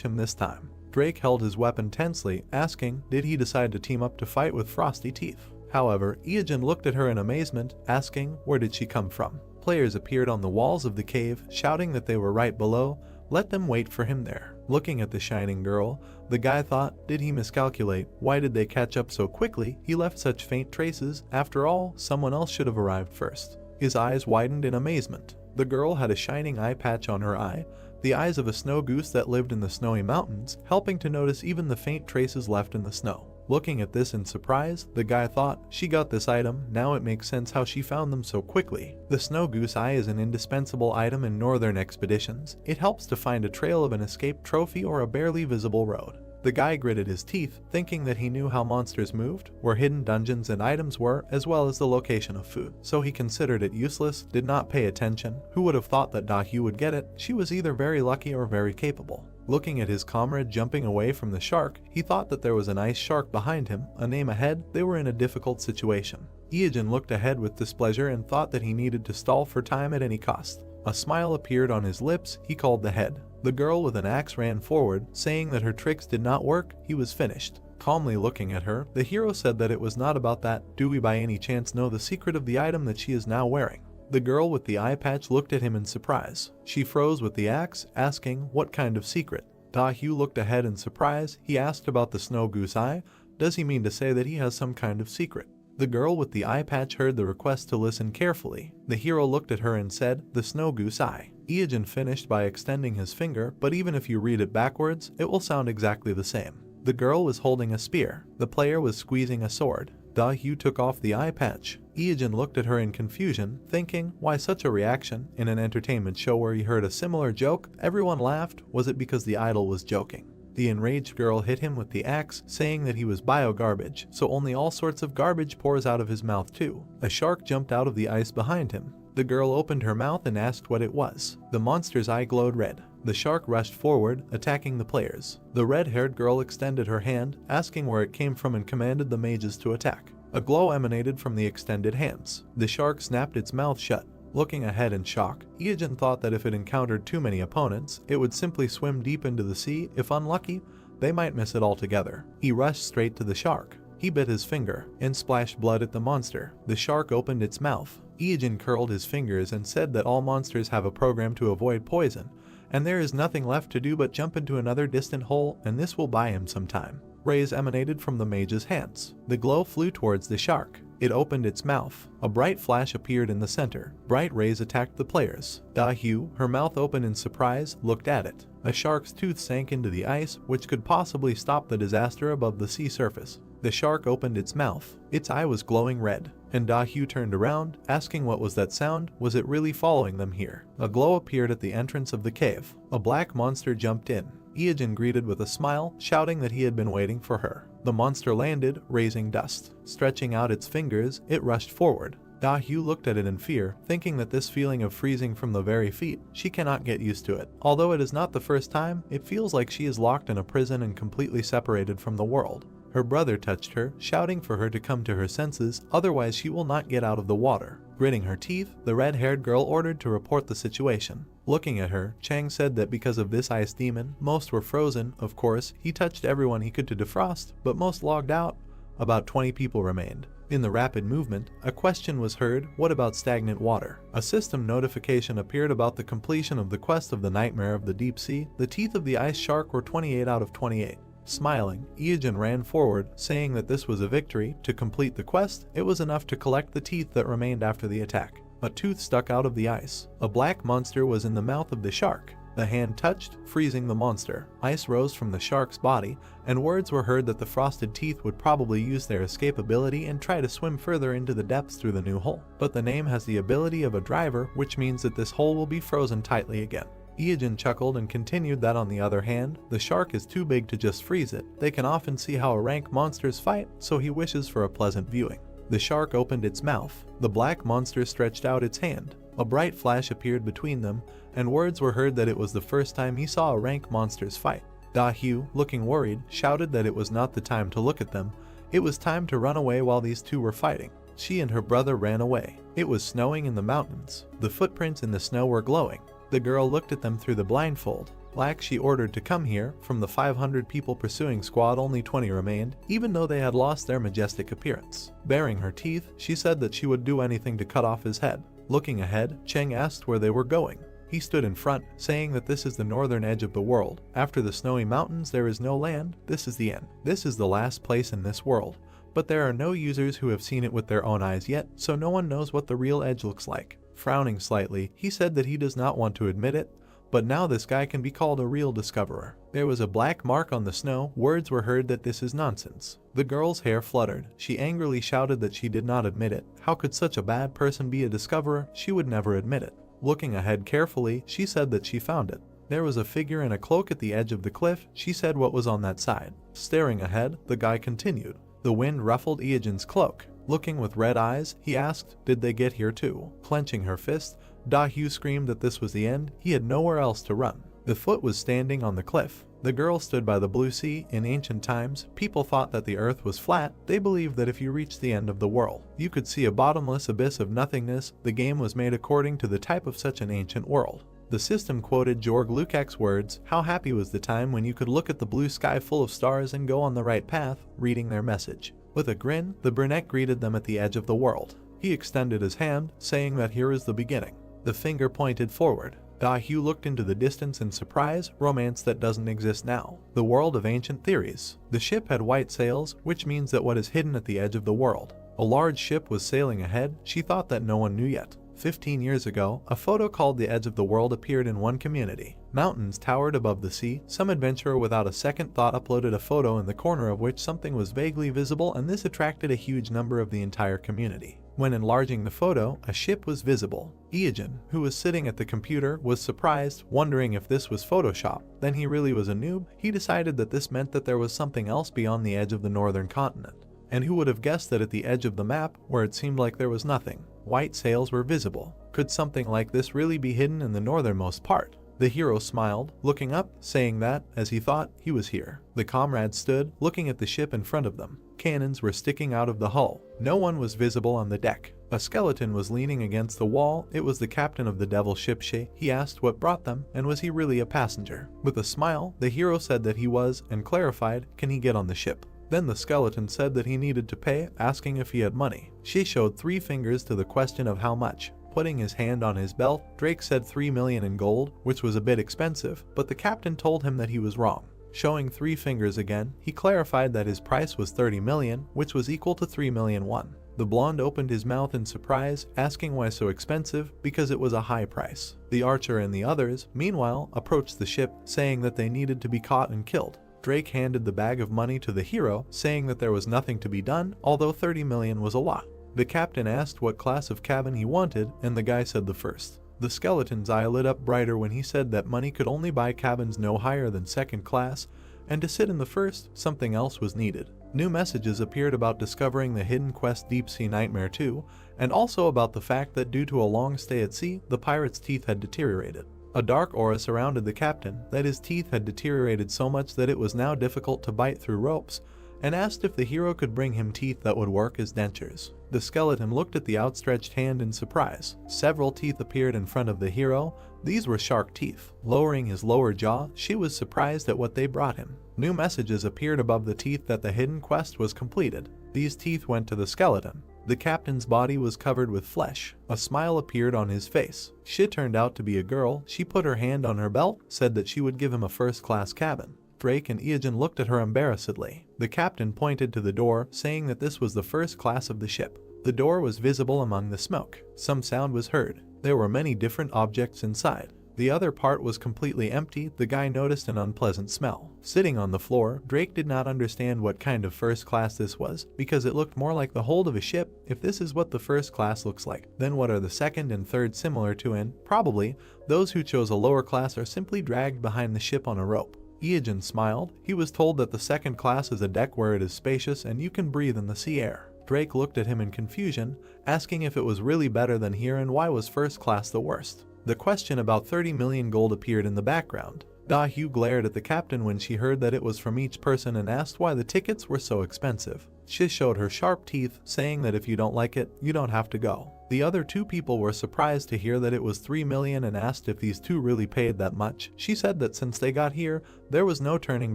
him this time? Drake held his weapon tensely, asking, did he decide to team up to fight with Frosty Teeth? However, Ijin looked at her in amazement, asking, where did she come from? Players appeared on the walls of the cave, shouting that they were right below. Let them wait for him there. Looking at the shining girl, the guy thought, did he miscalculate? Why did they catch up so quickly? He left such faint traces. After all, someone else should have arrived first. His eyes widened in amazement. The girl had a shining eye patch on her eye, the eyes of a snow goose that lived in the snowy mountains, helping to notice even the faint traces left in the snow. Looking at this in surprise, the guy thought, she got this item, now it makes sense how she found them so quickly. The snow goose eye is an indispensable item in northern expeditions. It helps to find a trail of an escaped trophy or a barely visible road. The guy gritted his teeth, thinking that he knew how monsters moved, where hidden dungeons and items were, as well as the location of food. So he considered it useless, did not pay attention. Who would have thought that Da-hyu would get it? She was either very lucky or very capable. Looking at his comrade jumping away from the shark, he thought that there was an ice shark behind him. A name ahead, they were in a difficult situation. Ijin looked ahead with displeasure and thought that he needed to stall for time at any cost. A smile appeared on his lips. He called the head. The girl with an axe ran forward, saying that her tricks did not work. He was finished. Calmly looking at her, the hero said that it was not about that. Do we by any chance know the secret of the item that she is now wearing? The girl with the eye patch looked at him in surprise. She froze with the axe, asking, what kind of secret? Da-hyu looked ahead in surprise. He asked about the snow goose eye. Does he mean to say that he has some kind of secret? The girl with the eye patch heard the request to listen carefully. The hero looked at her and said, the snow goose eye. Ijin finished by extending his finger, but even if you read it backwards, it will sound exactly the same. The girl was holding a spear. The player was squeezing a sword. Da-hyu took off the eye patch. Ijin looked at her in confusion, thinking, why such a reaction? In an entertainment show where he heard a similar joke, everyone laughed. Was it because the idol was joking? The enraged girl hit him with the axe, saying that he was bio-garbage, so only all sorts of garbage pours out of his mouth too. A shark jumped out of the ice behind him. The girl opened her mouth and asked what it was. The monster's eye glowed red. The shark rushed forward, attacking the players. The red-haired girl extended her hand, asking where it came from and commanded the mages to attack. A glow emanated from the extended hands. The shark snapped its mouth shut. Looking ahead in shock, Ijin thought that if it encountered too many opponents, it would simply swim deep into the sea. If unlucky, they might miss it altogether. He rushed straight to the shark. He bit his finger and splashed blood at the monster. The shark opened its mouth. Ijin curled his fingers and said that all monsters have a program to avoid poison, and there is nothing left to do but jump into another distant hole, and this will buy him some time. Rays emanated from the mage's hands. The glow flew towards the shark. It opened its mouth. A bright flash appeared in the center. Bright rays attacked the players. Da-hyu, her mouth open in surprise, looked at it. A shark's tooth sank into the ice, which could possibly stop the disaster above the sea surface. The shark opened its mouth. Its eye was glowing red. And Da-hyu turned around, asking what was that sound? Was it really following them here? A glow appeared at the entrance of the cave. A black monster jumped in. Ijin greeted with a smile, shouting that he had been waiting for her. The monster landed, raising dust. Stretching out its fingers, it rushed forward. Da-hyu looked at it in fear, thinking that this feeling of freezing from the very feet, she cannot get used to it. Although it is not the first time, it feels like she is locked in a prison and completely separated from the world. Her brother touched her, shouting for her to come to her senses, otherwise she will not get out of the water. Gritting her teeth, the red-haired girl ordered to report the situation. Looking at her, Chang said that because of this ice demon, most were frozen. Of course, he touched everyone he could to defrost, but most logged out. About 20 people remained. In the rapid movement, a question was heard, what about stagnant water? A system notification appeared about the completion of the quest of the nightmare of the deep sea. The teeth of the ice shark were 28 out of 28. Smiling, Iojin ran forward, saying that this was a victory. To complete the quest, it was enough to collect the teeth that remained after the attack. A tooth stuck out of the ice. A black monster was in the mouth of the shark. The hand touched, freezing the monster. Ice rose from the shark's body, and words were heard that the frosted teeth would probably use their escape ability and try to swim further into the depths through the new hole. But the name has the ability of a driver, which means that this hole will be frozen tightly again. Iojin chuckled and continued that on the other hand, the shark is too big to just freeze it. They can often see how rank monsters fight, so he wishes for a pleasant viewing. The shark opened its mouth. The black monster stretched out its hand. A bright flash appeared between them, and words were heard that it was the first time he saw a rank monster's fight. Da-hyu, looking worried, shouted that it was not the time to look at them. It was time to run away while these two were fighting. She and her brother ran away. It was snowing in the mountains. The footprints in the snow were glowing. The girl looked at them through the blindfold. Black, she ordered to come here. From the 500 people pursuing squad, only 20 remained, even though they had lost their majestic appearance. Baring her teeth, she said that she would do anything to cut off his head. Looking ahead, Cheng asked where they were going. He stood in front, saying that this is the northern edge of the world. After the snowy mountains there is no land. This is the end. This is the last place in this world. But there are no users who have seen it with their own eyes yet, so no one knows what the real edge looks like. Frowning slightly, he said that he does not want to admit it, but now this guy can be called a real discoverer. There was a black mark on the snow. Words were heard that this is nonsense. The girl's hair fluttered. She angrily shouted that she did not admit it. How could such a bad person be a discoverer? She would never admit it. Looking ahead carefully, she said that she found it. There was a figure in a cloak at the edge of the cliff. She said what was on that side. Staring ahead, the guy continued. The wind ruffled Iojin's cloak. Looking with red eyes, he asked, did they get here too? Clenching her fist, Da-hyu screamed that this was the end. He had nowhere else to run. The foot was standing on the cliff. The girl stood by the blue sea. In ancient times, people thought that the earth was flat. They believed that if you reached the end of the world, you could see a bottomless abyss of nothingness. The game was made according to the type of such an ancient world. The system quoted Georg Lukács' words, how happy was the time when you could look at the blue sky full of stars and go on the right path, reading their message. With a grin, the brunette greeted them at the edge of the world. He extended his hand, saying that here is the beginning. The finger pointed forward. Da-hyu looked into the distance in surprise. Romance that doesn't exist now. The world of ancient theories. The ship had white sails, which means that what is hidden at the edge of the world. A large ship was sailing ahead. She thought that no one knew yet. 15 years ago, a photo called The Edge of the World appeared in one community. Mountains towered above the sea. Some adventurer without a second thought uploaded a photo in the corner of which something was vaguely visible, and this attracted a huge number of the entire community. When enlarging the photo, a ship was visible. Iojin, who was sitting at the computer, was surprised, wondering if this was Photoshop. Then he really was a noob. He decided that this meant that there was something else beyond the edge of the northern continent. And who would have guessed that at the edge of the map, where it seemed like there was nothing, white sails were visible? Could something like this really be hidden in the northernmost part? The hero smiled, looking up, saying that, as he thought, he was here. The comrades stood, looking at the ship in front of them. Cannons were sticking out of the hull. No one was visible on the deck. A skeleton was leaning against the wall. It was the captain of the devil ship. He asked what brought them, and was he really a passenger? With a smile, the hero said that he was, and clarified, can he get on the ship? Then the skeleton said that he needed to pay, asking if he had money. She showed 3 fingers to the question of how much. Putting his hand on his belt, Drake said 3 million in gold, which was a bit expensive, but the captain told him that he was wrong. Showing 3 fingers again, he clarified that his price was 30 million, which was equal to 3 million won. The blonde opened his mouth in surprise, asking why so expensive, because it was a high price. The archer and the others, meanwhile, approached the ship, saying that they needed to be caught and killed. Drake handed the bag of money to the hero, saying that there was nothing to be done, although 30 million was a lot. The captain asked what class of cabin he wanted, and the guy said the first. The skeleton's eye lit up brighter when he said that money could only buy cabins no higher than second class, and to sit in the first, something else was needed. New messages appeared about discovering the hidden quest Deep Sea Nightmare 2, and also about the fact that due to a long stay at sea, the pirate's teeth had deteriorated. A dark aura surrounded the captain, that his teeth had deteriorated so much that it was now difficult to bite through ropes, and asked if the hero could bring him teeth that would work as dentures. The skeleton looked at the outstretched hand in surprise. Several teeth appeared in front of the hero. These were shark teeth. Lowering his lower jaw, she was surprised at what they brought him. New messages appeared above the teeth that the hidden quest was completed. These teeth went to the skeleton. The captain's body was covered with flesh. A smile appeared on his face. She turned out to be a girl. She put her hand on her belt, said that she would give him a first-class cabin. Drake and Iogen looked at her embarrassedly. The captain pointed to the door, saying that this was the first class of the ship. The door was visible among the smoke. Some sound was heard. There were many different objects inside. The other part was completely empty. The guy noticed an unpleasant smell. Sitting on the floor, Drake did not understand what kind of first class this was, because it looked more like the hold of a ship. If this is what the first class looks like, then what are the second and third similar to? And probably, those who chose a lower class are simply dragged behind the ship on a rope. Iogen smiled. He was told that the second class is a deck where it is spacious and you can breathe in the sea air. Drake looked at him in confusion, asking if it was really better than here and why was first class the worst. The question about 30 million gold appeared in the background. Da-Hyu glared at the captain when she heard that it was from each person and asked why the tickets were so expensive. She showed her sharp teeth, saying that if you don't like it, you don't have to go. The other two people were surprised to hear that it was 3 million and asked if these two really paid that much. She said that since they got here, there was no turning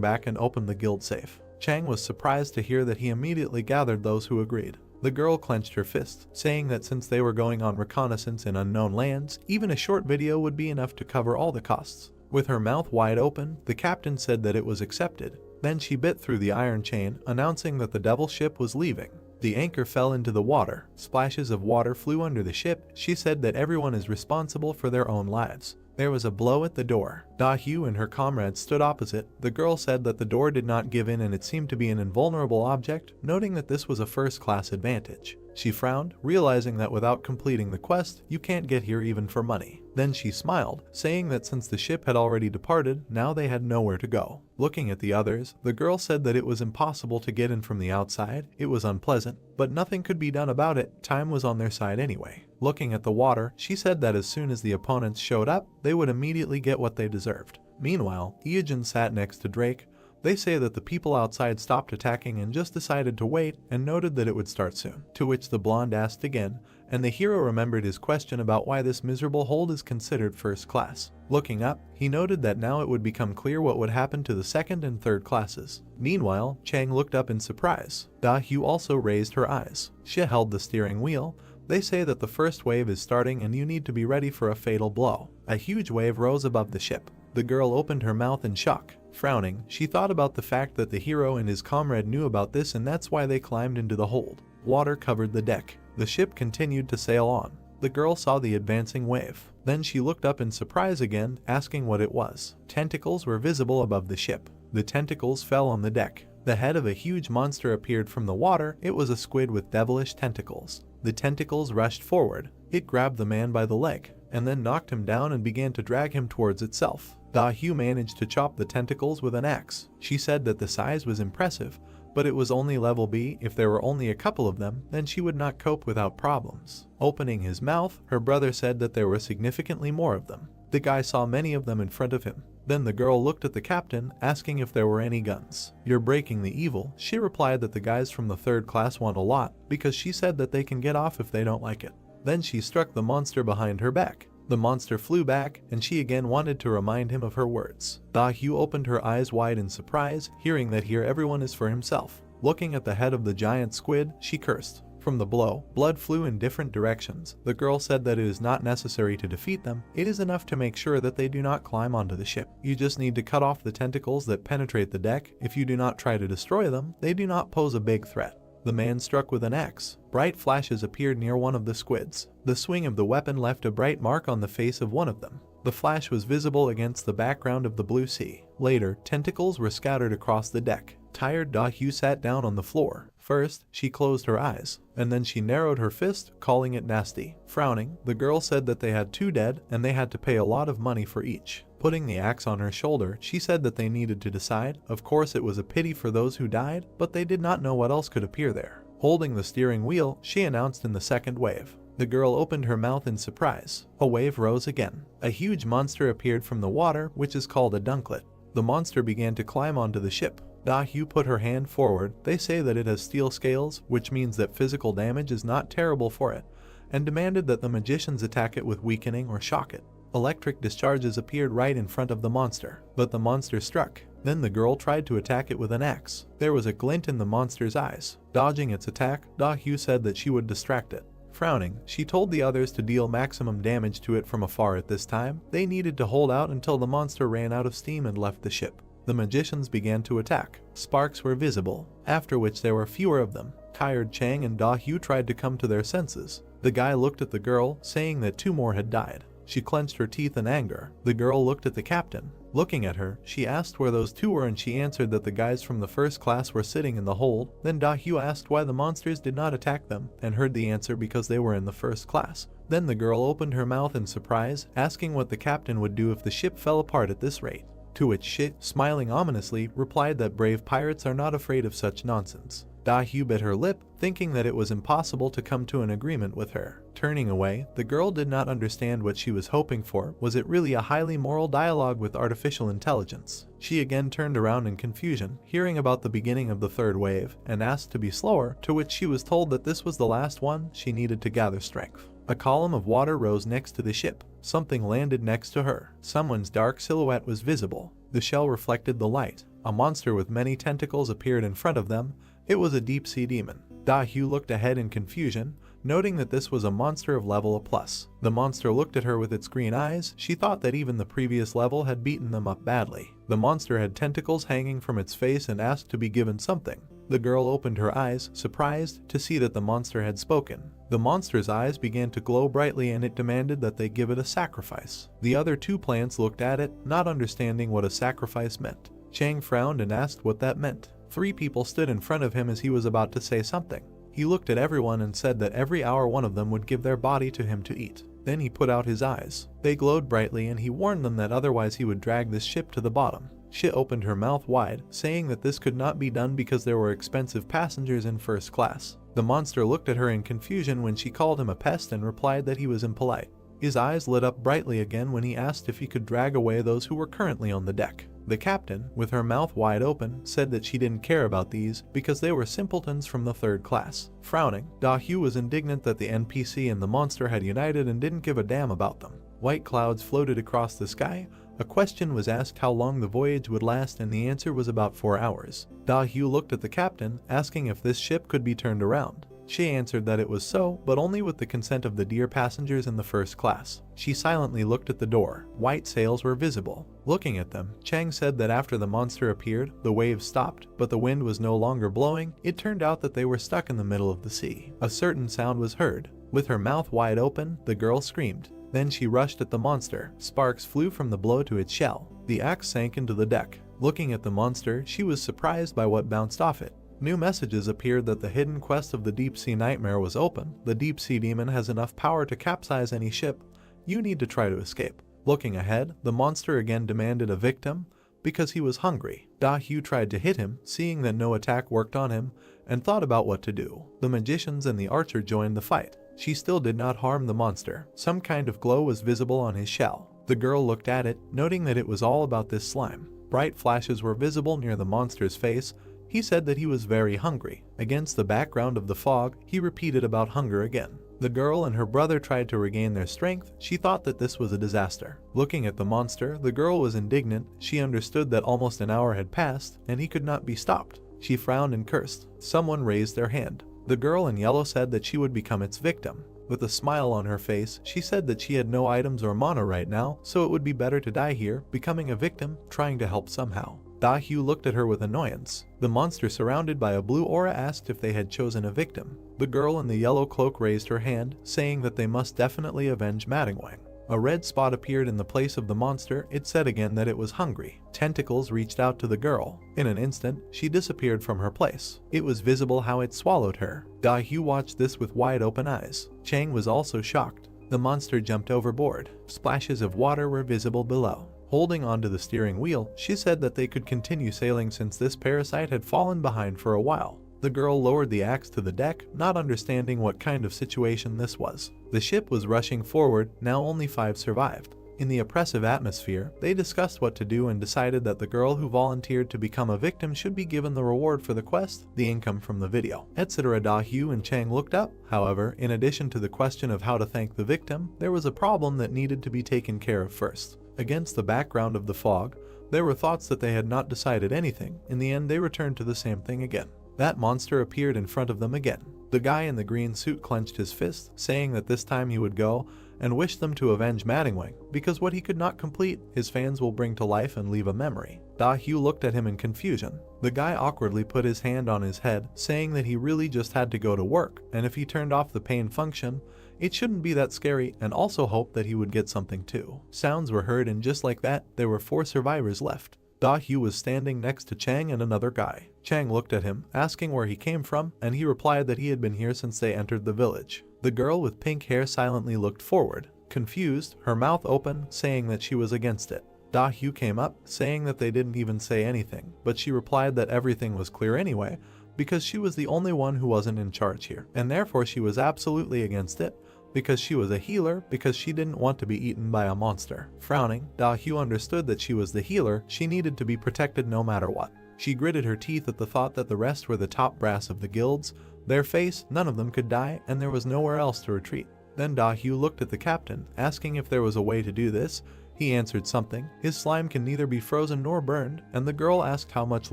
back and opened the guild safe. Chang was surprised to hear that he immediately gathered those who agreed. The girl clenched her fist, saying that since they were going on reconnaissance in unknown lands, even a short video would be enough to cover all the costs. With her mouth wide open, the captain said that it was accepted. Then she bit through the iron chain, announcing that the devil ship was leaving. The anchor fell into the water. Splashes of water flew under the ship. She said that everyone is responsible for their own lives. There was a blow at the door. Da-Hyu and her comrades stood opposite. The girl said that the door did not give in and it seemed to be an invulnerable object, noting that this was a first-class advantage. She frowned, realizing that without completing the quest, you can't get here even for money. Then she smiled, saying that since the ship had already departed, now they had nowhere to go. Looking at the others, the girl said that it was impossible to get in from the outside. It was unpleasant, but nothing could be done about it. Time was on their side anyway. Looking at the water, she said that as soon as the opponents showed up, they would immediately get what they deserved. Meanwhile, Iogen sat next to Drake. They say that the people outside stopped attacking and just decided to wait and noted that it would start soon. To which the blonde asked again, and the hero remembered his question about why this miserable hold is considered first class. Looking up, he noted that now it would become clear what would happen to the second and third classes. Meanwhile, Chang looked up in surprise. Da-Hyu also raised her eyes. She held the steering wheel. They say that the first wave is starting and you need to be ready for a fatal blow. A huge wave rose above the ship. The girl opened her mouth in shock. Frowning, she thought about the fact that the hero and his comrade knew about this and that's why they climbed into the hold. Water covered the deck. The ship continued to sail on. The girl saw the advancing wave. Then she looked up in surprise again, asking what it was. Tentacles were visible above the ship. The tentacles fell on the deck. The head of a huge monster appeared from the water. It was a squid with devilish tentacles. The tentacles rushed forward. It grabbed the man by the leg, and then knocked him down and began to drag him towards itself. Da-Hyu managed to chop the tentacles with an axe. She said that the size was impressive, but it was only level B. If there were only a couple of them, then she would not cope without problems. Opening his mouth, her brother said that there were significantly more of them. The guy saw many of them in front of him. Then the girl looked at the captain, asking if there were any guns. "You're breaking the evil." She replied that the guys from the third class want a lot, because she said that they can get off if they don't like it. Then she struck the monster behind her back. The monster flew back, and she again wanted to remind him of her words. Da-Hyu opened her eyes wide in surprise, hearing that here everyone is for himself. Looking at the head of the giant squid, she cursed. From the blow, blood flew in different directions. The girl said that it is not necessary to defeat them. It is enough to make sure that they do not climb onto the ship. You just need to cut off the tentacles that penetrate the deck. If you do not try to destroy them, they do not pose a big threat. The man struck with an axe. Bright flashes appeared near one of the squids. The swing of the weapon left a bright mark on the face of one of them. The flash was visible against the background of the blue sea. Later, tentacles were scattered across the deck. Tired, Da-Hyu sat down on the floor. First, she closed her eyes, and then she narrowed her fist, calling it nasty. Frowning, the girl said that they had 2 dead, and they had to pay a lot of money for each. Putting the axe on her shoulder, she said that they needed to decide. Of course, it was a pity for those who died, but they did not know what else could appear there. Holding the steering wheel, she announced in the second wave. The girl opened her mouth in surprise. A wave rose again. A huge monster appeared from the water, which is called a dunklet. The monster began to climb onto the ship. Da-Hyu put her hand forward. They say that it has steel scales, which means that physical damage is not terrible for it, and demanded that the magicians attack it with weakening or shock it. Electric discharges appeared right in front of the monster, but the monster struck. Then the girl tried to attack it with an axe. There was a glint in the monster's eyes. Dodging its attack, Da-hyu said that she would distract it. Frowning, she told the others to deal maximum damage to it from afar at this time. They needed to hold out until the monster ran out of steam and left the ship. The magicians began to attack. Sparks were visible, after which there were fewer of them. Tired Chang and Da-hyu tried to come to their senses. The guy looked at the girl, saying that 2 more had died. She clenched her teeth in anger. The girl looked at the captain. Looking at her, she asked where those 2 were and she answered that the guys from the first class were sitting in the hold. Then Da-hyu asked why the monsters did not attack them, and heard the answer because they were in the first class. Then the girl opened her mouth in surprise, asking what the captain would do if the ship fell apart at this rate. To which she, smiling ominously, replied that brave pirates are not afraid of such nonsense. Da-hyu bit her lip, thinking that it was impossible to come to an agreement with her. Turning away, the girl did not understand what she was hoping for. Was it really a highly moral dialogue with artificial intelligence? She again turned around in confusion, hearing about the beginning of the 3rd wave, and asked to be slower, to which she was told that this was the last one. She needed to gather strength. A column of water rose next to the ship. Something landed next to her. Someone's dark silhouette was visible. The shell reflected the light. A monster with many tentacles appeared in front of them. It was a deep-sea demon. Da-hyu looked ahead in confusion, noting that this was a monster of level A+. The monster looked at her with its green eyes. She thought that even the previous level had beaten them up badly. The monster had tentacles hanging from its face and asked to be given something. The girl opened her eyes, surprised to see that the monster had spoken. The monster's eyes began to glow brightly and it demanded that they give it a sacrifice. The other 2 plants looked at it, not understanding what a sacrifice meant. Chang frowned and asked what that meant. 3 people stood in front of him as he was about to say something. He looked at everyone and said that every hour one of them would give their body to him to eat. Then he put out his eyes. They glowed brightly and he warned them that otherwise he would drag this ship to the bottom. She opened her mouth wide, saying that this could not be done because there were expensive passengers in first class. The monster looked at her in confusion when she called him a pest and replied that he was impolite. His eyes lit up brightly again when he asked if he could drag away those who were currently on the deck. The captain, with her mouth wide open, said that she didn't care about these because they were simpletons from the 3rd class. Frowning, Da-hyu was indignant that the NPC and the monster had united and didn't give a damn about them. White clouds floated across the sky. A question was asked how long the voyage would last and the answer was about 4 hours. Da-hyu looked at the captain, asking if this ship could be turned around. She answered that it was so, but only with the consent of the dear passengers in the first class. She silently looked at the door. White sails were visible. Looking at them, Chang said that after the monster appeared, the waves stopped, but the wind was no longer blowing. It turned out that they were stuck in the middle of the sea. A certain sound was heard. With her mouth wide open, the girl screamed. Then she rushed at the monster. Sparks flew from the blow to its shell. The axe sank into the deck. Looking at the monster, she was surprised by what bounced off it. New messages appeared that the hidden quest of the deep-sea nightmare was open. The deep-sea demon has enough power to capsize any ship. You need to try to escape. Looking ahead, the monster again demanded a victim because he was hungry. Da-hyu tried to hit him, seeing that no attack worked on him, and thought about what to do. The magicians and the archer joined the fight. She still did not harm the monster. Some kind of glow was visible on his shell. The girl looked at it, noting that it was all about this slime. Bright flashes were visible near the monster's face. He said that he was very hungry. Against the background of the fog, he repeated about hunger again. The girl and her brother tried to regain their strength. She thought that this was a disaster. Looking at the monster, the girl was indignant. She understood that almost an hour had passed, and he could not be stopped. She frowned and cursed. Someone raised their hand. The girl in yellow said that she would become its victim. With a smile on her face, she said that she had no items or mana right now, so it would be better to die here, becoming a victim, trying to help somehow. Da-hyu looked at her with annoyance. The monster surrounded by a blue aura asked if they had chosen a victim. The girl in the yellow cloak raised her hand, saying that they must definitely avenge Madamada. A red spot appeared in the place of the monster. It said again that it was hungry. Tentacles reached out to the girl. In an instant, she disappeared from her place. It was visible how it swallowed her. Da-hyu watched this with wide open eyes. Chang was also shocked. The monster jumped overboard. Splashes of water were visible below. Holding onto the steering wheel, she said that they could continue sailing since this parasite had fallen behind for a while. The girl lowered the axe to the deck, not understanding what kind of situation this was. The ship was rushing forward. Now only 5 survived. In the oppressive atmosphere, they discussed what to do and decided that the girl who volunteered to become a victim should be given the reward for the quest, the income from the video, etc. Hugh and Chang looked up. However, in addition to the question of how to thank the victim, there was a problem that needed to be taken care of first. Against the background of the fog, there were thoughts that they had not decided anything. In the end, they returned to the same thing again. That monster appeared in front of them again. The guy in the green suit clenched his fist, saying that this time he would go and wish them to avenge Madingwing, because what he could not complete, his fans will bring to life and leave a memory. Hugh looked at him in confusion. The guy awkwardly put his hand on his head, saying that he really just had to go to work, and if he turned off the pain function, it shouldn't be that scary, and also hoped that he would get something too. Sounds were heard, and just like that, there were 4 survivors left. Hugh was standing next to Chang and another guy. Chang looked at him, asking where he came from, and he replied that he had been here since they entered the village. The girl with pink hair silently looked forward, confused, her mouth open, saying that she was against it. Hugh came up, saying that they didn't even say anything, but she replied that everything was clear anyway, because she was the only one who wasn't in charge here, and therefore she was absolutely against it, because she was a healer, because she didn't want to be eaten by a monster. Frowning, Hugh understood that she was the healer, she needed to be protected no matter what. She gritted her teeth at the thought that the rest were the top brass of the guilds. Their face, none of them could die, and there was nowhere else to retreat. Then Hugh looked at the captain, asking if there was a way to do this. He answered something. His slime can neither be frozen nor burned, and the girl asked how much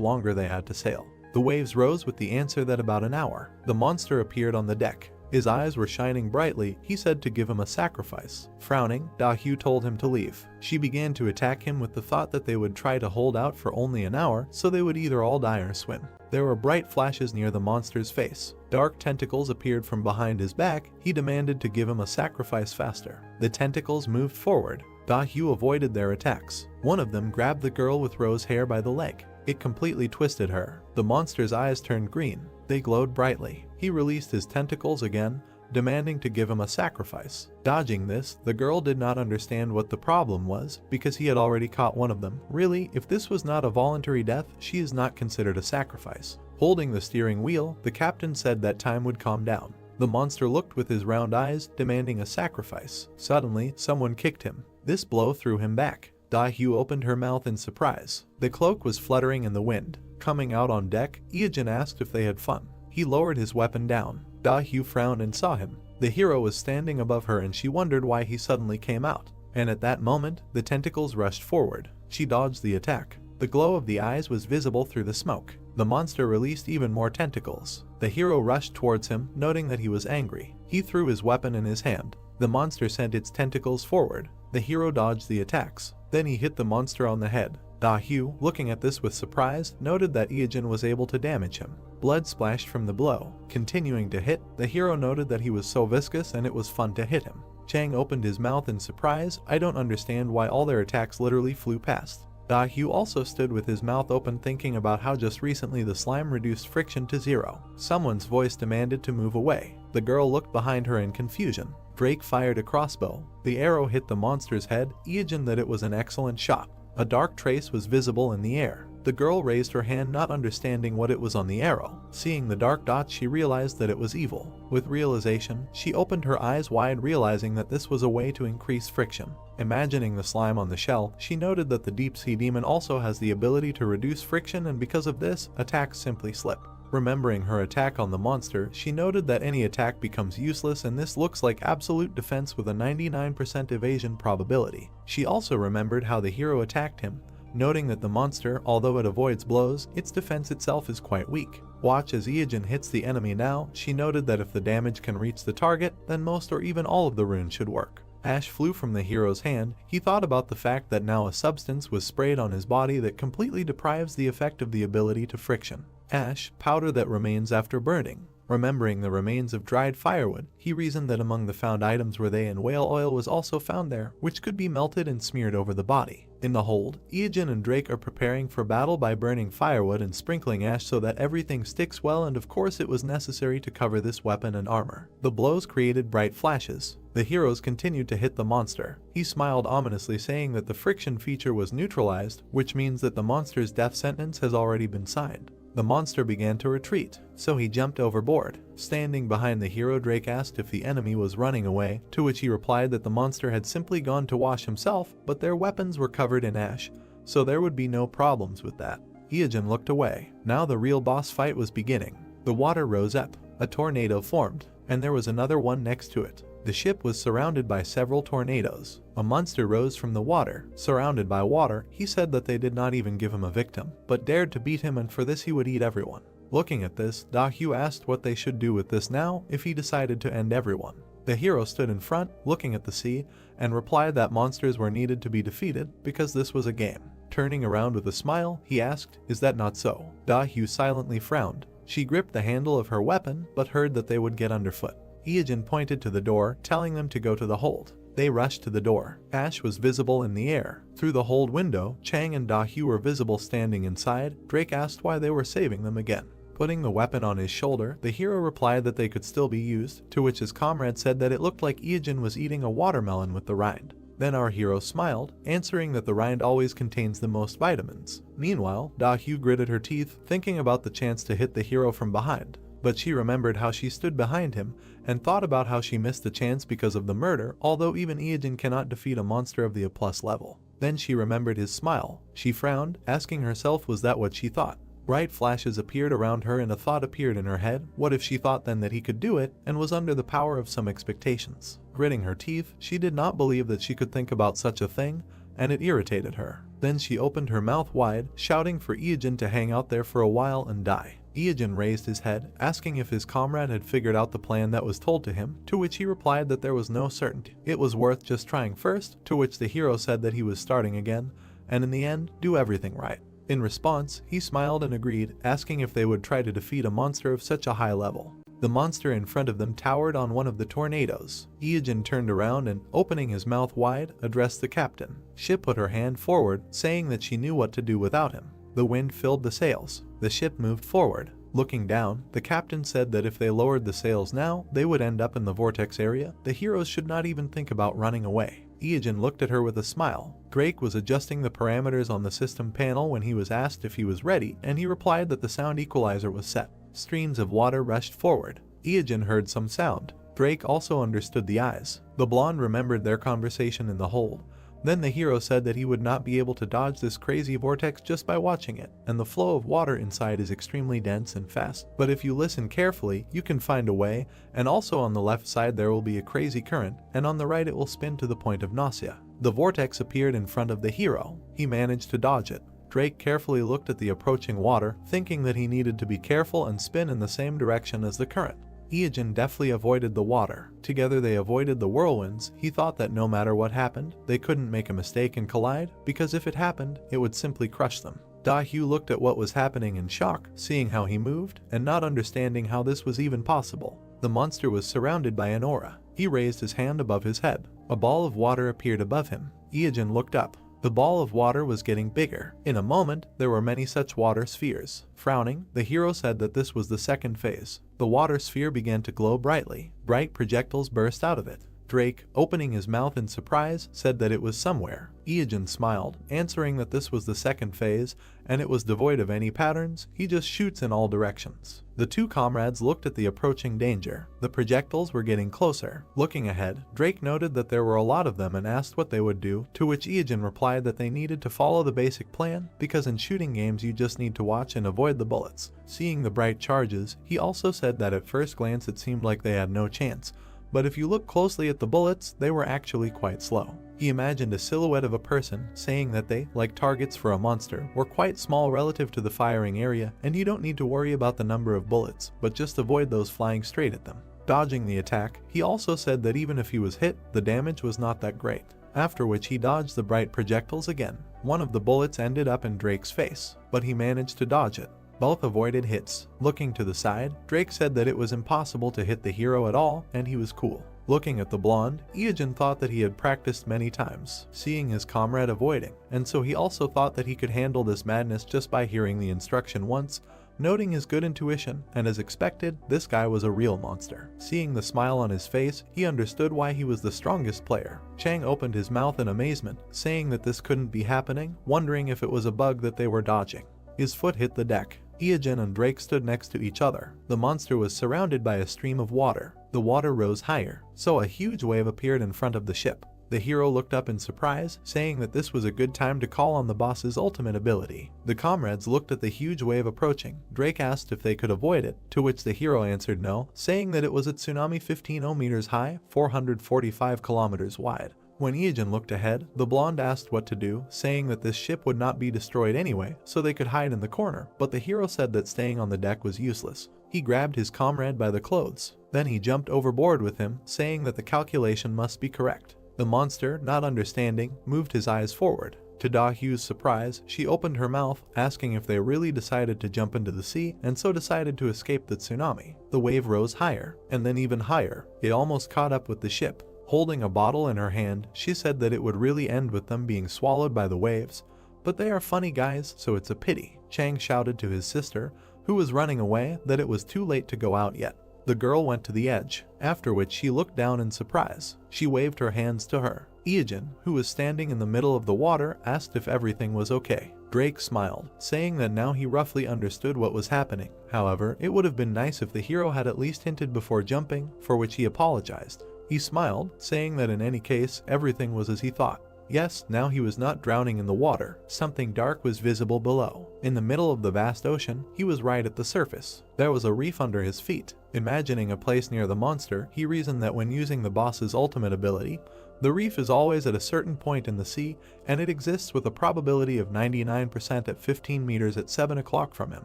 longer they had to sail. The waves rose with the answer that about an hour. The monster appeared on the deck. His eyes were shining brightly. He said to give him a sacrifice. Frowning, Hugh told him to leave. She began to attack him with the thought that they would try to hold out for only an hour, so they would either all die or swim. There were bright flashes near the monster's face. Dark tentacles appeared from behind his back. He demanded to give him a sacrifice faster. The tentacles moved forward. Hugh avoided their attacks. One of them grabbed the girl with rose hair by the leg. It completely twisted her. The monster's eyes turned green. They glowed brightly. He released his tentacles again, demanding to give him a sacrifice. Dodging this, the girl did not understand what the problem was, because he had already caught one of them. Really, if this was not a voluntary death, she is not considered a sacrifice. Holding the steering wheel, the captain said that time would calm down. The monster looked with his round eyes, demanding a sacrifice. Suddenly, someone kicked him. This blow threw him back. Hugh opened her mouth in surprise. The cloak was fluttering in the wind. Coming out on deck, Ijin asked if they had fun. He lowered his weapon down. Hugh frowned and saw him. The hero was standing above her, and she wondered why he suddenly came out. And at that moment, the tentacles rushed forward. She dodged the attack. The glow of the eyes was visible through the smoke. The monster released even more tentacles. The hero rushed towards him, noting that he was angry. He threw his weapon in his hand. The monster sent its tentacles forward. The hero dodged the attacks. Then he hit the monster on the head. Hugh, looking at this with surprise, noted that Ijin was able to damage him. Blood splashed from the blow. Continuing to hit, the hero noted that he was so viscous and it was fun to hit him. Chang opened his mouth in surprise. I don't understand why all their attacks literally flew past. Hugh also stood with his mouth open, thinking about how just recently the slime reduced friction to 0. Someone's voice demanded to move away. The girl looked behind her in confusion. Drake fired a crossbow. The arrow hit the monster's head. Ijin that it was an excellent shot. A dark trace was visible in the air. The girl raised her hand, not understanding what it was on the arrow. Seeing the dark dot, she realized that it was evil. With realization, she opened her eyes wide, realizing that this was a way to increase friction. Imagining the slime on the shell, she noted that the deep sea demon also has the ability to reduce friction, and because of this, attacks simply slip. Remembering her attack on the monster, she noted that any attack becomes useless, and this looks like absolute defense with a 99% evasion probability. She also remembered how the hero attacked him, noting that the monster, although it avoids blows, its defense itself is quite weak. Watch as Ijin hits the enemy now. She noted that if the damage can reach the target, then most or even all of the runes should work. Ash flew from the hero's hand. He thought about the fact that now a substance was sprayed on his body that completely deprives the effect of the ability to friction. Ash, powder that remains after burning. Remembering the remains of dried firewood, he reasoned that among the found items were they, and whale oil was also found there, which could be melted and smeared over the body. In the hold, Ijin and Drake are preparing for battle by burning firewood and sprinkling ash so that everything sticks well, and of course it was necessary to cover this weapon and armor. The blows created bright flashes. The heroes continued to hit the monster. He smiled ominously, saying that the friction feature was neutralized, which means that the monster's death sentence has already been signed. The monster began to retreat, so he jumped overboard. Standing behind the hero, Drake asked if the enemy was running away, to which he replied that the monster had simply gone to wash himself, but their weapons were covered in ash, so there would be no problems with that. Iijin looked away. Now the real boss fight was beginning. The water rose up, a tornado formed, and there was another one next to it. The ship was surrounded by several tornadoes. A monster rose from the water. Surrounded by water, he said that they did not even give him a victim, but dared to beat him, and for this he would eat everyone. Looking at this, Dahyu asked what they should do with this now if he decided to end everyone. The hero stood in front, looking at the sea, and replied that monsters were needed to be defeated because this was a game. Turning around with a smile, he asked, "Is that not so?" Dahyu silently frowned. She gripped the handle of her weapon, but heard that they would get underfoot. Iijin pointed to the door, telling them to go to the hold. They rushed to the door. Ash was visible in the air. Through the hold window, Chang and Dahyu were visible standing inside. Drake asked why they were saving them again. Putting the weapon on his shoulder, the hero replied that they could still be used, to which his comrade said that it looked like Iijin was eating a watermelon with the rind. Then our hero smiled, answering that the rind always contains the most vitamins. Meanwhile, Dahyu gritted her teeth, thinking about the chance to hit the hero from behind. But she remembered how she stood behind him, and thought about how she missed the chance because of the murder, although even Iijin cannot defeat a monster of the A+ level. Then she remembered his smile. She frowned, asking herself was that what she thought. Bright flashes appeared around her and a thought appeared in her head. What if she thought then that he could do it, and was under the power of some expectations? Gritting her teeth, she did not believe that she could think about such a thing, and it irritated her. Then she opened her mouth wide, shouting for Iijin to hang out there for a while and die. Iijin raised his head, asking if his comrade had figured out the plan that was told to him, to which he replied that there was no certainty. It was worth just trying first, to which the hero said that he was starting again, and in the end, do everything right. In response, he smiled and agreed, asking if they would try to defeat a monster of such a high level. The monster in front of them towered on one of the tornadoes. Iijin turned around and, opening his mouth wide, addressed the captain. She put her hand forward, saying that she knew what to do without him. The wind filled the sails. The ship moved forward. Looking down, the captain said that if they lowered the sails now, they would end up in the vortex area. The heroes should not even think about running away. Iijin looked at her with a smile. Drake was adjusting the parameters on the system panel when he was asked if he was ready, and he replied that the sound equalizer was set. Streams of water rushed forward. Iijin heard some sound. Drake also understood the eyes. The blonde remembered their conversation in the hold. Then the hero said that he would not be able to dodge this crazy vortex just by watching it, and the flow of water inside is extremely dense and fast. But if you listen carefully, you can find a way, and also on the left side there will be a crazy current, and on the right it will spin to the point of nausea. The vortex appeared in front of the hero. He managed to dodge it. Drake carefully looked at the approaching water, thinking that he needed to be careful and spin in the same direction as the current. Iijin deftly avoided the water. Together they avoided the whirlwinds. He thought that no matter what happened, they couldn't make a mistake and collide, because if it happened, it would simply crush them. Dahyu looked at what was happening in shock, seeing how he moved, and not understanding how this was even possible. The monster was surrounded by an aura. He raised his hand above his head. A ball of water appeared above him. Iijin looked up. The ball of water was getting bigger. In a moment, there were many such water spheres. Frowning, the hero said that this was the second phase. The water sphere began to glow brightly. Bright projectiles burst out of it. Drake, opening his mouth in surprise, said that it was somewhere. Iijin smiled, answering that this was the second phase, and it was devoid of any patterns. He just shoots in all directions. The two comrades looked at the approaching danger. The projectiles were getting closer. Looking ahead, Drake noted that there were a lot of them and asked what they would do, to which Iijin replied that they needed to follow the basic plan, because in shooting games you just need to watch and avoid the bullets. Seeing the bright charges, he also said that at first glance it seemed like they had no chance, but if you look closely at the bullets, they were actually quite slow. He imagined a silhouette of a person, saying that they, like targets for a monster, were quite small relative to the firing area, and you don't need to worry about the number of bullets, but just avoid those flying straight at them. Dodging the attack, he also said that even if he was hit, the damage was not that great. After which he dodged the bright projectiles again. One of the bullets ended up in Drake's face, but he managed to dodge it. Both avoided hits. Looking to the side, Drake said that it was impossible to hit the hero at all, and he was cool. Looking at the blonde, Iijin thought that he had practiced many times, seeing his comrade avoiding, and so he also thought that he could handle this madness just by hearing the instruction once, noting his good intuition, and as expected, this guy was a real monster. Seeing the smile on his face, he understood why he was the strongest player. Chang opened his mouth in amazement, saying that this couldn't be happening, wondering if it was a bug that they were dodging. His foot hit the deck. Iogen and Drake stood next to each other. The monster was surrounded by a stream of water. The water rose higher, so a huge wave appeared in front of the ship. The hero looked up in surprise, saying that this was a good time to call on the boss's ultimate ability. The comrades looked at the huge wave approaching. Drake asked if they could avoid it, to which the hero answered no, saying that it was a tsunami 15 meters high, 445 kilometers wide. When Iogen looked ahead, the blonde asked what to do, saying that this ship would not be destroyed anyway, so they could hide in the corner, but the hero said that staying on the deck was useless. He grabbed his comrade by the clothes. Then he jumped overboard with him, saying that the calculation must be correct. The monster, not understanding, moved his eyes forward. To Da-Hyu's surprise, she opened her mouth, asking if they really decided to jump into the sea, and so decided to escape the tsunami. The wave rose higher, and then even higher. It almost caught up with the ship. Holding a bottle in her hand, she said that it would really end with them being swallowed by the waves. But they are funny guys, so it's a pity. Chang shouted to his sister, who was running away, that it was too late to go out yet. The girl went to the edge, after which she looked down in surprise. She waved her hands to her. Iogen, who was standing in the middle of the water, asked if everything was okay. Drake smiled, saying that now he roughly understood what was happening. However, it would have been nice if the hero had at least hinted before jumping, for which he apologized. He smiled, saying that in any case, everything was as he thought. Yes, now he was not drowning in the water. Something dark was visible below. In the middle of the vast ocean, he was right at the surface. There was a reef under his feet. Imagining a place near the monster, he reasoned that when using the boss's ultimate ability, the reef is always at a certain point in the sea, and it exists with a probability of 99% at 15 meters at 7 o'clock from him.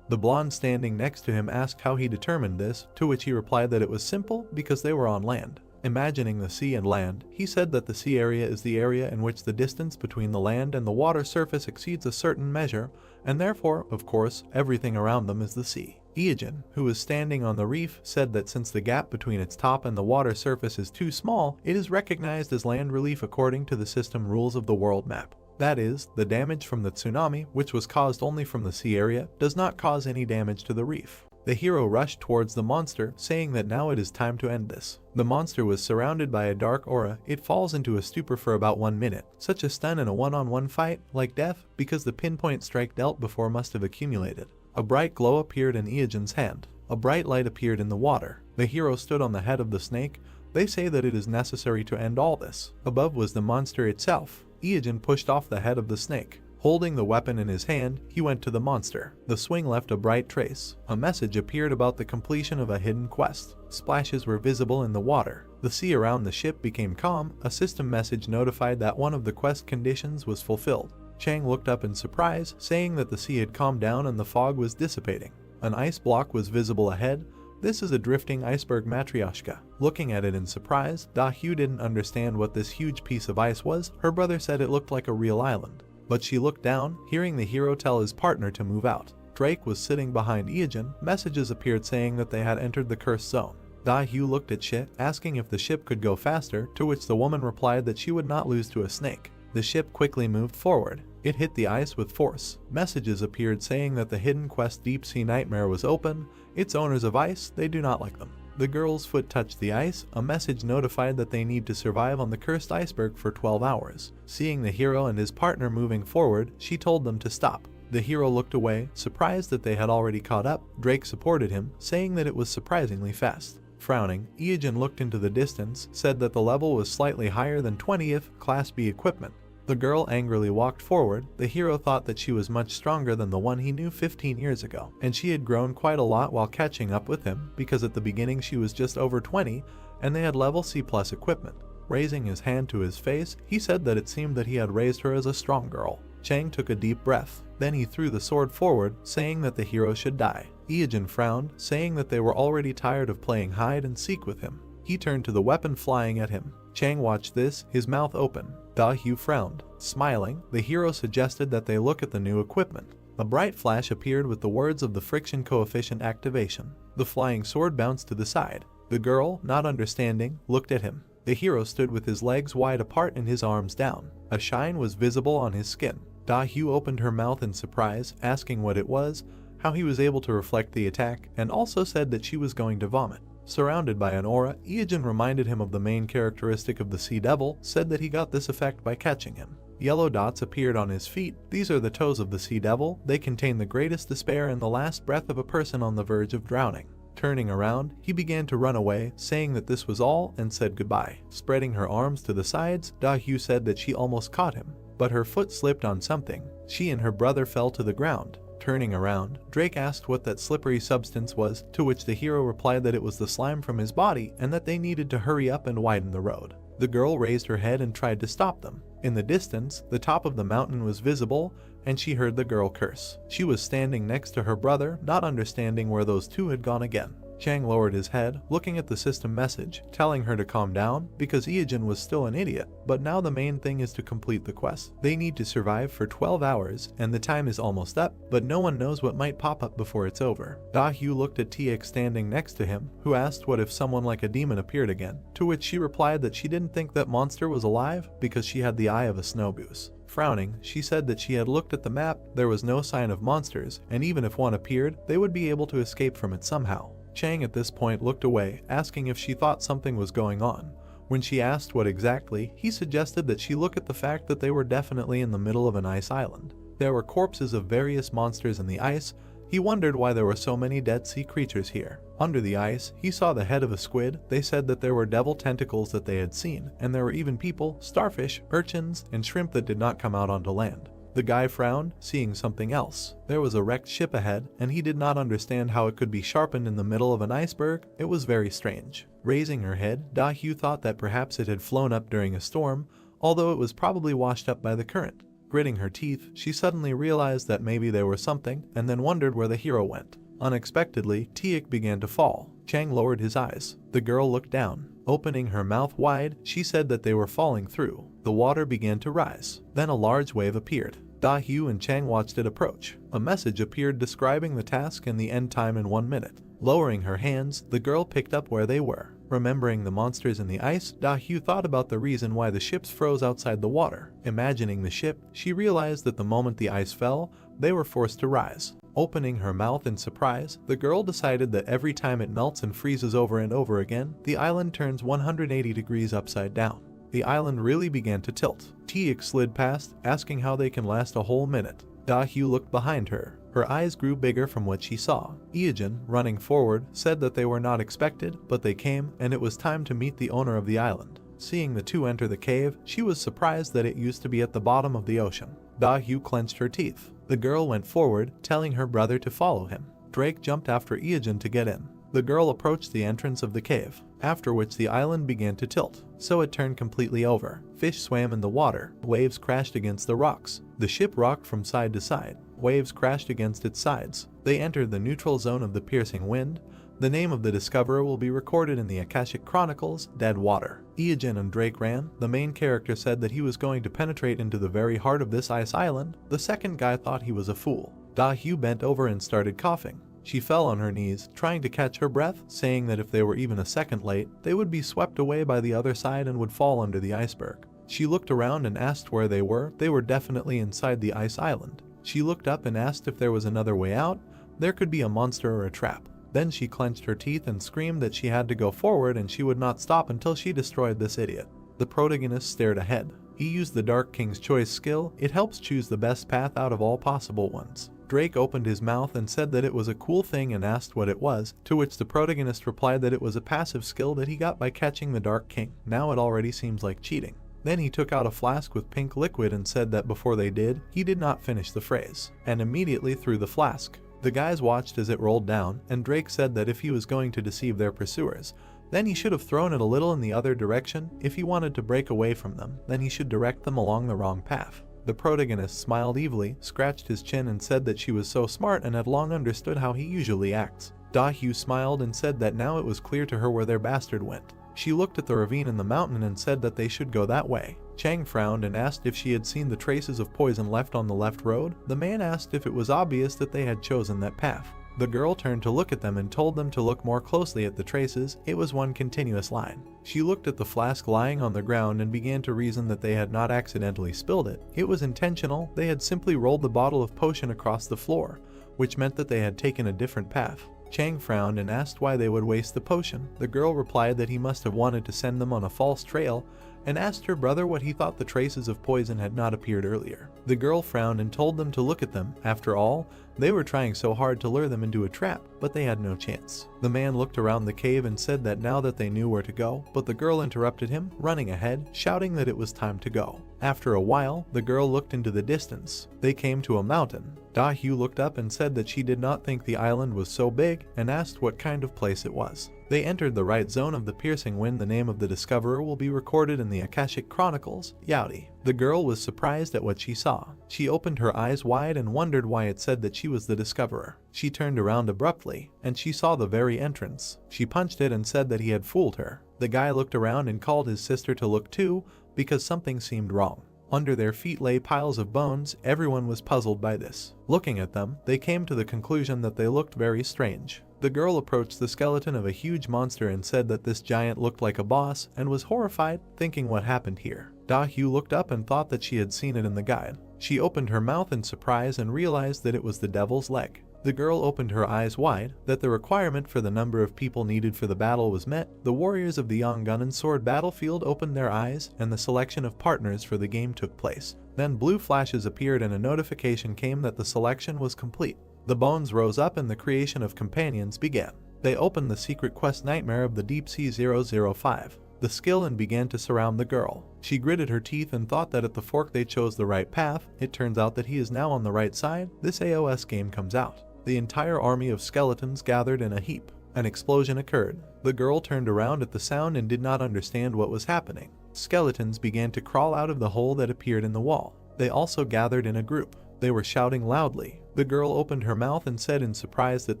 The blonde standing next to him asked how he determined this, to which he replied that it was simple because they were on land. Imagining the sea and land, he said that the sea area is the area in which the distance between the land and the water surface exceeds a certain measure, and therefore, of course, everything around them is the sea. Iogen, who was standing on the reef, said that since the gap between its top and the water surface is too small, it is recognized as land relief according to the system rules of the world map. That is, the damage from the tsunami, which was caused only from the sea area, does not cause any damage to the reef. The hero rushed towards the monster, saying that now it is time to end this. The monster was surrounded by a dark aura. It falls into a stupor for about 1 minute. Such a stun in a one-on-one fight, like death, because the pinpoint strike dealt before must have accumulated. A bright glow appeared in Iogen's hand. A bright light appeared in the water. The hero stood on the head of the snake. They say that it is necessary to end all this. Above was the monster itself. Iogen pushed off the head of the snake. Holding the weapon in his hand, he went to the monster. The swing left a bright trace. A message appeared about the completion of a hidden quest. Splashes were visible in the water. The sea around the ship became calm. A system message notified that one of the quest conditions was fulfilled. Chang looked up in surprise, saying that the sea had calmed down and the fog was dissipating. An ice block was visible ahead. This is a drifting iceberg matryoshka. Looking at it in surprise, Da-Hyu didn't understand what this huge piece of ice was. Her brother said it looked like a real island. But she looked down, hearing the hero tell his partner to move out. Drake was sitting behind Iogen. Messages appeared saying that they had entered the cursed zone. Da-Hyu looked at Shit, asking if the ship could go faster, to which the woman replied that she would not lose to a snake. The ship quickly moved forward. It hit the ice with force. Messages appeared saying that the hidden quest Deep Sea Nightmare was open. Its owners of ice, they do not like them. The girl's foot touched the ice. A message notified that they need to survive on the cursed iceberg for 12 hours. Seeing the hero and his partner moving forward, she told them to stop. The hero looked away, surprised that they had already caught up. Drake supported him, saying that it was surprisingly fast. Frowning, Iogen looked into the distance, said that the level was slightly higher than 20th Class B equipment. The girl angrily walked forward. The hero thought that she was much stronger than the one he knew 15 years ago, and she had grown quite a lot while catching up with him, because at the beginning she was just over 20, and they had level C+ equipment. Raising his hand to his face, he said that it seemed that he had raised her as a strong girl. Chang took a deep breath. Then he threw the sword forward, saying that the hero should die. Iogen frowned, saying that they were already tired of playing hide and seek with him. He turned to the weapon flying at him. Chang watched this, his mouth open. Da-Hyu frowned. Smiling, the hero suggested that they look at the new equipment. A bright flash appeared with the words of the friction coefficient activation. The flying sword bounced to the side. The girl, not understanding, looked at him. The hero stood with his legs wide apart and his arms down. A shine was visible on his skin. Da-Hyu opened her mouth in surprise, asking what it was, how he was able to reflect the attack, and also said that she was going to vomit. Surrounded by an aura, Iogen reminded him of the main characteristic of the Sea Devil, said that he got this effect by catching him. Yellow dots appeared on his feet. These are the toes of the sea devil. They contain the greatest despair and the last breath of a person on the verge of drowning. Turning around, he began to run away, saying that this was all, and said goodbye. Spreading her arms to the sides, Da-hyu said that she almost caught him, but her foot slipped on something. She and her brother fell to the ground. Turning around, Drake asked what that slippery substance was, to which the hero replied that it was the slime from his body and that they needed to hurry up and widen the road. The girl raised her head and tried to stop them. In the distance, the top of the mountain was visible, and she heard the girl curse. She was standing next to her brother, not understanding where those two had gone again. Chang lowered his head, looking at the system message, telling her to calm down because Iijin was still an idiot, but now the main thing is to complete the quest. They need to survive for 12 hours, and the time is almost up, but no one knows what might pop up before it's over. Da-hyu looked at Tx standing next to him, who asked what if someone like a demon appeared again, to which she replied that she didn't think that monster was alive because she had the eye of a snow goose. Frowning, she said that she had looked at the map, there was no sign of monsters, and even if one appeared, they would be able to escape from it somehow. Chang at this point looked away, asking if she thought something was going on. When she asked what exactly, he suggested that she look at the fact that they were definitely in the middle of an ice island. There were corpses of various monsters in the ice. He wondered why there were so many dead sea creatures here. Under the ice, he saw the head of a squid. They said that there were devil tentacles that they had seen, and there were even people, starfish, urchins, and shrimp that did not come out onto land. The guy frowned, seeing something else. There was a wrecked ship ahead, and he did not understand how it could be sharpened in the middle of an iceberg. It was very strange. Raising her head, Da-hyu thought that perhaps it had flown up during a storm, although it was probably washed up by the current. Gritting her teeth, she suddenly realized that maybe there was something, and then wondered where the hero went. Unexpectedly, Tiek began to fall. Chang lowered his eyes. The girl looked down. Opening her mouth wide, she said that they were falling through. The water began to rise. Then a large wave appeared. Da-hyu and Chang watched it approach. A message appeared describing the task and the end time in 1 minute. Lowering her hands, the girl picked up where they were. Remembering the monsters in the ice, Da-hyu thought about the reason why the ships froze outside the water. Imagining the ship, she realized that the moment the ice fell, they were forced to rise. Opening her mouth in surprise, the girl decided that every time it melts and freezes over and over again, the island turns 180 degrees upside down. The island really began to tilt. Tiek slid past, asking how they can last a whole minute. Da-hyu looked behind her. Her eyes grew bigger from what she saw. Iijin, running forward, said that they were not expected, but they came, and it was time to meet the owner of the island. Seeing the two enter the cave, she was surprised that it used to be at the bottom of the ocean. Da-hyu clenched her teeth. The girl went forward, telling her brother to follow him. Drake jumped after Iijin to get in. The girl approached the entrance of the cave, after which the island began to tilt, so it turned completely over. Fish swam in the water. Waves crashed against the rocks. The ship rocked from side to side. Waves crashed against its sides. They entered the neutral zone of the piercing wind. The name of the discoverer will be recorded in the Akashic Chronicles, Dead Water. Iijin and Drake ran. The main character said that he was going to penetrate into the very heart of this ice island. The second guy thought he was a fool. Da-hyu bent over and started coughing. She fell on her knees, trying to catch her breath, saying that if they were even a second late, they would be swept away by the other side and would fall under the iceberg. She looked around and asked where they were. They were definitely inside the ice island. She looked up and asked if there was another way out. There could be a monster or a trap. Then she clenched her teeth and screamed that she had to go forward and she would not stop until she destroyed this idiot. The protagonist stared ahead. He used the Dark King's Choice skill. It helps choose the best path out of all possible ones. Drake opened his mouth and said that it was a cool thing and asked what it was, to which the protagonist replied that it was a passive skill that he got by catching the Dark King. Now it already seems like cheating. Then he took out a flask with pink liquid and said that before they did, he did not finish the phrase, and immediately threw the flask. The guys watched as it rolled down, and Drake said that if he was going to deceive their pursuers, then he should have thrown it a little in the other direction. If he wanted to break away from them, then he should direct them along the wrong path. The protagonist smiled evilly, scratched his chin and said that she was so smart and had long understood how he usually acts. Da-hyu smiled and said that now it was clear to her where their bastard went. She looked at the ravine in the mountain and said that they should go that way. Chang frowned and asked if she had seen the traces of poison left on the left road. The man asked if it was obvious that they had chosen that path. The girl turned to look at them and told them to look more closely at the traces. It was one continuous line. She looked at the flask lying on the ground and began to reason that they had not accidentally spilled it. It was intentional. They had simply rolled the bottle of potion across the floor, which meant that they had taken a different path. Chang frowned and asked why they would waste the potion. The girl replied that he must have wanted to send them on a false trail, and asked her brother what he thought the traces of poison had not appeared earlier. The girl frowned and told them to look at them. After all, they were trying so hard to lure them into a trap, but they had no chance. The man looked around the cave and said that now that they knew where to go, but the girl interrupted him, running ahead, shouting that it was time to go. After a while, the girl looked into the distance. They came to a mountain. Da-hyu looked up and said that she did not think the island was so big and asked what kind of place it was. They entered the right zone of the piercing wind. The name of the discoverer will be recorded in the Akashic Chronicles, Yaoi. The girl was surprised at what she saw. She opened her eyes wide and wondered why it said that she was the discoverer. She turned around abruptly, and she saw the very entrance. She punched it and said that he had fooled her. The guy looked around and called his sister to look too, because something seemed wrong. Under their feet lay piles of bones. Everyone was puzzled by this. Looking at them, they came to the conclusion that they looked very strange. The girl approached the skeleton of a huge monster and said that this giant looked like a boss and was horrified, thinking what happened here. Da-hyu looked up and thought that she had seen it in the guide. She opened her mouth in surprise and realized that it was the devil's leg. The girl opened her eyes wide, that the requirement for the number of people needed for the battle was met. The warriors of the Yongun and Sword battlefield opened their eyes, and the selection of partners for the game took place. Then blue flashes appeared and a notification came that the selection was complete. The bones rose up and the creation of companions began. They opened the secret quest Nightmare of the Deep Sea 005. The skill and began to surround the girl. She gritted her teeth and thought that at the fork they chose the right path. It turns out that he is now on the right side. This AOS game comes out. The entire army of skeletons gathered in a heap. An explosion occurred. The girl turned around at the sound and did not understand what was happening. Skeletons began to crawl out of the hole that appeared in the wall. They also gathered in a group. They were shouting loudly. The girl opened her mouth and said in surprise that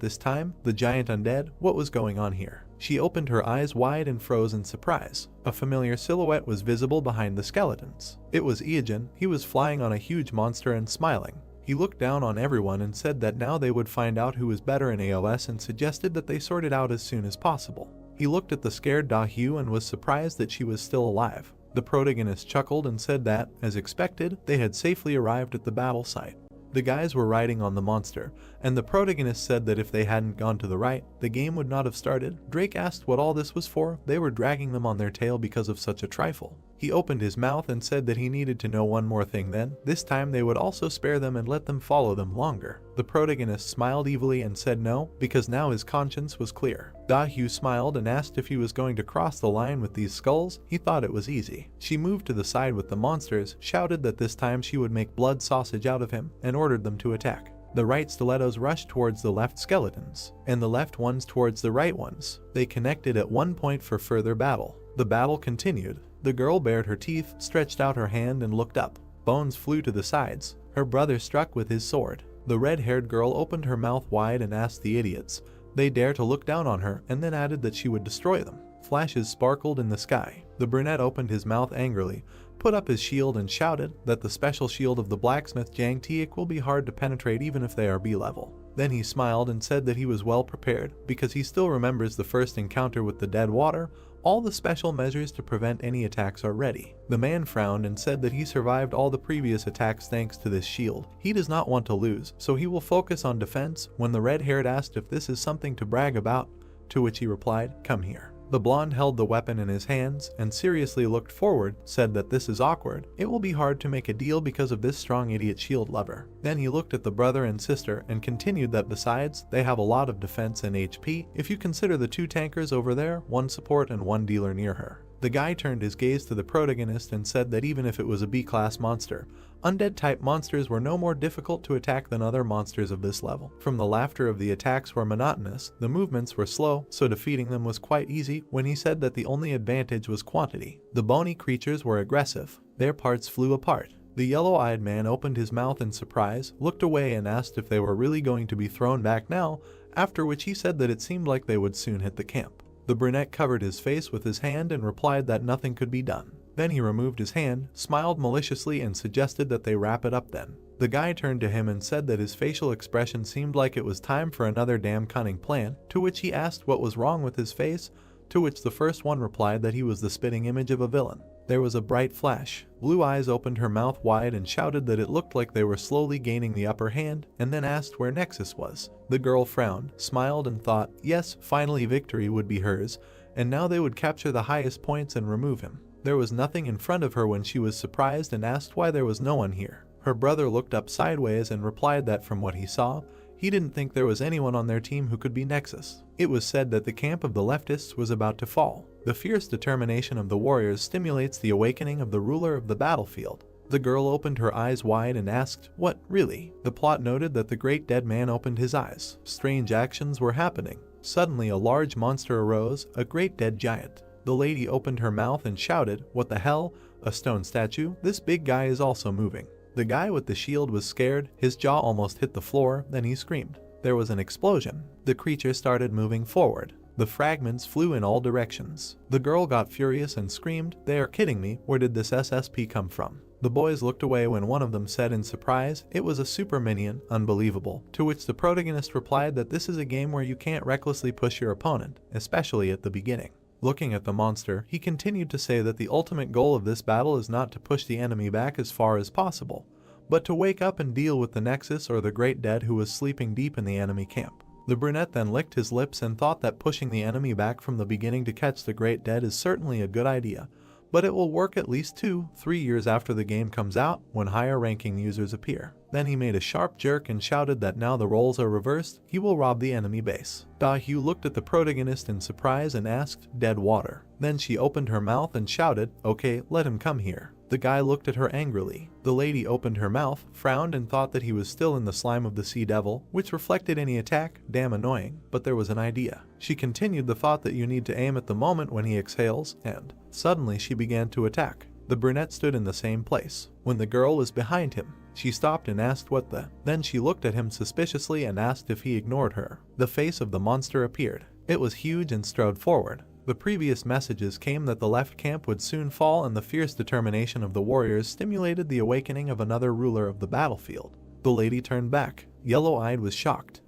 this time, the giant undead, what was going on here? She opened her eyes wide and froze in surprise. A familiar silhouette was visible behind the skeletons. It was Iajin. He was flying on a huge monster and smiling. He looked down on everyone and said that now they would find out who was better in AOS and suggested that they sort it out as soon as possible. He looked at the scared Da-hyu and was surprised that she was still alive. The protagonist chuckled and said that, as expected, they had safely arrived at the battle site. The guys were riding on the monster, and the protagonist said that if they hadn't gone to the right, the game would not have started. Drake asked what all this was for. They were dragging them on their tail because of such a trifle. He opened his mouth and said that he needed to know one more thing then. This time they would also spare them and let them follow them longer. The protagonist smiled evilly and said no, because now his conscience was clear. Da-hyu smiled and asked if he was going to cross the line with these skulls. He thought it was easy. She moved to the side with the monsters, shouted that this time she would make blood sausage out of him, and ordered them to attack. The right stilettos rushed towards the left skeletons, and the left ones towards the right ones. They connected at one point for further battle. The battle continued. The girl bared her teeth, stretched out her hand and looked up. Bones flew to the sides. Her brother struck with his sword. The red-haired girl opened her mouth wide and asked the idiots. They dared to look down on her and then added that she would destroy them. Flashes sparkled in the sky. The brunette opened his mouth angrily, put up his shield and shouted that the special shield of the blacksmith Jang Tiek will be hard to penetrate even if they are B-level. Then he smiled and said that he was well prepared because he still remembers the first encounter with the dead water. All the special measures to prevent any attacks are ready. The man frowned and said that he survived all the previous attacks thanks to this shield. He does not want to lose, so he will focus on defense. When the red-haired asked if this is something to brag about, to which he replied, "Come here." The blonde held the weapon in his hands and seriously looked forward, said that this is awkward. It will be hard to make a deal because of this strong idiot shield lover. Then he looked at the brother and sister and continued that besides, they have a lot of defense and HP if you consider the two tankers over there, one support and one dealer near her. The guy turned his gaze to the protagonist and said that even if it was a B-class monster, undead-type monsters were no more difficult to attack than other monsters of this level. From the laughter of the attacks were monotonous, the movements were slow, so defeating them was quite easy. When he said that the only advantage was quantity. The bony creatures were aggressive. Their parts flew apart. The yellow-eyed man opened his mouth in surprise, looked away and asked if they were really going to be thrown back now, after which he said that it seemed like they would soon hit the camp. The brunette covered his face with his hand and replied that nothing could be done. Then he removed his hand, smiled maliciously and suggested that they wrap it up then. The guy turned to him and said that his facial expression seemed like it was time for another damn cunning plan, to which he asked what was wrong with his face, to which the first one replied that he was the spitting image of a villain. There was a bright flash. Blue Eyes opened her mouth wide and shouted that it looked like they were slowly gaining the upper hand, and then asked where Nexus was. The girl frowned, smiled and thought, yes, finally victory would be hers, and now they would capture the highest points and remove him. There was nothing in front of her when she was surprised and asked why there was no one here. Her brother looked up sideways and replied that from what he saw, he didn't think there was anyone on their team who could be Nexus. It was said that the camp of the leftists was about to fall. The fierce determination of the warriors stimulates the awakening of the ruler of the battlefield. The girl opened her eyes wide and asked, "What, really?" The plot noted that the great dead man opened his eyes. Strange actions were happening. Suddenly a large monster arose, a great dead giant. The lady opened her mouth and shouted, "What the hell? A stone statue? This big guy is also moving." The guy with the shield was scared, his jaw almost hit the floor, then he screamed. There was an explosion. The creature started moving forward. The fragments flew in all directions. The girl got furious and screamed, "They are kidding me, where did this SSP come from?" The boys looked away when one of them said in surprise, "It was a super minion, unbelievable." To which the protagonist replied that this is a game where you can't recklessly push your opponent, especially at the beginning. Looking at the monster, he continued to say that the ultimate goal of this battle is not to push the enemy back as far as possible, but to wake up and deal with the Nexus or the Great Dead who was sleeping deep in the enemy camp. The brunette then licked his lips and thought that pushing the enemy back from the beginning to catch the Great Dead is certainly a good idea, but it will work at least 2-3 years after the game comes out when higher ranking users appear. Then he made a sharp jerk and shouted that now the roles are reversed, he will rob the enemy base. Dahu looked at the protagonist in surprise and asked, "Dead water?" Then she opened her mouth and shouted, "Okay, let him come here." The guy looked at her angrily. The lady opened her mouth, frowned and thought that he was still in the slime of the sea devil, which reflected any attack, damn annoying, but there was an idea. She continued the thought that you need to aim at the moment when he exhales, and suddenly she began to attack. The brunette stood in the same place. When the girl was behind him, she stopped and asked what the. Then she looked at him suspiciously and asked if he ignored her. The face of the monster appeared. It was huge and strode forward. The previous messages came that the left camp would soon fall, and the fierce determination of the warriors stimulated the awakening of another ruler of the battlefield. The lady turned back. Yellow-eyed was shocked.